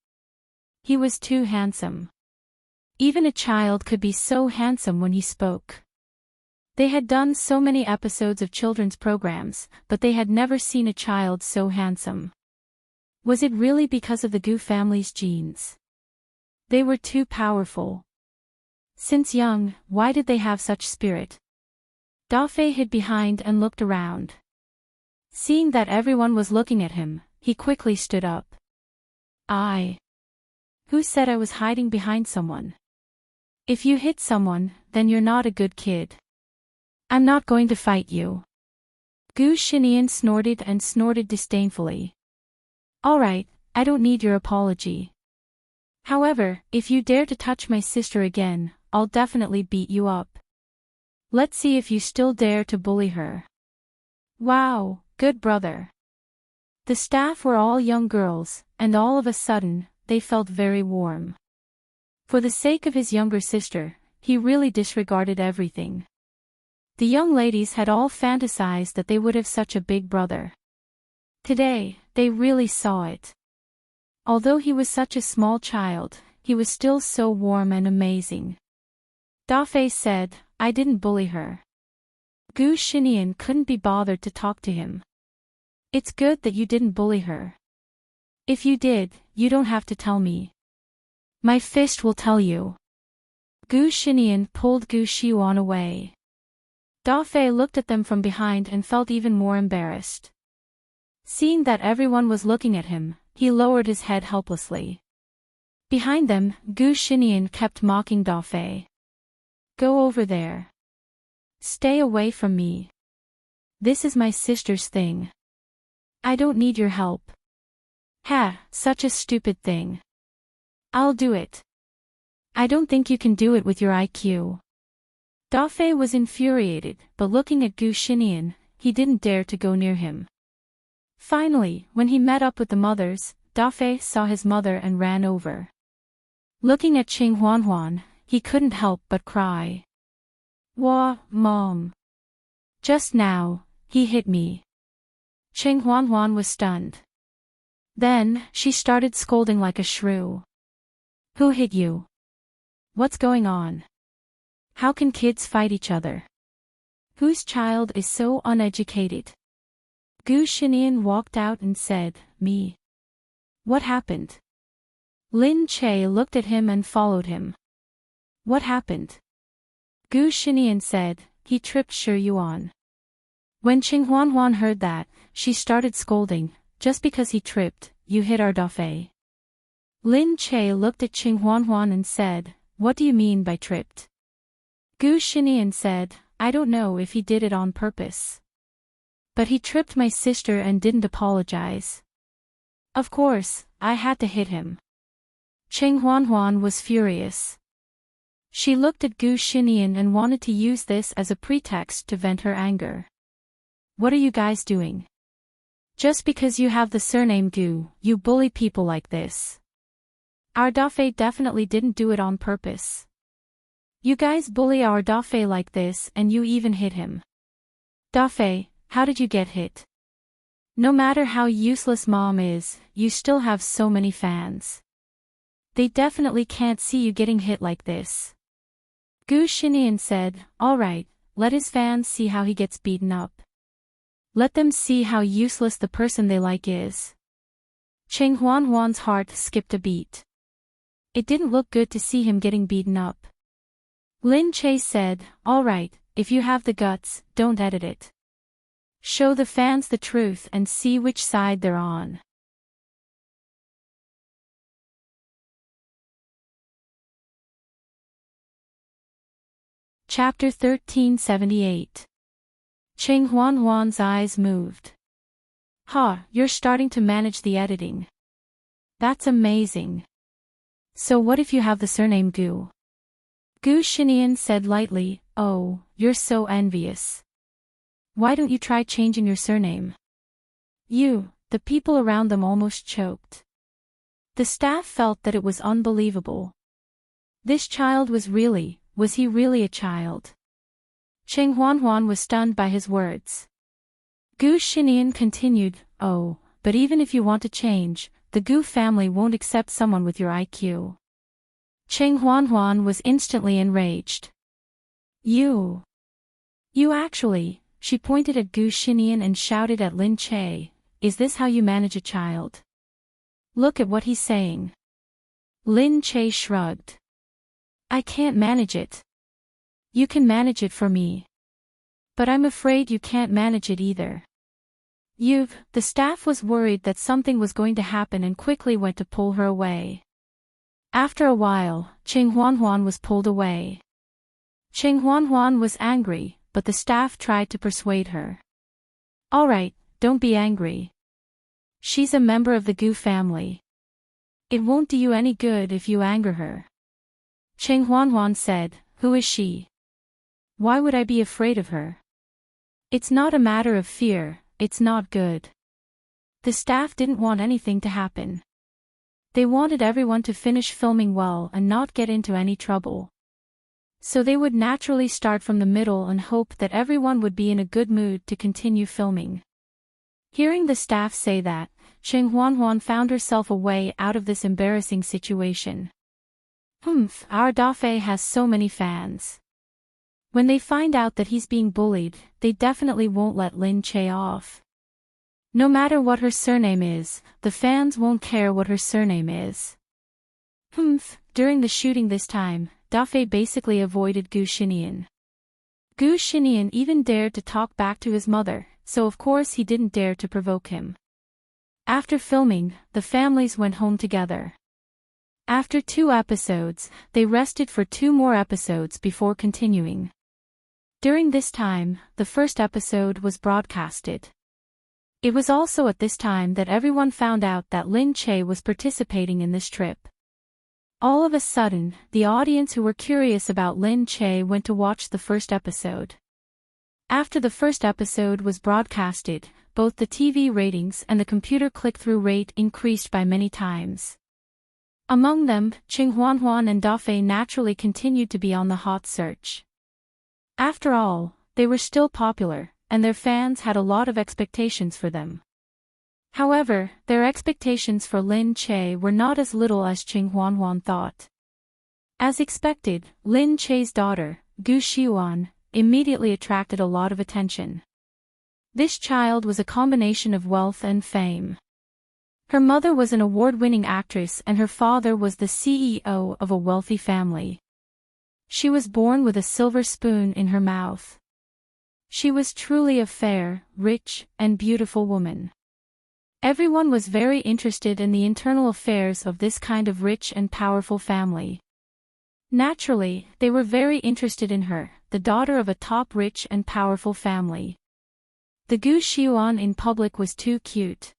He was too handsome. Even a child could be so handsome when he spoke. They had done so many episodes of children's programs, but they had never seen a child so handsome. Was it really because of the Gu family's genes? They were too powerful. Since young, why did they have such spirit? Dafei hid behind and looked around. Seeing that everyone was looking at him, he quickly stood up. Who said I was hiding behind someone? If you hit someone, then you're not a good kid. I'm not going to fight you. Gu Xinian snorted and snorted disdainfully. Alright, I don't need your apology. However, if you dare to touch my sister again, I'll definitely beat you up. Let's see if you still dare to bully her. Wow, good brother. The staff were all young girls, and all of a sudden, they felt very warm. For the sake of his younger sister, he really disregarded everything. The young ladies had all fantasized that they would have such a big brother. Today, they really saw it. Although he was such a small child, he was still so warm and amazing. Dafei said, I didn't bully her. Gu Xinian couldn't be bothered to talk to him. It's good that you didn't bully her. If you did, you don't have to tell me. My fist will tell you. Gu Xinian pulled Gu Xiuan away. Dafei looked at them from behind and felt even more embarrassed. Seeing that everyone was looking at him, he lowered his head helplessly. Behind them, Gu Xinian kept mocking Dafei. Go over there. Stay away from me. This is my sister's thing. I don't need your help. Ha, such a stupid thing. I'll do it. I don't think you can do it with your IQ. Dafei was infuriated, but looking at Gu Xinian, he didn't dare to go near him. Finally, when he met up with the mothers, Dafei saw his mother and ran over. Looking at Qing Huanhuan, he couldn't help but cry. Wah, Mom. Just now, he hit me. Qing Huanhuan was stunned. Then, she started scolding like a shrew. Who hit you? What's going on? How can kids fight each other? Whose child is so uneducated? Gu Xinian walked out and said, Me. What happened? Lin Che looked at him and followed him. What happened? Gu Xinian said, he tripped Shi Yuan. When Qing Huanhuan heard that, she started scolding, just because he tripped, you hit our Dafei. Lin Che looked at Qing Huanhuan and said, what do you mean by tripped? Gu Xinian said, I don't know if he did it on purpose. But he tripped my sister and didn't apologize. Of course, I had to hit him. Cheng Huan was furious. She looked at Gu Xinian and wanted to use this as a pretext to vent her anger. What are you guys doing? Just because you have the surname Gu, you bully people like this. Our Dafei definitely didn't do it on purpose. You guys bully our Dafei like this and you even hit him. Dafei, how did you get hit? No matter how useless mom is, you still have so many fans. They definitely can't see you getting hit like this. Gu Xinian said, alright, let his fans see how he gets beaten up. Let them see how useless the person they like is. Cheng Huan's heart skipped a beat. It didn't look good to see him getting beaten up. Lin Che said, alright, if you have the guts, don't edit it. Show the fans the truth and see which side they're on. Chapter 1378. Cheng Huan's eyes moved. You're starting to manage the editing. That's amazing. So what if you have the surname Gu? Gu Xinian said lightly, oh, you're so envious. Why don't you try changing your surname? The people around them almost choked. The staff felt that it was unbelievable. This child was he really a child? Cheng Huan was stunned by his words. Gu Xinian continued, oh, but even if you want to change, the Gu family won't accept someone with your IQ. Cheng Huan was instantly enraged. You actually, she pointed at Gu Xinian and shouted at Lin Che, is this how you manage a child? Look at what he's saying. Lin Che shrugged. I can't manage it. You can manage it for me. But I'm afraid you can't manage it either. The staff was worried that something was going to happen and quickly went to pull her away. After a while, Cheng Huan was pulled away. Cheng Huan was angry, but the staff tried to persuade her. Alright, don't be angry. She's a member of the Gu family. It won't do you any good if you anger her. Cheng Huan said, who is she? Why would I be afraid of her? It's not a matter of fear, it's not good. The staff didn't want anything to happen. They wanted everyone to finish filming well and not get into any trouble. So they would naturally start from the middle and hope that everyone would be in a good mood to continue filming. Hearing the staff say that, Cheng Huan found herself a way out of this embarrassing situation. Our Dafei has so many fans. When they find out that he's being bullied, they definitely won't let Lin Che off. No matter what her surname is, the fans won't care what her surname is. During the shooting this time, Dafei basically avoided Gu Xinian. Gu Xinian even dared to talk back to his mother, so of course he didn't dare to provoke him. After filming, the families went home together. After 2 episodes, they rested for 2 more episodes before continuing. During this time, the first episode was broadcasted. It was also at this time that everyone found out that Lin Che was participating in this trip. All of a sudden, the audience who were curious about Lin Che went to watch the first episode. After the first episode was broadcasted, both the TV ratings and the computer click-through rate increased by many times. Among them, Cheng Huan and Dafei naturally continued to be on the hot search. After all, they were still popular, and their fans had a lot of expectations for them. However, their expectations for Lin Che were not as little as Cheng Huan thought. As expected, Lin Che's daughter, Gu Xiuan, immediately attracted a lot of attention. This child was a combination of wealth and fame. Her mother was an award-winning actress and her father was the CEO of a wealthy family. She was born with a silver spoon in her mouth. She was truly a fair, rich, and beautiful woman. Everyone was very interested in the internal affairs of this kind of rich and powerful family. Naturally, they were very interested in her, the daughter of a top rich and powerful family. The Gu Xiuan in public was too cute.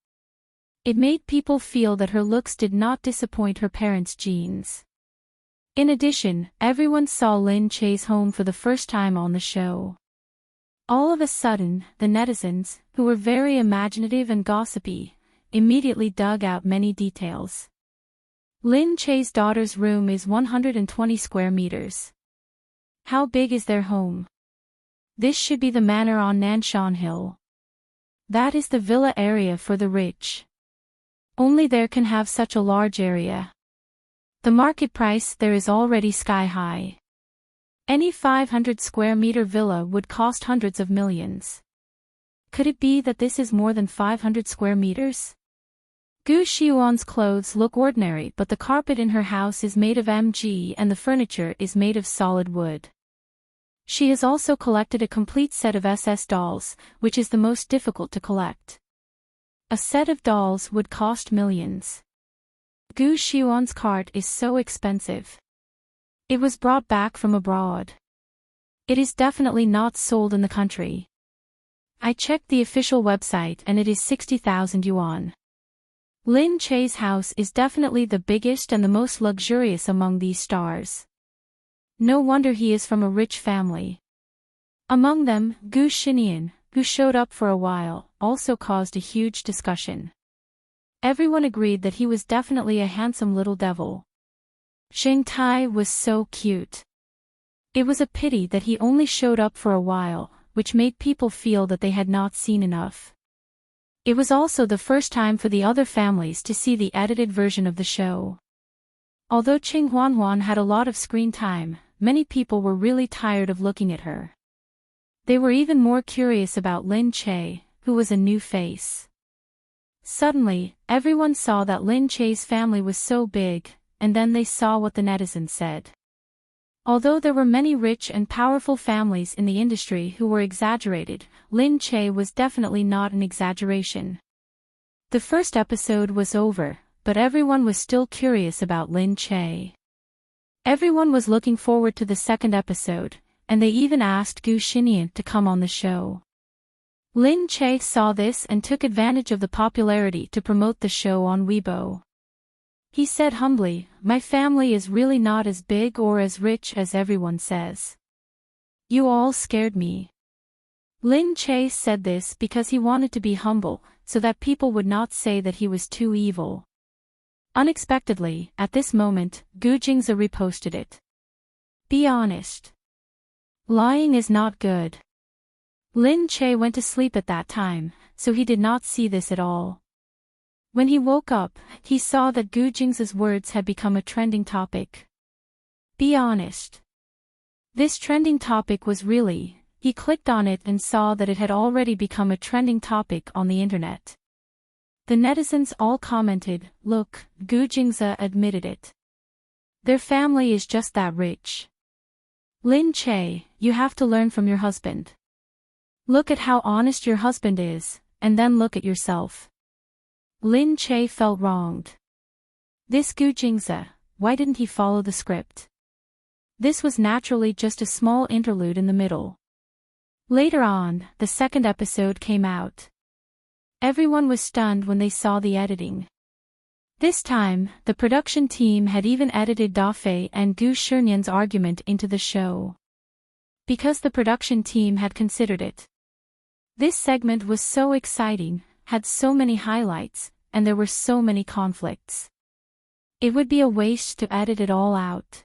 It made people feel that her looks did not disappoint her parents' genes. In addition, everyone saw Lin Che's home for the first time on the show. All of a sudden, the netizens, who were very imaginative and gossipy, immediately dug out many details. Lin Che's daughter's room is 120 square meters. How big is their home? This should be the manor on Nanshan Hill. That is the villa area for the rich. Only there can have such a large area. The market price there is already sky high. Any 500 square meter villa would cost hundreds of millions. Could it be that this is more than 500 square meters? Gu Xiuan's clothes look ordinary, but the carpet in her house is made of MG and the furniture is made of solid wood. She has also collected a complete set of SS dolls, which is the most difficult to collect. A set of dolls would cost millions. Gu Xiuan's cart is so expensive. It was brought back from abroad. It is definitely not sold in the country. I checked the official website and it is 60,000 yuan. Lin Che's house is definitely the biggest and the most luxurious among these stars. No wonder he is from a rich family. Among them, Gu Xinian, who showed up for a while, also caused a huge discussion. Everyone agreed that he was definitely a handsome little devil. Sheng Tai was so cute. It was a pity that he only showed up for a while, which made people feel that they had not seen enough. It was also the first time for the other families to see the edited version of the show. Although Qing Huanhuan had a lot of screen time, many people were really tired of looking at her. They were even more curious about Lin Che, who was a new face. Suddenly, everyone saw that Lin Che's family was so big, and then they saw what the netizens said. Although there were many rich and powerful families in the industry who were exaggerated, Lin Che was definitely not an exaggeration. The first episode was over, but everyone was still curious about Lin Che. Everyone was looking forward to the second episode, and they even asked Gu Xinian to come on the show. Lin Che saw this and took advantage of the popularity to promote the show on Weibo. He said humbly, "My family is really not as big or as rich as everyone says. You all scared me." Lin Che said this because he wanted to be humble, so that people would not say that he was too evil. Unexpectedly, at this moment, Gu Jingze reposted it. Be honest. Lying is not good. Lin Che went to sleep at that time, so he did not see this at all. When he woke up, he saw that Gu Jingze's words had become a trending topic. Be honest. This trending topic was really, he clicked on it and saw that it had already become a trending topic on the internet. The netizens all commented, "Look, Gu Jingze admitted it. Their family is just that rich. Lin Che, you have to learn from your husband. Look at how honest your husband is, and then look at yourself." Lin Che felt wronged. This Gu Jingze, why didn't he follow the script? This was naturally just a small interlude in the middle. Later on, the second episode came out. Everyone was stunned when they saw the editing. This time, the production team had even edited Dafei and Gu Shinian's argument into the show. Because the production team had considered it. This segment was so exciting, had so many highlights, and there were so many conflicts. It would be a waste to edit it all out.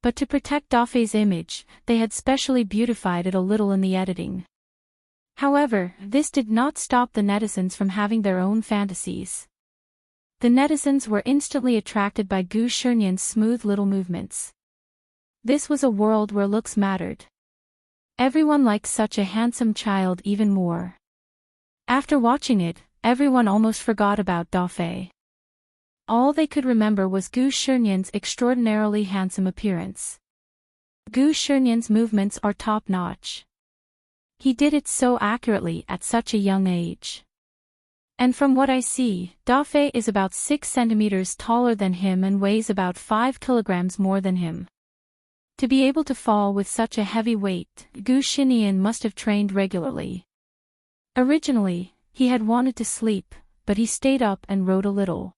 But to protect Dafei's image, they had specially beautified it a little in the editing. However, this did not stop the netizens from having their own fantasies. The netizens were instantly attracted by Gu Shinian's smooth little movements. This was a world where looks mattered. Everyone liked such a handsome child even more. After watching it, everyone almost forgot about Dafei. All they could remember was Gu Shinian's extraordinarily handsome appearance. Gu Shinian's movements are top-notch. He did it so accurately at such a young age. And from what I see, Dafei is about 6 centimeters taller than him and weighs about 5 kilograms more than him. To be able to fall with such a heavy weight, Gu Xinian must have trained regularly. Originally, he had wanted to sleep, but he stayed up and wrote a little.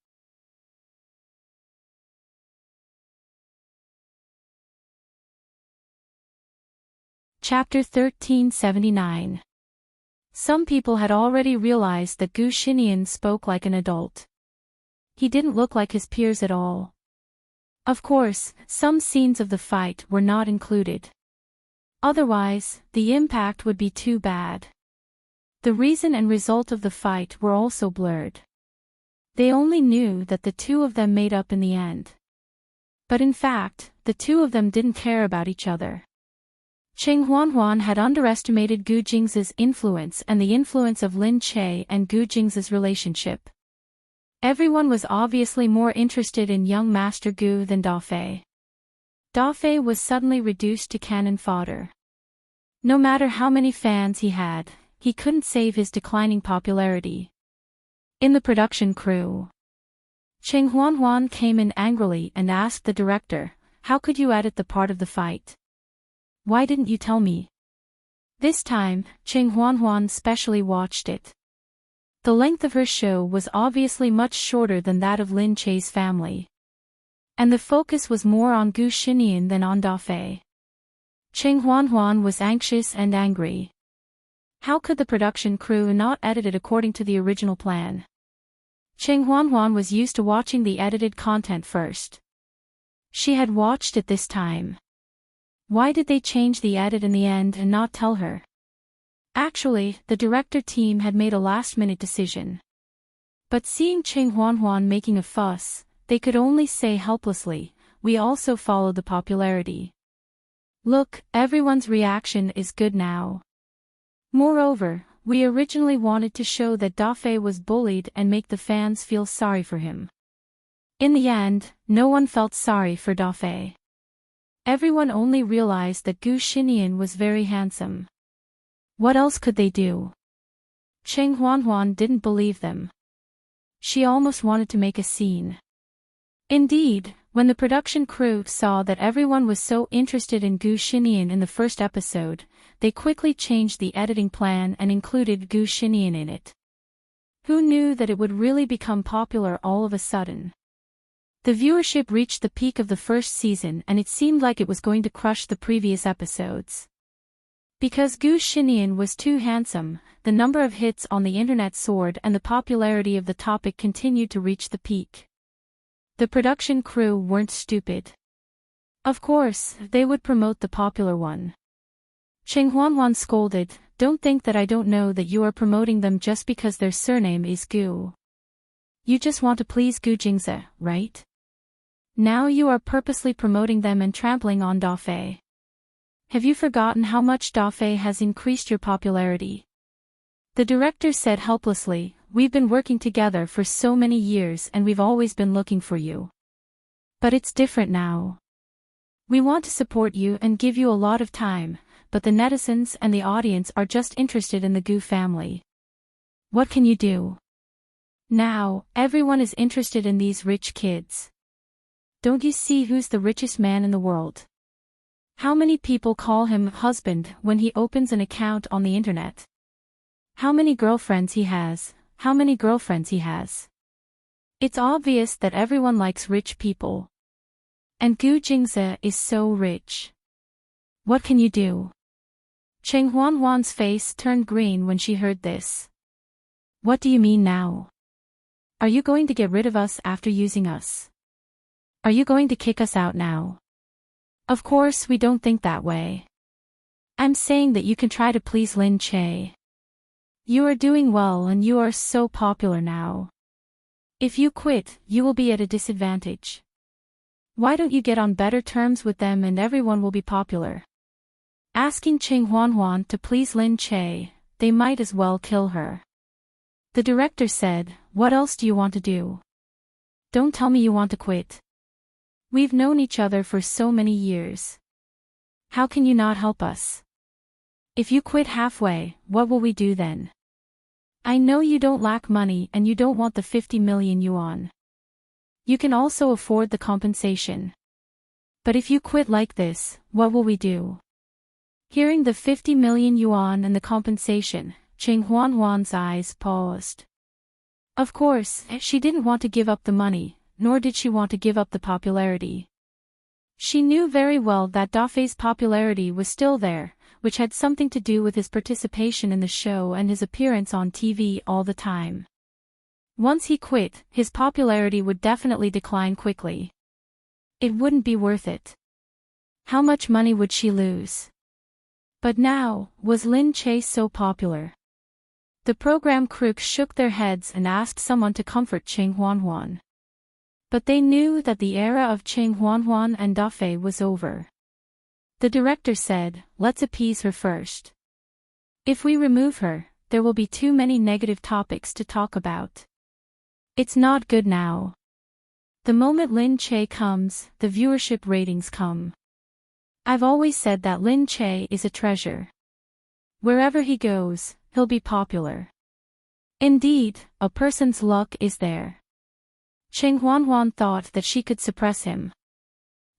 Chapter 1379. Some people had already realized that Gu Xinian spoke like an adult. He didn't look like his peers at all. Of course, some scenes of the fight were not included. Otherwise, the impact would be too bad. The reason and result of the fight were also blurred. They only knew that the two of them made up in the end. But in fact, the two of them didn't care about each other. Cheng Huanhuan had underestimated Gu Jingzi's influence and the influence of Lin Che and Gu Jingzi's relationship. Everyone was obviously more interested in young Master Gu than Dafei. Dafei was suddenly reduced to cannon fodder. No matter how many fans he had, he couldn't save his declining popularity. In the production crew, Cheng Huanhuan came in angrily and asked the director, "How could you edit the part of the fight? Why didn't you tell me?" This time, Cheng Huanhuan specially watched it. The length of her show was obviously much shorter than that of Lin Che's family. And the focus was more on Gu Xinian than on Dafei. Cheng Huanhuan was anxious and angry. How could the production crew not edit it according to the original plan? Cheng Huanhuan was used to watching the edited content first. She had watched it this time. Why did they change the edit in the end and not tell her? Actually, the director team had made a last-minute decision. But seeing Cheng Huanhuan making a fuss, they could only say helplessly, "We also follow the popularity. Look, everyone's reaction is good now. Moreover, we originally wanted to show that Dafei was bullied and make the fans feel sorry for him." In the end, no one felt sorry for Dafei. Everyone only realized that Gu Xinian was very handsome. What else could they do? Cheng Huanhuan didn't believe them. She almost wanted to make a scene. Indeed, when the production crew saw that everyone was so interested in Gu Xinian in the first episode, they quickly changed the editing plan and included Gu Xinian in it. Who knew that it would really become popular all of a sudden? The viewership reached the peak of the first season and it seemed like it was going to crush the previous episodes. Because Gu Xinian was too handsome, the number of hits on the internet soared and the popularity of the topic continued to reach the peak. The production crew weren't stupid. Of course, they would promote the popular one. Cheng Huanhuan scolded, "Don't think that I don't know that you are promoting them just because their surname is Gu. You just want to please Gu Jingzi, right? Now you are purposely promoting them and trampling on Dafei. Have you forgotten how much Dafei has increased your popularity?" The director said helplessly, "We've been working together for so many years and we've always been looking for you. But it's different now. We want to support you and give you a lot of time, but the netizens and the audience are just interested in the Gu family. What can you do? Now, everyone is interested in these rich kids. Don't you see who's the richest man in the world? How many people call him husband when he opens an account on the internet? How many girlfriends he has, how many girlfriends he has. It's obvious that everyone likes rich people. And Gu Jingzi is so rich. What can you do?" Cheng Huanhuan's face turned green when she heard this. "What do you mean now? Are you going to get rid of us after using us? Are you going to kick us out now? Of course we don't think that way. I'm saying that you can try to please Lin Che. You are doing well and you are so popular now. If you quit, you will be at a disadvantage. Why don't you get on better terms with them and everyone will be popular?" Asking Cheng Huanhuan to please Lin Che, they might as well kill her. The director said, "What else do you want to do? Don't tell me you want to quit. We've known each other for so many years. How can you not help us? If you quit halfway, what will we do then? I know you don't lack money and you don't want the 50 million yuan. You can also afford the compensation. But if you quit like this, what will we do?" Hearing the 50 million yuan and the compensation, Cheng Huanhuan's eyes paused. Of course, she didn't want to give up the money, nor did she want to give up the popularity. She knew very well that Daffy's popularity was still there, which had something to do with his participation in the show and his appearance on TV all the time. Once he quit, his popularity would definitely decline quickly. It wouldn't be worth it. How much money would she lose? But now, was Lin Che so popular? The program crew shook their heads and asked someone to comfort Ching Huan. But they knew that the era of Ching Huan and Daffy was over. The director said, "Let's appease her first. If we remove her, there will be too many negative topics to talk about. It's not good now. The moment Lin Che comes, the viewership ratings come. I've always said that Lin Che is a treasure. Wherever he goes, he'll be popular. Indeed, a person's luck is there." Ching Huan thought that she could suppress him.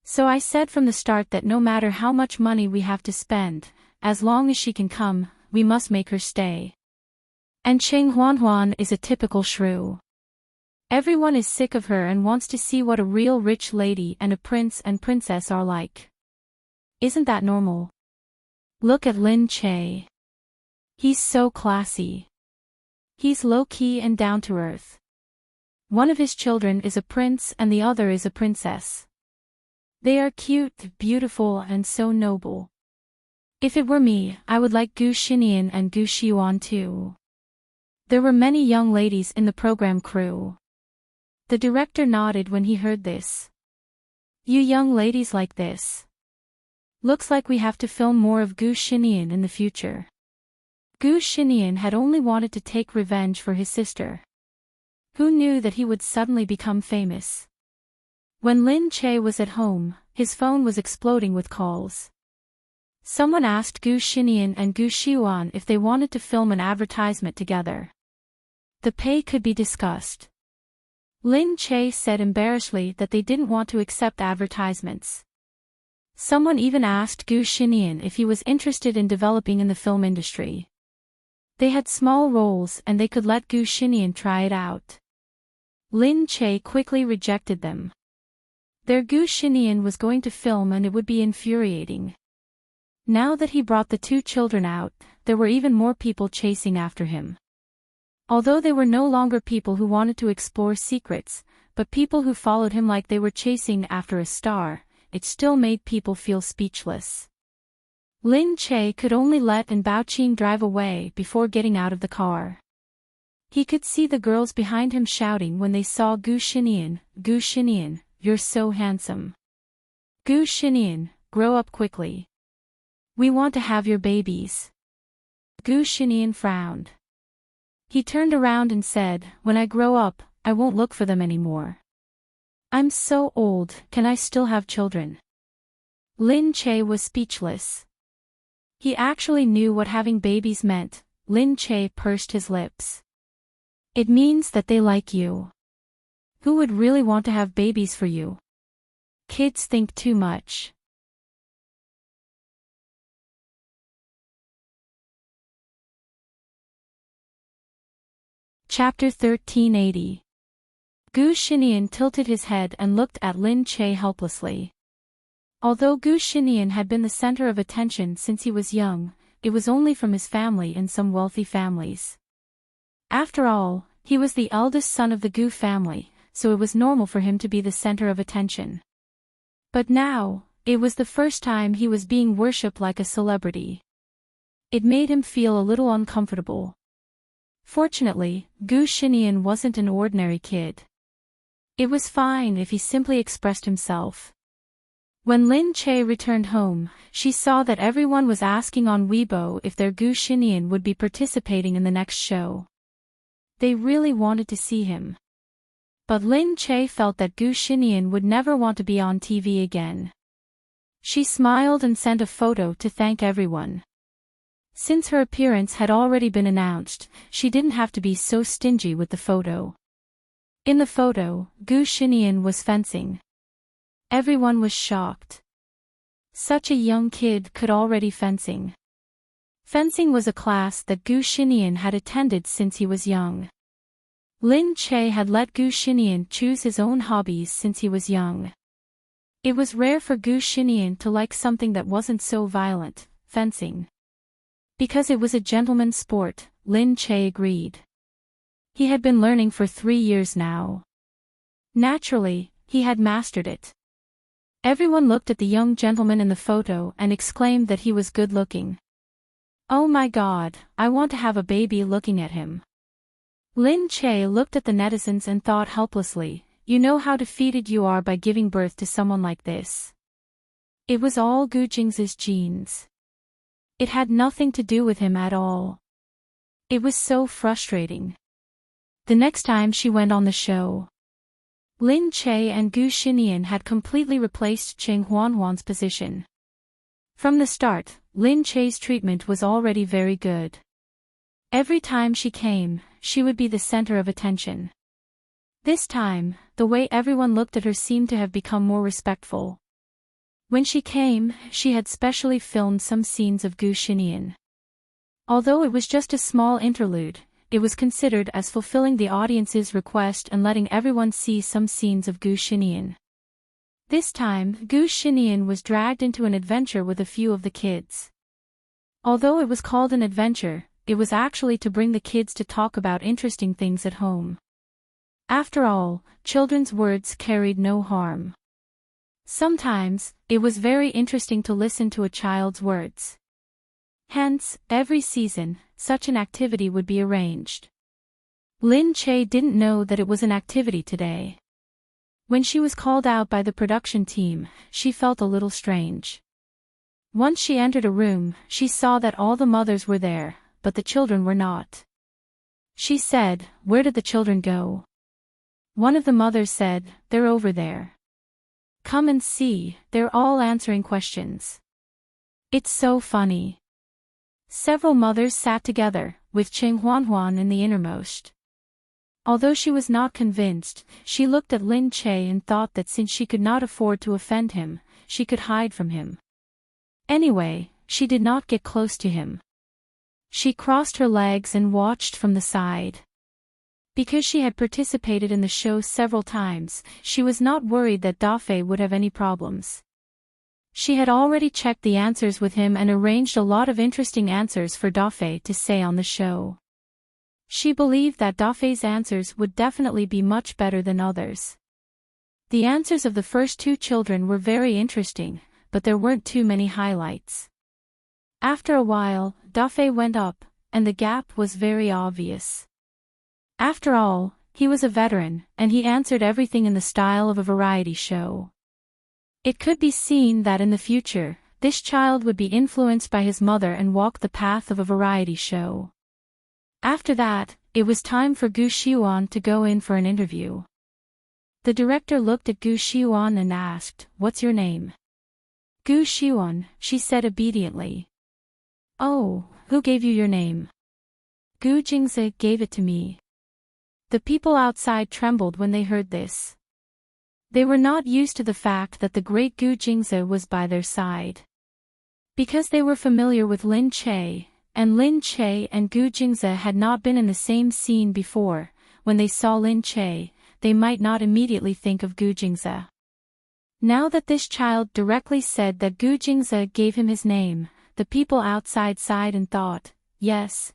"So I said from the start that no matter how much money we have to spend, as long as she can come, we must make her stay. And Ching Huan is a typical shrew. Everyone is sick of her and wants to see what a real rich lady and a prince and princess are like. Isn't that normal? Look at Lin Che. He's so classy. He's low-key and down-to-earth. One of his children is a prince and the other is a princess. They are cute, beautiful and so noble. If it were me, I would like Gu Xinian and Gu Xiyuan too." There were many young ladies in the program crew. The director nodded when he heard this. "You young ladies like this. Looks like we have to film more of Gu Xinian in the future." Gu Xinian had only wanted to take revenge for his sister. Who knew that he would suddenly become famous? When Lin Che was at home, his phone was exploding with calls. Someone asked Gu Xinian and Gu Xiyuan if they wanted to film an advertisement together. The pay could be discussed. Lin Che said embarrassedly that they didn't want to accept advertisements. Someone even asked Gu Xinian if he was interested in developing in the film industry. They had small roles and they could let Gu Xinian try it out. Lin Che quickly rejected them. Their Gu Xinian was going to film and it would be infuriating. Now that he brought the two children out, there were even more people chasing after him. Although they were no longer people who wanted to explore secrets, but people who followed him like they were chasing after a star, it still made people feel speechless. Lin Che could only let and Baoqing drive away before getting out of the car. He could see the girls behind him shouting when they saw Gu Xinian, "Gu Xinian, you're so handsome. Gu Xinian, grow up quickly. We want to have your babies." Gu Xinian frowned. He turned around and said, "When I grow up, I won't look for them anymore. I'm so old, can I still have children?" Lin Che was speechless. He actually knew what having babies meant. Lin Che pursed his lips. "It means that they like you. Who would really want to have babies for you? Kids think too much." Chapter 1380. Gu Xinian tilted his head and looked at Lin Che helplessly. Although Gu Xinian had been the center of attention since he was young, it was only from his family and some wealthy families. After all, he was the eldest son of the Gu family, so it was normal for him to be the center of attention. But now, it was the first time he was being worshipped like a celebrity. It made him feel a little uncomfortable. Fortunately, Gu Xinian wasn't an ordinary kid. It was fine if he simply expressed himself. When Lin Che returned home, she saw that everyone was asking on Weibo if their Gu Xinian would be participating in the next show. They really wanted to see him. But Lin Che felt that Gu Xinian would never want to be on TV again. She smiled and sent a photo to thank everyone. Since her appearance had already been announced, she didn't have to be so stingy with the photo. In the photo, Gu Xinian was fencing. Everyone was shocked. Such a young kid could already fencing. Fencing was a class that Gu Xinian had attended since he was young. Lin Che had let Gu Xinian choose his own hobbies since he was young. It was rare for Gu Xinian to like something that wasn't so violent, fencing. Because it was a gentleman's sport, Lin Che agreed. He had been learning for 3 years now. Naturally, he had mastered it. Everyone looked at the young gentleman in the photo and exclaimed that he was good-looking. Oh my God, I want to have a baby looking at him. Lin Che looked at the netizens and thought helplessly, you know how defeated you are by giving birth to someone like this. It was all Gu Jingze's genes. It had nothing to do with him at all. It was so frustrating. The next time she went on the show, Lin Che and Gu Xinian had completely replaced Cheng Huanhuan's position. From the start, Lin Che's treatment was already very good. Every time she came, she would be the center of attention. This time, the way everyone looked at her seemed to have become more respectful. When she came, she had specially filmed some scenes of Gu Xinian. Although it was just a small interlude, it was considered as fulfilling the audience's request and letting everyone see some scenes of Gu Xinian. This time, Gu Xinian was dragged into an adventure with a few of the kids. Although it was called an adventure, it was actually to bring the kids to talk about interesting things at home. After all, children's words carried no harm. Sometimes, it was very interesting to listen to a child's words. Hence, every season, such an activity would be arranged. Lin Che didn't know that it was an activity today. When she was called out by the production team, she felt a little strange. Once she entered a room, she saw that all the mothers were there, but the children were not. She said, "Where did the children go?" One of the mothers said, "They're over there. Come and see, they're all answering questions." It's so funny. Several mothers sat together, with Cheng Huanhuan in the innermost. Although she was not convinced, she looked at Lin Che and thought that since she could not afford to offend him, she could hide from him. Anyway, she did not get close to him. She crossed her legs and watched from the side. Because she had participated in the show several times, she was not worried that Dafei would have any problems. She had already checked the answers with him and arranged a lot of interesting answers for Dafei to say on the show. She believed that Dafei's answers would definitely be much better than others. The answers of the first 2 children were very interesting, but there weren't too many highlights. After a while, Dafei went up, and the gap was very obvious. After all, he was a veteran, and he answered everything in the style of a variety show. It could be seen that in the future, this child would be influenced by his mother and walk the path of a variety show. After that, it was time for Gu Xiuan to go in for an interview. The director looked at Gu Xiuan and asked, "What's your name?" "Gu Xiuan," she said obediently. "Oh, who gave you your name?" "Gu Jingze gave it to me." The people outside trembled when they heard this. They were not used to the fact that the great Gu Jingze was by their side. Because they were familiar with Lin Che, and Lin Che and Gu Jingze had not been in the same scene before, when they saw Lin Che, they might not immediately think of Gu Jingze. Now that this child directly said that Gu Jingze gave him his name, the people outside sighed and thought, yes,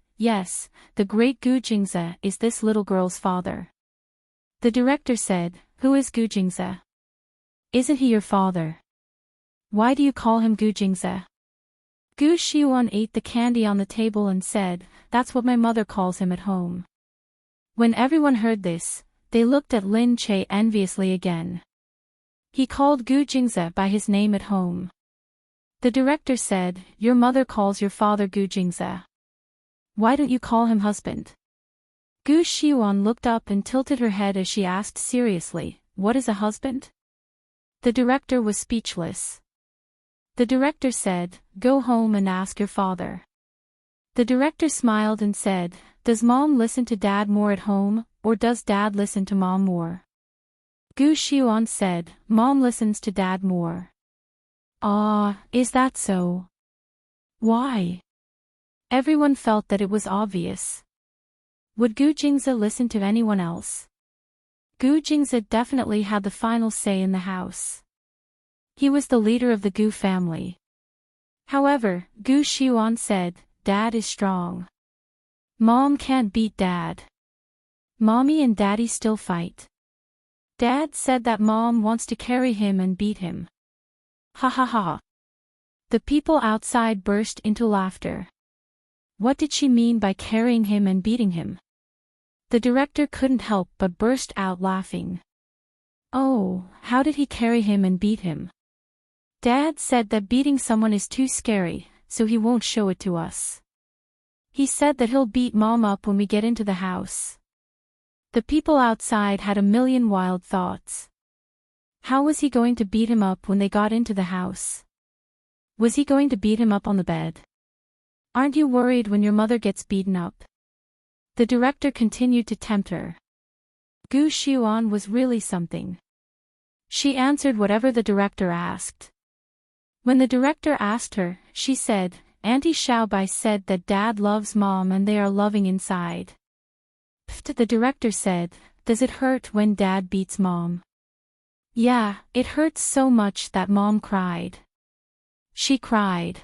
the great Gu Jingze is this little girl's father. The director said, "Who is Gu Jingze? Isn't he your father? Why do you call him Gu Jingze?" Gu Xiuan ate the candy on the table and said, "That's what my mother calls him at home." When everyone heard this, they looked at Lin Che enviously again. He called Gu Jingze by his name at home. The director said, "Your mother calls your father Gu Jingze. Why don't you call him husband?" Gu Xiuan looked up and tilted her head as she asked seriously, "What is a husband?" The director was speechless. The director said, "Go home and ask your father." The director smiled and said, "Does mom listen to dad more at home, or does dad listen to mom more?" Gu Xiuan said, "Mom listens to dad more." "Ah, is that so? Why?" Everyone felt that it was obvious. Would Gu Jingze listen to anyone else? Gu Jingze definitely had the final say in the house. He was the leader of the Gu family. However, Gu Xiuan said, "Dad is strong. Mom can't beat Dad. Mommy and Daddy still fight. Dad said that Mom wants to carry him and beat him." Ha ha ha. The people outside burst into laughter. What did she mean by carrying him and beating him? The director couldn't help but burst out laughing. Oh, how did he carry him and beat him? Dad said that beating someone is too scary, so he won't show it to us. He said that he'll beat Mom up when we get into the house. The people outside had a million wild thoughts. How was he going to beat him up when they got into the house? Was he going to beat him up on the bed? Aren't you worried when your mother gets beaten up? The director continued to tempt her. Gu Xiuan was really something. She answered whatever the director asked. When the director asked her, she said, "Auntie Xiaobai said that Dad loves Mom and they are loving inside." The director said, "Does it hurt when Dad beats Mom?" "Yeah, it hurts so much that Mom cried." She cried.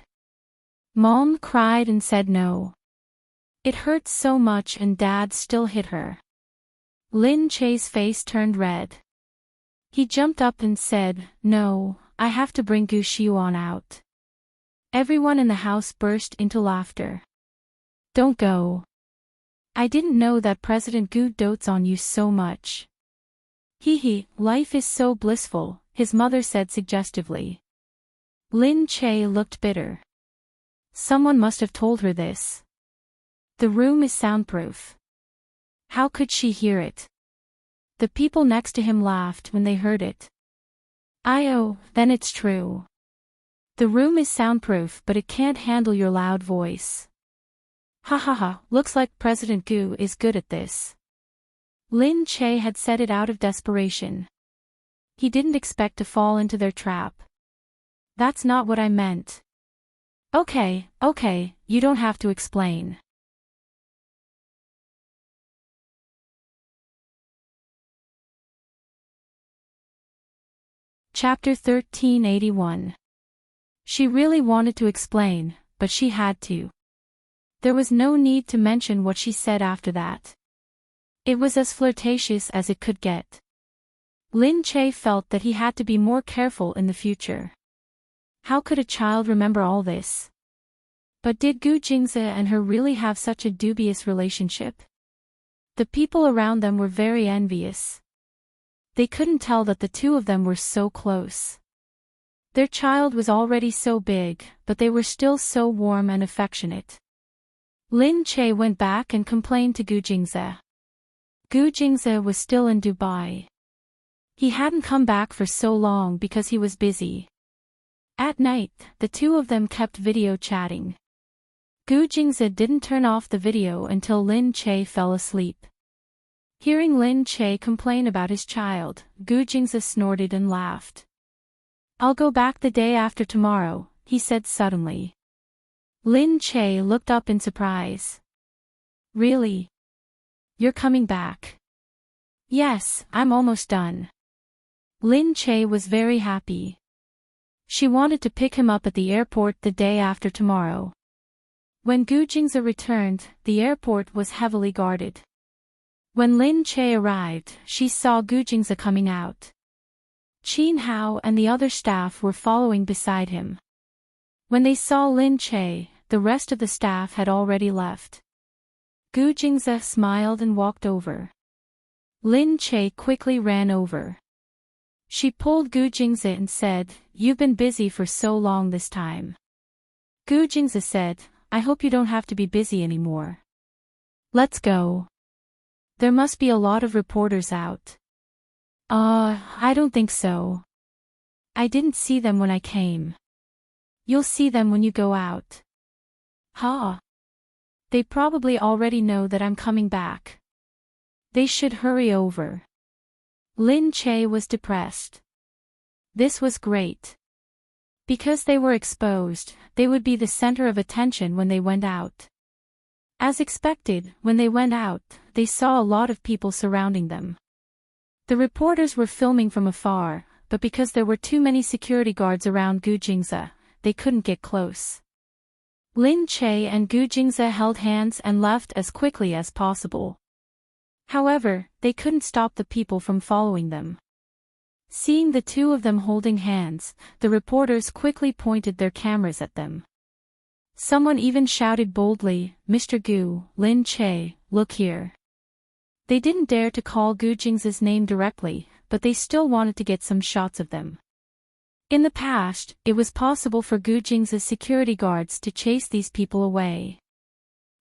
Mom cried and said no. It hurt so much and Dad still hit her. Lin Che's face turned red. He jumped up and said, "No, I have to bring Gu Xiuan out." Everyone in the house burst into laughter. "Don't go. I didn't know that President Gu dotes on you so much." "Hee, life is so blissful," his mother said suggestively. Lin Che looked bitter. Someone must have told her this. The room is soundproof. How could she hear it? The people next to him laughed when they heard it. "Oh, then it's true. The room is soundproof but it can't handle your loud voice." Ha ha ha, looks like President Gu is good at this. Lin Che had said it out of desperation. He didn't expect to fall into their trap. "That's not what I meant." Okay, you don't have to explain. Chapter 1381. She really wanted to explain, but she had to. There was no need to mention what she said after that. It was as flirtatious as it could get. Lin Che felt that he had to be more careful in the future. How could a child remember all this? But did Gu Jingze and her really have such a dubious relationship? The people around them were very envious. They couldn't tell that the two of them were so close. Their child was already so big, but they were still so warm and affectionate. Lin Che went back and complained to Gu Jingze. Gu Jingze was still in Dubai. He hadn't come back for so long because he was busy. At night, the two of them kept video chatting. Gu Jingze didn't turn off the video until Lin Che fell asleep. Hearing Lin Che complain about his child, Gu Jingze snorted and laughed. "I'll go back the day after tomorrow," he said suddenly. Lin Che looked up in surprise. "Really? You're coming back?" "Yes, I'm almost done." Lin Che was very happy. She wanted to pick him up at the airport the day after tomorrow. When Gu Jingze returned, the airport was heavily guarded. When Lin Che arrived, she saw Gu Jingze coming out. Qin Hao and the other staff were following beside him. When they saw Lin Che, the rest of the staff had already left. Gu Jingze smiled and walked over. Lin Che quickly ran over. She pulled Gu Jingze and said, "You've been busy for so long this time." Gu Jingze said, "I hope you don't have to be busy anymore. Let's go. There must be a lot of reporters out." I don't think so. I didn't see them when I came." "You'll see them when you go out." "Huh? They probably already know that I'm coming back. They should hurry over." Lin Che was depressed. This was great. Because they were exposed, they would be the center of attention when they went out. As expected, when they went out, they saw a lot of people surrounding them. The reporters were filming from afar, but because there were too many security guards around Gu Jingze, they couldn't get close. Lin Che and Gu Jingze held hands and left as quickly as possible. However, they couldn't stop the people from following them. Seeing the two of them holding hands, the reporters quickly pointed their cameras at them. Someone even shouted boldly, "Mr. Gu, Lin Che, look here." They didn't dare to call Gu Jingze's name directly, but they still wanted to get some shots of them. In the past, it was possible for Gu Jingze's security guards to chase these people away.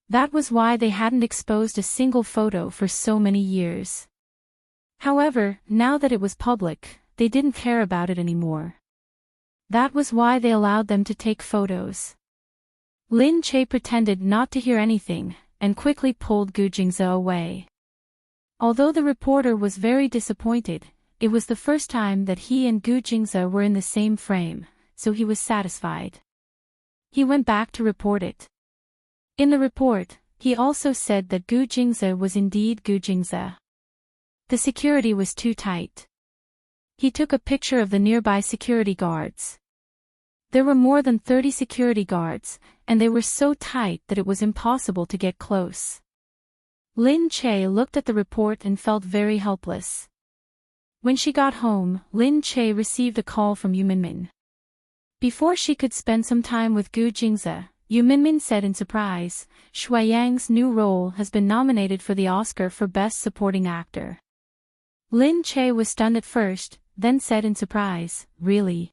That was why they hadn't exposed a single photo for so many years. However, now that it was public, they didn't care about it anymore. That was why they allowed them to take photos. Lin Che pretended not to hear anything, and quickly pulled Gu Jingze away. Although the reporter was very disappointed, it was the first time that he and Gu Jingze were in the same frame, so he was satisfied. He went back to report it. In the report, he also said that Gu Jingze was indeed Gu Jingze. The security was too tight. He took a picture of the nearby security guards. There were more than 30 security guards, and they were so tight that it was impossible to get close. Lin Che looked at the report and felt very helpless. When she got home, Lin Che received a call from Yu Minmin. Before she could spend some time with Gu Jingze, Yu Minmin said in surprise, "Shui Yang's new role has been nominated for the Oscar for Best Supporting Actor." Lin Che was stunned at first, then said in surprise, "Really?"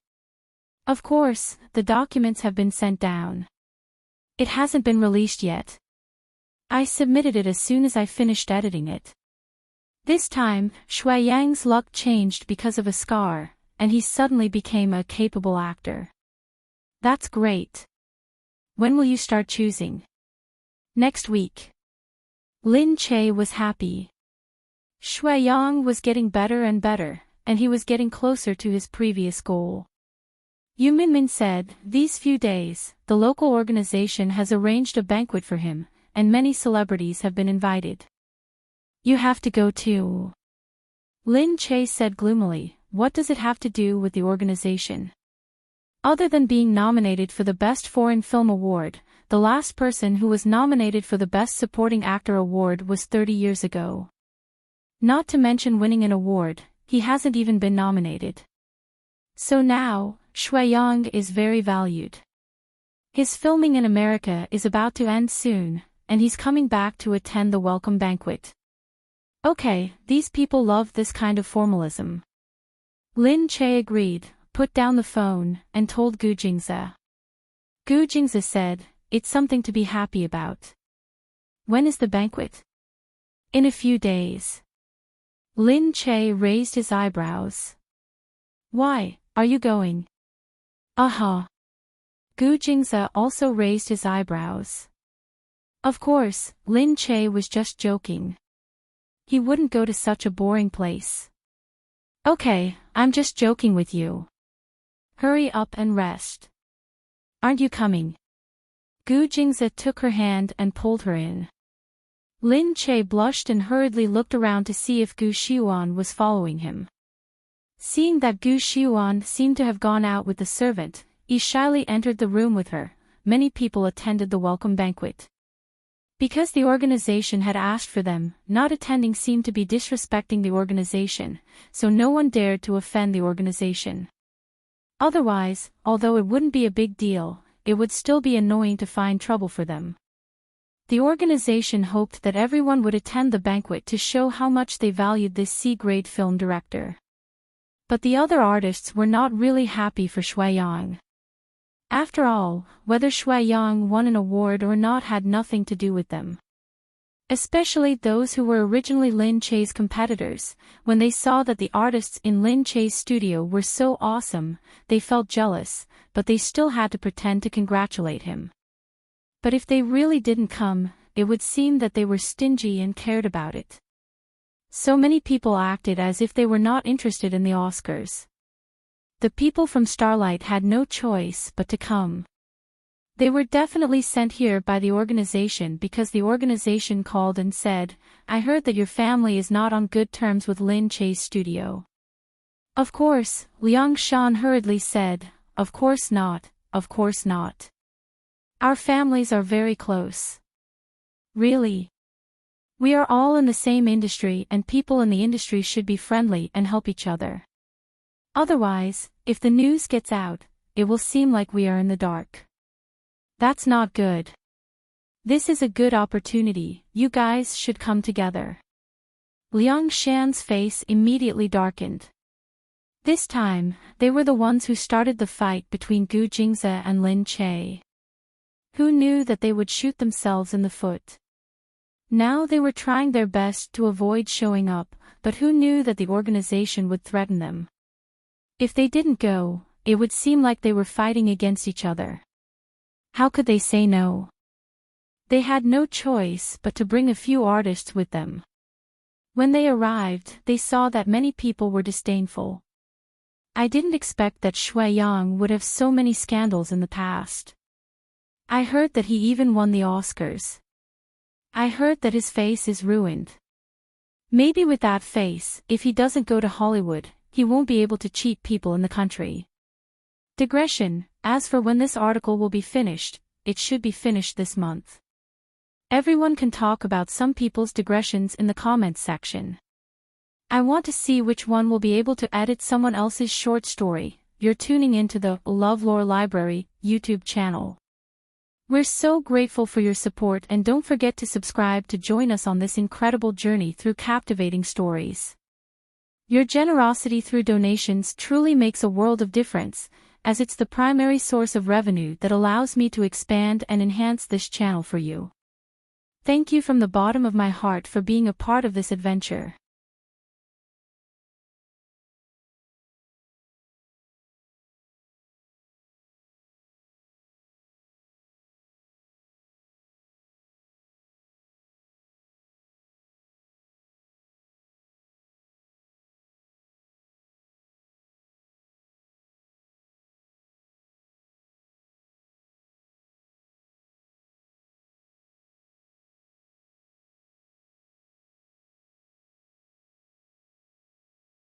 "Of course, the documents have been sent down. It hasn't been released yet. I submitted it as soon as I finished editing it." This time, Shui Yang's luck changed because of a scar, and he suddenly became a capable actor. "That's great. When will you start choosing?" "Next week." Lin Che was happy. Shui Yang was getting better and better, and he was getting closer to his previous goal. Yu Minmin said, "These few days, the local organization has arranged a banquet for him, and many celebrities have been invited. You have to go too." Lin Che said gloomily, "What does it have to do with the organization?" Other than being nominated for the Best Foreign Film Award, the last person who was nominated for the Best Supporting Actor Award was 30 years ago. Not to mention winning an award, he hasn't even been nominated. So now, Shui Yang is very valued. His filming in America is about to end soon, and he's coming back to attend the welcome banquet. Okay, these people love this kind of formalism. Lin Che agreed, put down the phone, and told Gu Jingze. Gu Jingze said, "It's something to be happy about." "When is the banquet?" "In a few days." Lin Che raised his eyebrows. "Why, are you going?" "Uh-huh." Gu Jingze also raised his eyebrows. Of course, Lin Che was just joking. He wouldn't go to such a boring place. "Okay, I'm just joking with you. Hurry up and rest. Aren't you coming?" Gu Jingze took her hand and pulled her in. Lin Che blushed and hurriedly looked around to see if Gu Xiuan was following him. Seeing that Gu Xiuan seemed to have gone out with the servant, he shyly entered the room with her. Many people attended the welcome banquet. Because the organization had asked for them, not attending seemed to be disrespecting the organization, so no one dared to offend the organization. Otherwise, although it wouldn't be a big deal, it would still be annoying to find trouble for them. The organization hoped that everyone would attend the banquet to show how much they valued this C-grade film director. But the other artists were not really happy for Shui Yang. After all, whether Shui Yang won an award or not had nothing to do with them. Especially those who were originally Lin Che's competitors, when they saw that the artists in Lin Che's studio were so awesome, they felt jealous, but they still had to pretend to congratulate him. But if they really didn't come, it would seem that they were stingy and cared about it. So many people acted as if they were not interested in the Oscars. The people from Starlight had no choice but to come. They were definitely sent here by the organization because the organization called and said, "I heard that your family is not on good terms with Lin Che's studio." Of course, Liang Shan hurriedly said, "Of course not, of course not. Our families are very close." Really? We are all in the same industry and people in the industry should be friendly and help each other. Otherwise, if the news gets out, it will seem like we are in the dark. That's not good. This is a good opportunity, you guys should come together. Liang Shan's face immediately darkened. This time, they were the ones who started the fight between Gu Jingze and Lin Che. Who knew that they would shoot themselves in the foot? Now they were trying their best to avoid showing up, but who knew that the organization would threaten them? If they didn't go, it would seem like they were fighting against each other. How could they say no? They had no choice but to bring a few artists with them. When they arrived, they saw that many people were disdainful. I didn't expect that Shui Yang would have so many scandals in the past. I heard that he even won the Oscars. I heard that his face is ruined. Maybe with that face, if he doesn't go to Hollywood, he won't be able to cheat people in the country. Digression, as for when this article will be finished, it should be finished this month. Everyone can talk about some people's digressions in the comments section. I want to see which one will be able to edit someone else's short story. You're tuning into the LoveLore Library YouTube channel. We're so grateful for your support and don't forget to subscribe to join us on this incredible journey through captivating stories. Your generosity through donations truly makes a world of difference, as it's the primary source of revenue that allows me to expand and enhance this channel for you. Thank you from the bottom of my heart for being a part of this adventure.